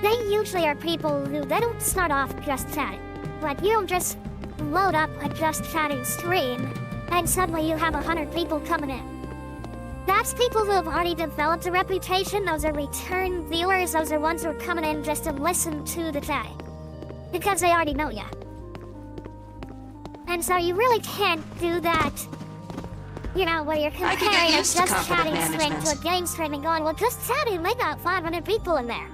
they usually are people who, they don't start off just chatting. Like, you don't just load up a just chatting stream, and suddenly you have 100 people coming in. That's people who have already developed a reputation, those are return viewers, those are ones who are coming in just to listen to the chat. Because they already know you. And so you really can't do that, where you're comparing a just chatting stream to a game stream and going, well, just chatting, they got 500 people in there.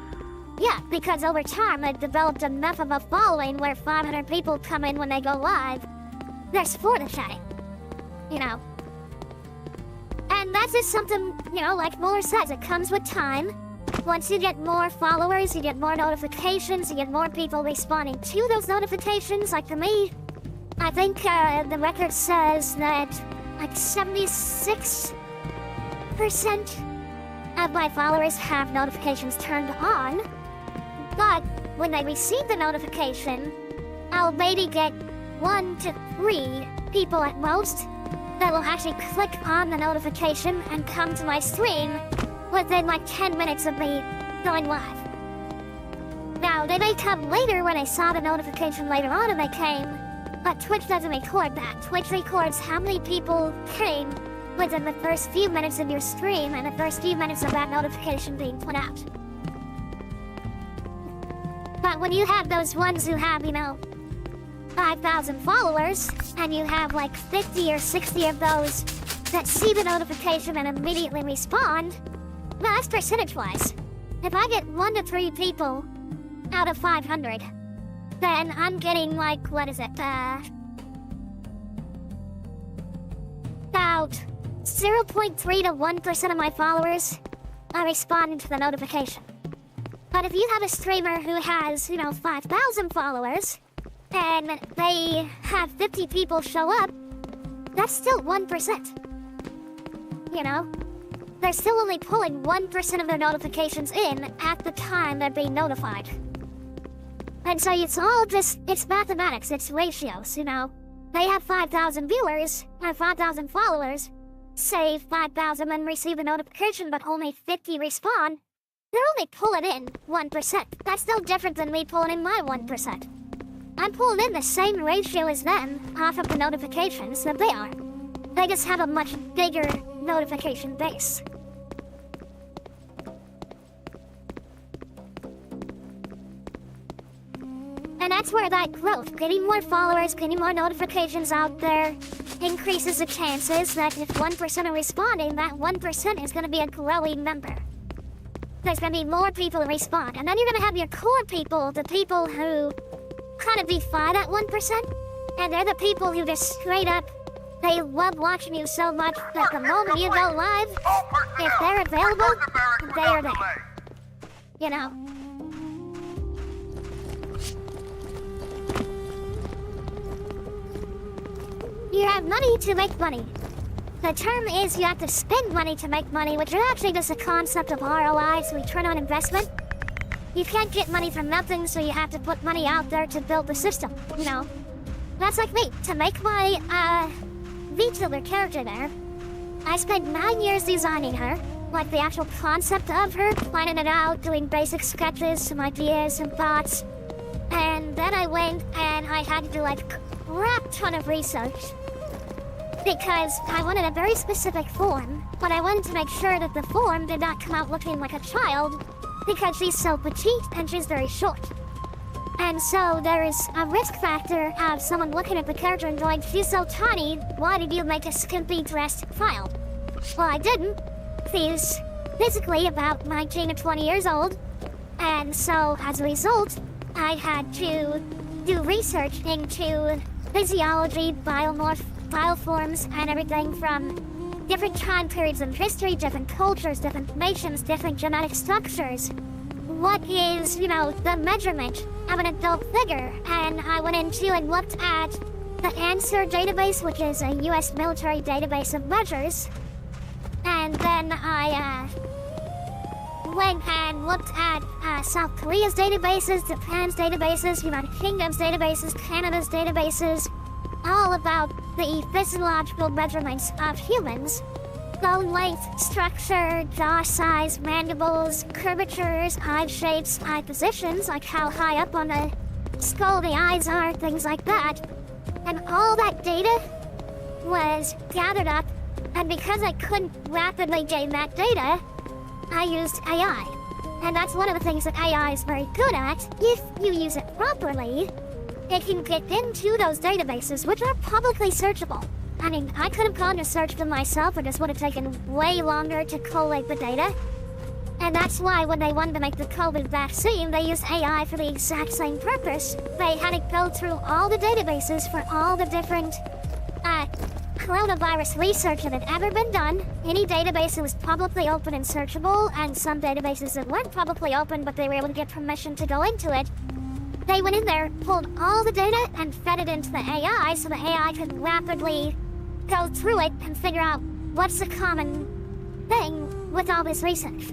Yeah, because over time they've developed enough of a following where 500 people come in when they go live. They're for the chatting, And And that's just something, you know, like Muller says, it comes with time. Once you get more followers, you get more notifications, you get more people responding to those notifications. Like for me, I think the record says that like 76% of my followers have notifications turned on. But when they receive the notification, I'll maybe get 1 to 3 people at most that will actually click on the notification and come to my stream within like 10 minutes of me going live. Now, they may come later when they saw the notification later on and they came, but Twitch doesn't record that. Twitch records how many people came within the first few minutes of your stream and the first few minutes of that notification being put out. But when you have those ones who have, you know, 5,000 followers, and you have like 50 or 60 of those that see the notification and immediately respond, well, that's percentage-wise. If I get 1 to 3 people out of 500, then I'm getting like, what is it, about 0.3 to 1% of my followers are responding to the notification. But if you have a streamer who has, you know, 5,000 followers, and they have 50 people show up, that's still 1%. You know? They're still only pulling 1% of their notifications in at the time they're being notified. And so it's all just, it's mathematics, it's ratios, you know? They have 5,000 viewers, and 5,000 followers, say 5,000 and receive a notification but only 50 respond, they're only pulling in 1%. That's no different than me pulling in my 1%. I'm pulling in the same ratio as them off of the notifications that they are. They just have a much bigger notification base. And that's where that growth, getting more followers, getting more notifications out there, increases the chances that if 1% are responding, that 1% is going to be a growing number. There's going to be more people to respond. And then you're going to have your core people, the people who kind of defy that 1%, and they're the people who just straight up, they love watching you so much that the moment you go live, if they're available, they are there. You know? You have money to make money. The term is you have to spend money to make money, which is actually just a concept of ROI, so return on investment. You can't get money from nothing, so you have to put money out there to build the system, you know? That's like me. To make my, VTuber character there, I spent 9 years designing her, like the actual concept of her, planning it out, doing basic sketches, some ideas, some thoughts. And then I went and I had to do like a crap ton of research because I wanted a very specific form, but I wanted to make sure that the form did not come out looking like a child because she's so petite and she's very short. And so there is a risk factor of someone looking at the character and going, she's so tiny, why did you make a skimpy dressed child? Well, I didn't. She's physically about 19 or 20 years old, and so as a result, I had to do research into physiology, bioforms, and everything from different time periods in history, different cultures, different nations, different genetic structures. What is, you know, the measurement of an adult figure? And I went into and looked at the ANSWER database, which is a US military database of measures. And then I went and looked at South Korea's databases, Japan's databases, United Kingdom's databases, Canada's databases, all about the physiological measurements of humans. Bone length, structure, jaw size, mandibles, curvatures, eye shapes, eye positions, like how high up on the skull the eyes are, things like that. And all that data was gathered up, and because I couldn't rapidly gain that data, I used AI. And that's one of the things that AI is very good at. If you use it properly, it can get into those databases, which are publicly searchable. I mean, I could have gone to search them myself, it just would have taken way longer to collate the data. And that's why when they wanted to make the COVID vaccine, they used AI for the exact same purpose. They had to go through all the databases for all the different coronavirus research that had ever been done. Any database that was publicly open and searchable, and some databases that weren't publicly open but they were able to get permission to go into it. They went in there, pulled all the data, and fed it into the AI so the AI could rapidly go through it and figure out what's the common thing with all this research.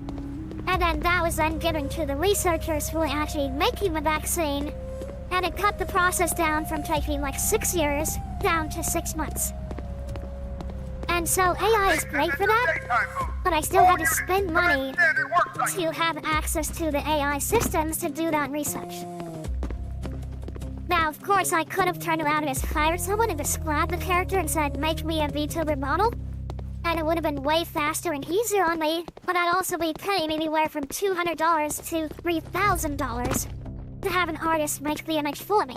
And then that was then given to the researchers who were actually making the vaccine, and it cut the process down from taking like 6 years down to 6 months. And so AI is great for that, but I still had to spend money to have access to the AI systems to do that research. Now, of course, I could have turned around and just hired someone and described the character and said, make me a VTuber model, and it would have been way faster and easier on me, but I'd also be paying anywhere from $200 to $3,000 to have an artist make the image for me.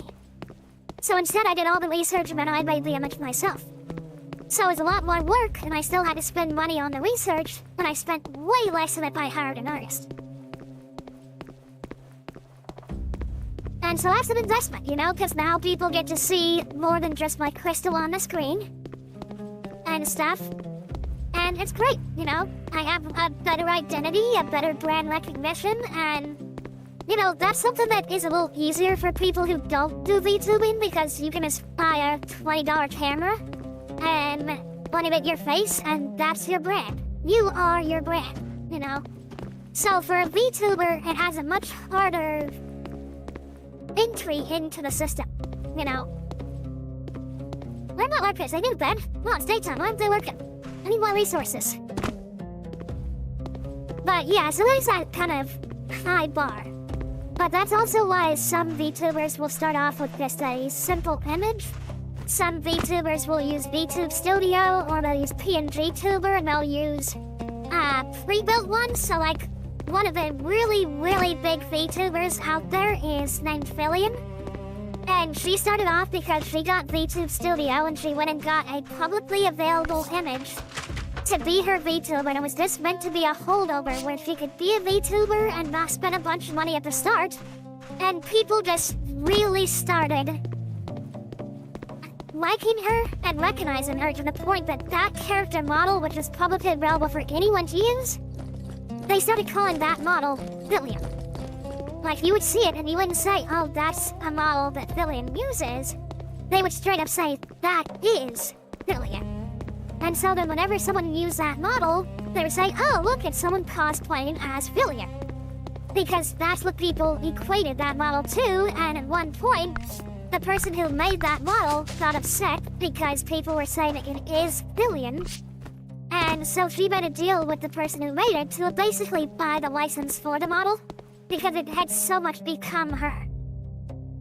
So instead I did all the research and then I made the image myself. So it was a lot more work, and I still had to spend money on the research, but I spent way less than if I hired an artist. And so that's an investment, you know, because now people get to see more than just my crystal on the screen and stuff. And it's great, you know. I have a better identity, a better brand recognition, and, you know, that's something that is a little easier for people who don't do VTubing, because you can just buy a $20 camera and animate your face, and that's your brand. You are your brand, you know. So for a VTuber, it has a much harder entry into the system, you know. I'm not like this, I need a bed. Well, it's daytime, why aren't they working? I need more resources. But yeah, so there's that kind of high bar. But that's also why some VTubers will start off with just a simple image. Some VTubers will use VTube Studio, or they'll use PNG Tuber, and they'll use pre-built ones. So like, one of the really, really big VTubers out there is named Fillion. And she started off because she got VTube Studio and she went and got a publicly available image to be her VTuber, and it was just meant to be a holdover where she could be a VTuber and not spend a bunch of money at the start. And people just really started liking her and recognizing her to the point that that character model, which is publicly available for anyone to use, they started calling that model Fillion. Like, you would see it and you wouldn't say, oh, that's a model that Fillion uses. They would straight up say, that is Fillion. And so then whenever someone used that model, they would say, oh, look, it's someone cosplaying as Fillion. Because that's what people equated that model to, and at one point, the person who made that model got upset because people were saying that it is Fillion. And so she made a deal with the person who made it to basically buy the license for the model, because it had so much become her.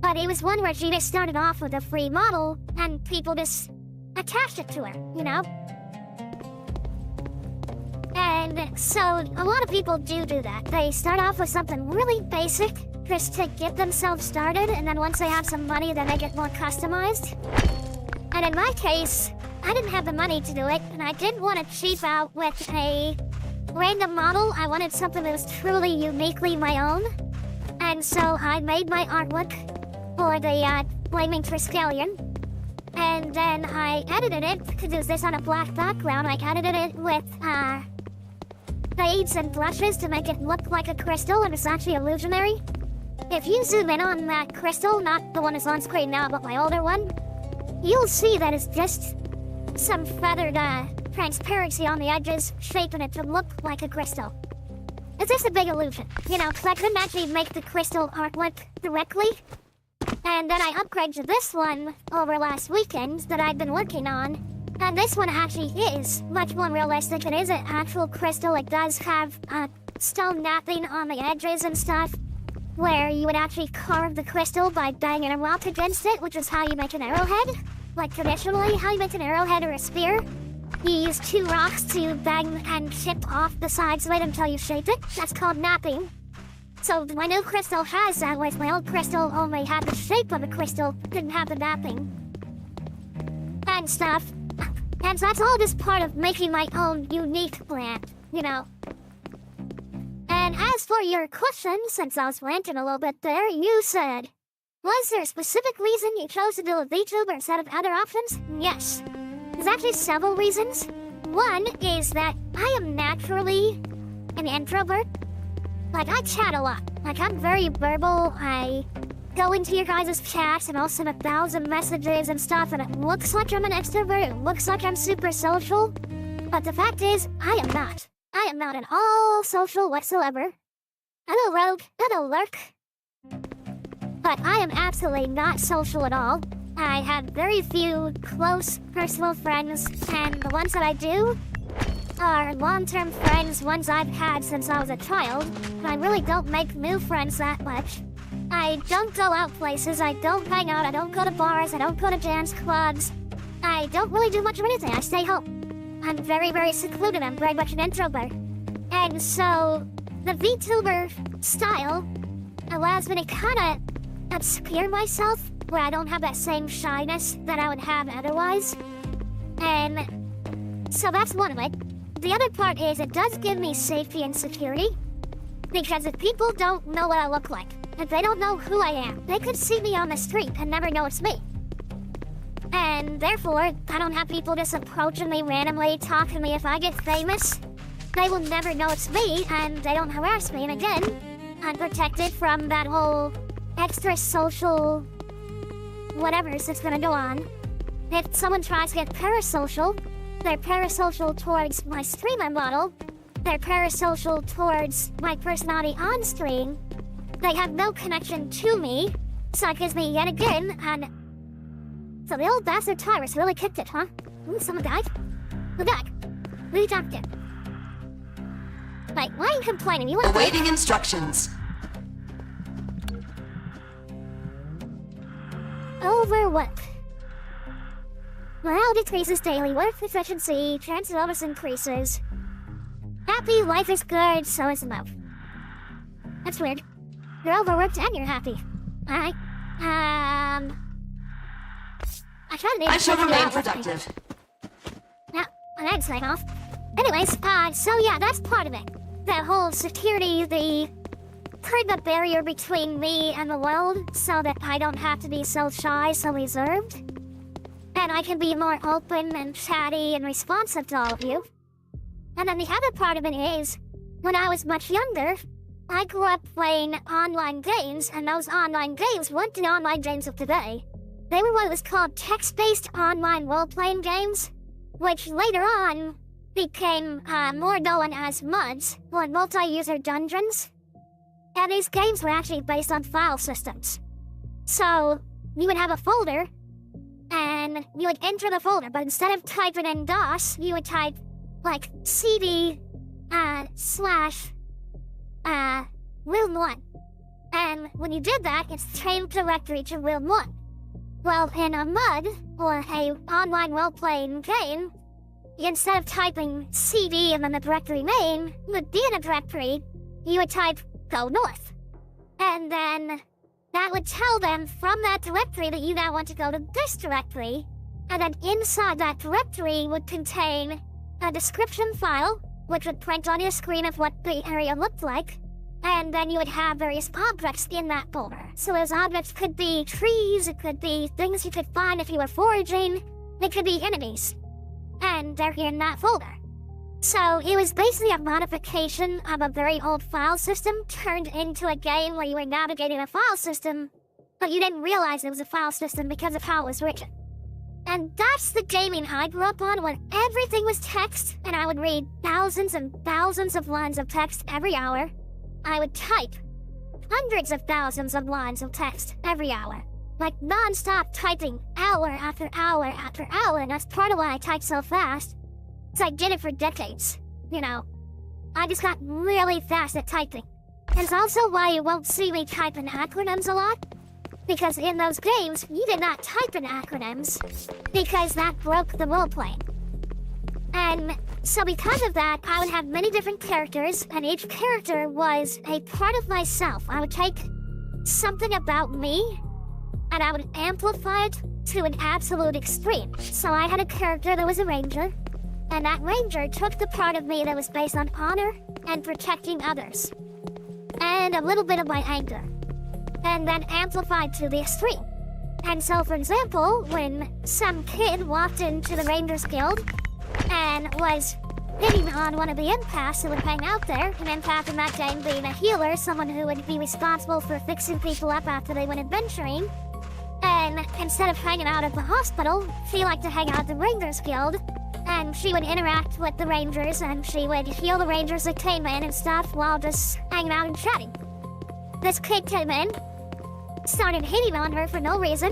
But it was one where she just started off with a free model, and people just attached it to her, you know? And so a lot of people do that. They start off with something really basic, just to get themselves started, and then once they have some money, then they get more customized. And in my case, I didn't have the money to do it, and I didn't want to cheap out with a random model. I wanted something that was truly uniquely my own. And so I made my artwork for the Flaming Triskelion. And then I edited it, because it was this on a black background. I edited it with fades and blushes to make it look like a crystal, and it's actually illusionary. If you zoom in on that crystal, not the one that's on screen now, but my older one, you'll see that it's just some feathered transparency on the edges, shaping it to look like a crystal. It's just a big illusion, you know, because I couldn't actually make the crystal artwork directly. And then I upgraded to this one over last weekend that I'd been working on. And this one actually is much more realistic. It is an actual crystal. It does have stone napping on the edges and stuff, where you would actually carve the crystal by banging a rock against it, which is how you make an arrowhead. Like traditionally, how you make an arrowhead or a spear. You use 2 rocks to bang and chip off the sides of it until you shape it. That's called napping. So my new crystal has that, whereas my old crystal only had the shape of a crystal, didn't have the napping and stuff. And so that's all just part of making my own unique brand, you know. And as for your question, since I was ranting a little bit there, you said, was there a specific reason you chose to do a VTuber instead of other options? Yes. There's actually several reasons. One is that I am naturally an introvert. Like, I chat a lot. Like, I'm very verbal. I go into your guys' chats and I'll send 1,000 messages and stuff, and it looks like I'm an extrovert. It looks like I'm super social. But the fact is, I am not. I am not at all social whatsoever. I'm a rogue, I'm a lurk. But I am absolutely not social at all. I have very few close personal friends, and the ones that I do are long-term friends, ones I've had since I was a child. I really don't make new friends that much. I don't go out places, I don't hang out, I don't go to bars, I don't go to dance clubs. I don't really do much of anything, I stay home. I'm very, very secluded, I'm very much an introvert. And so, the VTuber style allows me to kinda obscure myself, where I don't have that same shyness that I would have otherwise. And so that's one of it. The other part is it does give me safety and security, because if people don't know what I look like, if they don't know who I am, they could see me on the street and never know it's me. And therefore, I don't have people just approaching me randomly, talking to me. If I get famous, they will never know it's me, and they don't harass me. And again, I'm protected from that whole extra social whatever's that's gonna go on. If someone tries to get parasocial, they're parasocial towards my streamer model, they're parasocial towards my personality on stream, they have no connection to me, so it gives me yet again, and so the old bastard Tyrus really kicked it, huh? Ooh, someone died? Who died? Who dumped it? Like, why are you complaining? You want awaiting instructions. Over what? Morale decreases daily, work efficiency, chance of illness increases. Happy, life is good, so is love. That's weird. You're overworked and you're happy. Alright. I shall remain productive. Yeah, I didn't sign off. Anyways, so yeah, that's part of it. The whole security, put the barrier between me and the world so that I don't have to be so shy, so reserved. And I can be more open and chatty and responsive to all of you. And then the other part of it is, when I was much younger, I grew up playing online games, and those online games weren't the online games of today. They were what was called text-based online role-playing games, which later on became more known as MUDs, or multi-user dungeons. And these games were actually based on file systems. So, you would have a folder, and you would enter the folder, but instead of typing in DOS, you would type, like, CD, Room 1. And when you did that, it's changed directory to Room 1. Well, in a MUD, or a online role-playing game, instead of typing CD and then the directory name would be in a directory, you would type go north. And then that would tell them from that directory that you now want to go to this directory, and then inside that directory would contain a description file, which would print on your screen of what the area looked like, and then you would have various objects in that folder. So those objects could be trees, it could be things you could find if you were foraging, it could be enemies, and they're in that folder. So it was basically a modification of a very old file system turned into a game where you were navigating a file system, but you didn't realize it was a file system because of how it was written. And that's the gaming I grew up on, when everything was text, and I would read thousands and thousands of lines of text every hour. I would type hundreds of thousands of lines of text every hour. Like non-stop typing, hour after hour after hour, and that's part of why I type so fast. So I did it for decades, you know. I just got really fast at typing. And it's also why you won't see me type in acronyms a lot. Because in those games, you did not type in acronyms, because that broke the roleplaying. And so because of that, I would have many different characters, and each character was a part of myself. I would take something about me, and I would amplify it to an absolute extreme. So I had a character that was a ranger, and that ranger took the part of me that was based on honor and protecting others, and a little bit of my anger, and then amplified to the extreme. And so, for example, when some kid walked into the Rangers Guild and was hitting on one of the empaths who would hang out there, an empath in that game being a healer, someone who would be responsible for fixing people up after they went adventuring, and instead of hanging out at the hospital, she liked to hang out at the Rangers Guild, and she would interact with the Rangers, and she would heal the Rangers that came in and stuff while just hanging out and chatting. This kid came in, started hitting on her for no reason,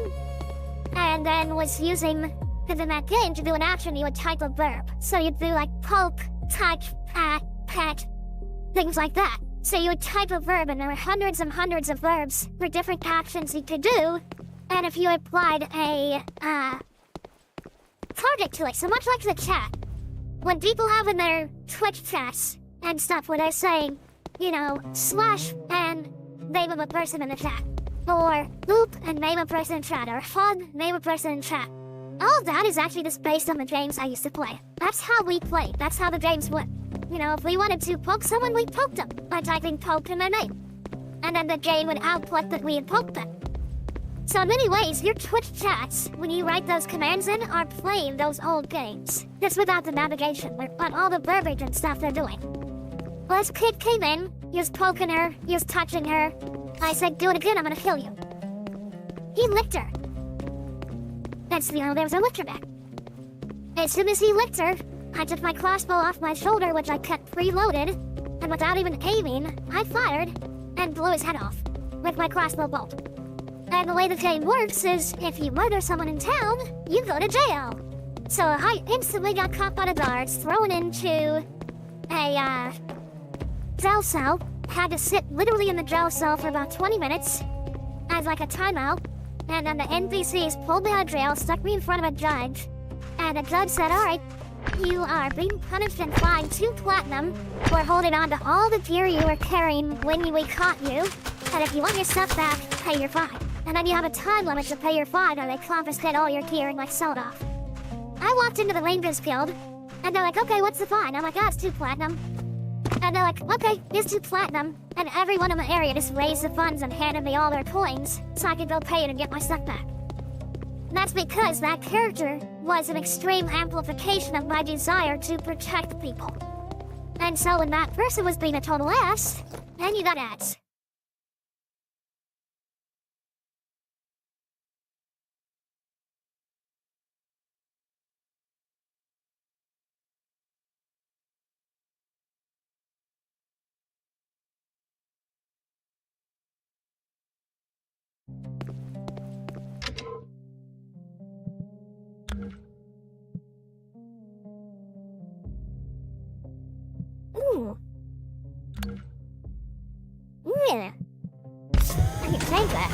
and then was using, because in that game, to do an action, you would type a verb. So you'd do like poke, touch, pat, pet, things like that. So you would type a verb, and there were hundreds and hundreds of verbs for different actions you could do, and if you applied a, target to it, so much like the chat. When people have in their Twitch chats and stuff where they're saying, you know, slash and name of a person in the chat, or loop and name a person in chat, or fun, name a person in chat. All of that is actually just based on the games I used to play. That's how we played. That's how the games went. You know, if we wanted to poke someone, we poked them by typing poke in their name. And then the game would output that we had poked them. So in many ways, your Twitch chats, when you write those commands in, are playing those old games. Just without the navigation, but all the verbiage and stuff they're doing. Well, this kid came in, he was poking her, he was touching her. I said, do it again, I'm gonna kill you. He licked her. That's, you know, there was a licker back. As soon as he licked her, I took my crossbow off my shoulder, which I kept preloaded, and without even aiming, I fired and blew his head off with my crossbow bolt. And the way the game works is, if you murder someone in town, you go to jail. So I instantly got caught by the guards, thrown into a, jail cell, had to sit literally in the jail cell for about 20 minutes as like a timeout, and then the NPCs pulled me out of jail, stuck me in front of a judge, and the judge said, alright, you are being punished and fined 2 platinum for holding on to all the gear you were carrying when we caught you, and if you want your stuff back, pay your fine. And then you have a time limit to pay your fine or they confiscate all your gear and like sell it off. I walked into the Rangers Guild, and they're like, okay, what's the fine? I'm like, oh, it's 2 platinum. And they're like, okay, here's 2 platinum. And everyone in the area just raised the funds and handed me all their coins so I could go pay it and get my stuff back. And that's because that character was an extreme amplification of my desire to protect people. And so when that person was being a total ass, then you got ads. Ooh. Yeah. I can change that.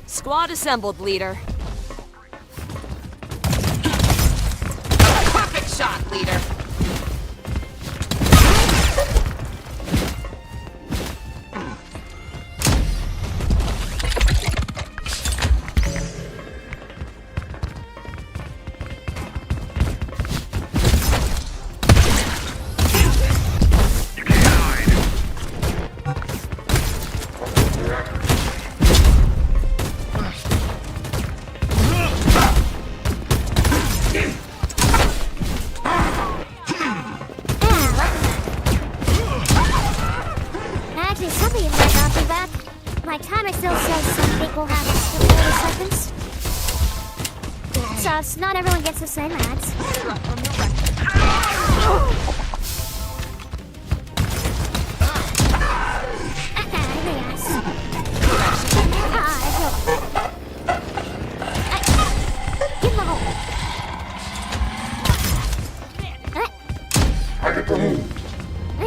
Squad assembled, leader. Perfect shot, leader. My timer still says some people have extra 40 seconds. So Plus, not everyone gets the same ads. There you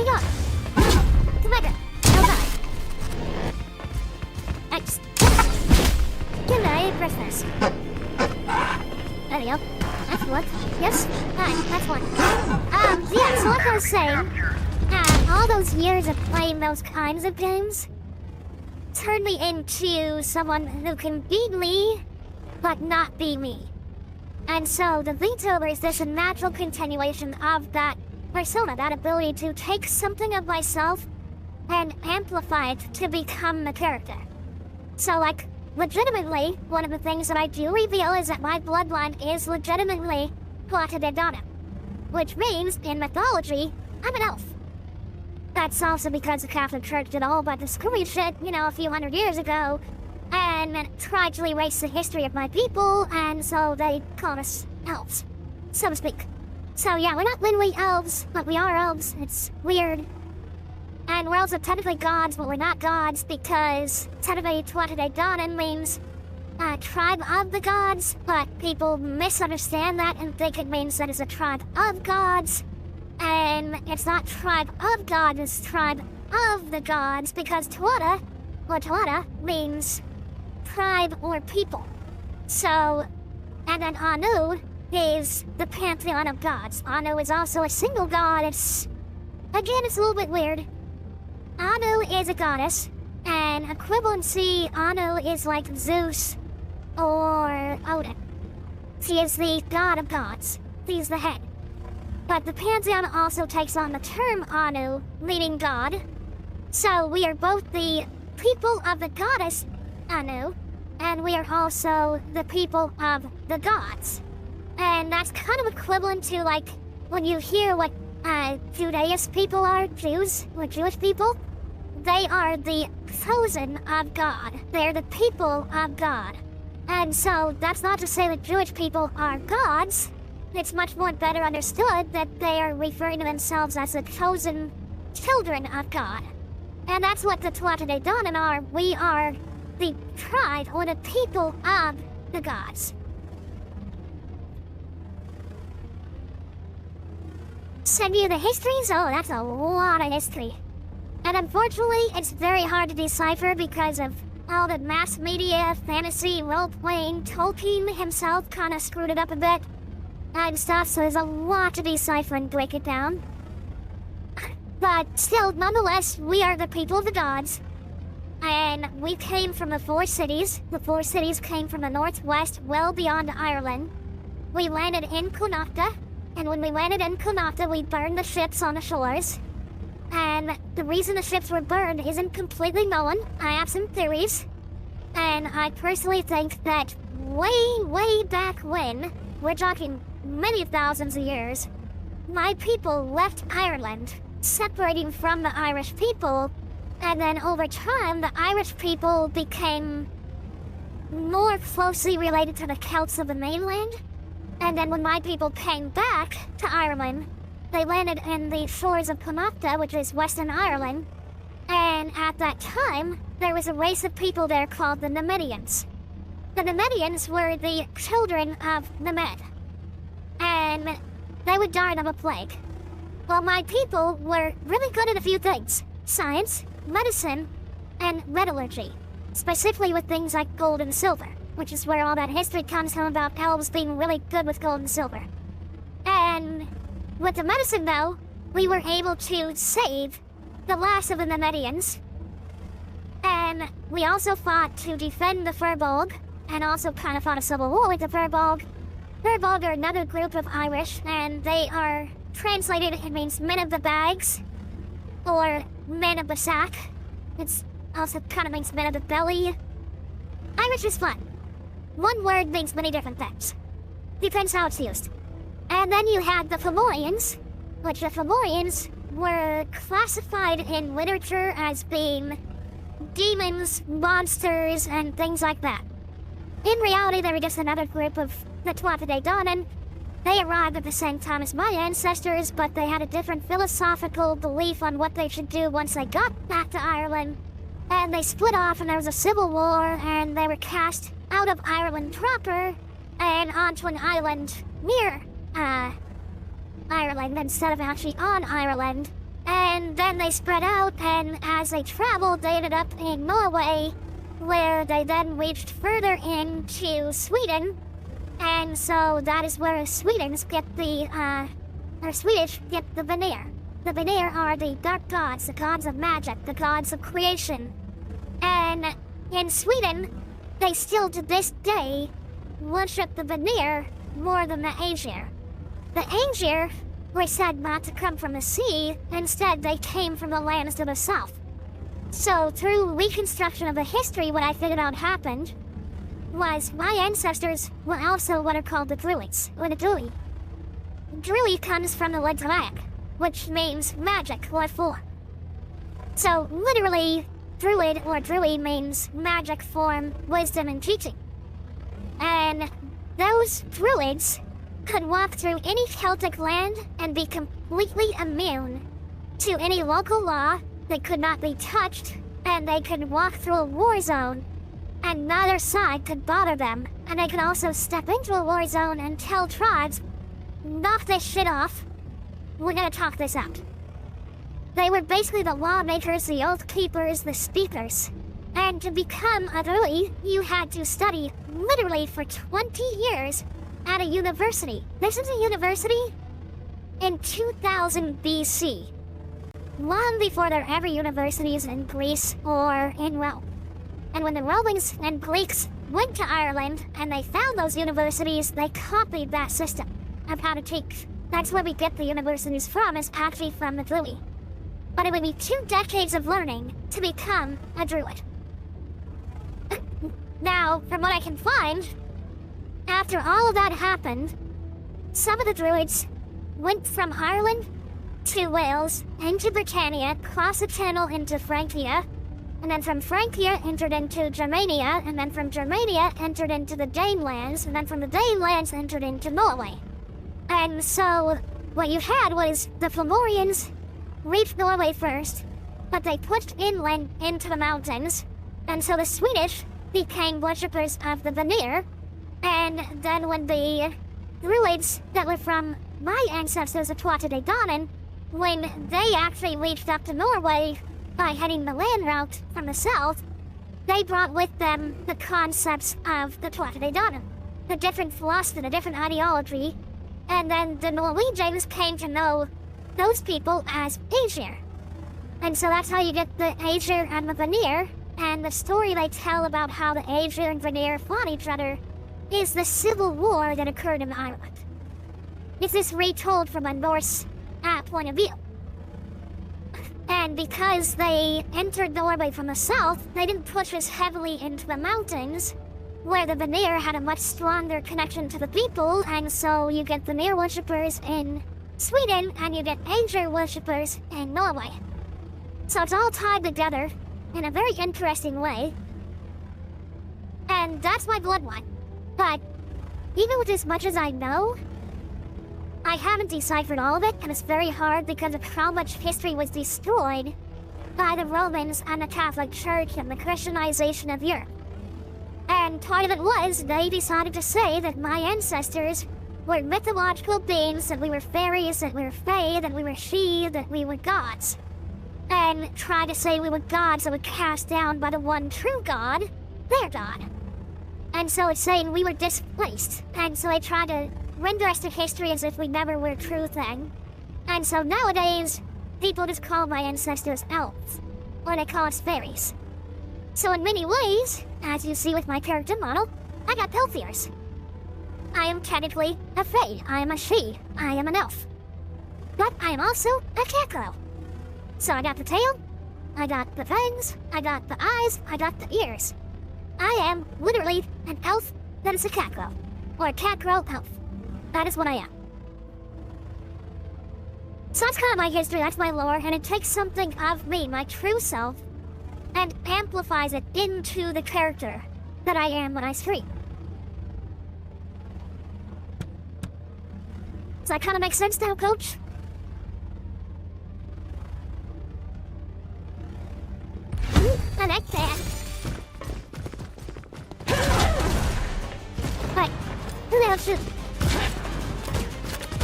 go. Come back here. Come back. Thanks. Good night, Christmas. There you go. That's one. Yes? Alright, that's one. Yeah, so like I was saying, all those years of playing those kinds of games turned me into someone who can be me, but not be me. And so the VTuber is this natural continuation of that persona, that ability to take something of myself and amplify it to become a character. So, like, legitimately, one of the things that I do reveal is that my bloodline is legitimately Pax-Autocratica, which means, in mythology, I'm an elf. That's also because the Catholic Church did all but the screwy shit, you know, a few hundred years ago, and tried to erase the history of my people, and so they called us elves, so to speak. So yeah, we're not literally elves, but we are elves. It's weird. And we're also technically gods, but we're not gods because technically Pax-Autocratica means tribe of the gods, but people misunderstand that and think it means that it's a tribe of gods. And it's not tribe of gods, it's tribe of the gods because Tuata, or Tuata, means tribe or people. So, and then Anu is the pantheon of gods. Anu is also a single god. It's a little bit weird. Anu is a goddess, and equivalency, Anu is like Zeus or Odin. She is the god of gods. He's the head. But the pantheon also takes on the term Anu, meaning god. So we are both the people of the goddess Anu, and we are also the people of the gods. And that's kind of equivalent to, like, when you hear what Judaist people are, Jews, or Jewish people, they are the chosen of God. They're the people of God. And so that's not to say that Jewish people are gods. It's much more better understood that they are referring to themselves as the chosen children of God. And that's what the Pax-Autocratica are. We are the tribe or the people of the gods. Send you the histories? Oh, that's a lot of history. And unfortunately, it's very hard to decipher because of all the mass media, fantasy, role-playing. Tolkien himself kind of screwed it up a bit and stuff, so there's a lot to decipher and break it down. But still, nonetheless, we are the people of the gods. And we came from the four cities. The four cities came from the northwest, well beyond Ireland. We landed in Connaughta. And when we landed in Connaughta, we burned the ships on the shores. And the reason the ships were burned isn't completely known. I have some theories. And I personally think that way back when, we're talking many thousands of years, my people left Ireland, separating from the Irish people. And then over time, the Irish people became more closely related to the Celts of the mainland. And then when my people came back to Ireland, they landed in the shores of Connaughta, which is Western Ireland. And at that time, there was a race of people there called the Nemedians. The Nemedians were the children of Nemed. And they would die of a plague. Well, my people were really good at a few things. Science, medicine, and metallurgy. Specifically with things like gold and silver, which is where all that history comes from about elves being really good with gold and silver. And with the medicine, though, we were able to save the last of the Nemedians. And we also fought to defend the Firbolg, and also kind of fought a civil war with the Firbolg. Firbolg are another group of Irish, and they are translated, it means men of the bags, or men of the sack. It's also kind of means men of the belly. Irish is fun. One word means many different things. Depends how it's used. And then you had the Fomorians, which the Fomorians were classified in literature as being demons, monsters, and things like that. In reality, they were just another group of the Tuatha De Danann. They arrived at the same time as my ancestors, but they had a different philosophical belief on what they should do once they got back to Ireland. And they split off, and there was a civil war, and they were cast out of Ireland proper and onto an island near Ireland instead of actually on Ireland. And then they spread out, and as they traveled, they ended up in Norway, where they then reached further into Sweden. And so that is where Swedes get the, Swedish get the Vanir. The Vanir are the dark gods, the gods of magic, the gods of creation. And in Sweden, they still to this day worship the Vanir more than the Aesir. The Aesir were said not to come from the sea, instead they came from the lands to the south. So through reconstruction of the history, what I figured out happened was my ancestors were also what are called the Druids, or the Druid. Druid comes from the word Druid, which means magic or form. So literally, Druid or Druid means magic, form, wisdom, and teaching. And those Druids could walk through any Celtic land and be completely immune to any local law. They could not be touched, and they could walk through a war zone and neither side could bother them, and they could also step into a war zone and tell tribes, knock this shit off, we're gonna talk this out. They were basically the lawmakers, the oath keepers, the speakers. And to become a Druid, you had to study literally for 20 years at a university. This is a university in 2000 BC. Long before there were ever universities in Greece or in Rome. And when the Romans and Greeks went to Ireland and they found those universities, they copied that system of how to teach. That's where we get the universities from, is actually from the Druid. But it would be 2 decades of learning to become a Druid. Now, from what I can find, after all of that happened, some of the Druids went from Ireland to Wales, into Britannia, crossed the Channel into Francia, and then from Francia entered into Germania, and then from Germania entered into the Danelands, and then from the Danelands entered into Norway. And so, what you had was the Flamorians reached Norway first, but they pushed inland into the mountains, and so the Swedish became worshippers of the Vanir, and then when the Druids that were from my ancestors, the Tuatha De Danann, when they actually reached up to Norway by heading the land route from the south, they brought with them the concepts of the Tuatha De Danann, the different philosophy, the different ideology, and then the Norwegians came to know those people as Aesir. And so that's how you get the Aesir and the Vanir, and the story they tell about how the Aesir and Vanir fought each other is the civil war that occurred in Ireland. This is retold from a Norse point of view. And because they entered Norway from the south, they didn't push as heavily into the mountains, where the Vanir had a much stronger connection to the people, and so you get Vanir worshippers in Sweden, and you get Aesir worshippers in Norway. So it's all tied together in a very interesting way. And that's my bloodline. But even with as much as I know, I haven't deciphered all of it, and it's very hard because of how much history was destroyed by the Romans and the Catholic Church and the Christianization of Europe. And part of it was they decided to say that my ancestors were mythological beings, that we were fairies, that we were fae, that we were she, that we were gods. And tried to say we were gods that were cast down by the one true God, their God. And so it's saying we were displaced, and so they tried to render us to history as if we never were a true thing. And so nowadays, people just call my ancestors elves, or they call us fairies. So in many ways, as you see with my character model, I got elf ears. I am technically a fae, I am a she, I am an elf. But I am also a cat girl. So I got the tail, I got the fangs, I got the eyes, I got the ears. I am literally an elf that is a cat girl, or a cat girl elf. That is what I am. So that's kind of my history, that's my lore, and it takes something of me, my true self, and amplifies it into the character that I am when I stream. Does that kind of make sense now, Coach? I like that. Right. Who the hell shoot?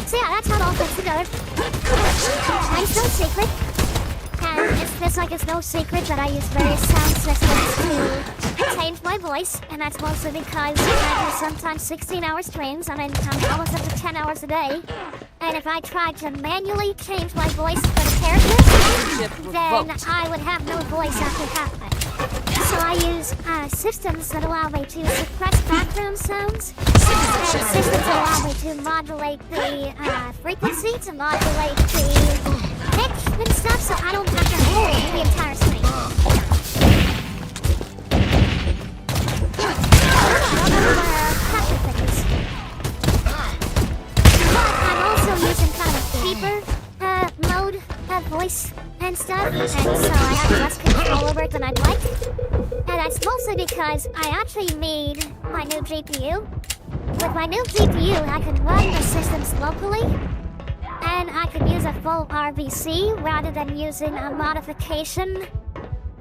So yeah, that's not all put together. It's no secret. And it's just like it's no secret that I use various sound systems to change my voice. And that's mostly because I do sometimes 16-hour streams. I mean, I'm almost up to 10 hours a day. And if I tried to manually change my voice for the characters, then I would have no voice after half it. So I use systems that allow me to suppress background sounds, and systems that allow me to modulate the frequency, to modulate the pitch and stuff, so I don't have to hold the entire screen. But I'm also using kind of a cheaper mode of voice and stuff, and so I have less control over it than I'd like. And that's mostly because I actually made my new GPU. With my new GPU, I could run the systems locally, and I could use a full RVC rather than using a modification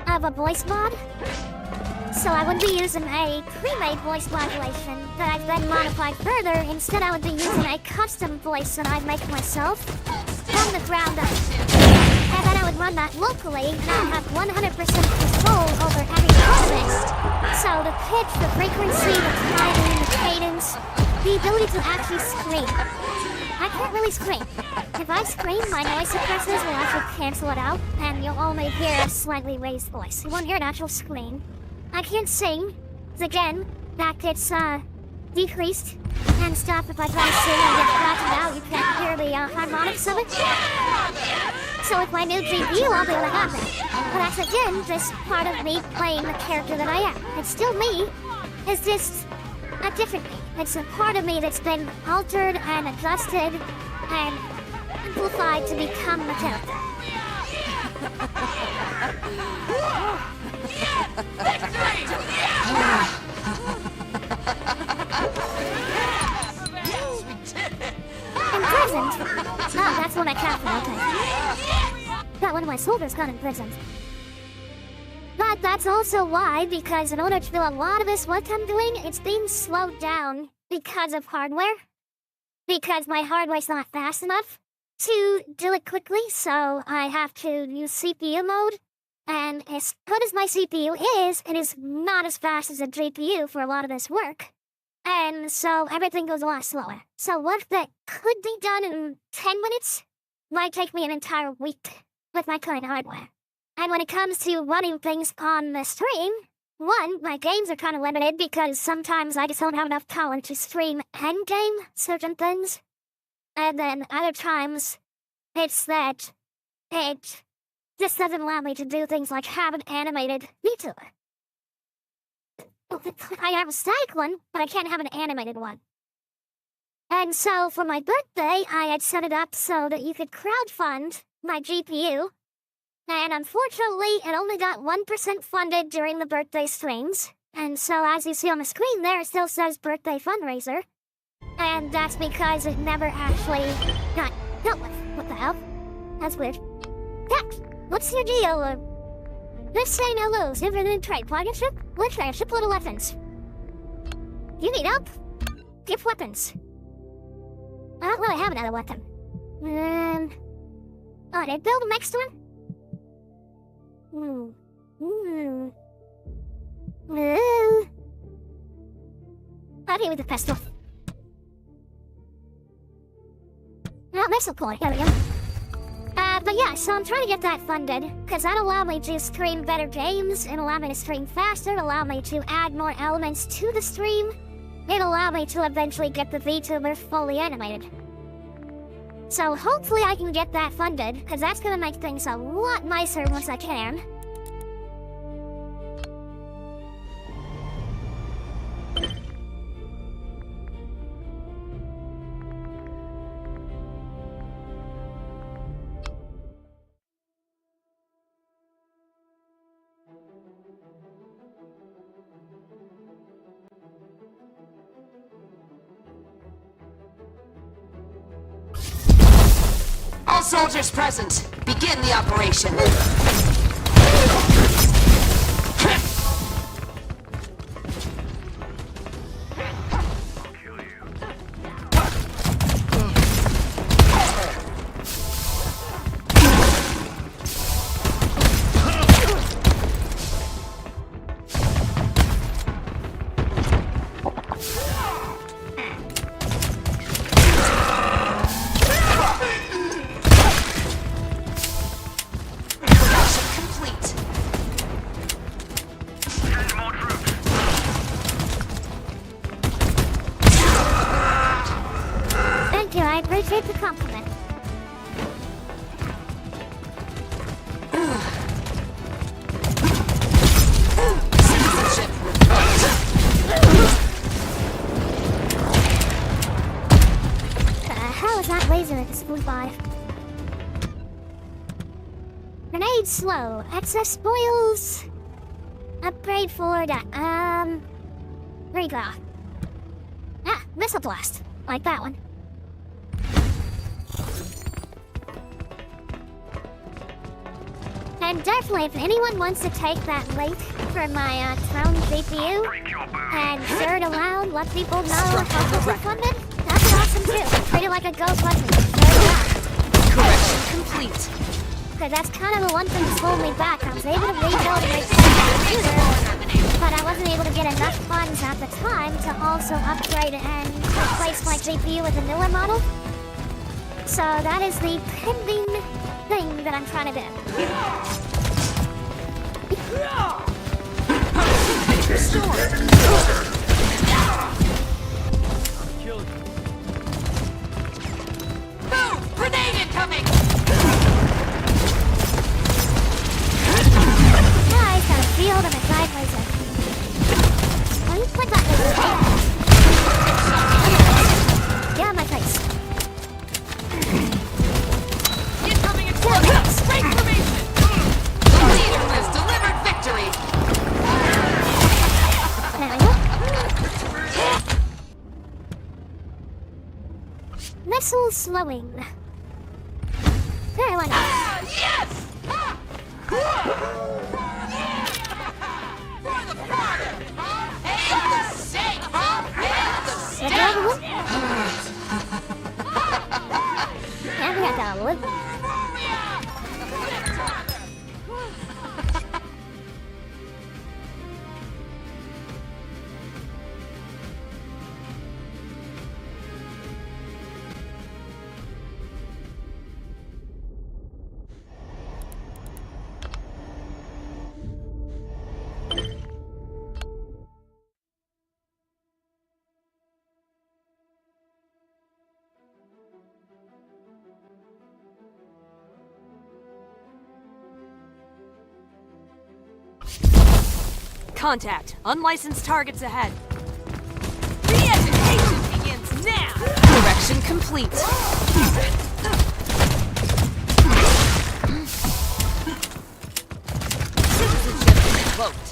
of a voice mod. So I wouldn't be using a pre-made voice modulation that I've then modified further. Instead, I would be using a custom voice that I make myself from the ground up. And then I would run that locally, and I'd have 100% control over every part of it. So the pitch, the frequency, the timing, the cadence, the ability to actually scream. I can't really scream. If I scream, my noise suppressors will actually cancel it out, and you'll only hear a slightly raised voice. You won't hear an actual scream. I can't sing, because again, that gets decreased and stuff. If I try to sing, I get flattened out. You can't hear the harmonics of it. So with my new GPU, I'll be able to have that. But that's again just part of me playing the character that I am. It's still me. It's just a different me. It's a part of me that's been altered and adjusted and amplified to become the character. Imprisoned? Oh, that's one I can't. Okay. Got one of my soldiers got imprisoned. But that's also why, because in order to do a lot of this work I'm doing, it's being slowed down because of hardware. Because my hardware's not fast enough to do it quickly, so I have to use CPU mode. And as good as my CPU is, it is not as fast as a GPU for a lot of this work. And so everything goes a lot slower. So work that could be done in 10 minutes might take me an entire week with my current hardware. And when it comes to running things on the stream, one, my games are kind of limited because sometimes I just don't have enough power to stream endgame certain things. And then other times, it's that it just doesn't allow me to do things like have an animated VTuber. I have a static one, but I can't have an animated one. And so for my birthday, I had set it up so that you could crowdfund my GPU. And unfortunately, it only got 1% funded during the birthday streams. And so as you see on the screen there, it still says birthday fundraiser. And that's because it never actually got dealt with. What the hell? That's weird. Pax, what's your deal? Let's say no lose. Infinite trade partnership? Let's try a shipload of weapons. You need help? Give weapons. I don't really have another weapon. Oh, did I build a next one? I'll deal with the pistol. Oh, this'll call it. There we go. But yeah, so I'm trying to get that funded, because that'll allow me to stream better games, it'll allow me to stream faster, it'll allow me to add more elements to the stream, it'll allow me to eventually get the VTuber fully animated. So hopefully I can get that funded, because that's going to make things a lot nicer once I can. All soldiers present, begin the operation. Appreciate the compliment. How is that laser at this food by? Grenade slow. Excess spoils. Upgrade for that. Redraw. Ah, missile blast. Like that one. And definitely, if anyone wants to take that link for my Throne GPU and share it around, let people know how to fund it, that's awesome too. Treat it like a GoFundMe. Correction complete. Because that's kind of the one thing that's holding me back. I was able to rebuild my computer, but I wasn't able to get enough funds at the time to also upgrade and replace my GPU with a newer model. So that is the pending thing that I'm trying to do. Boom! Grenade incoming! Guys, got a field and a guide laser. Why do you point that laser? Get out of my face. Incoming explosion! Straight formation! The leader has delivered victory! There we go. Missile slowing. There, why not? Yes! For the party! Hail the steak! Hail the steak! Yeah, we got that all wood. Contact. Unlicensed targets ahead. Re-education begins now! Correction complete. Citizenship revoked.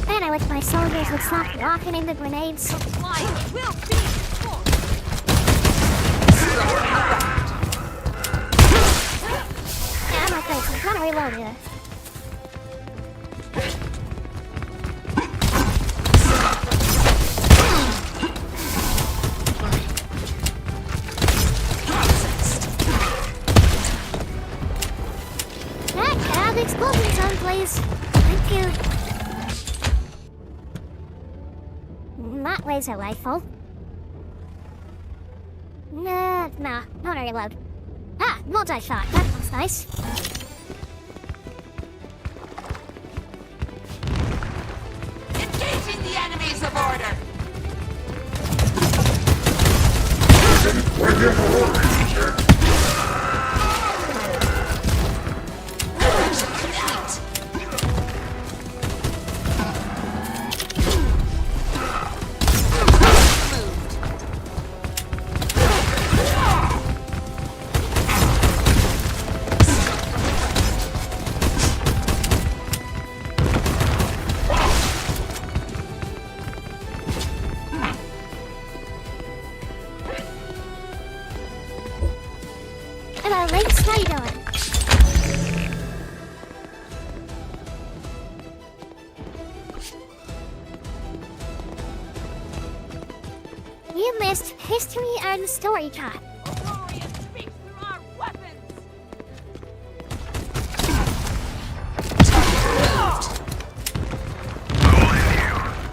Man, I wish my soldiers would stop walking into grenades. Supply will be enforced. Yeah, my face. I'm trying to reload here. Get out of the explosion zone, please. Thank you. Not laser rifle. Nah, not a reload. Ah, multi-shot. That looks nice. Engaging the enemies of order! Correction complete! You missed history and story time. Aurora speaks through our weapons!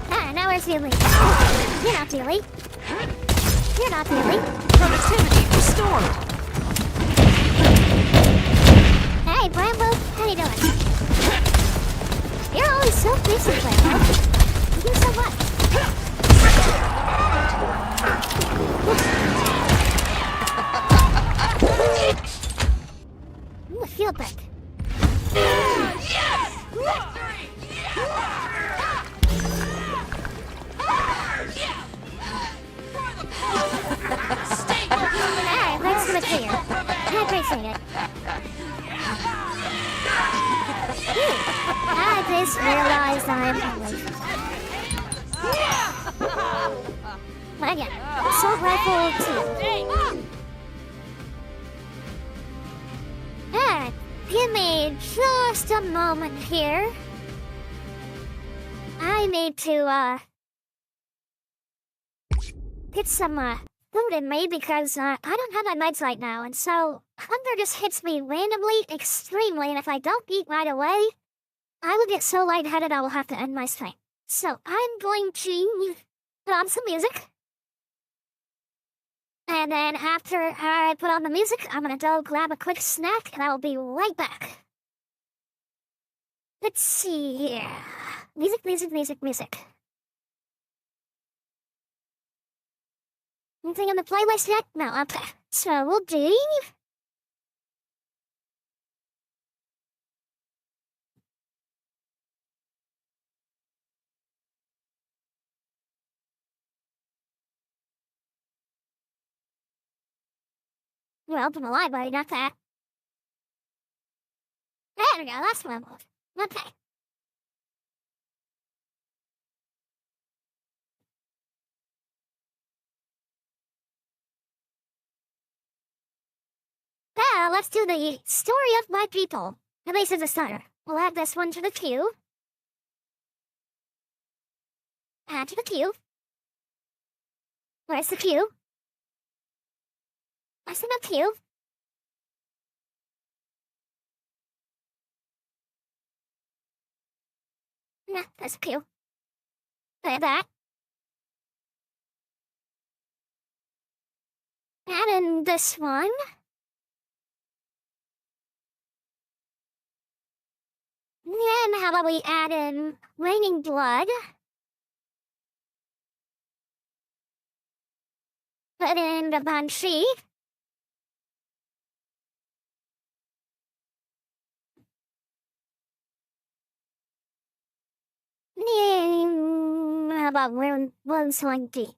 Ah, now where's Dilly? You're not Dilly. You're not Dilly. Productivity restored. Hey, Bramble, how you doing? You're always so busy, Bramble. You do so much. Ooh, I feel back. Yes! Victory! Alright, let's do it clear. I appreciate it. I just realized I'm hungry. But yeah, assault rifle 2. Alright, give me just a moment here. I need to, get some, food in me because, I don't have my meds right now, and so hunger just hits me randomly, extremely, and if I don't eat right away, I will get so lightheaded I will have to end my stream. So I'm going to put on some music. And then after I put on the music, I'm gonna go grab a quick snack, and I will be right back. Let's see here. Music, music, music, music. Anything on the playlist yet? No, okay. So we'll do... You open the library, not that. There we go, that's what I want. Okay. Now, let's do the story of my people. At least as a starter. We'll add this one to the queue. Add to the queue. Where's the queue? Where's the queue? Yeah, there's a queue. Add that. Add in this one. Then how about we add in Raining Blood? Put in the Banshee. How about Rune Sling Deep?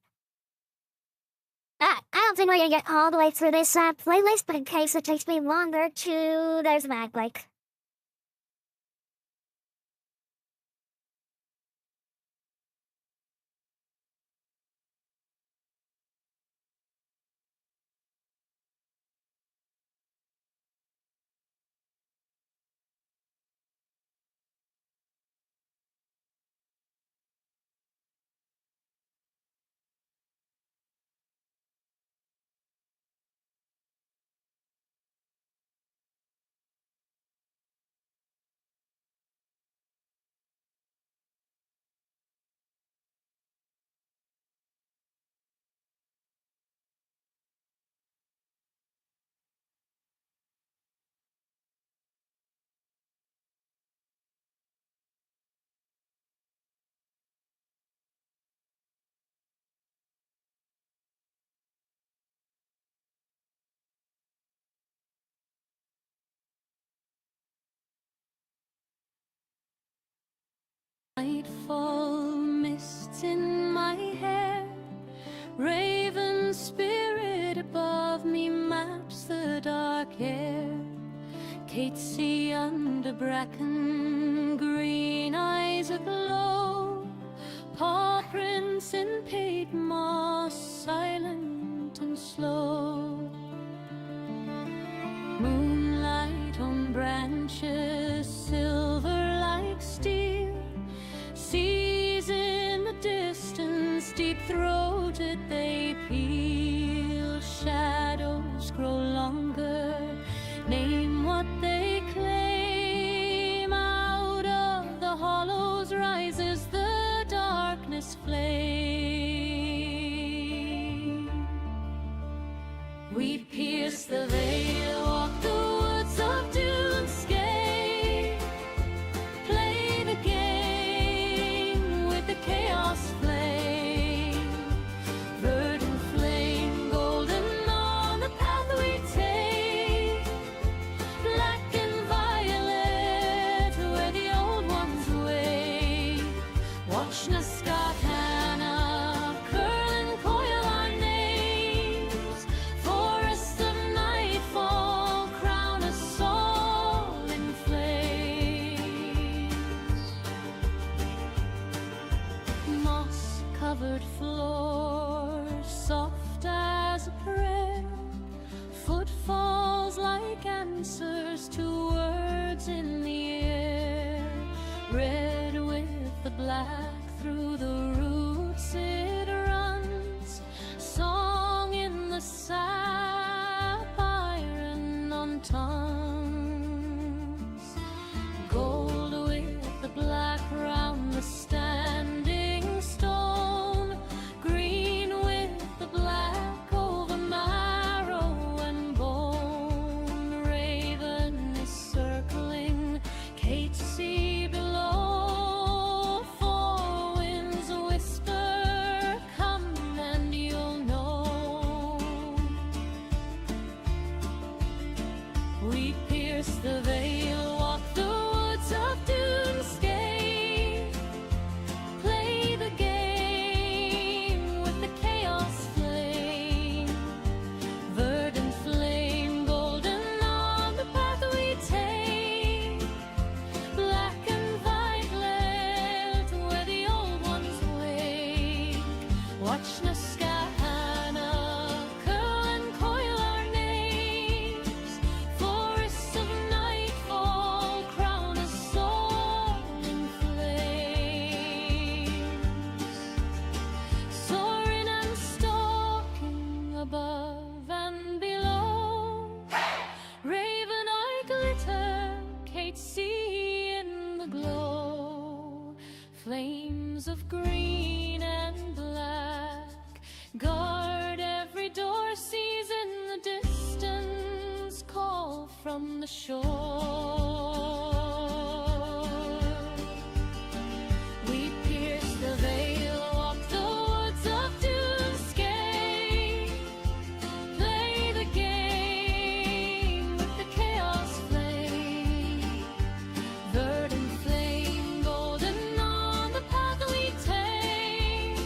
I don't think we're gonna get all the way through this playlist, but in case it takes me longer to... There's a mag break. Nightfall mists in my hair, raven spirit above me maps the dark air. Catesy under bracken, green eyes aglow, paw prints in peat moss, silent and slow. Moonlight on branches, silver like steel. Seas in the distance, deep-throated they feel shadows grow longer. Name what they claim. Out of the hollows rises the darkness flame. We pierce the veil, walk the woods of dune, Skye. Play the game with the chaos flame. Verdant flame, golden on the path we take. Black and violet, where the old ones wait. Watch na Scáthánna, curl and coil our names. Forest of nightfall, crown us all in flames. Moss-covered floor, soft as a prayer. Footfalls like answers to words in the air. Red with the black, through the roots it runs. Song in the sap, iron on tongues. Gold with the black round the standing stone. Green with the black over marrow and bone. Raven is circling, Kate see below. Four winds whisper, come and you'll know. We pierce the veil, walk the woods of dune, Skye. Play the game with the chaos flame. Verdant flame, golden on the path we take. Black and violet, where the old ones wake. Watch na Scáthánna, curl and coil our names. Forests of nightfall, crown us all in flames. Soaring and stalking above and below. Raven eye glitter, Kate see in the glow. Flames of green and black guard every door, sees in the distance call from the shore. We pierce the veil, walk the woods of dune, Skye. Play the game with the chaos flame. Verdant flame, golden on the path we take.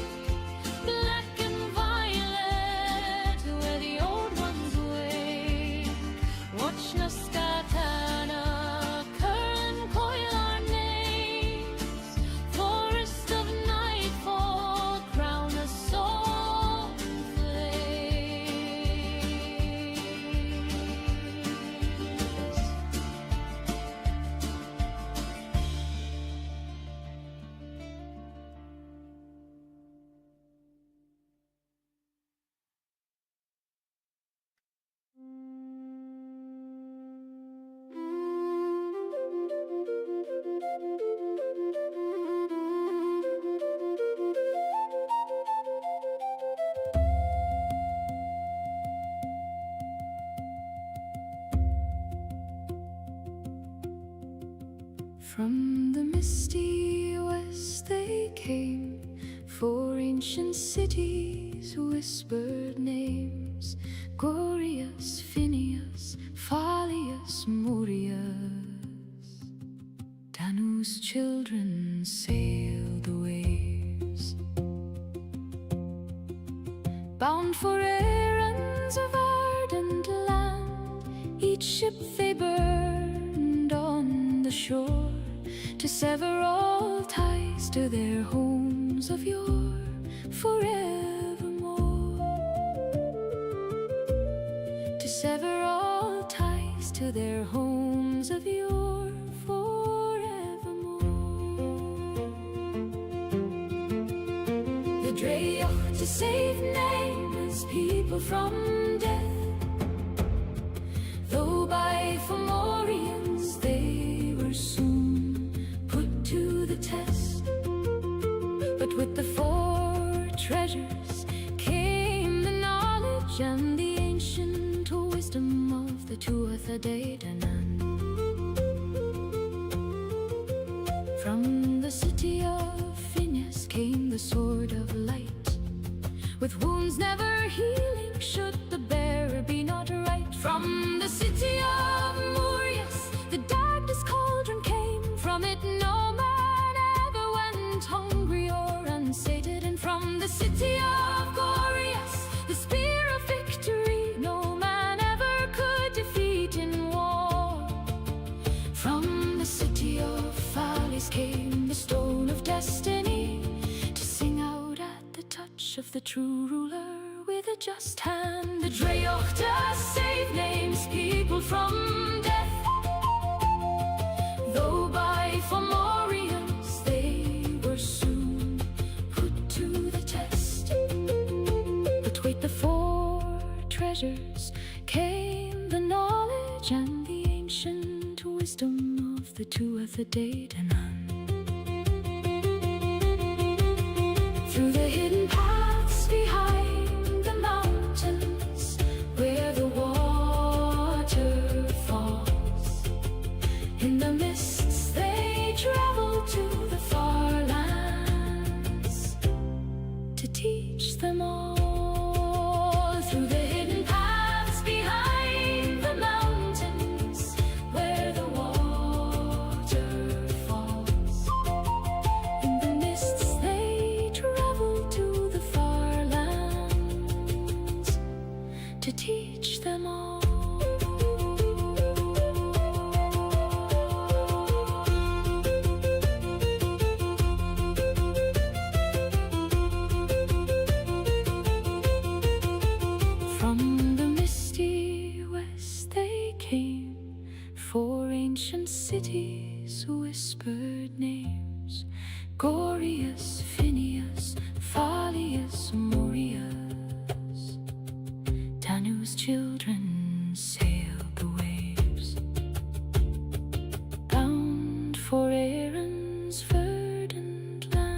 Black and violet, where the old ones wake. Watch na Scáthánna, curl and coil our names. Forest of nightfall, crown us all in flames. From the misty west they came, four ancient cities, whispered names. Glorious, Phineas, Phalius, Morius. Danu's children sailed the waves, bound for Éirinns of ardent land. Each ship they burned on the shore, to sever all ties to their homes of yore forevermore. To sever all ties to their homes of yore forevermore. The Dreoch to save names names people from death, though by Fomorians they were soon put to the test. But with the four treasures came the knowledge and the ancient wisdom of the Tuatha-de-Danann. From the city of Phineas came the sword of light, with wounds never healing should the bearer be not right. From the city of Murias the darkness cauldron came, from it no man ever went hungry or unsated. And from the city of Gorias the spear of victory no man ever could defeat in war. From the city of Fallis came the stone of destiny, to sing out at the touch of the true ruler with a just hand. The Dreochta save names people from death, though by Fomorians they were soon put to the test. But with the four treasures came the knowledge and the ancient wisdom of the Tuatha-de-Danann. Through the hidden paths behind the mountains, where the water falls, in the mists they travel to the far lands, to teach them all. Through the hidden paths behind the mountains, where the water falls, in the mists they travel to the far lands, to teach them all. From the misty west they came, four ancient cities, whispered names: Gorias, Phineas, Fallius, Morias. Tanu's children sailed the waves, bound for Éirinn's verdant land.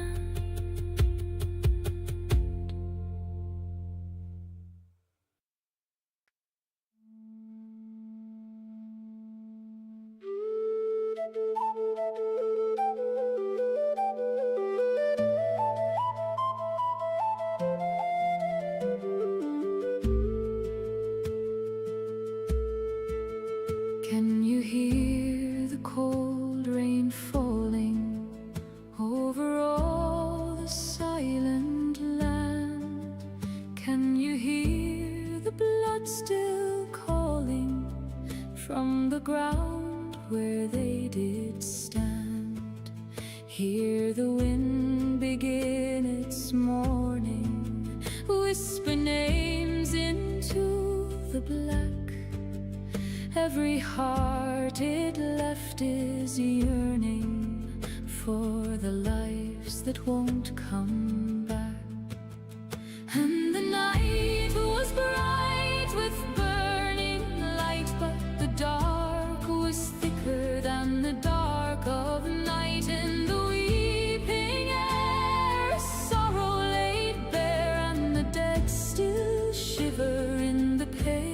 Can you hear the cold rain falling over all the silent land? Can you hear the blood still calling from the ground where they did stand? Hear the wind begin its mourning, whisper names into the black. Every heart it left is yearning for the lives that won't come back. And the night was bright with burning light, but the dark was thicker than the dark of night. In the weeping air sorrow laid bare, and the dead still shiver in the pale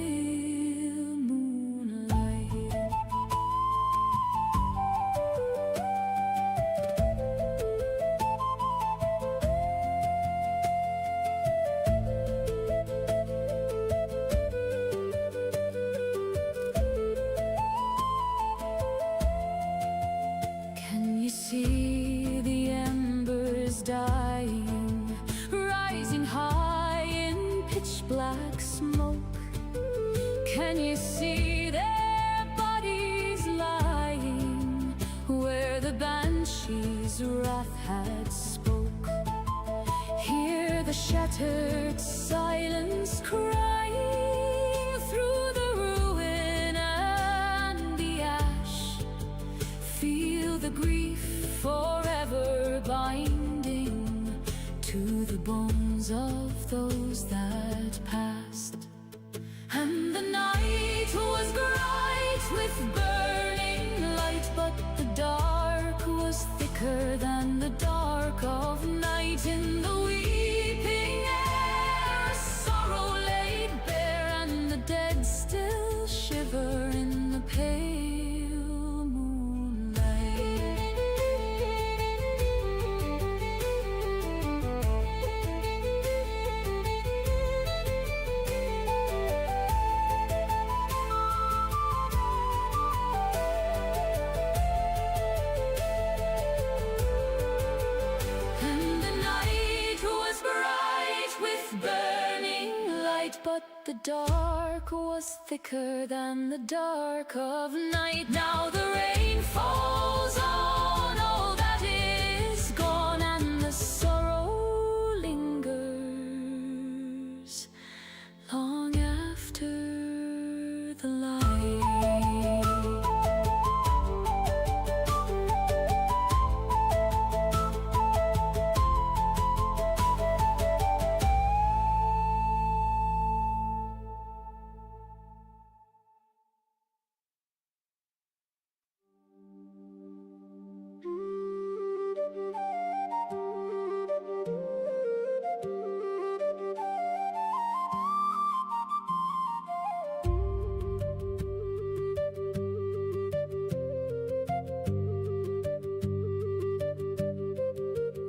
dying, rising high in pitch black smoke. Can you see their bodies lying where the banshee's wrath had spoke? Hear the shattered silence crying through the ruin and the ash. Feel the grief forever binding to the bones of those that passed. burning light, but the dark was thicker than the dark of night. In the weeping air, sorrow laid bare, and the dead still shiver in the pale moonlight. And the night was bright with burning light, but the dark was thicker than the dark of night. Now the rain falls on all that is gone, and the sorrow lingers long after the light.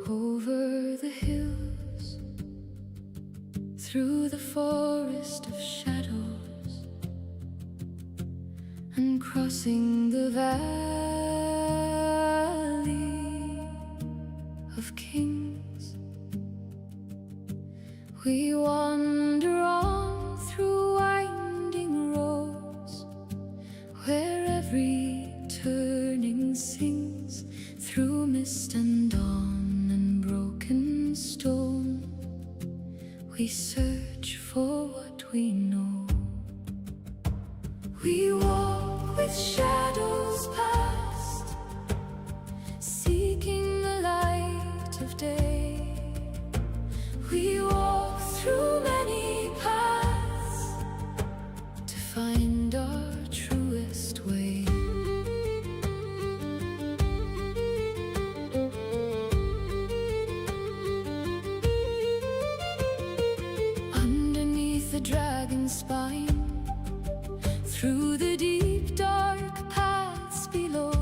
Over the hills, through the forest of shadows, and crossing the valley of kings, we wander on through winding roads, where every turning sings through mist and dawn and broken stone. We search for what we know. We walk with shadows past, seeking the light of day. We walk through many paths to find our truest way. The dragon's spine, through the deep dark paths below,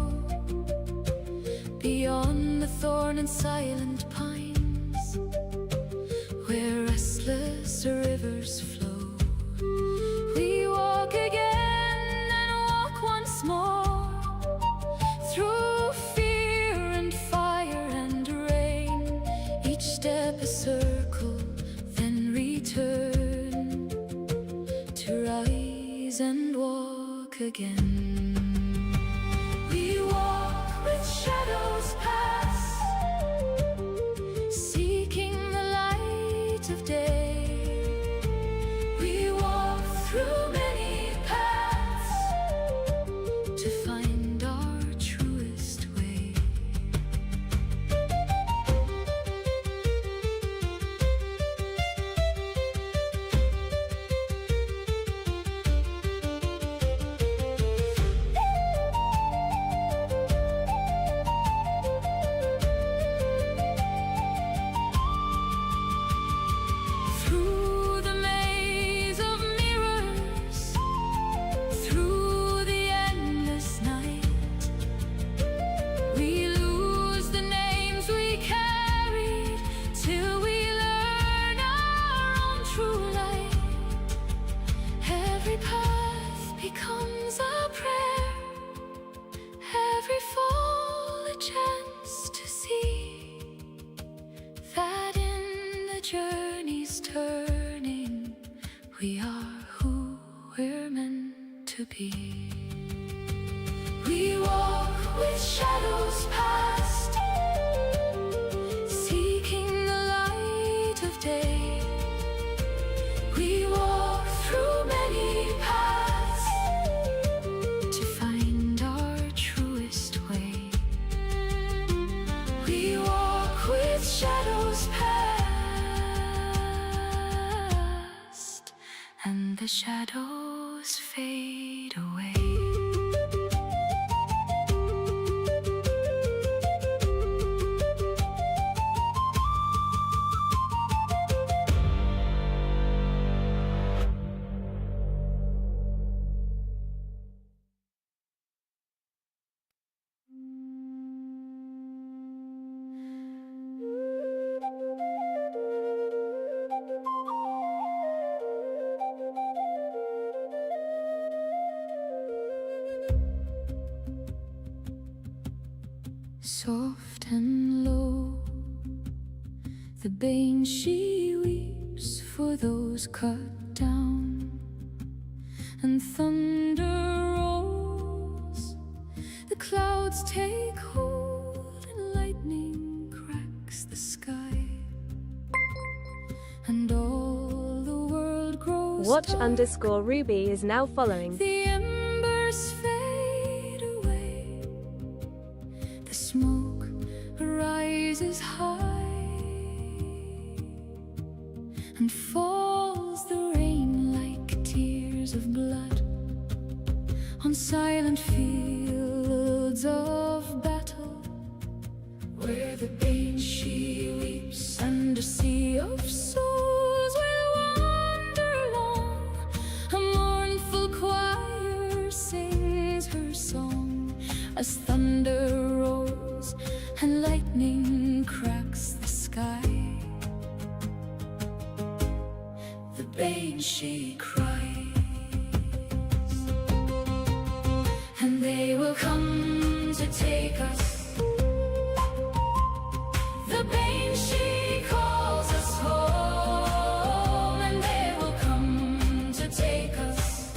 beyond the thorn and silent pines, where restless rivers flow. We walk again and walk once more, through fear and fire and rain, each step a circle, then return to rise and walk again. We walk with shadows past, seeking the light of day. We walk through many paths to find our truest way. We are who we're meant to be. We walk with shadows past, seeking the light of day. We walk through many paths to find our truest way. We walk with shadows past, and the shadows fade away. soft and low. The bane she weeps for those cut down, and thunder rolls. The clouds take hold, and lightning cracks the sky, and all the world grows Watch _Ruby is now following. The embers fade away, the smoke rises high, and falls the rain like tears of blood on silent fields of battle, where the bane she weeps and a sea of souls will wander along. A mournful choir sings her song as thunder rolls and lightning cracks the sky. The bane she cries, and they will come to take us. The bane she calls us home, and they will come to take us.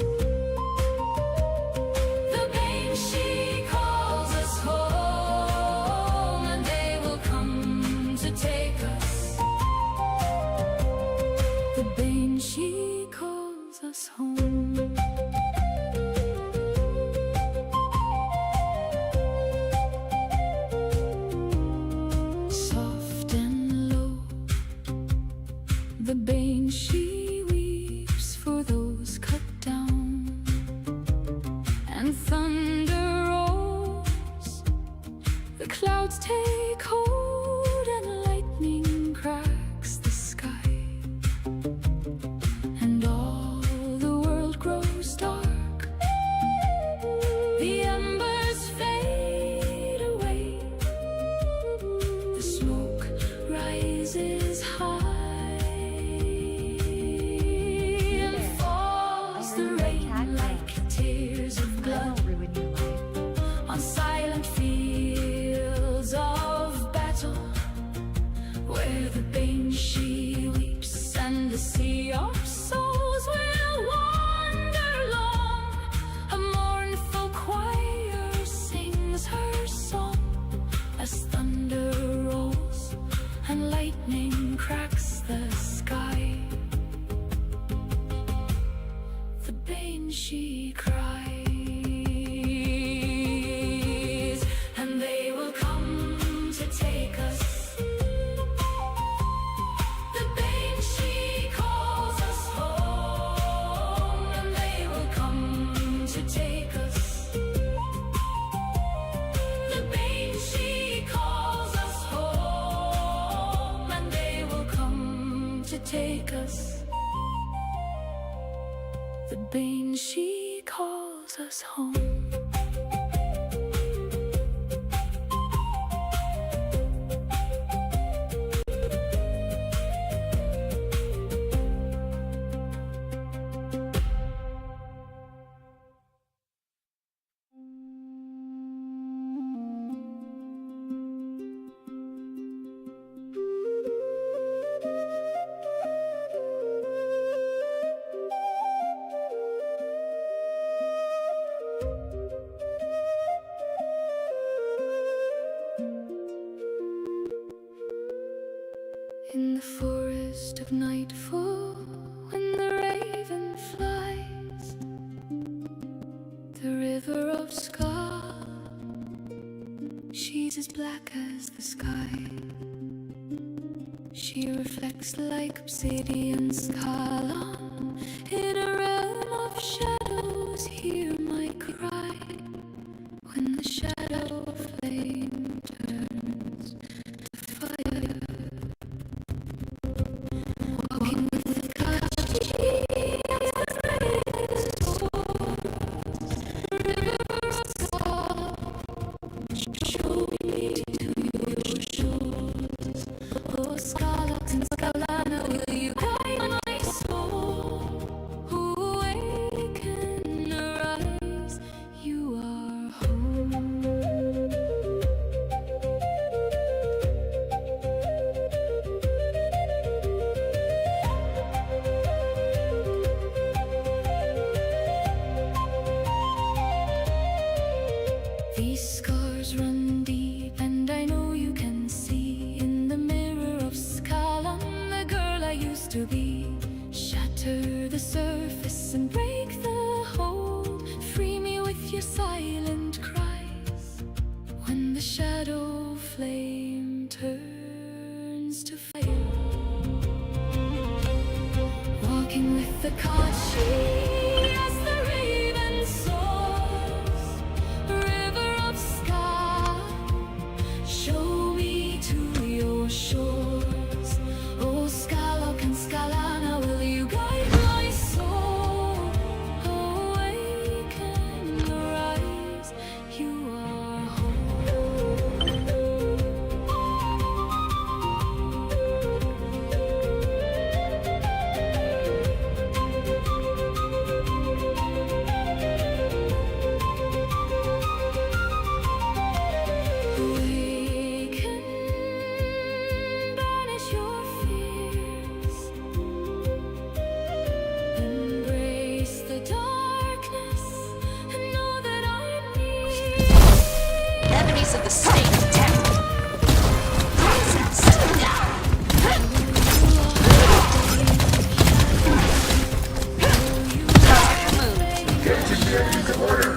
The bane she calls us home, and they will come to take us. The bane she calls us home. Soft and low, the bane she weeps for those cut down, and thunder rolls. The clouds take hold, and lightning cracks the sky, and all the world grows dark. The embers fade away, the smoke rises high, and falls the rain like tears of blood on silent fields of battle, where the bane she weeps and the sea of souls will wander along. A mournful choir sings her song as thunder rolls and lightning cracks the sky. The bane she cries, and they will come to take us. The bane she calls us home, and they will come to take us. The bane she calls us home, and they will come to take us. The bane she calls us home. In the forest of nightfall, when the raven flies, the river of Skye, she's as black as the sky. She reflects like obsidian skahl-ahn. In a realm of shadows, hear my cry, when the shadow flame turns to fire. Walking with the Kashi as the raven soars, river of Skye, show me to your shores. Oh, skahl-ock and skahl-ah-nah, will you guide my soul? to be. Shatter the surface and break the hold. Free me with your silent cries. When the shadow flame turns to fire. Walking with the Kachi as the raven soars. River of Skye, show me to your shores. Oh, skahl-ock and skahl-ah-nah, will you guide my soul? Awaken the rise, you are awaken, banish your fears. Embrace the darkness and know that I'm near. Enemies of the state detected. Processed. Get to the enemy's order.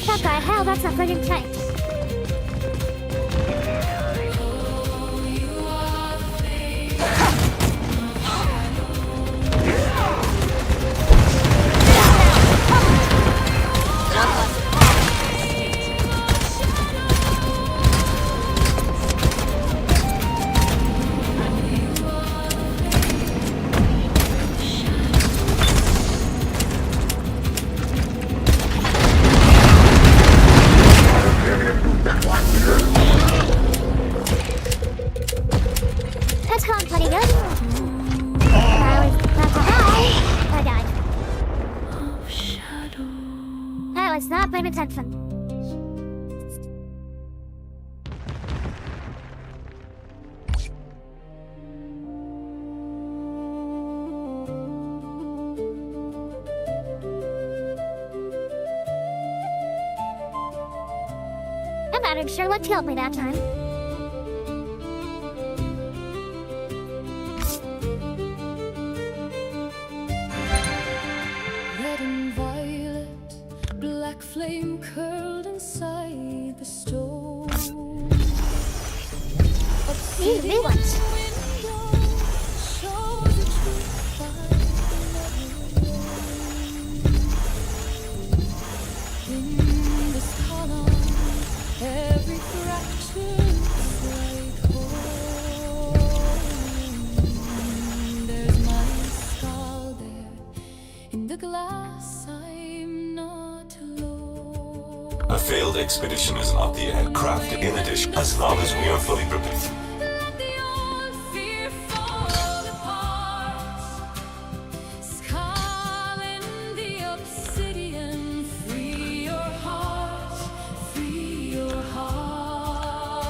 What the hell? That's a friggin' tank. That's gone pretty good. I was about to die. I died. I was not paying attention. I'm not even sure what killed me that time. Red and violet, black flame curled inside the stone. These new ones. Shows the truth in the skahl-ahn, every fracture's like home. There's my skull there in the glass. I'm not alone. A failed expedition is not the end. Crafted in addition, as long as we are fully prepared. Let the old fear fall apart. Skull in the obsidian, free your heart, free your heart.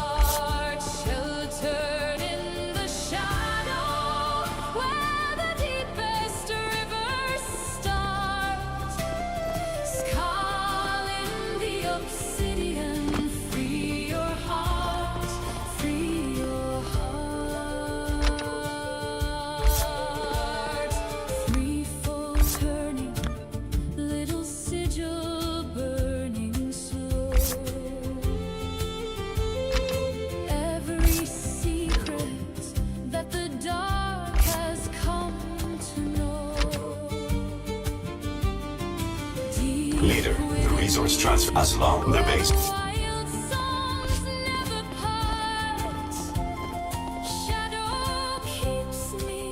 Sheltered in the shadow, where the deepest rivers start. Skull in the obsidian, free your heart, free your heart. Free fall turning, little sigil burning slow. Every secret that the dark has come to know. Leader, the resource transfer as long the base. Wild songs never part. Shadow keeps me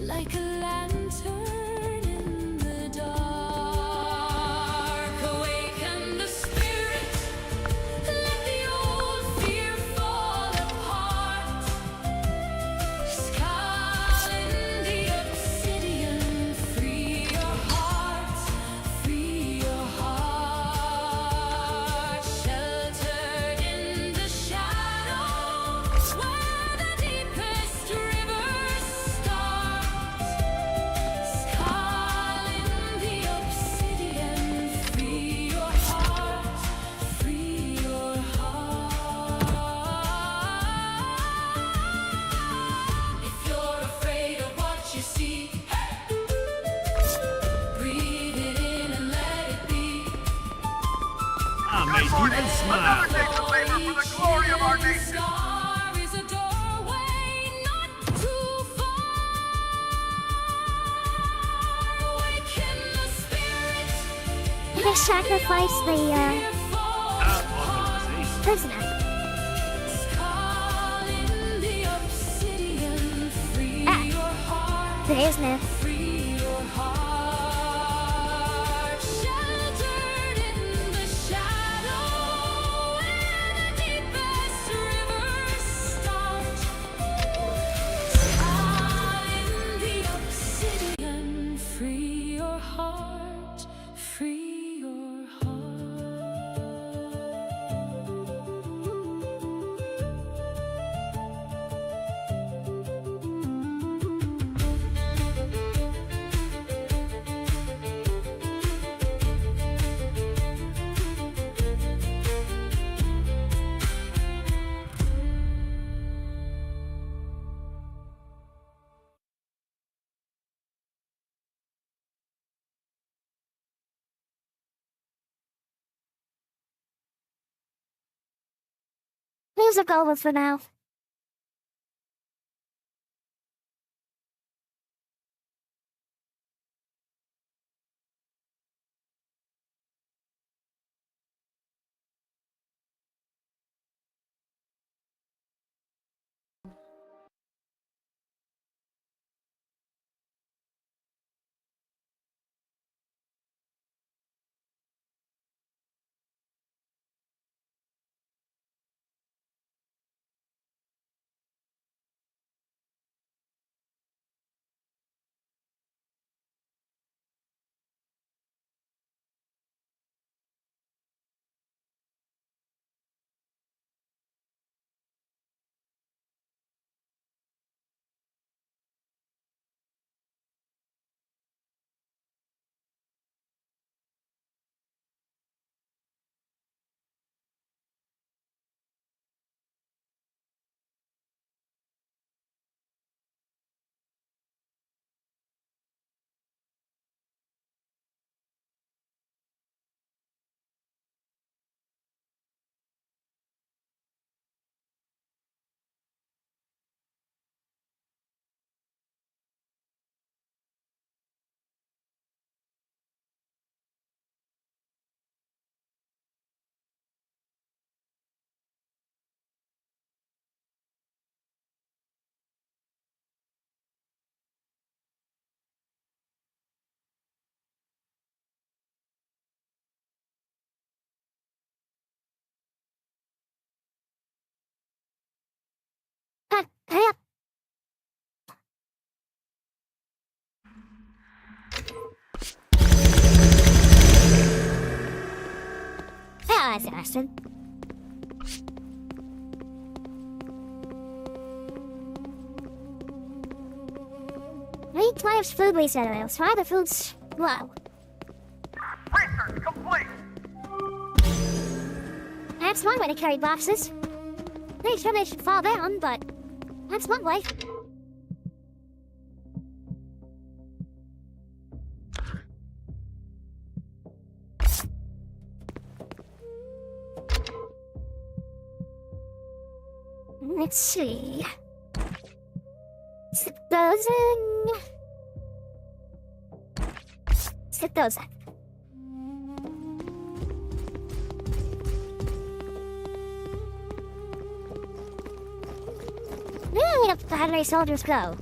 like a lantern in the dark. Awaken the spirit, let the old fear fall apart. Skull in the obsidian, free your heart, free your heart. might even smile. Another day to labor for the glory of our nation. They sacrifice the, prisoner. There is no. Leave the goblins for now. Hey up. Yeah, that's interesting. Read Clive's food reset items. Try the foods low. Research complete. That's one way to carry boxes. Pretty sure they should fall down, but that's one way. Let's see. Slip those in. Slip those in. The hungry soldiers go.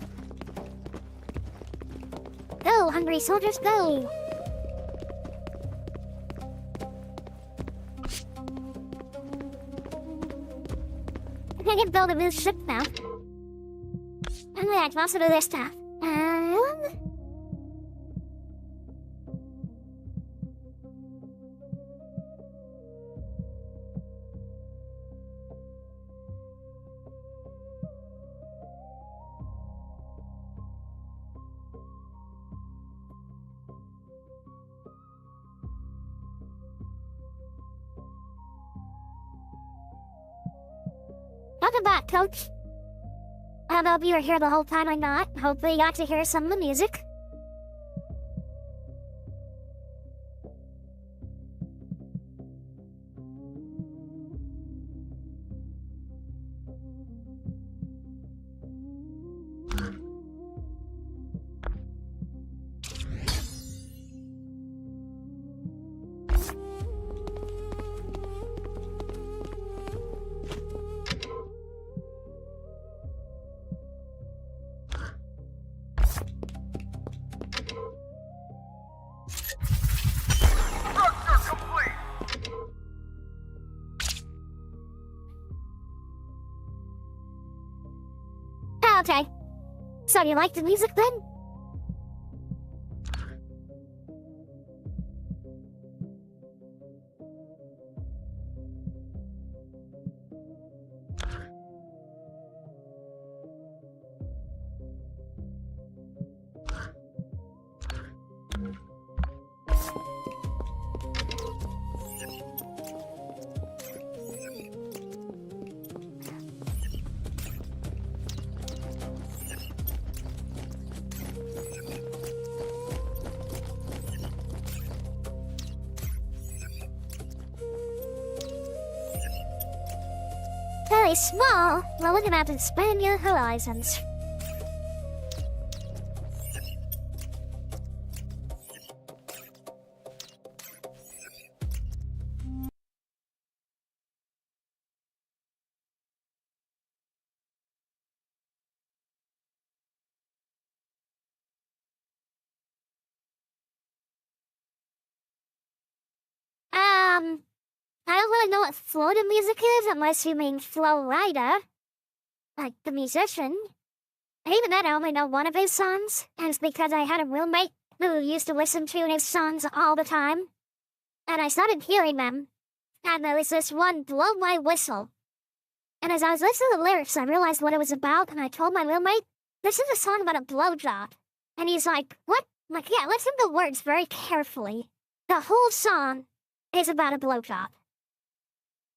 Go, hungry soldiers, go! I can build a new ship now. And I can also do this stuff. Welcome back, Coach. I don't know if you were here the whole time or not. Hopefully you got to hear some of the music. Okay. So you like the music then? Very small, but looking out to expand your horizons. I don't really know what floating music is unless you mean Flow Rider, like the musician. Even then, I only know one of his songs, and it's because I had a roommate who used to listen to his songs all the time. And I started hearing them, and there was this one, Blow My Whistle. And as I was listening to the lyrics, I realized what it was about, and I told my roommate, this is a song about a blowjob. And he's like, what? I'm like, yeah, listen to the words very carefully. The whole song is about a blowjob.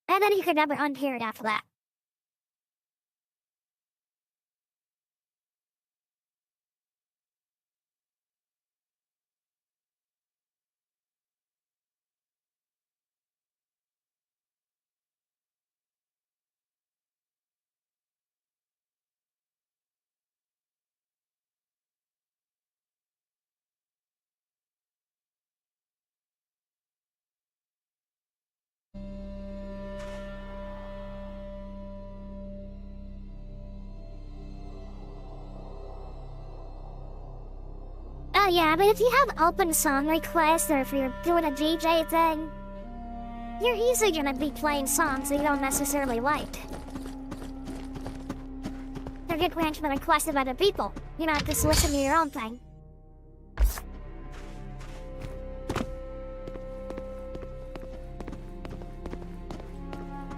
And then he could never unhear it after that. Yeah, but if you have open song requests or if you're doing a DJ thing, you're easily gonna be playing songs that you don't necessarily like. They're good range for the requests of other people. You're not just listen to your own thing.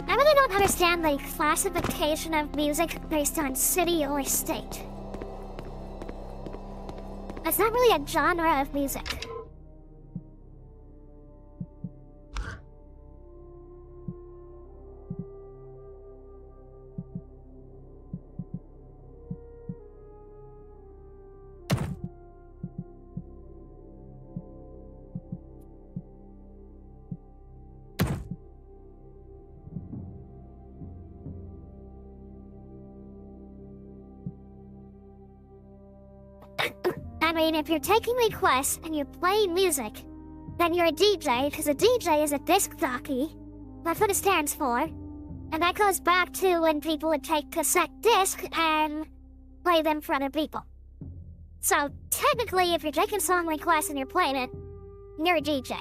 I really don't understand the classification of music based on city or state. It's not really a genre of music. I mean, if you're taking requests and you're playing music, then you're a DJ, because a DJ is a disc jockey. That's what it stands for. And that goes back to when people would take cassette discs and play them for other people. So, technically, if you're taking song requests and you're playing it, you're a DJ.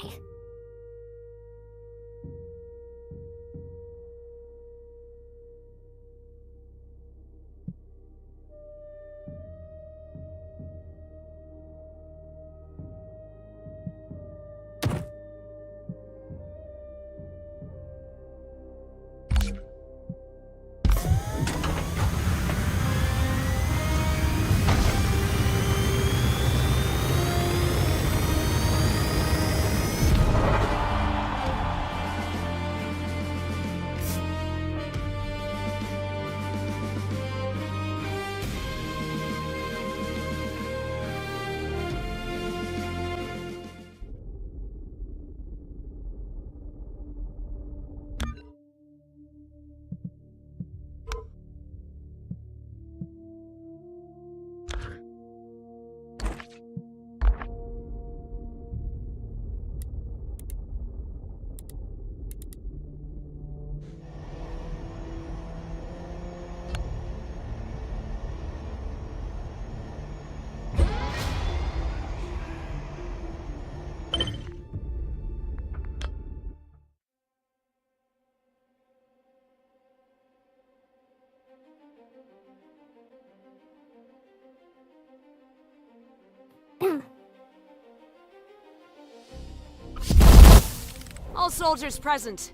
All soldiers present.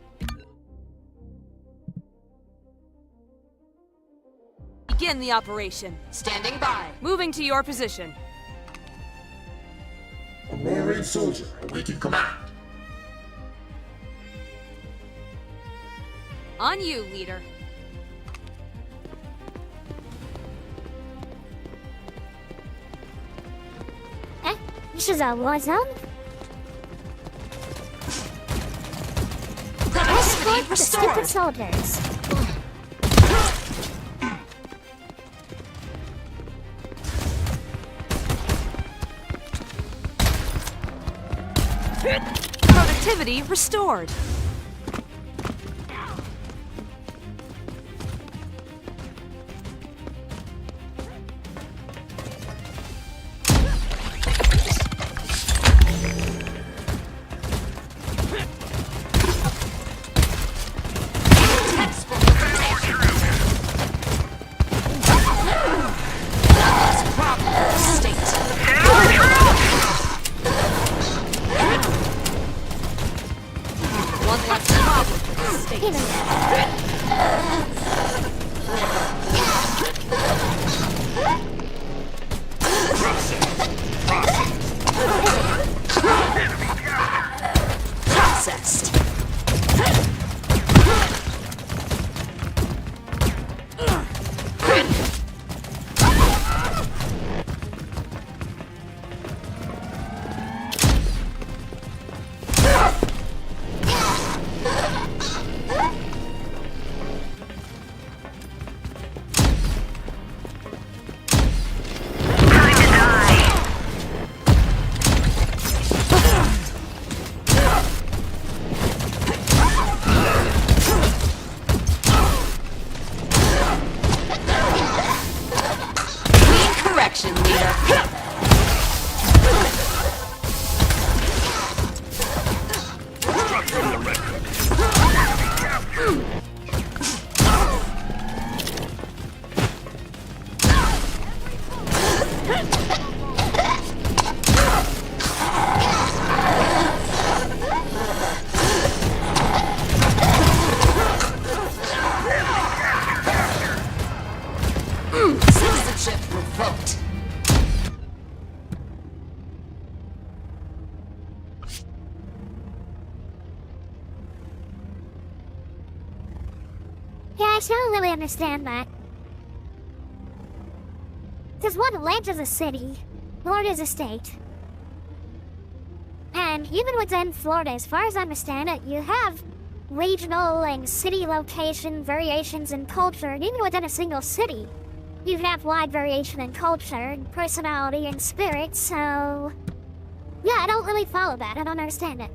Begin the operation. Standing by. Moving to your position. Aurorian soldier awaiting command. On you, leader. This is a war zone? Escort the stupid soldiers. Productivity restored. Citizenship revoked. Yeah, I still don't really understand that. Because one, land is a city, Florida is a state. And even within Florida, as far as I understand it, you have regional and city location variations in culture, and even within a single city, you have wide variation in culture, and personality, and spirit, so... Yeah, I don't really follow that, I don't understand it.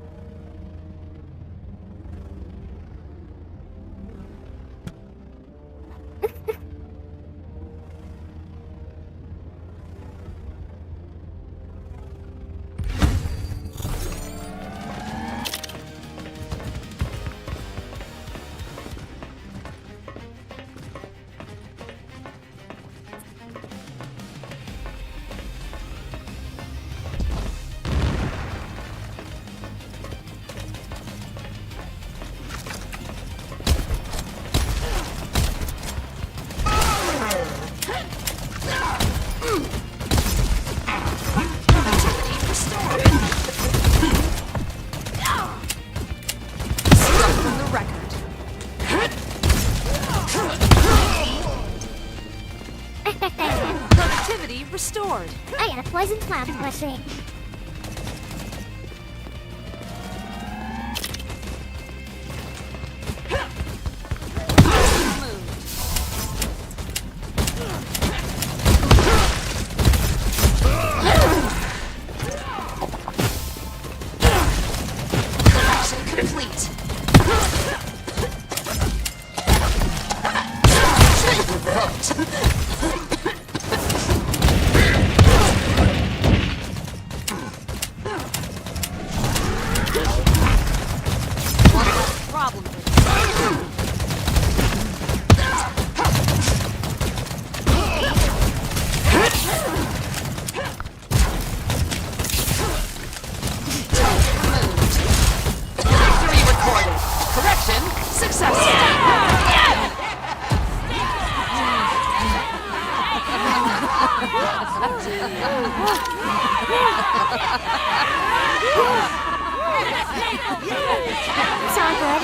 Productivity restored. I got a poison cloud machine. Complete. It's all good.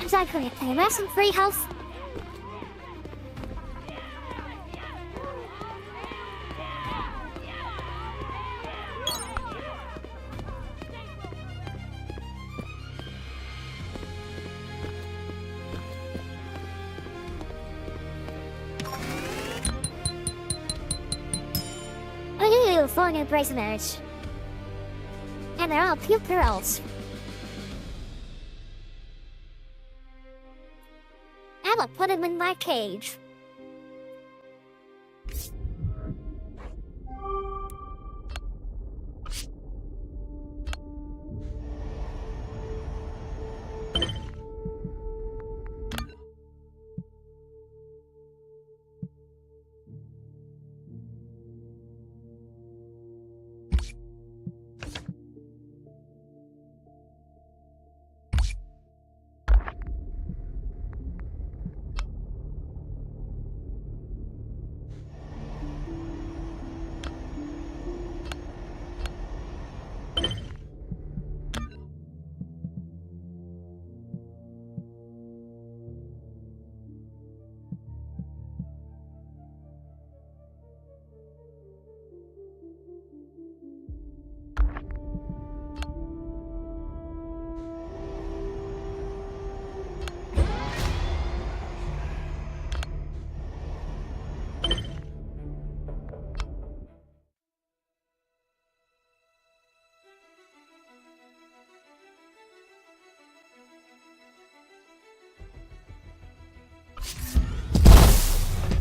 Exactly, a nice and free house. Ooh, 4 new prisoners. And they're all pure girls. I will put him in my cage.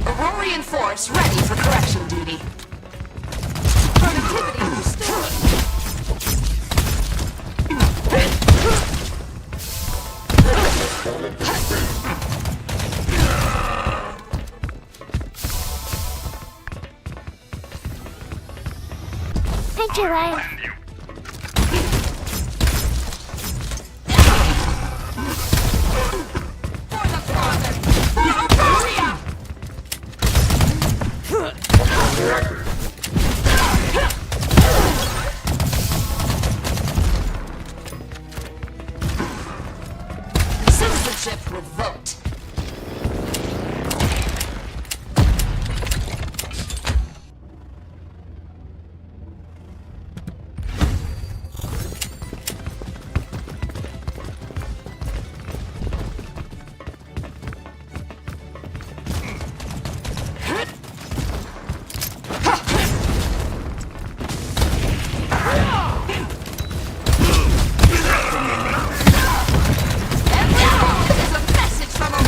Aurorian force ready for correction duty. Productivity restored. Thank you, Ryan. Citizenship revoked. Is a message from a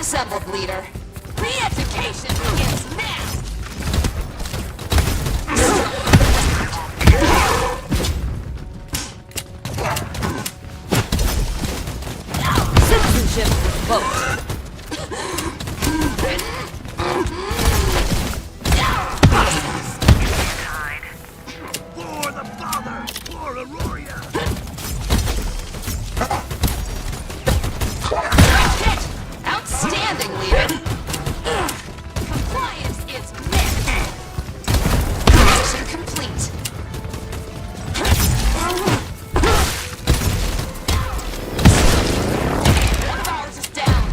assembled, leader. Re-education begins now! Citizenship revoked. For the father! For Aurora! Outstanding, leader! Compliance is met! Mission complete! One of ours is down!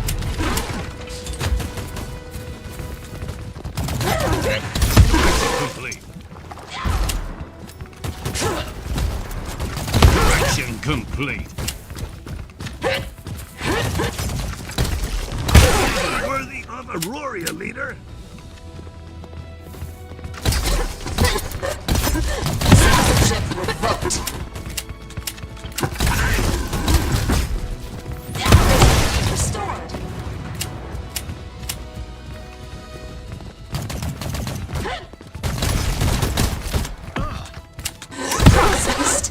Complete. Correction complete. Worthy of Aurora, leader. Citizenship revoked! Restored! Processed!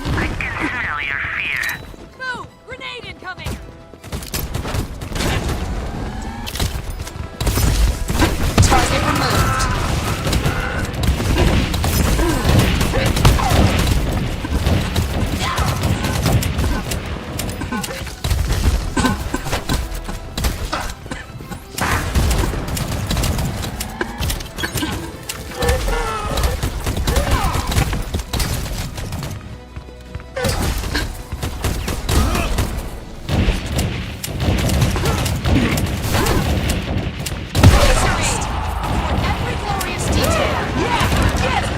I can smell your fear. Move! Grenade incoming! Target removed! Every glorious detail! Yeah! Get it!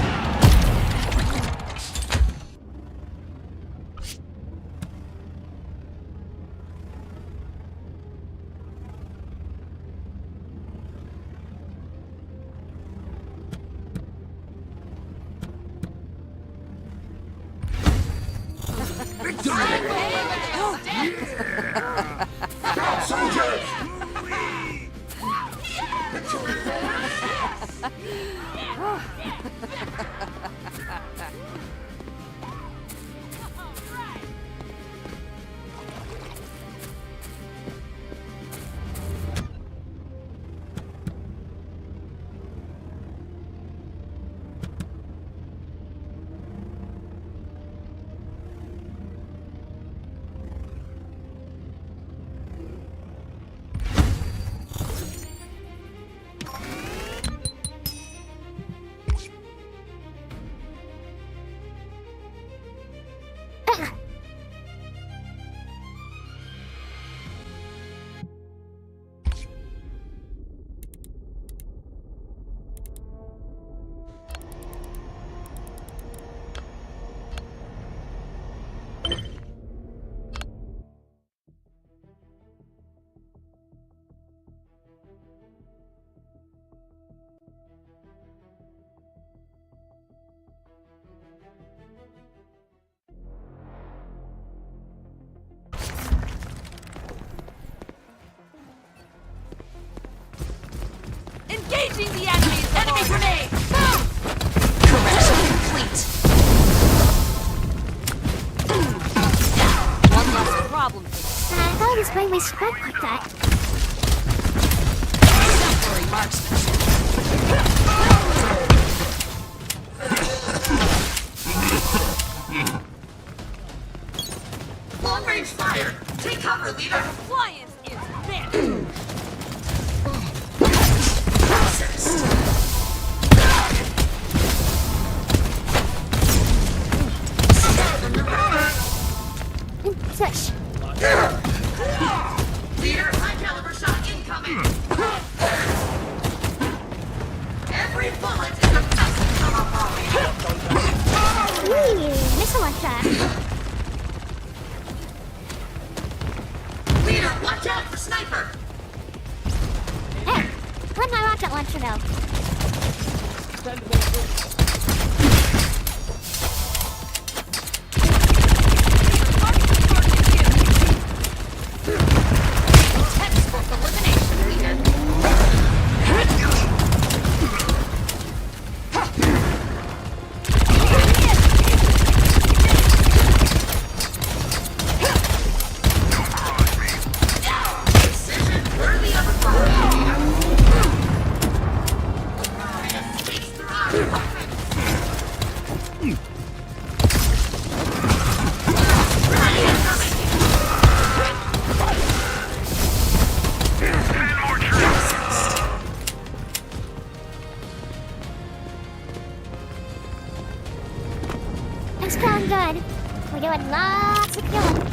Engaging the enemies! Enemy grenade! Move! Correction complete! One less problem. I thought it was when we spoke like that. Exemplary marksmanship! Long-range fire! Take cover, leader! Compliance is met! Processed! Tush. Leader, high-caliber shot incoming! Every bullet is a message from Aurora! Missile launcher. Leader, watch out for sniper! Hey, where'd my rocket launcher go? doing lots of killing.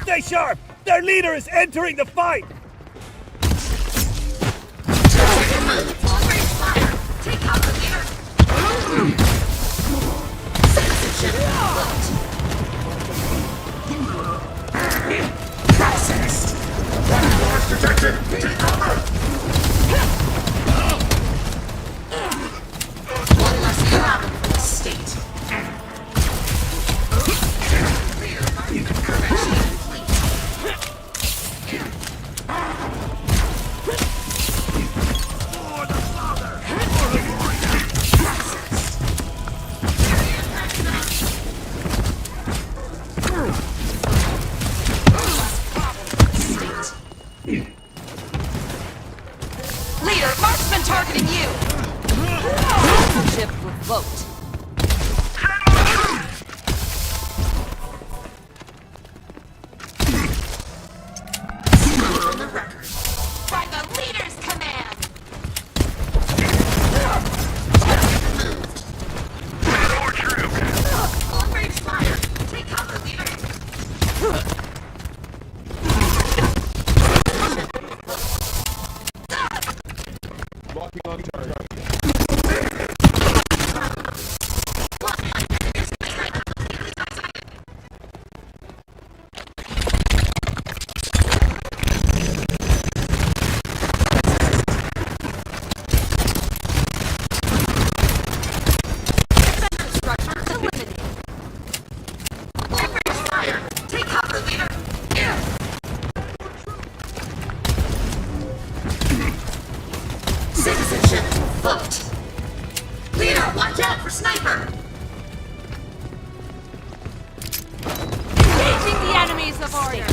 Stay sharp! Their leader is entering the fight! One less problem for the state. Leader, marksman targeting you! Ship revoked. On the record. By the leader's command! More troops. On range fire. Take cover, leader. Locking on target. Structure eliminated. On range fire. Take cover, leader. Citizenship revoked. Leader, watch out for sniper. Engaging the enemies of order.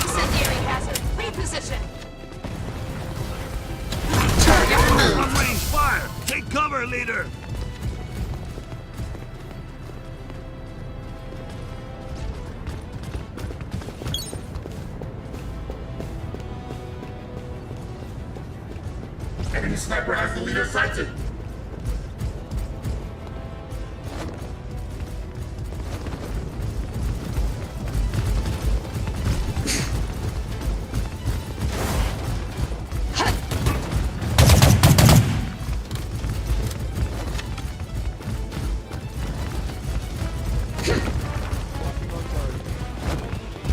Incendiary hazard. Reposition. Target removed. On range fire! Take cover, leader! Enemy sniper has the leader sighted.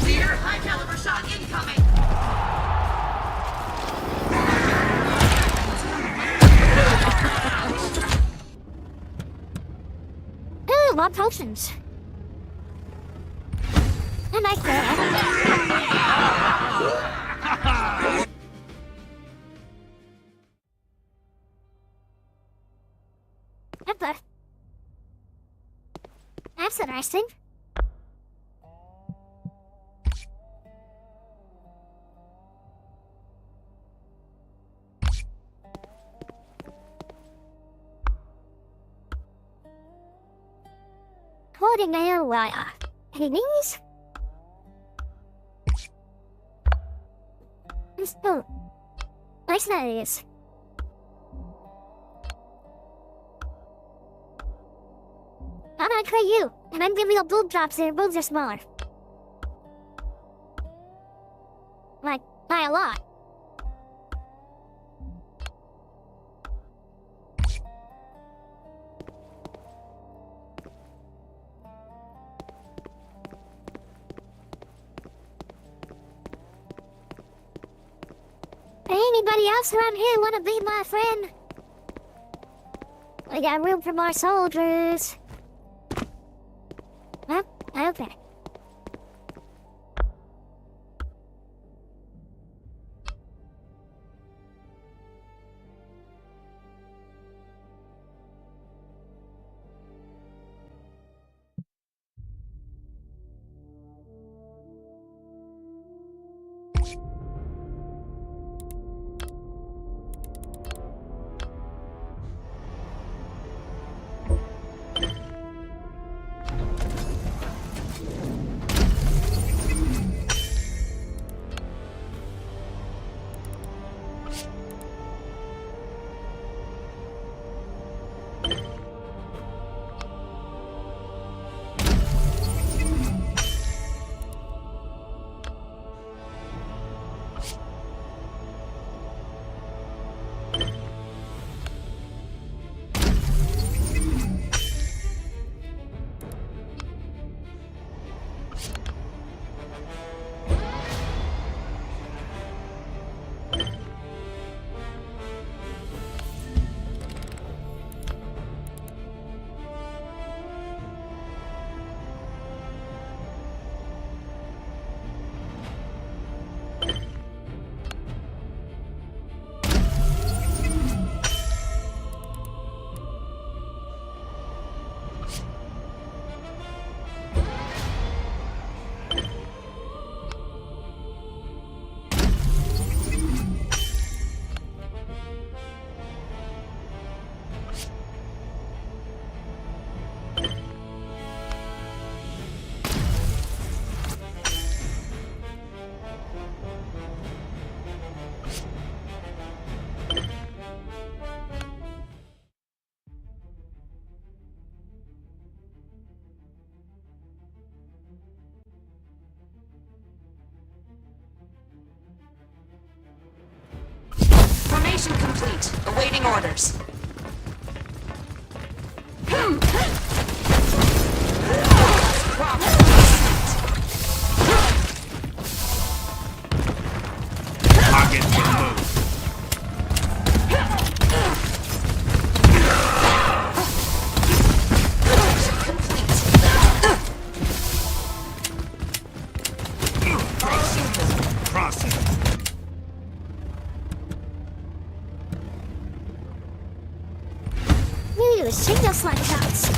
Leader, high caliber shot incoming. Ooh, more potions. I like that. Pepper. That's interesting. Holding a wire. Enemies? Oh, nice that is. I'm gonna create you, and I'm giving you boob drops and your boobs are smaller. Like, by a lot. Anybody else around here wanna be my friend? We got room for more soldiers. Well, okay. Formation complete. Awaiting orders. Target removed. Crossing. Ooh, single slide shots.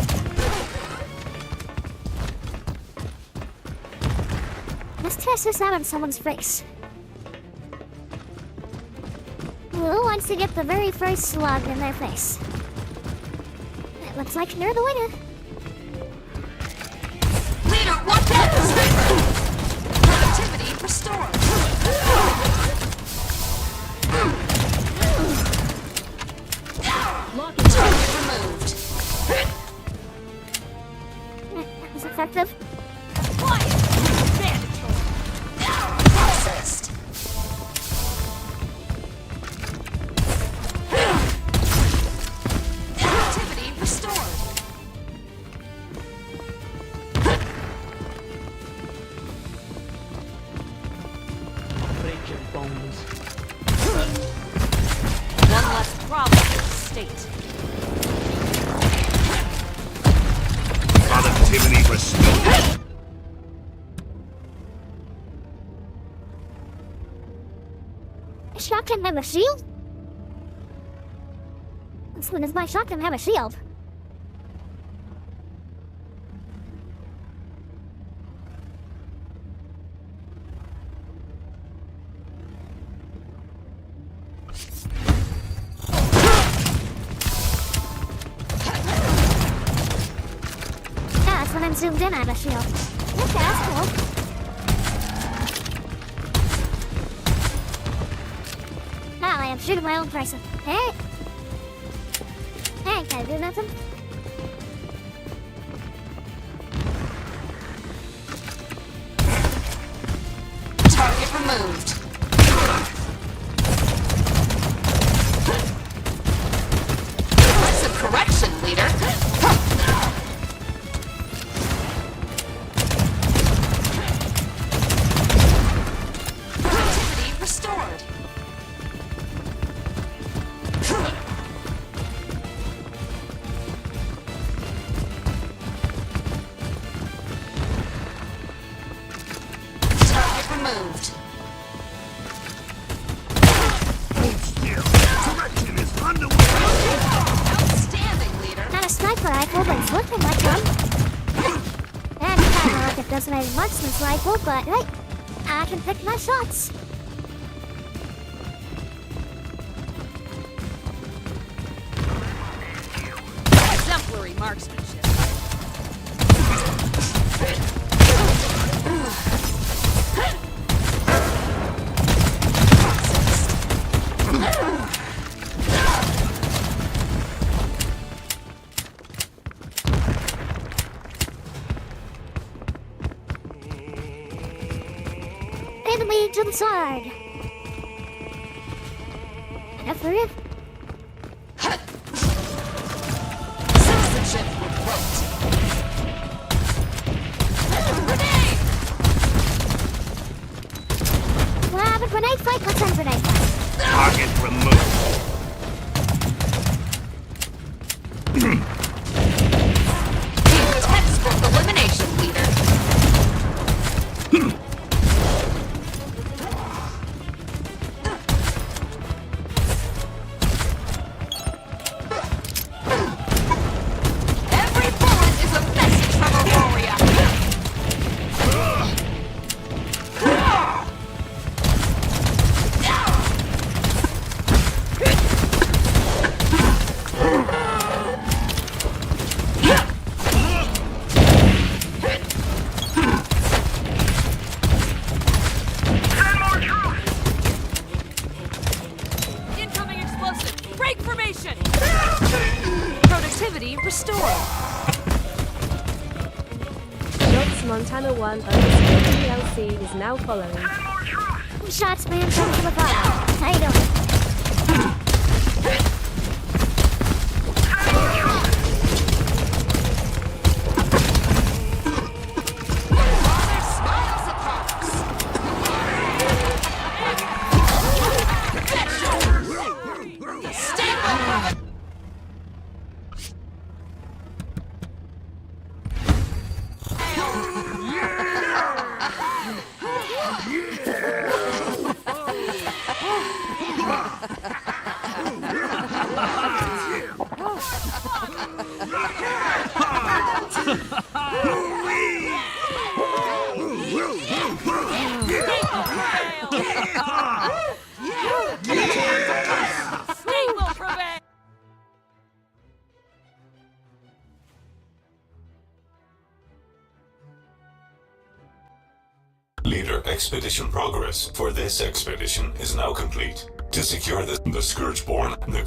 Let's test this out on someone's face. Who wants to get the very first slug in their face? It looks like you're the winner. Leader, watch out! Productivity restored. Target removed. That was effective. Processed. Productivity restored. Break your bones. One less problem for the state. Productivity restored. Shotgun have a shield? When does my shotgun have a shield? That's when I'm zoomed in, I have a shield. Okay, that's cool. Now I am shooting my own person. Hey! Hey, can I do nothing? Target removed. Aggressive correction, leader. Productivity restored. look at my gun. And it's not like it doesn't have much since rifle, but hey, I can pick my shots. Exemplary marksmanship. Enemy to the side. Enough for it. Citizenship revoked. Grenade! Well, I have a grenade fight. Let's end grenade fight. Target removed. Textbook elimination, leader. Every bullet is a message from Aurora. Incoming explosive. Break formation. Productivity restored. Shots Montana 1 _PLC is now following. Shots, man. Come to the fire. How you doing? Smiles upon us. Stay with me. We will prevail. Leader, expedition progress for this expedition is now complete. To secure the Scourgeborn, the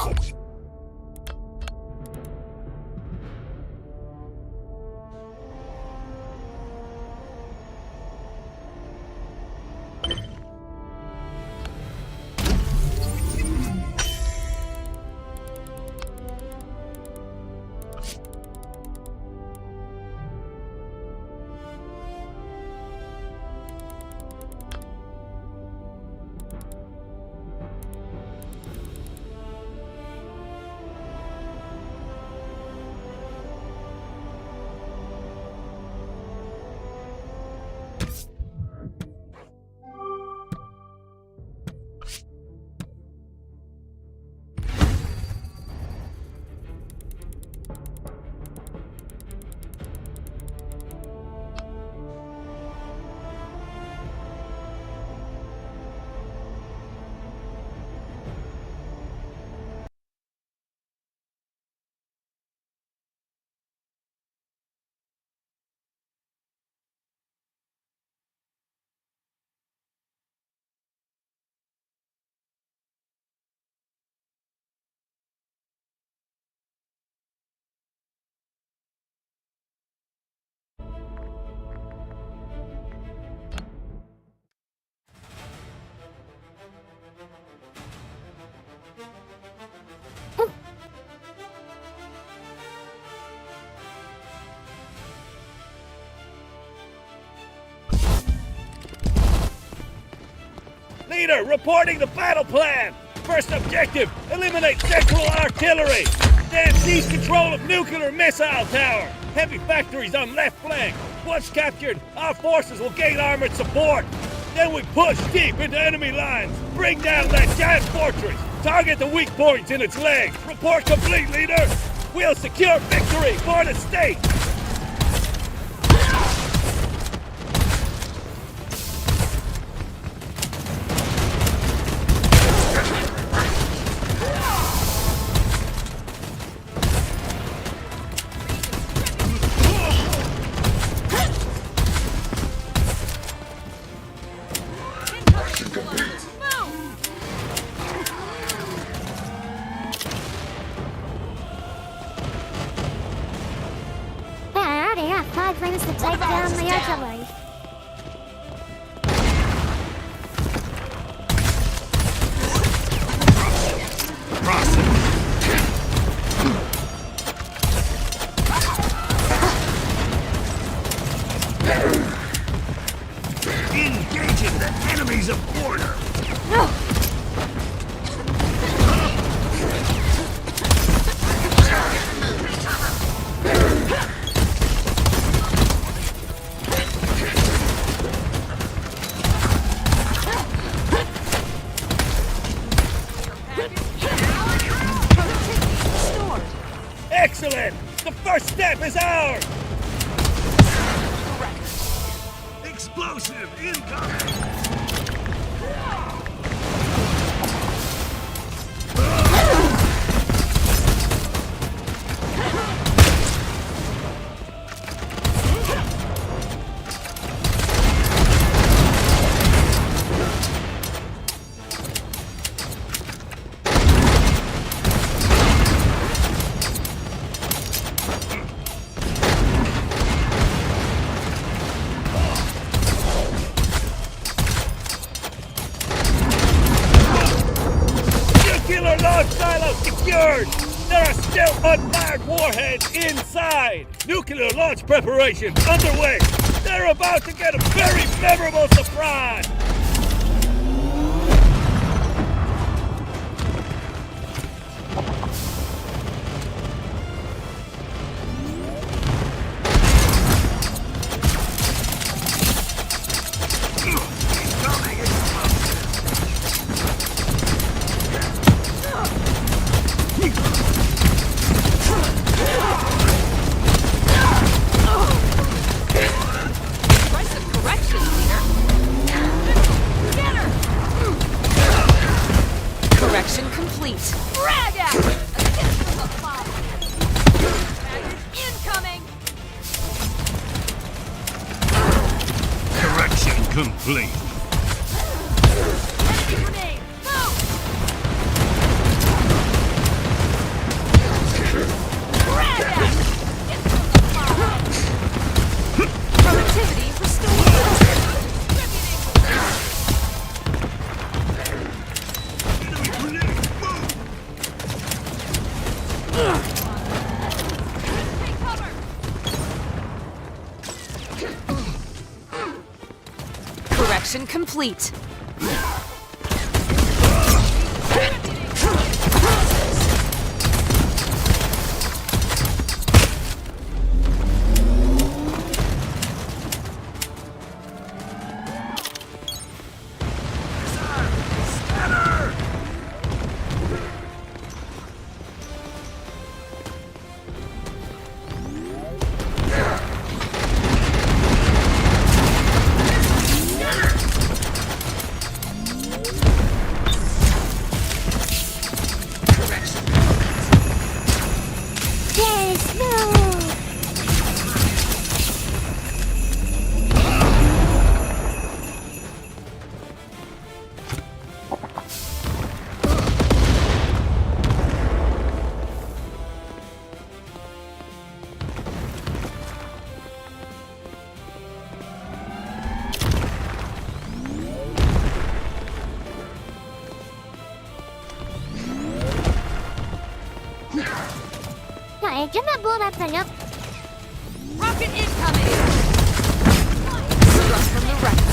Leader, reporting the battle plan! First objective, eliminate central artillery! Then seize control of nuclear missile tower! Heavy factories on left flank! Once captured, our forces will gain armored support! Then we push deep into enemy lines! Bring down that giant fortress! Target the weak points in its legs! Report complete, leader! We'll secure victory for the state! Plans to take down the artillery. Engaging the enemies of order! No! Excellent! The first step is ours! Explosive incoming! There are still unfired warheads inside! Nuclear launch preparations underway! They're about to get a very memorable surprise! Complete. Productivity restored. Correction complete. Hey, did not blow that thing up. Rocket incoming! Struck from the record.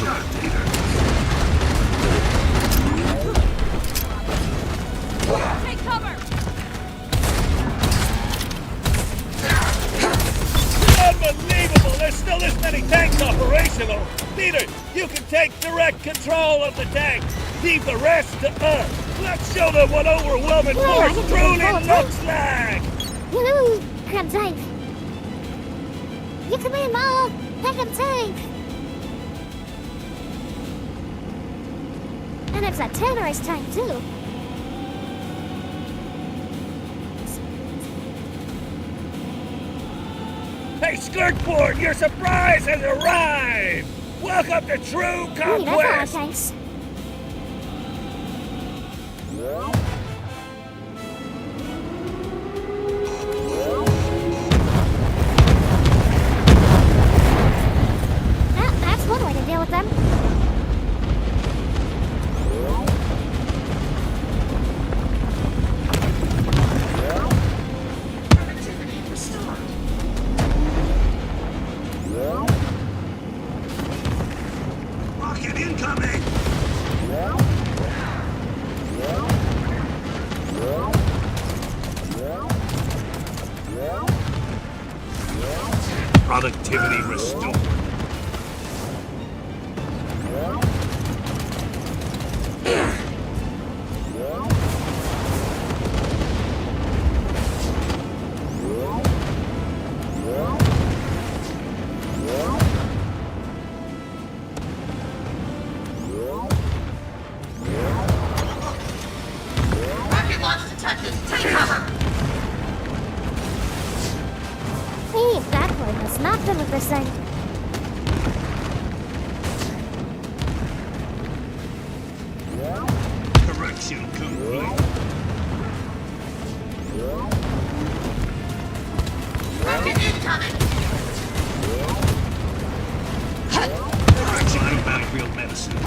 Take cover! Unbelievable! There's still this many tanks operational! Leader, you can take direct control of the tanks! Leave the rest to us! Let's show them what overwhelming force truly looks like! Woo! Crab tank! You come in, Mom! Take him tank! And it's a terrorist tank, too! Hey, Skirtport, your surprise has arrived! Welcome to true conquest! That's our tanks. That's one way to deal with them. Rocket incoming! Productivity restored. Rocket launch detected. Take cover. Hey, backward was not 100%. Correction complete. Rocket incoming. Correction to battlefield medicine.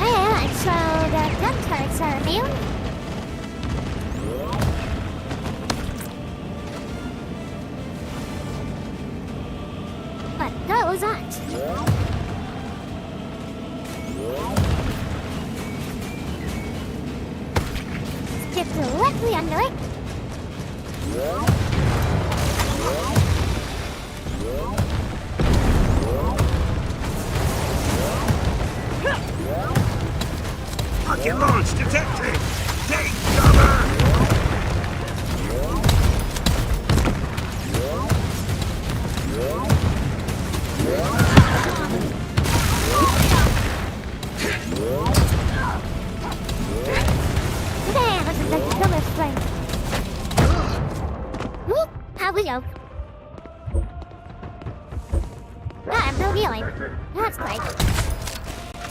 And so the gun turrets are immune? But those aren't. Skip directly under it. Rocket launch detected. Take cover. Damn, this is the dumbest thing. Whoop, how we go? I'm no healing. That's great.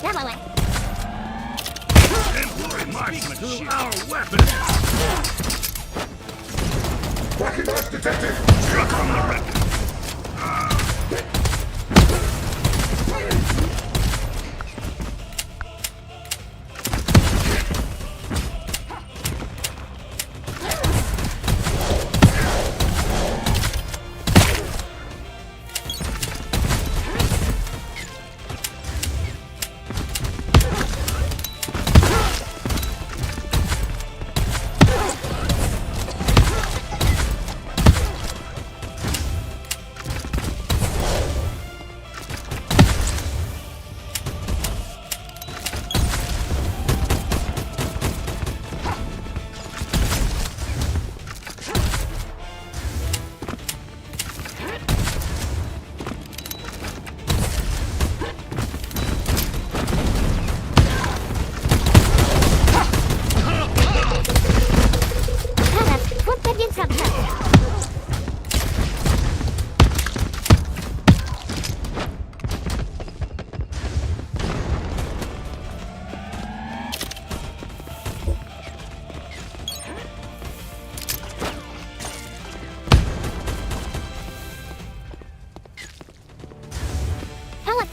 Down my way. Employ marksman through our weapons. Rocket launch detected! Struck on the record.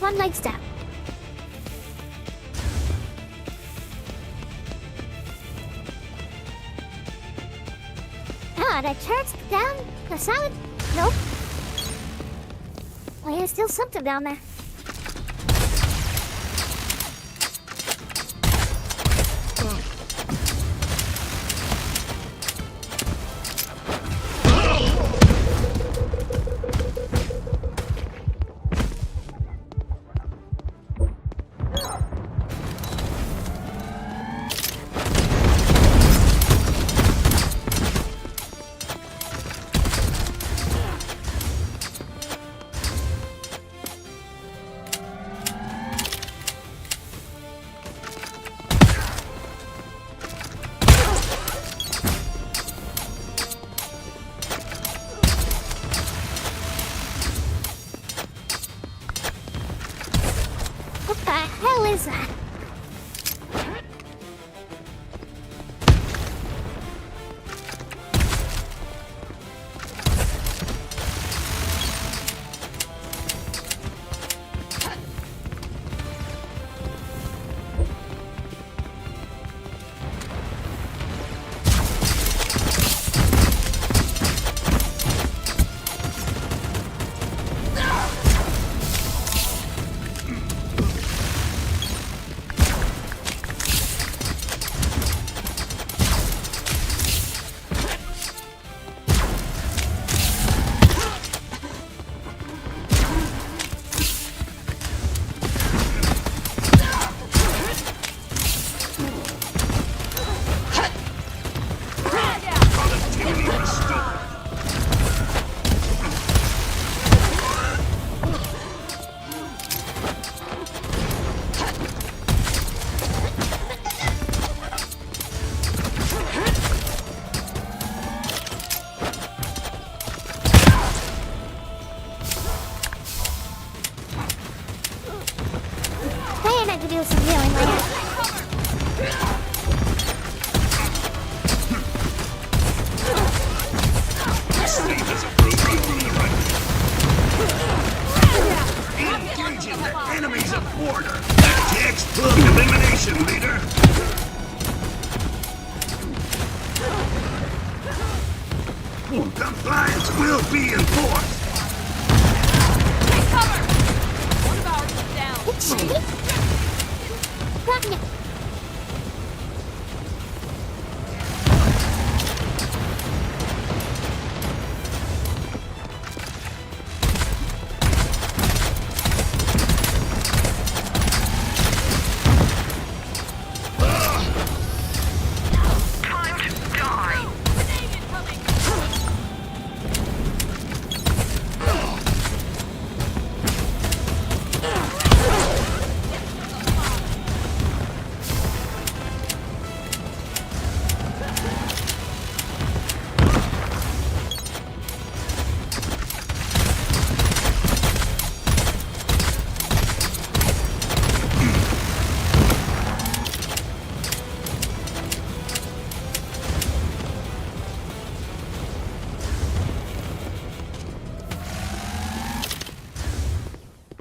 One leg step. What, a church down the south? Nope. Well, there's still something down there. What the hell is that? I could do some healing later. Engaging the enemies of order. Textbook elimination, leader. Compliance will be enforced. Take cover! One of ours is down. Blocking it.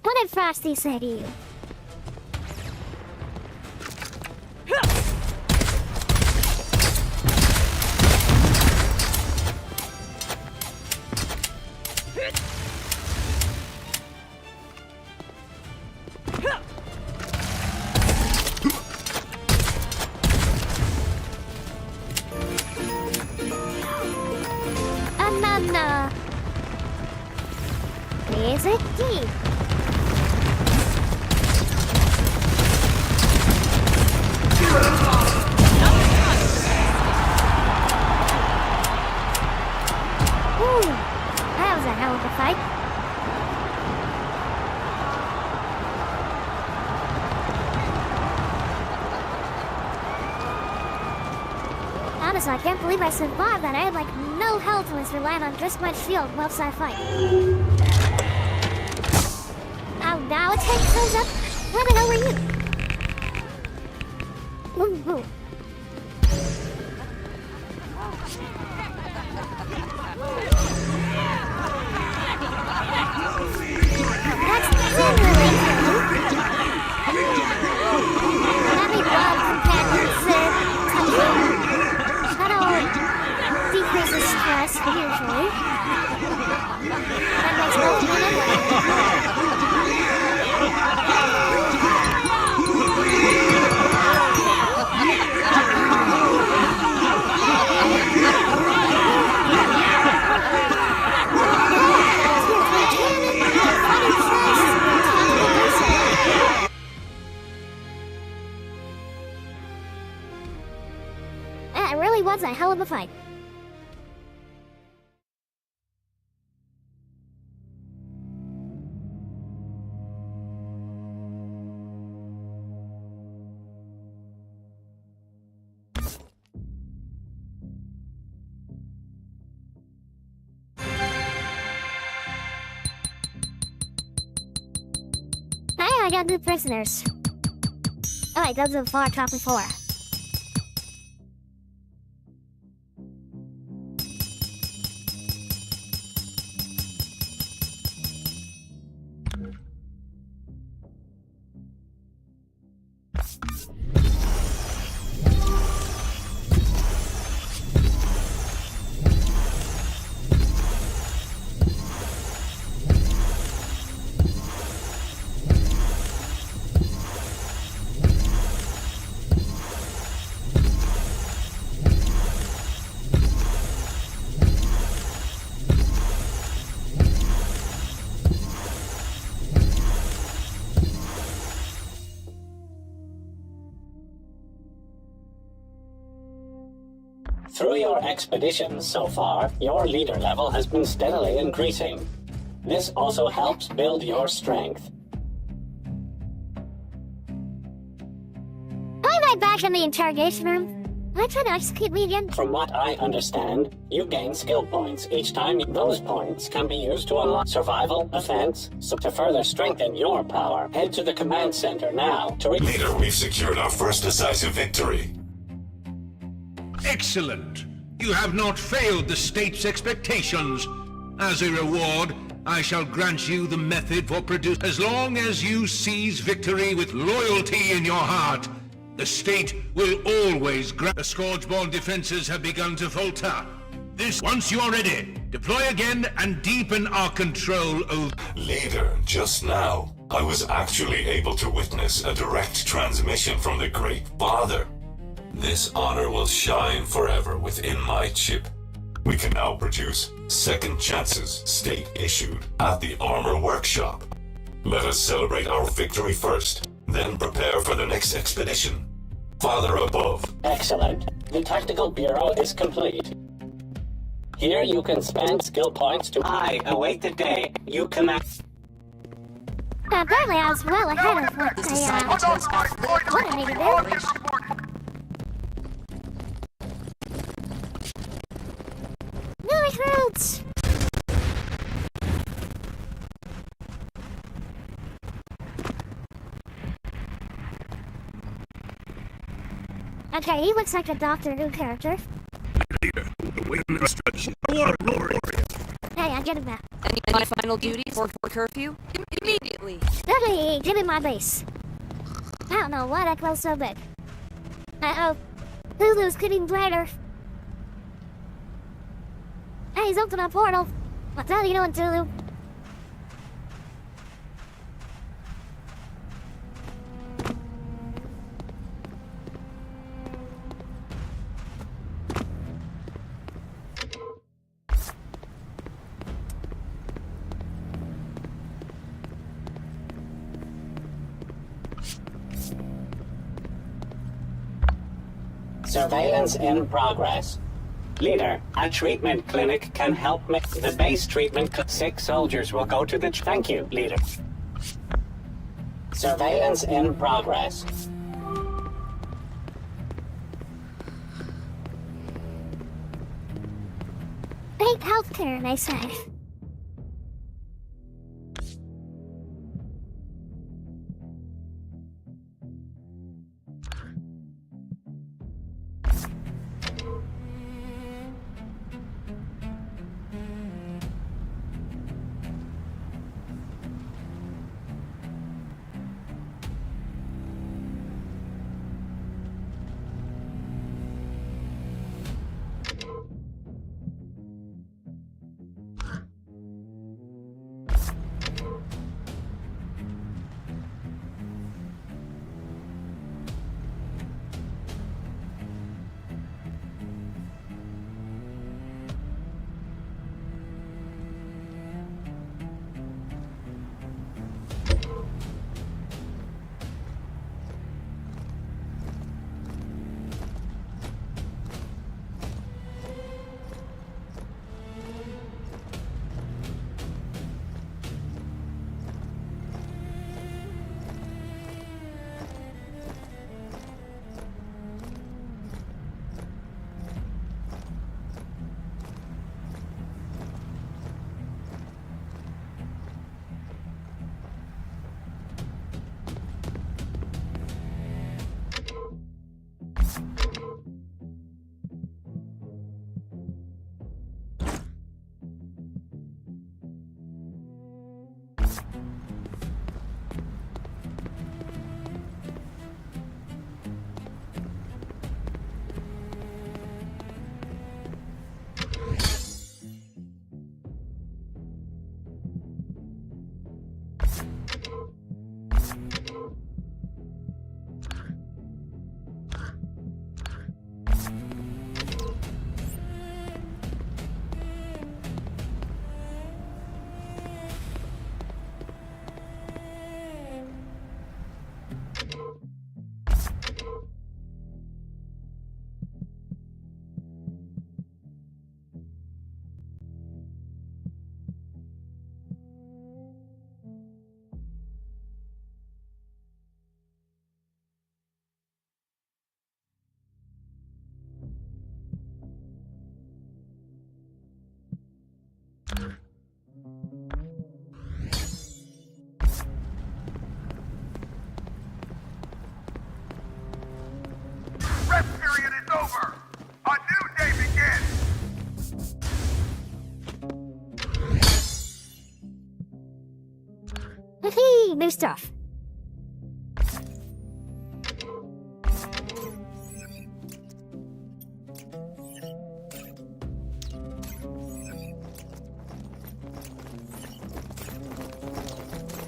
What did Frosty say to you? Anana. Is it deep? Ooh, that was a hell of a fight. Honestly, I can't believe I survived that. I had like no health and was relying on just my shield whilst I fight. Oh, now a tank comes up? Where the hell were you? Ooh, ooh. That's generally having wild companions, touching. That all decreases stress. Really? That makes both men and That really was a hell of a fight. Hey, I got new prisoners. Oh wait, those are far top before. Through your expeditions so far, your leader level has been steadily increasing. This also helps build your strength. Why am I back in the interrogation room? Am I trying to execute me again? From what I understand, you gain skill points each time. Those points can be used to unlock survival, defense, so to further strengthen your power. Head to the command center now to Leader, we've secured our first decisive victory. Excellent! You have not failed the state's expectations. As a reward, I shall grant you the method for producing. As long as you seize victory with loyalty in your heart, the state will always grant. The Scourgeborn defenses have begun to falter. Once you are ready, deploy again and deepen our control over... Leader, just now, I was actually able to witness a direct transmission from the Great Father. This honor will shine forever within my chip. We can now produce second chances, state-issued, at the Armor Workshop. Let us celebrate our victory first, then prepare for the next expedition. Father above. Excellent. The Tactical Bureau is complete. Here you can spend skill points to... I await the day you command... Apparently I was well ahead of what they, wanted me to do. New recruits! Okay, he looks like a Doctor Who character. Leader, awaiting instruction. Warrior. Hey, I get him back. Any final duties for curfew? Immediately! Daddy, get in my base. I don't know why that glow's so big. Uh-oh. Lulu's getting brighter. Hey, he's opened a portal. What the hell are you doing, Tulu? Surveillance in progress. Leader, a treatment clinic can help me. The base treatment... Sick soldiers will go to the... Thank you, Leader. Surveillance in progress. Great healthcare, they say. Rest period is over. A new day begins. Hee, new stuff.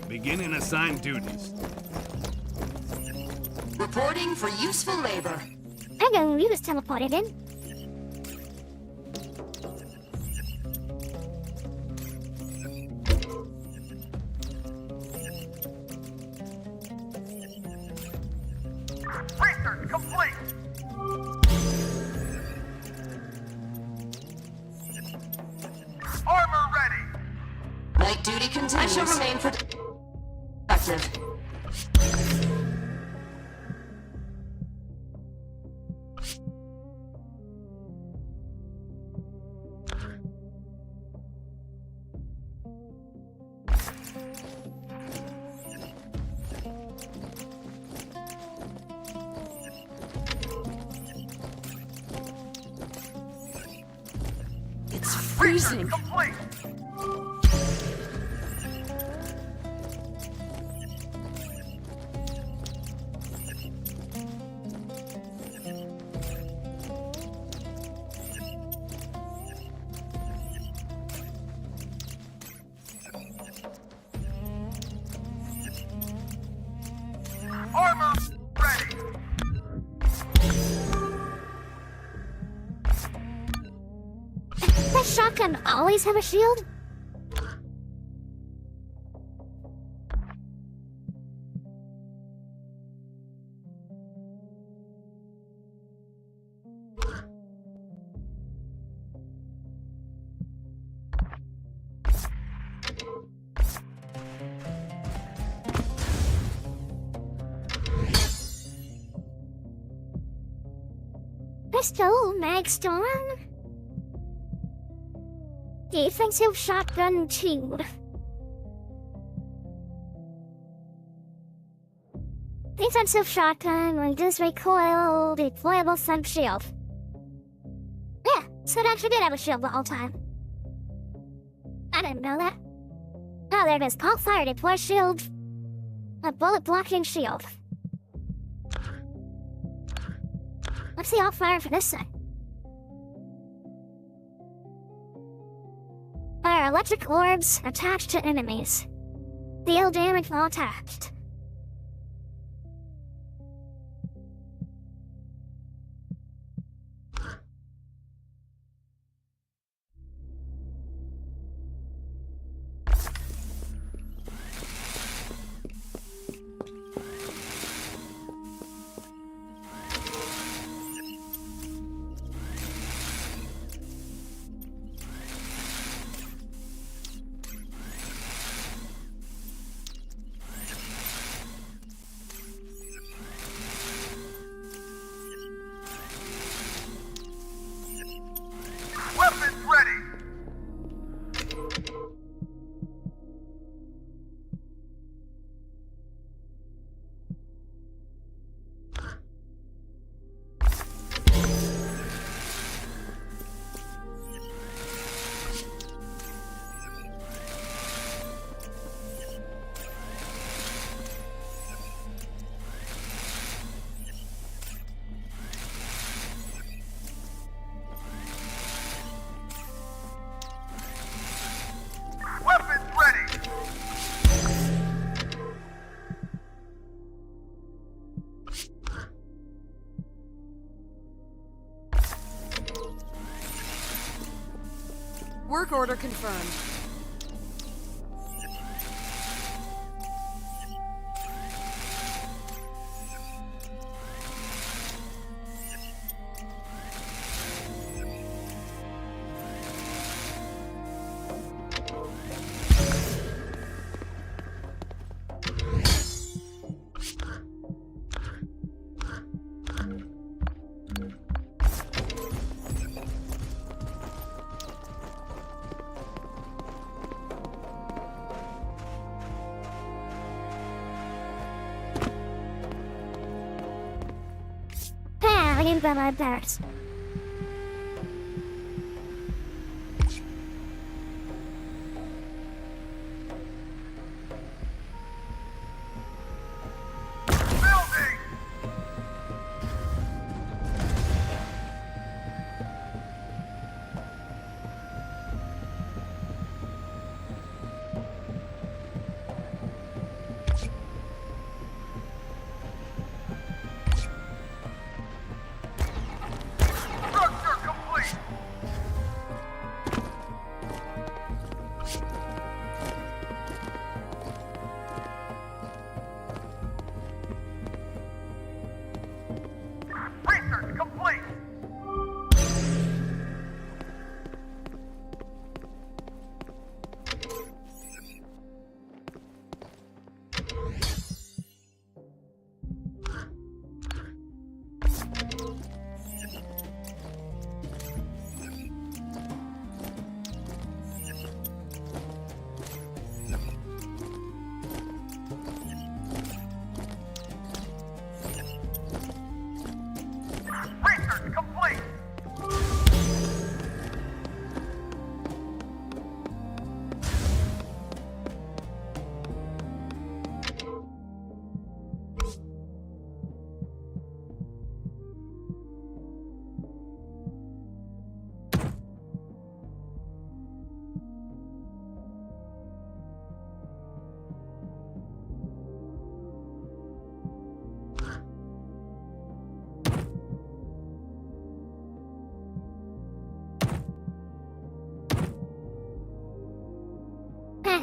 Beginning assigned duties. Reporting for useful labor. I know you was teleported in. Research complete. Armor ready. Night duty continues. I shall remain productive. It's freezing. Complete. Armor ready. Does shotgun always have a shield? Pistol, mag storm? Defensive shotgun too. Defensive shotgun reduce recoil, deployable sun shield. Yeah, so it actually did have a shield the whole time. I didn't know that. Oh, there it is. Pulse fire, deploy shield. A bullet blocking shield. Let's see all fire for this side. Fire electric orbs attached to enemies. Deal damage while attached. Work order confirmed. I need by my parents.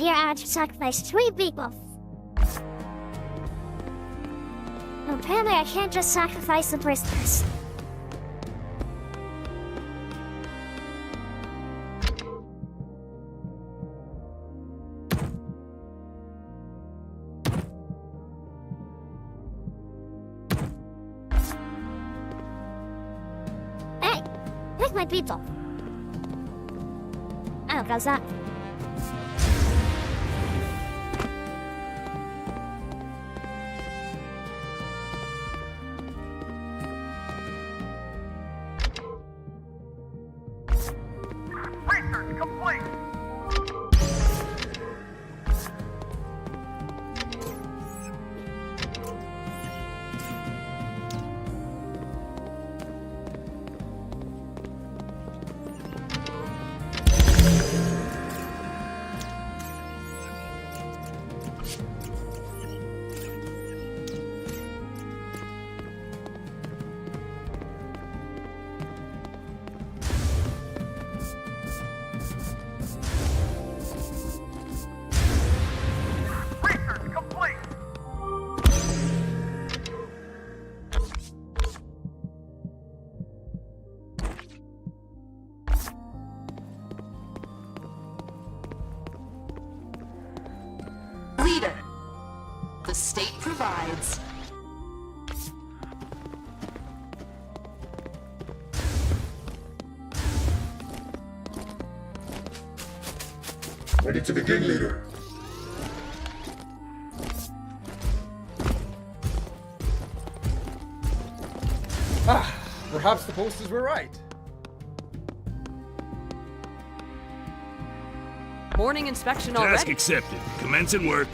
You're out to sacrifice 3 people. Apparently I can't just sacrifice the prisoners. Hey, where's my people? Oh, goes that. The state provides. Ready to begin, leader. Perhaps the posters were right. Morning inspection already. Task accepted. Commencing work.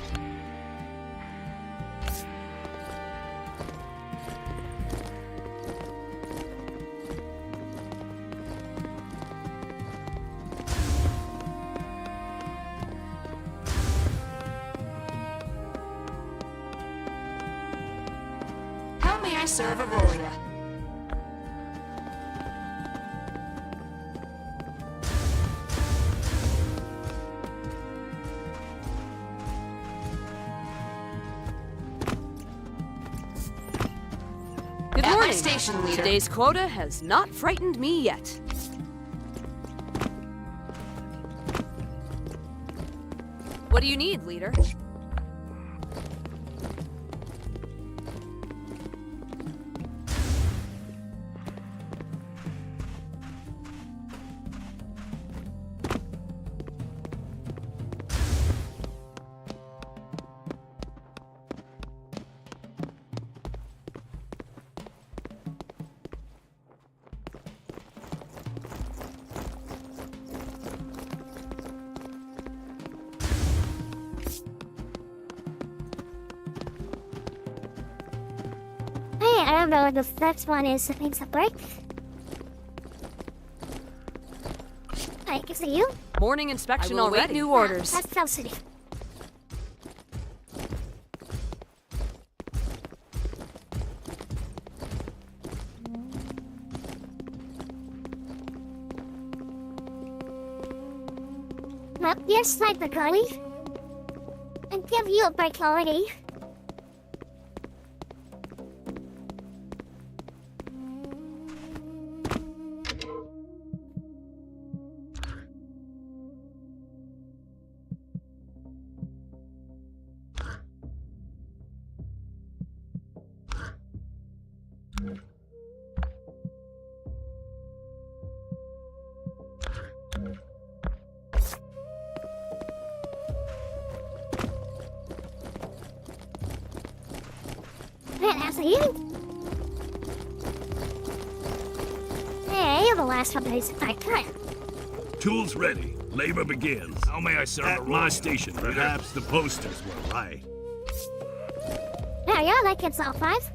How may I serve Aurora? station, leader. Today's quota has not frightened me yet. What do you need, leader? I don't know if the next one is things that break. I can see you. Morning inspection I will await already. new orders. That's South City. Well, you're sniper, Carly. And give you a break already. Man, how's you? Hey, you're the last one who's right. Tools ready. Labor begins. How may I serve? At my station, perhaps the posters were right. There you are, that kid's all five.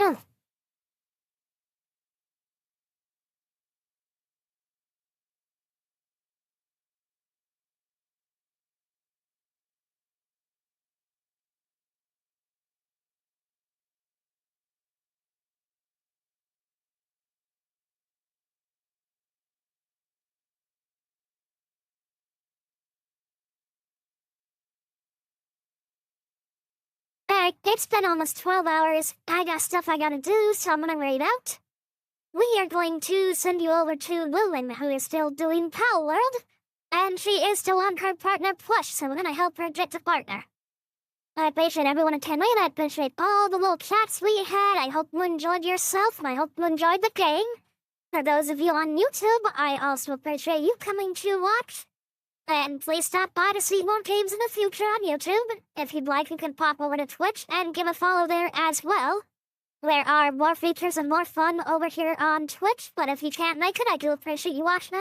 Oh. Alright, it's been almost 12 hours. I got stuff I gotta do, so I'm gonna raid out. We are going to send you over to Lilin, who is still doing Pal World. And she is still on her partner plush, so we're gonna help her get to partner. I appreciate everyone attending. I appreciate all the little chats we had. I hope you enjoyed yourself, and I hope you enjoyed the game. For those of you on YouTube, I also appreciate you coming to watch. And please stop by to see more games in the future on YouTube. If you'd like, you can pop over to Twitch and give a follow there as well. There are more features and more fun over here on Twitch, but if you can't make it, I do appreciate you watching.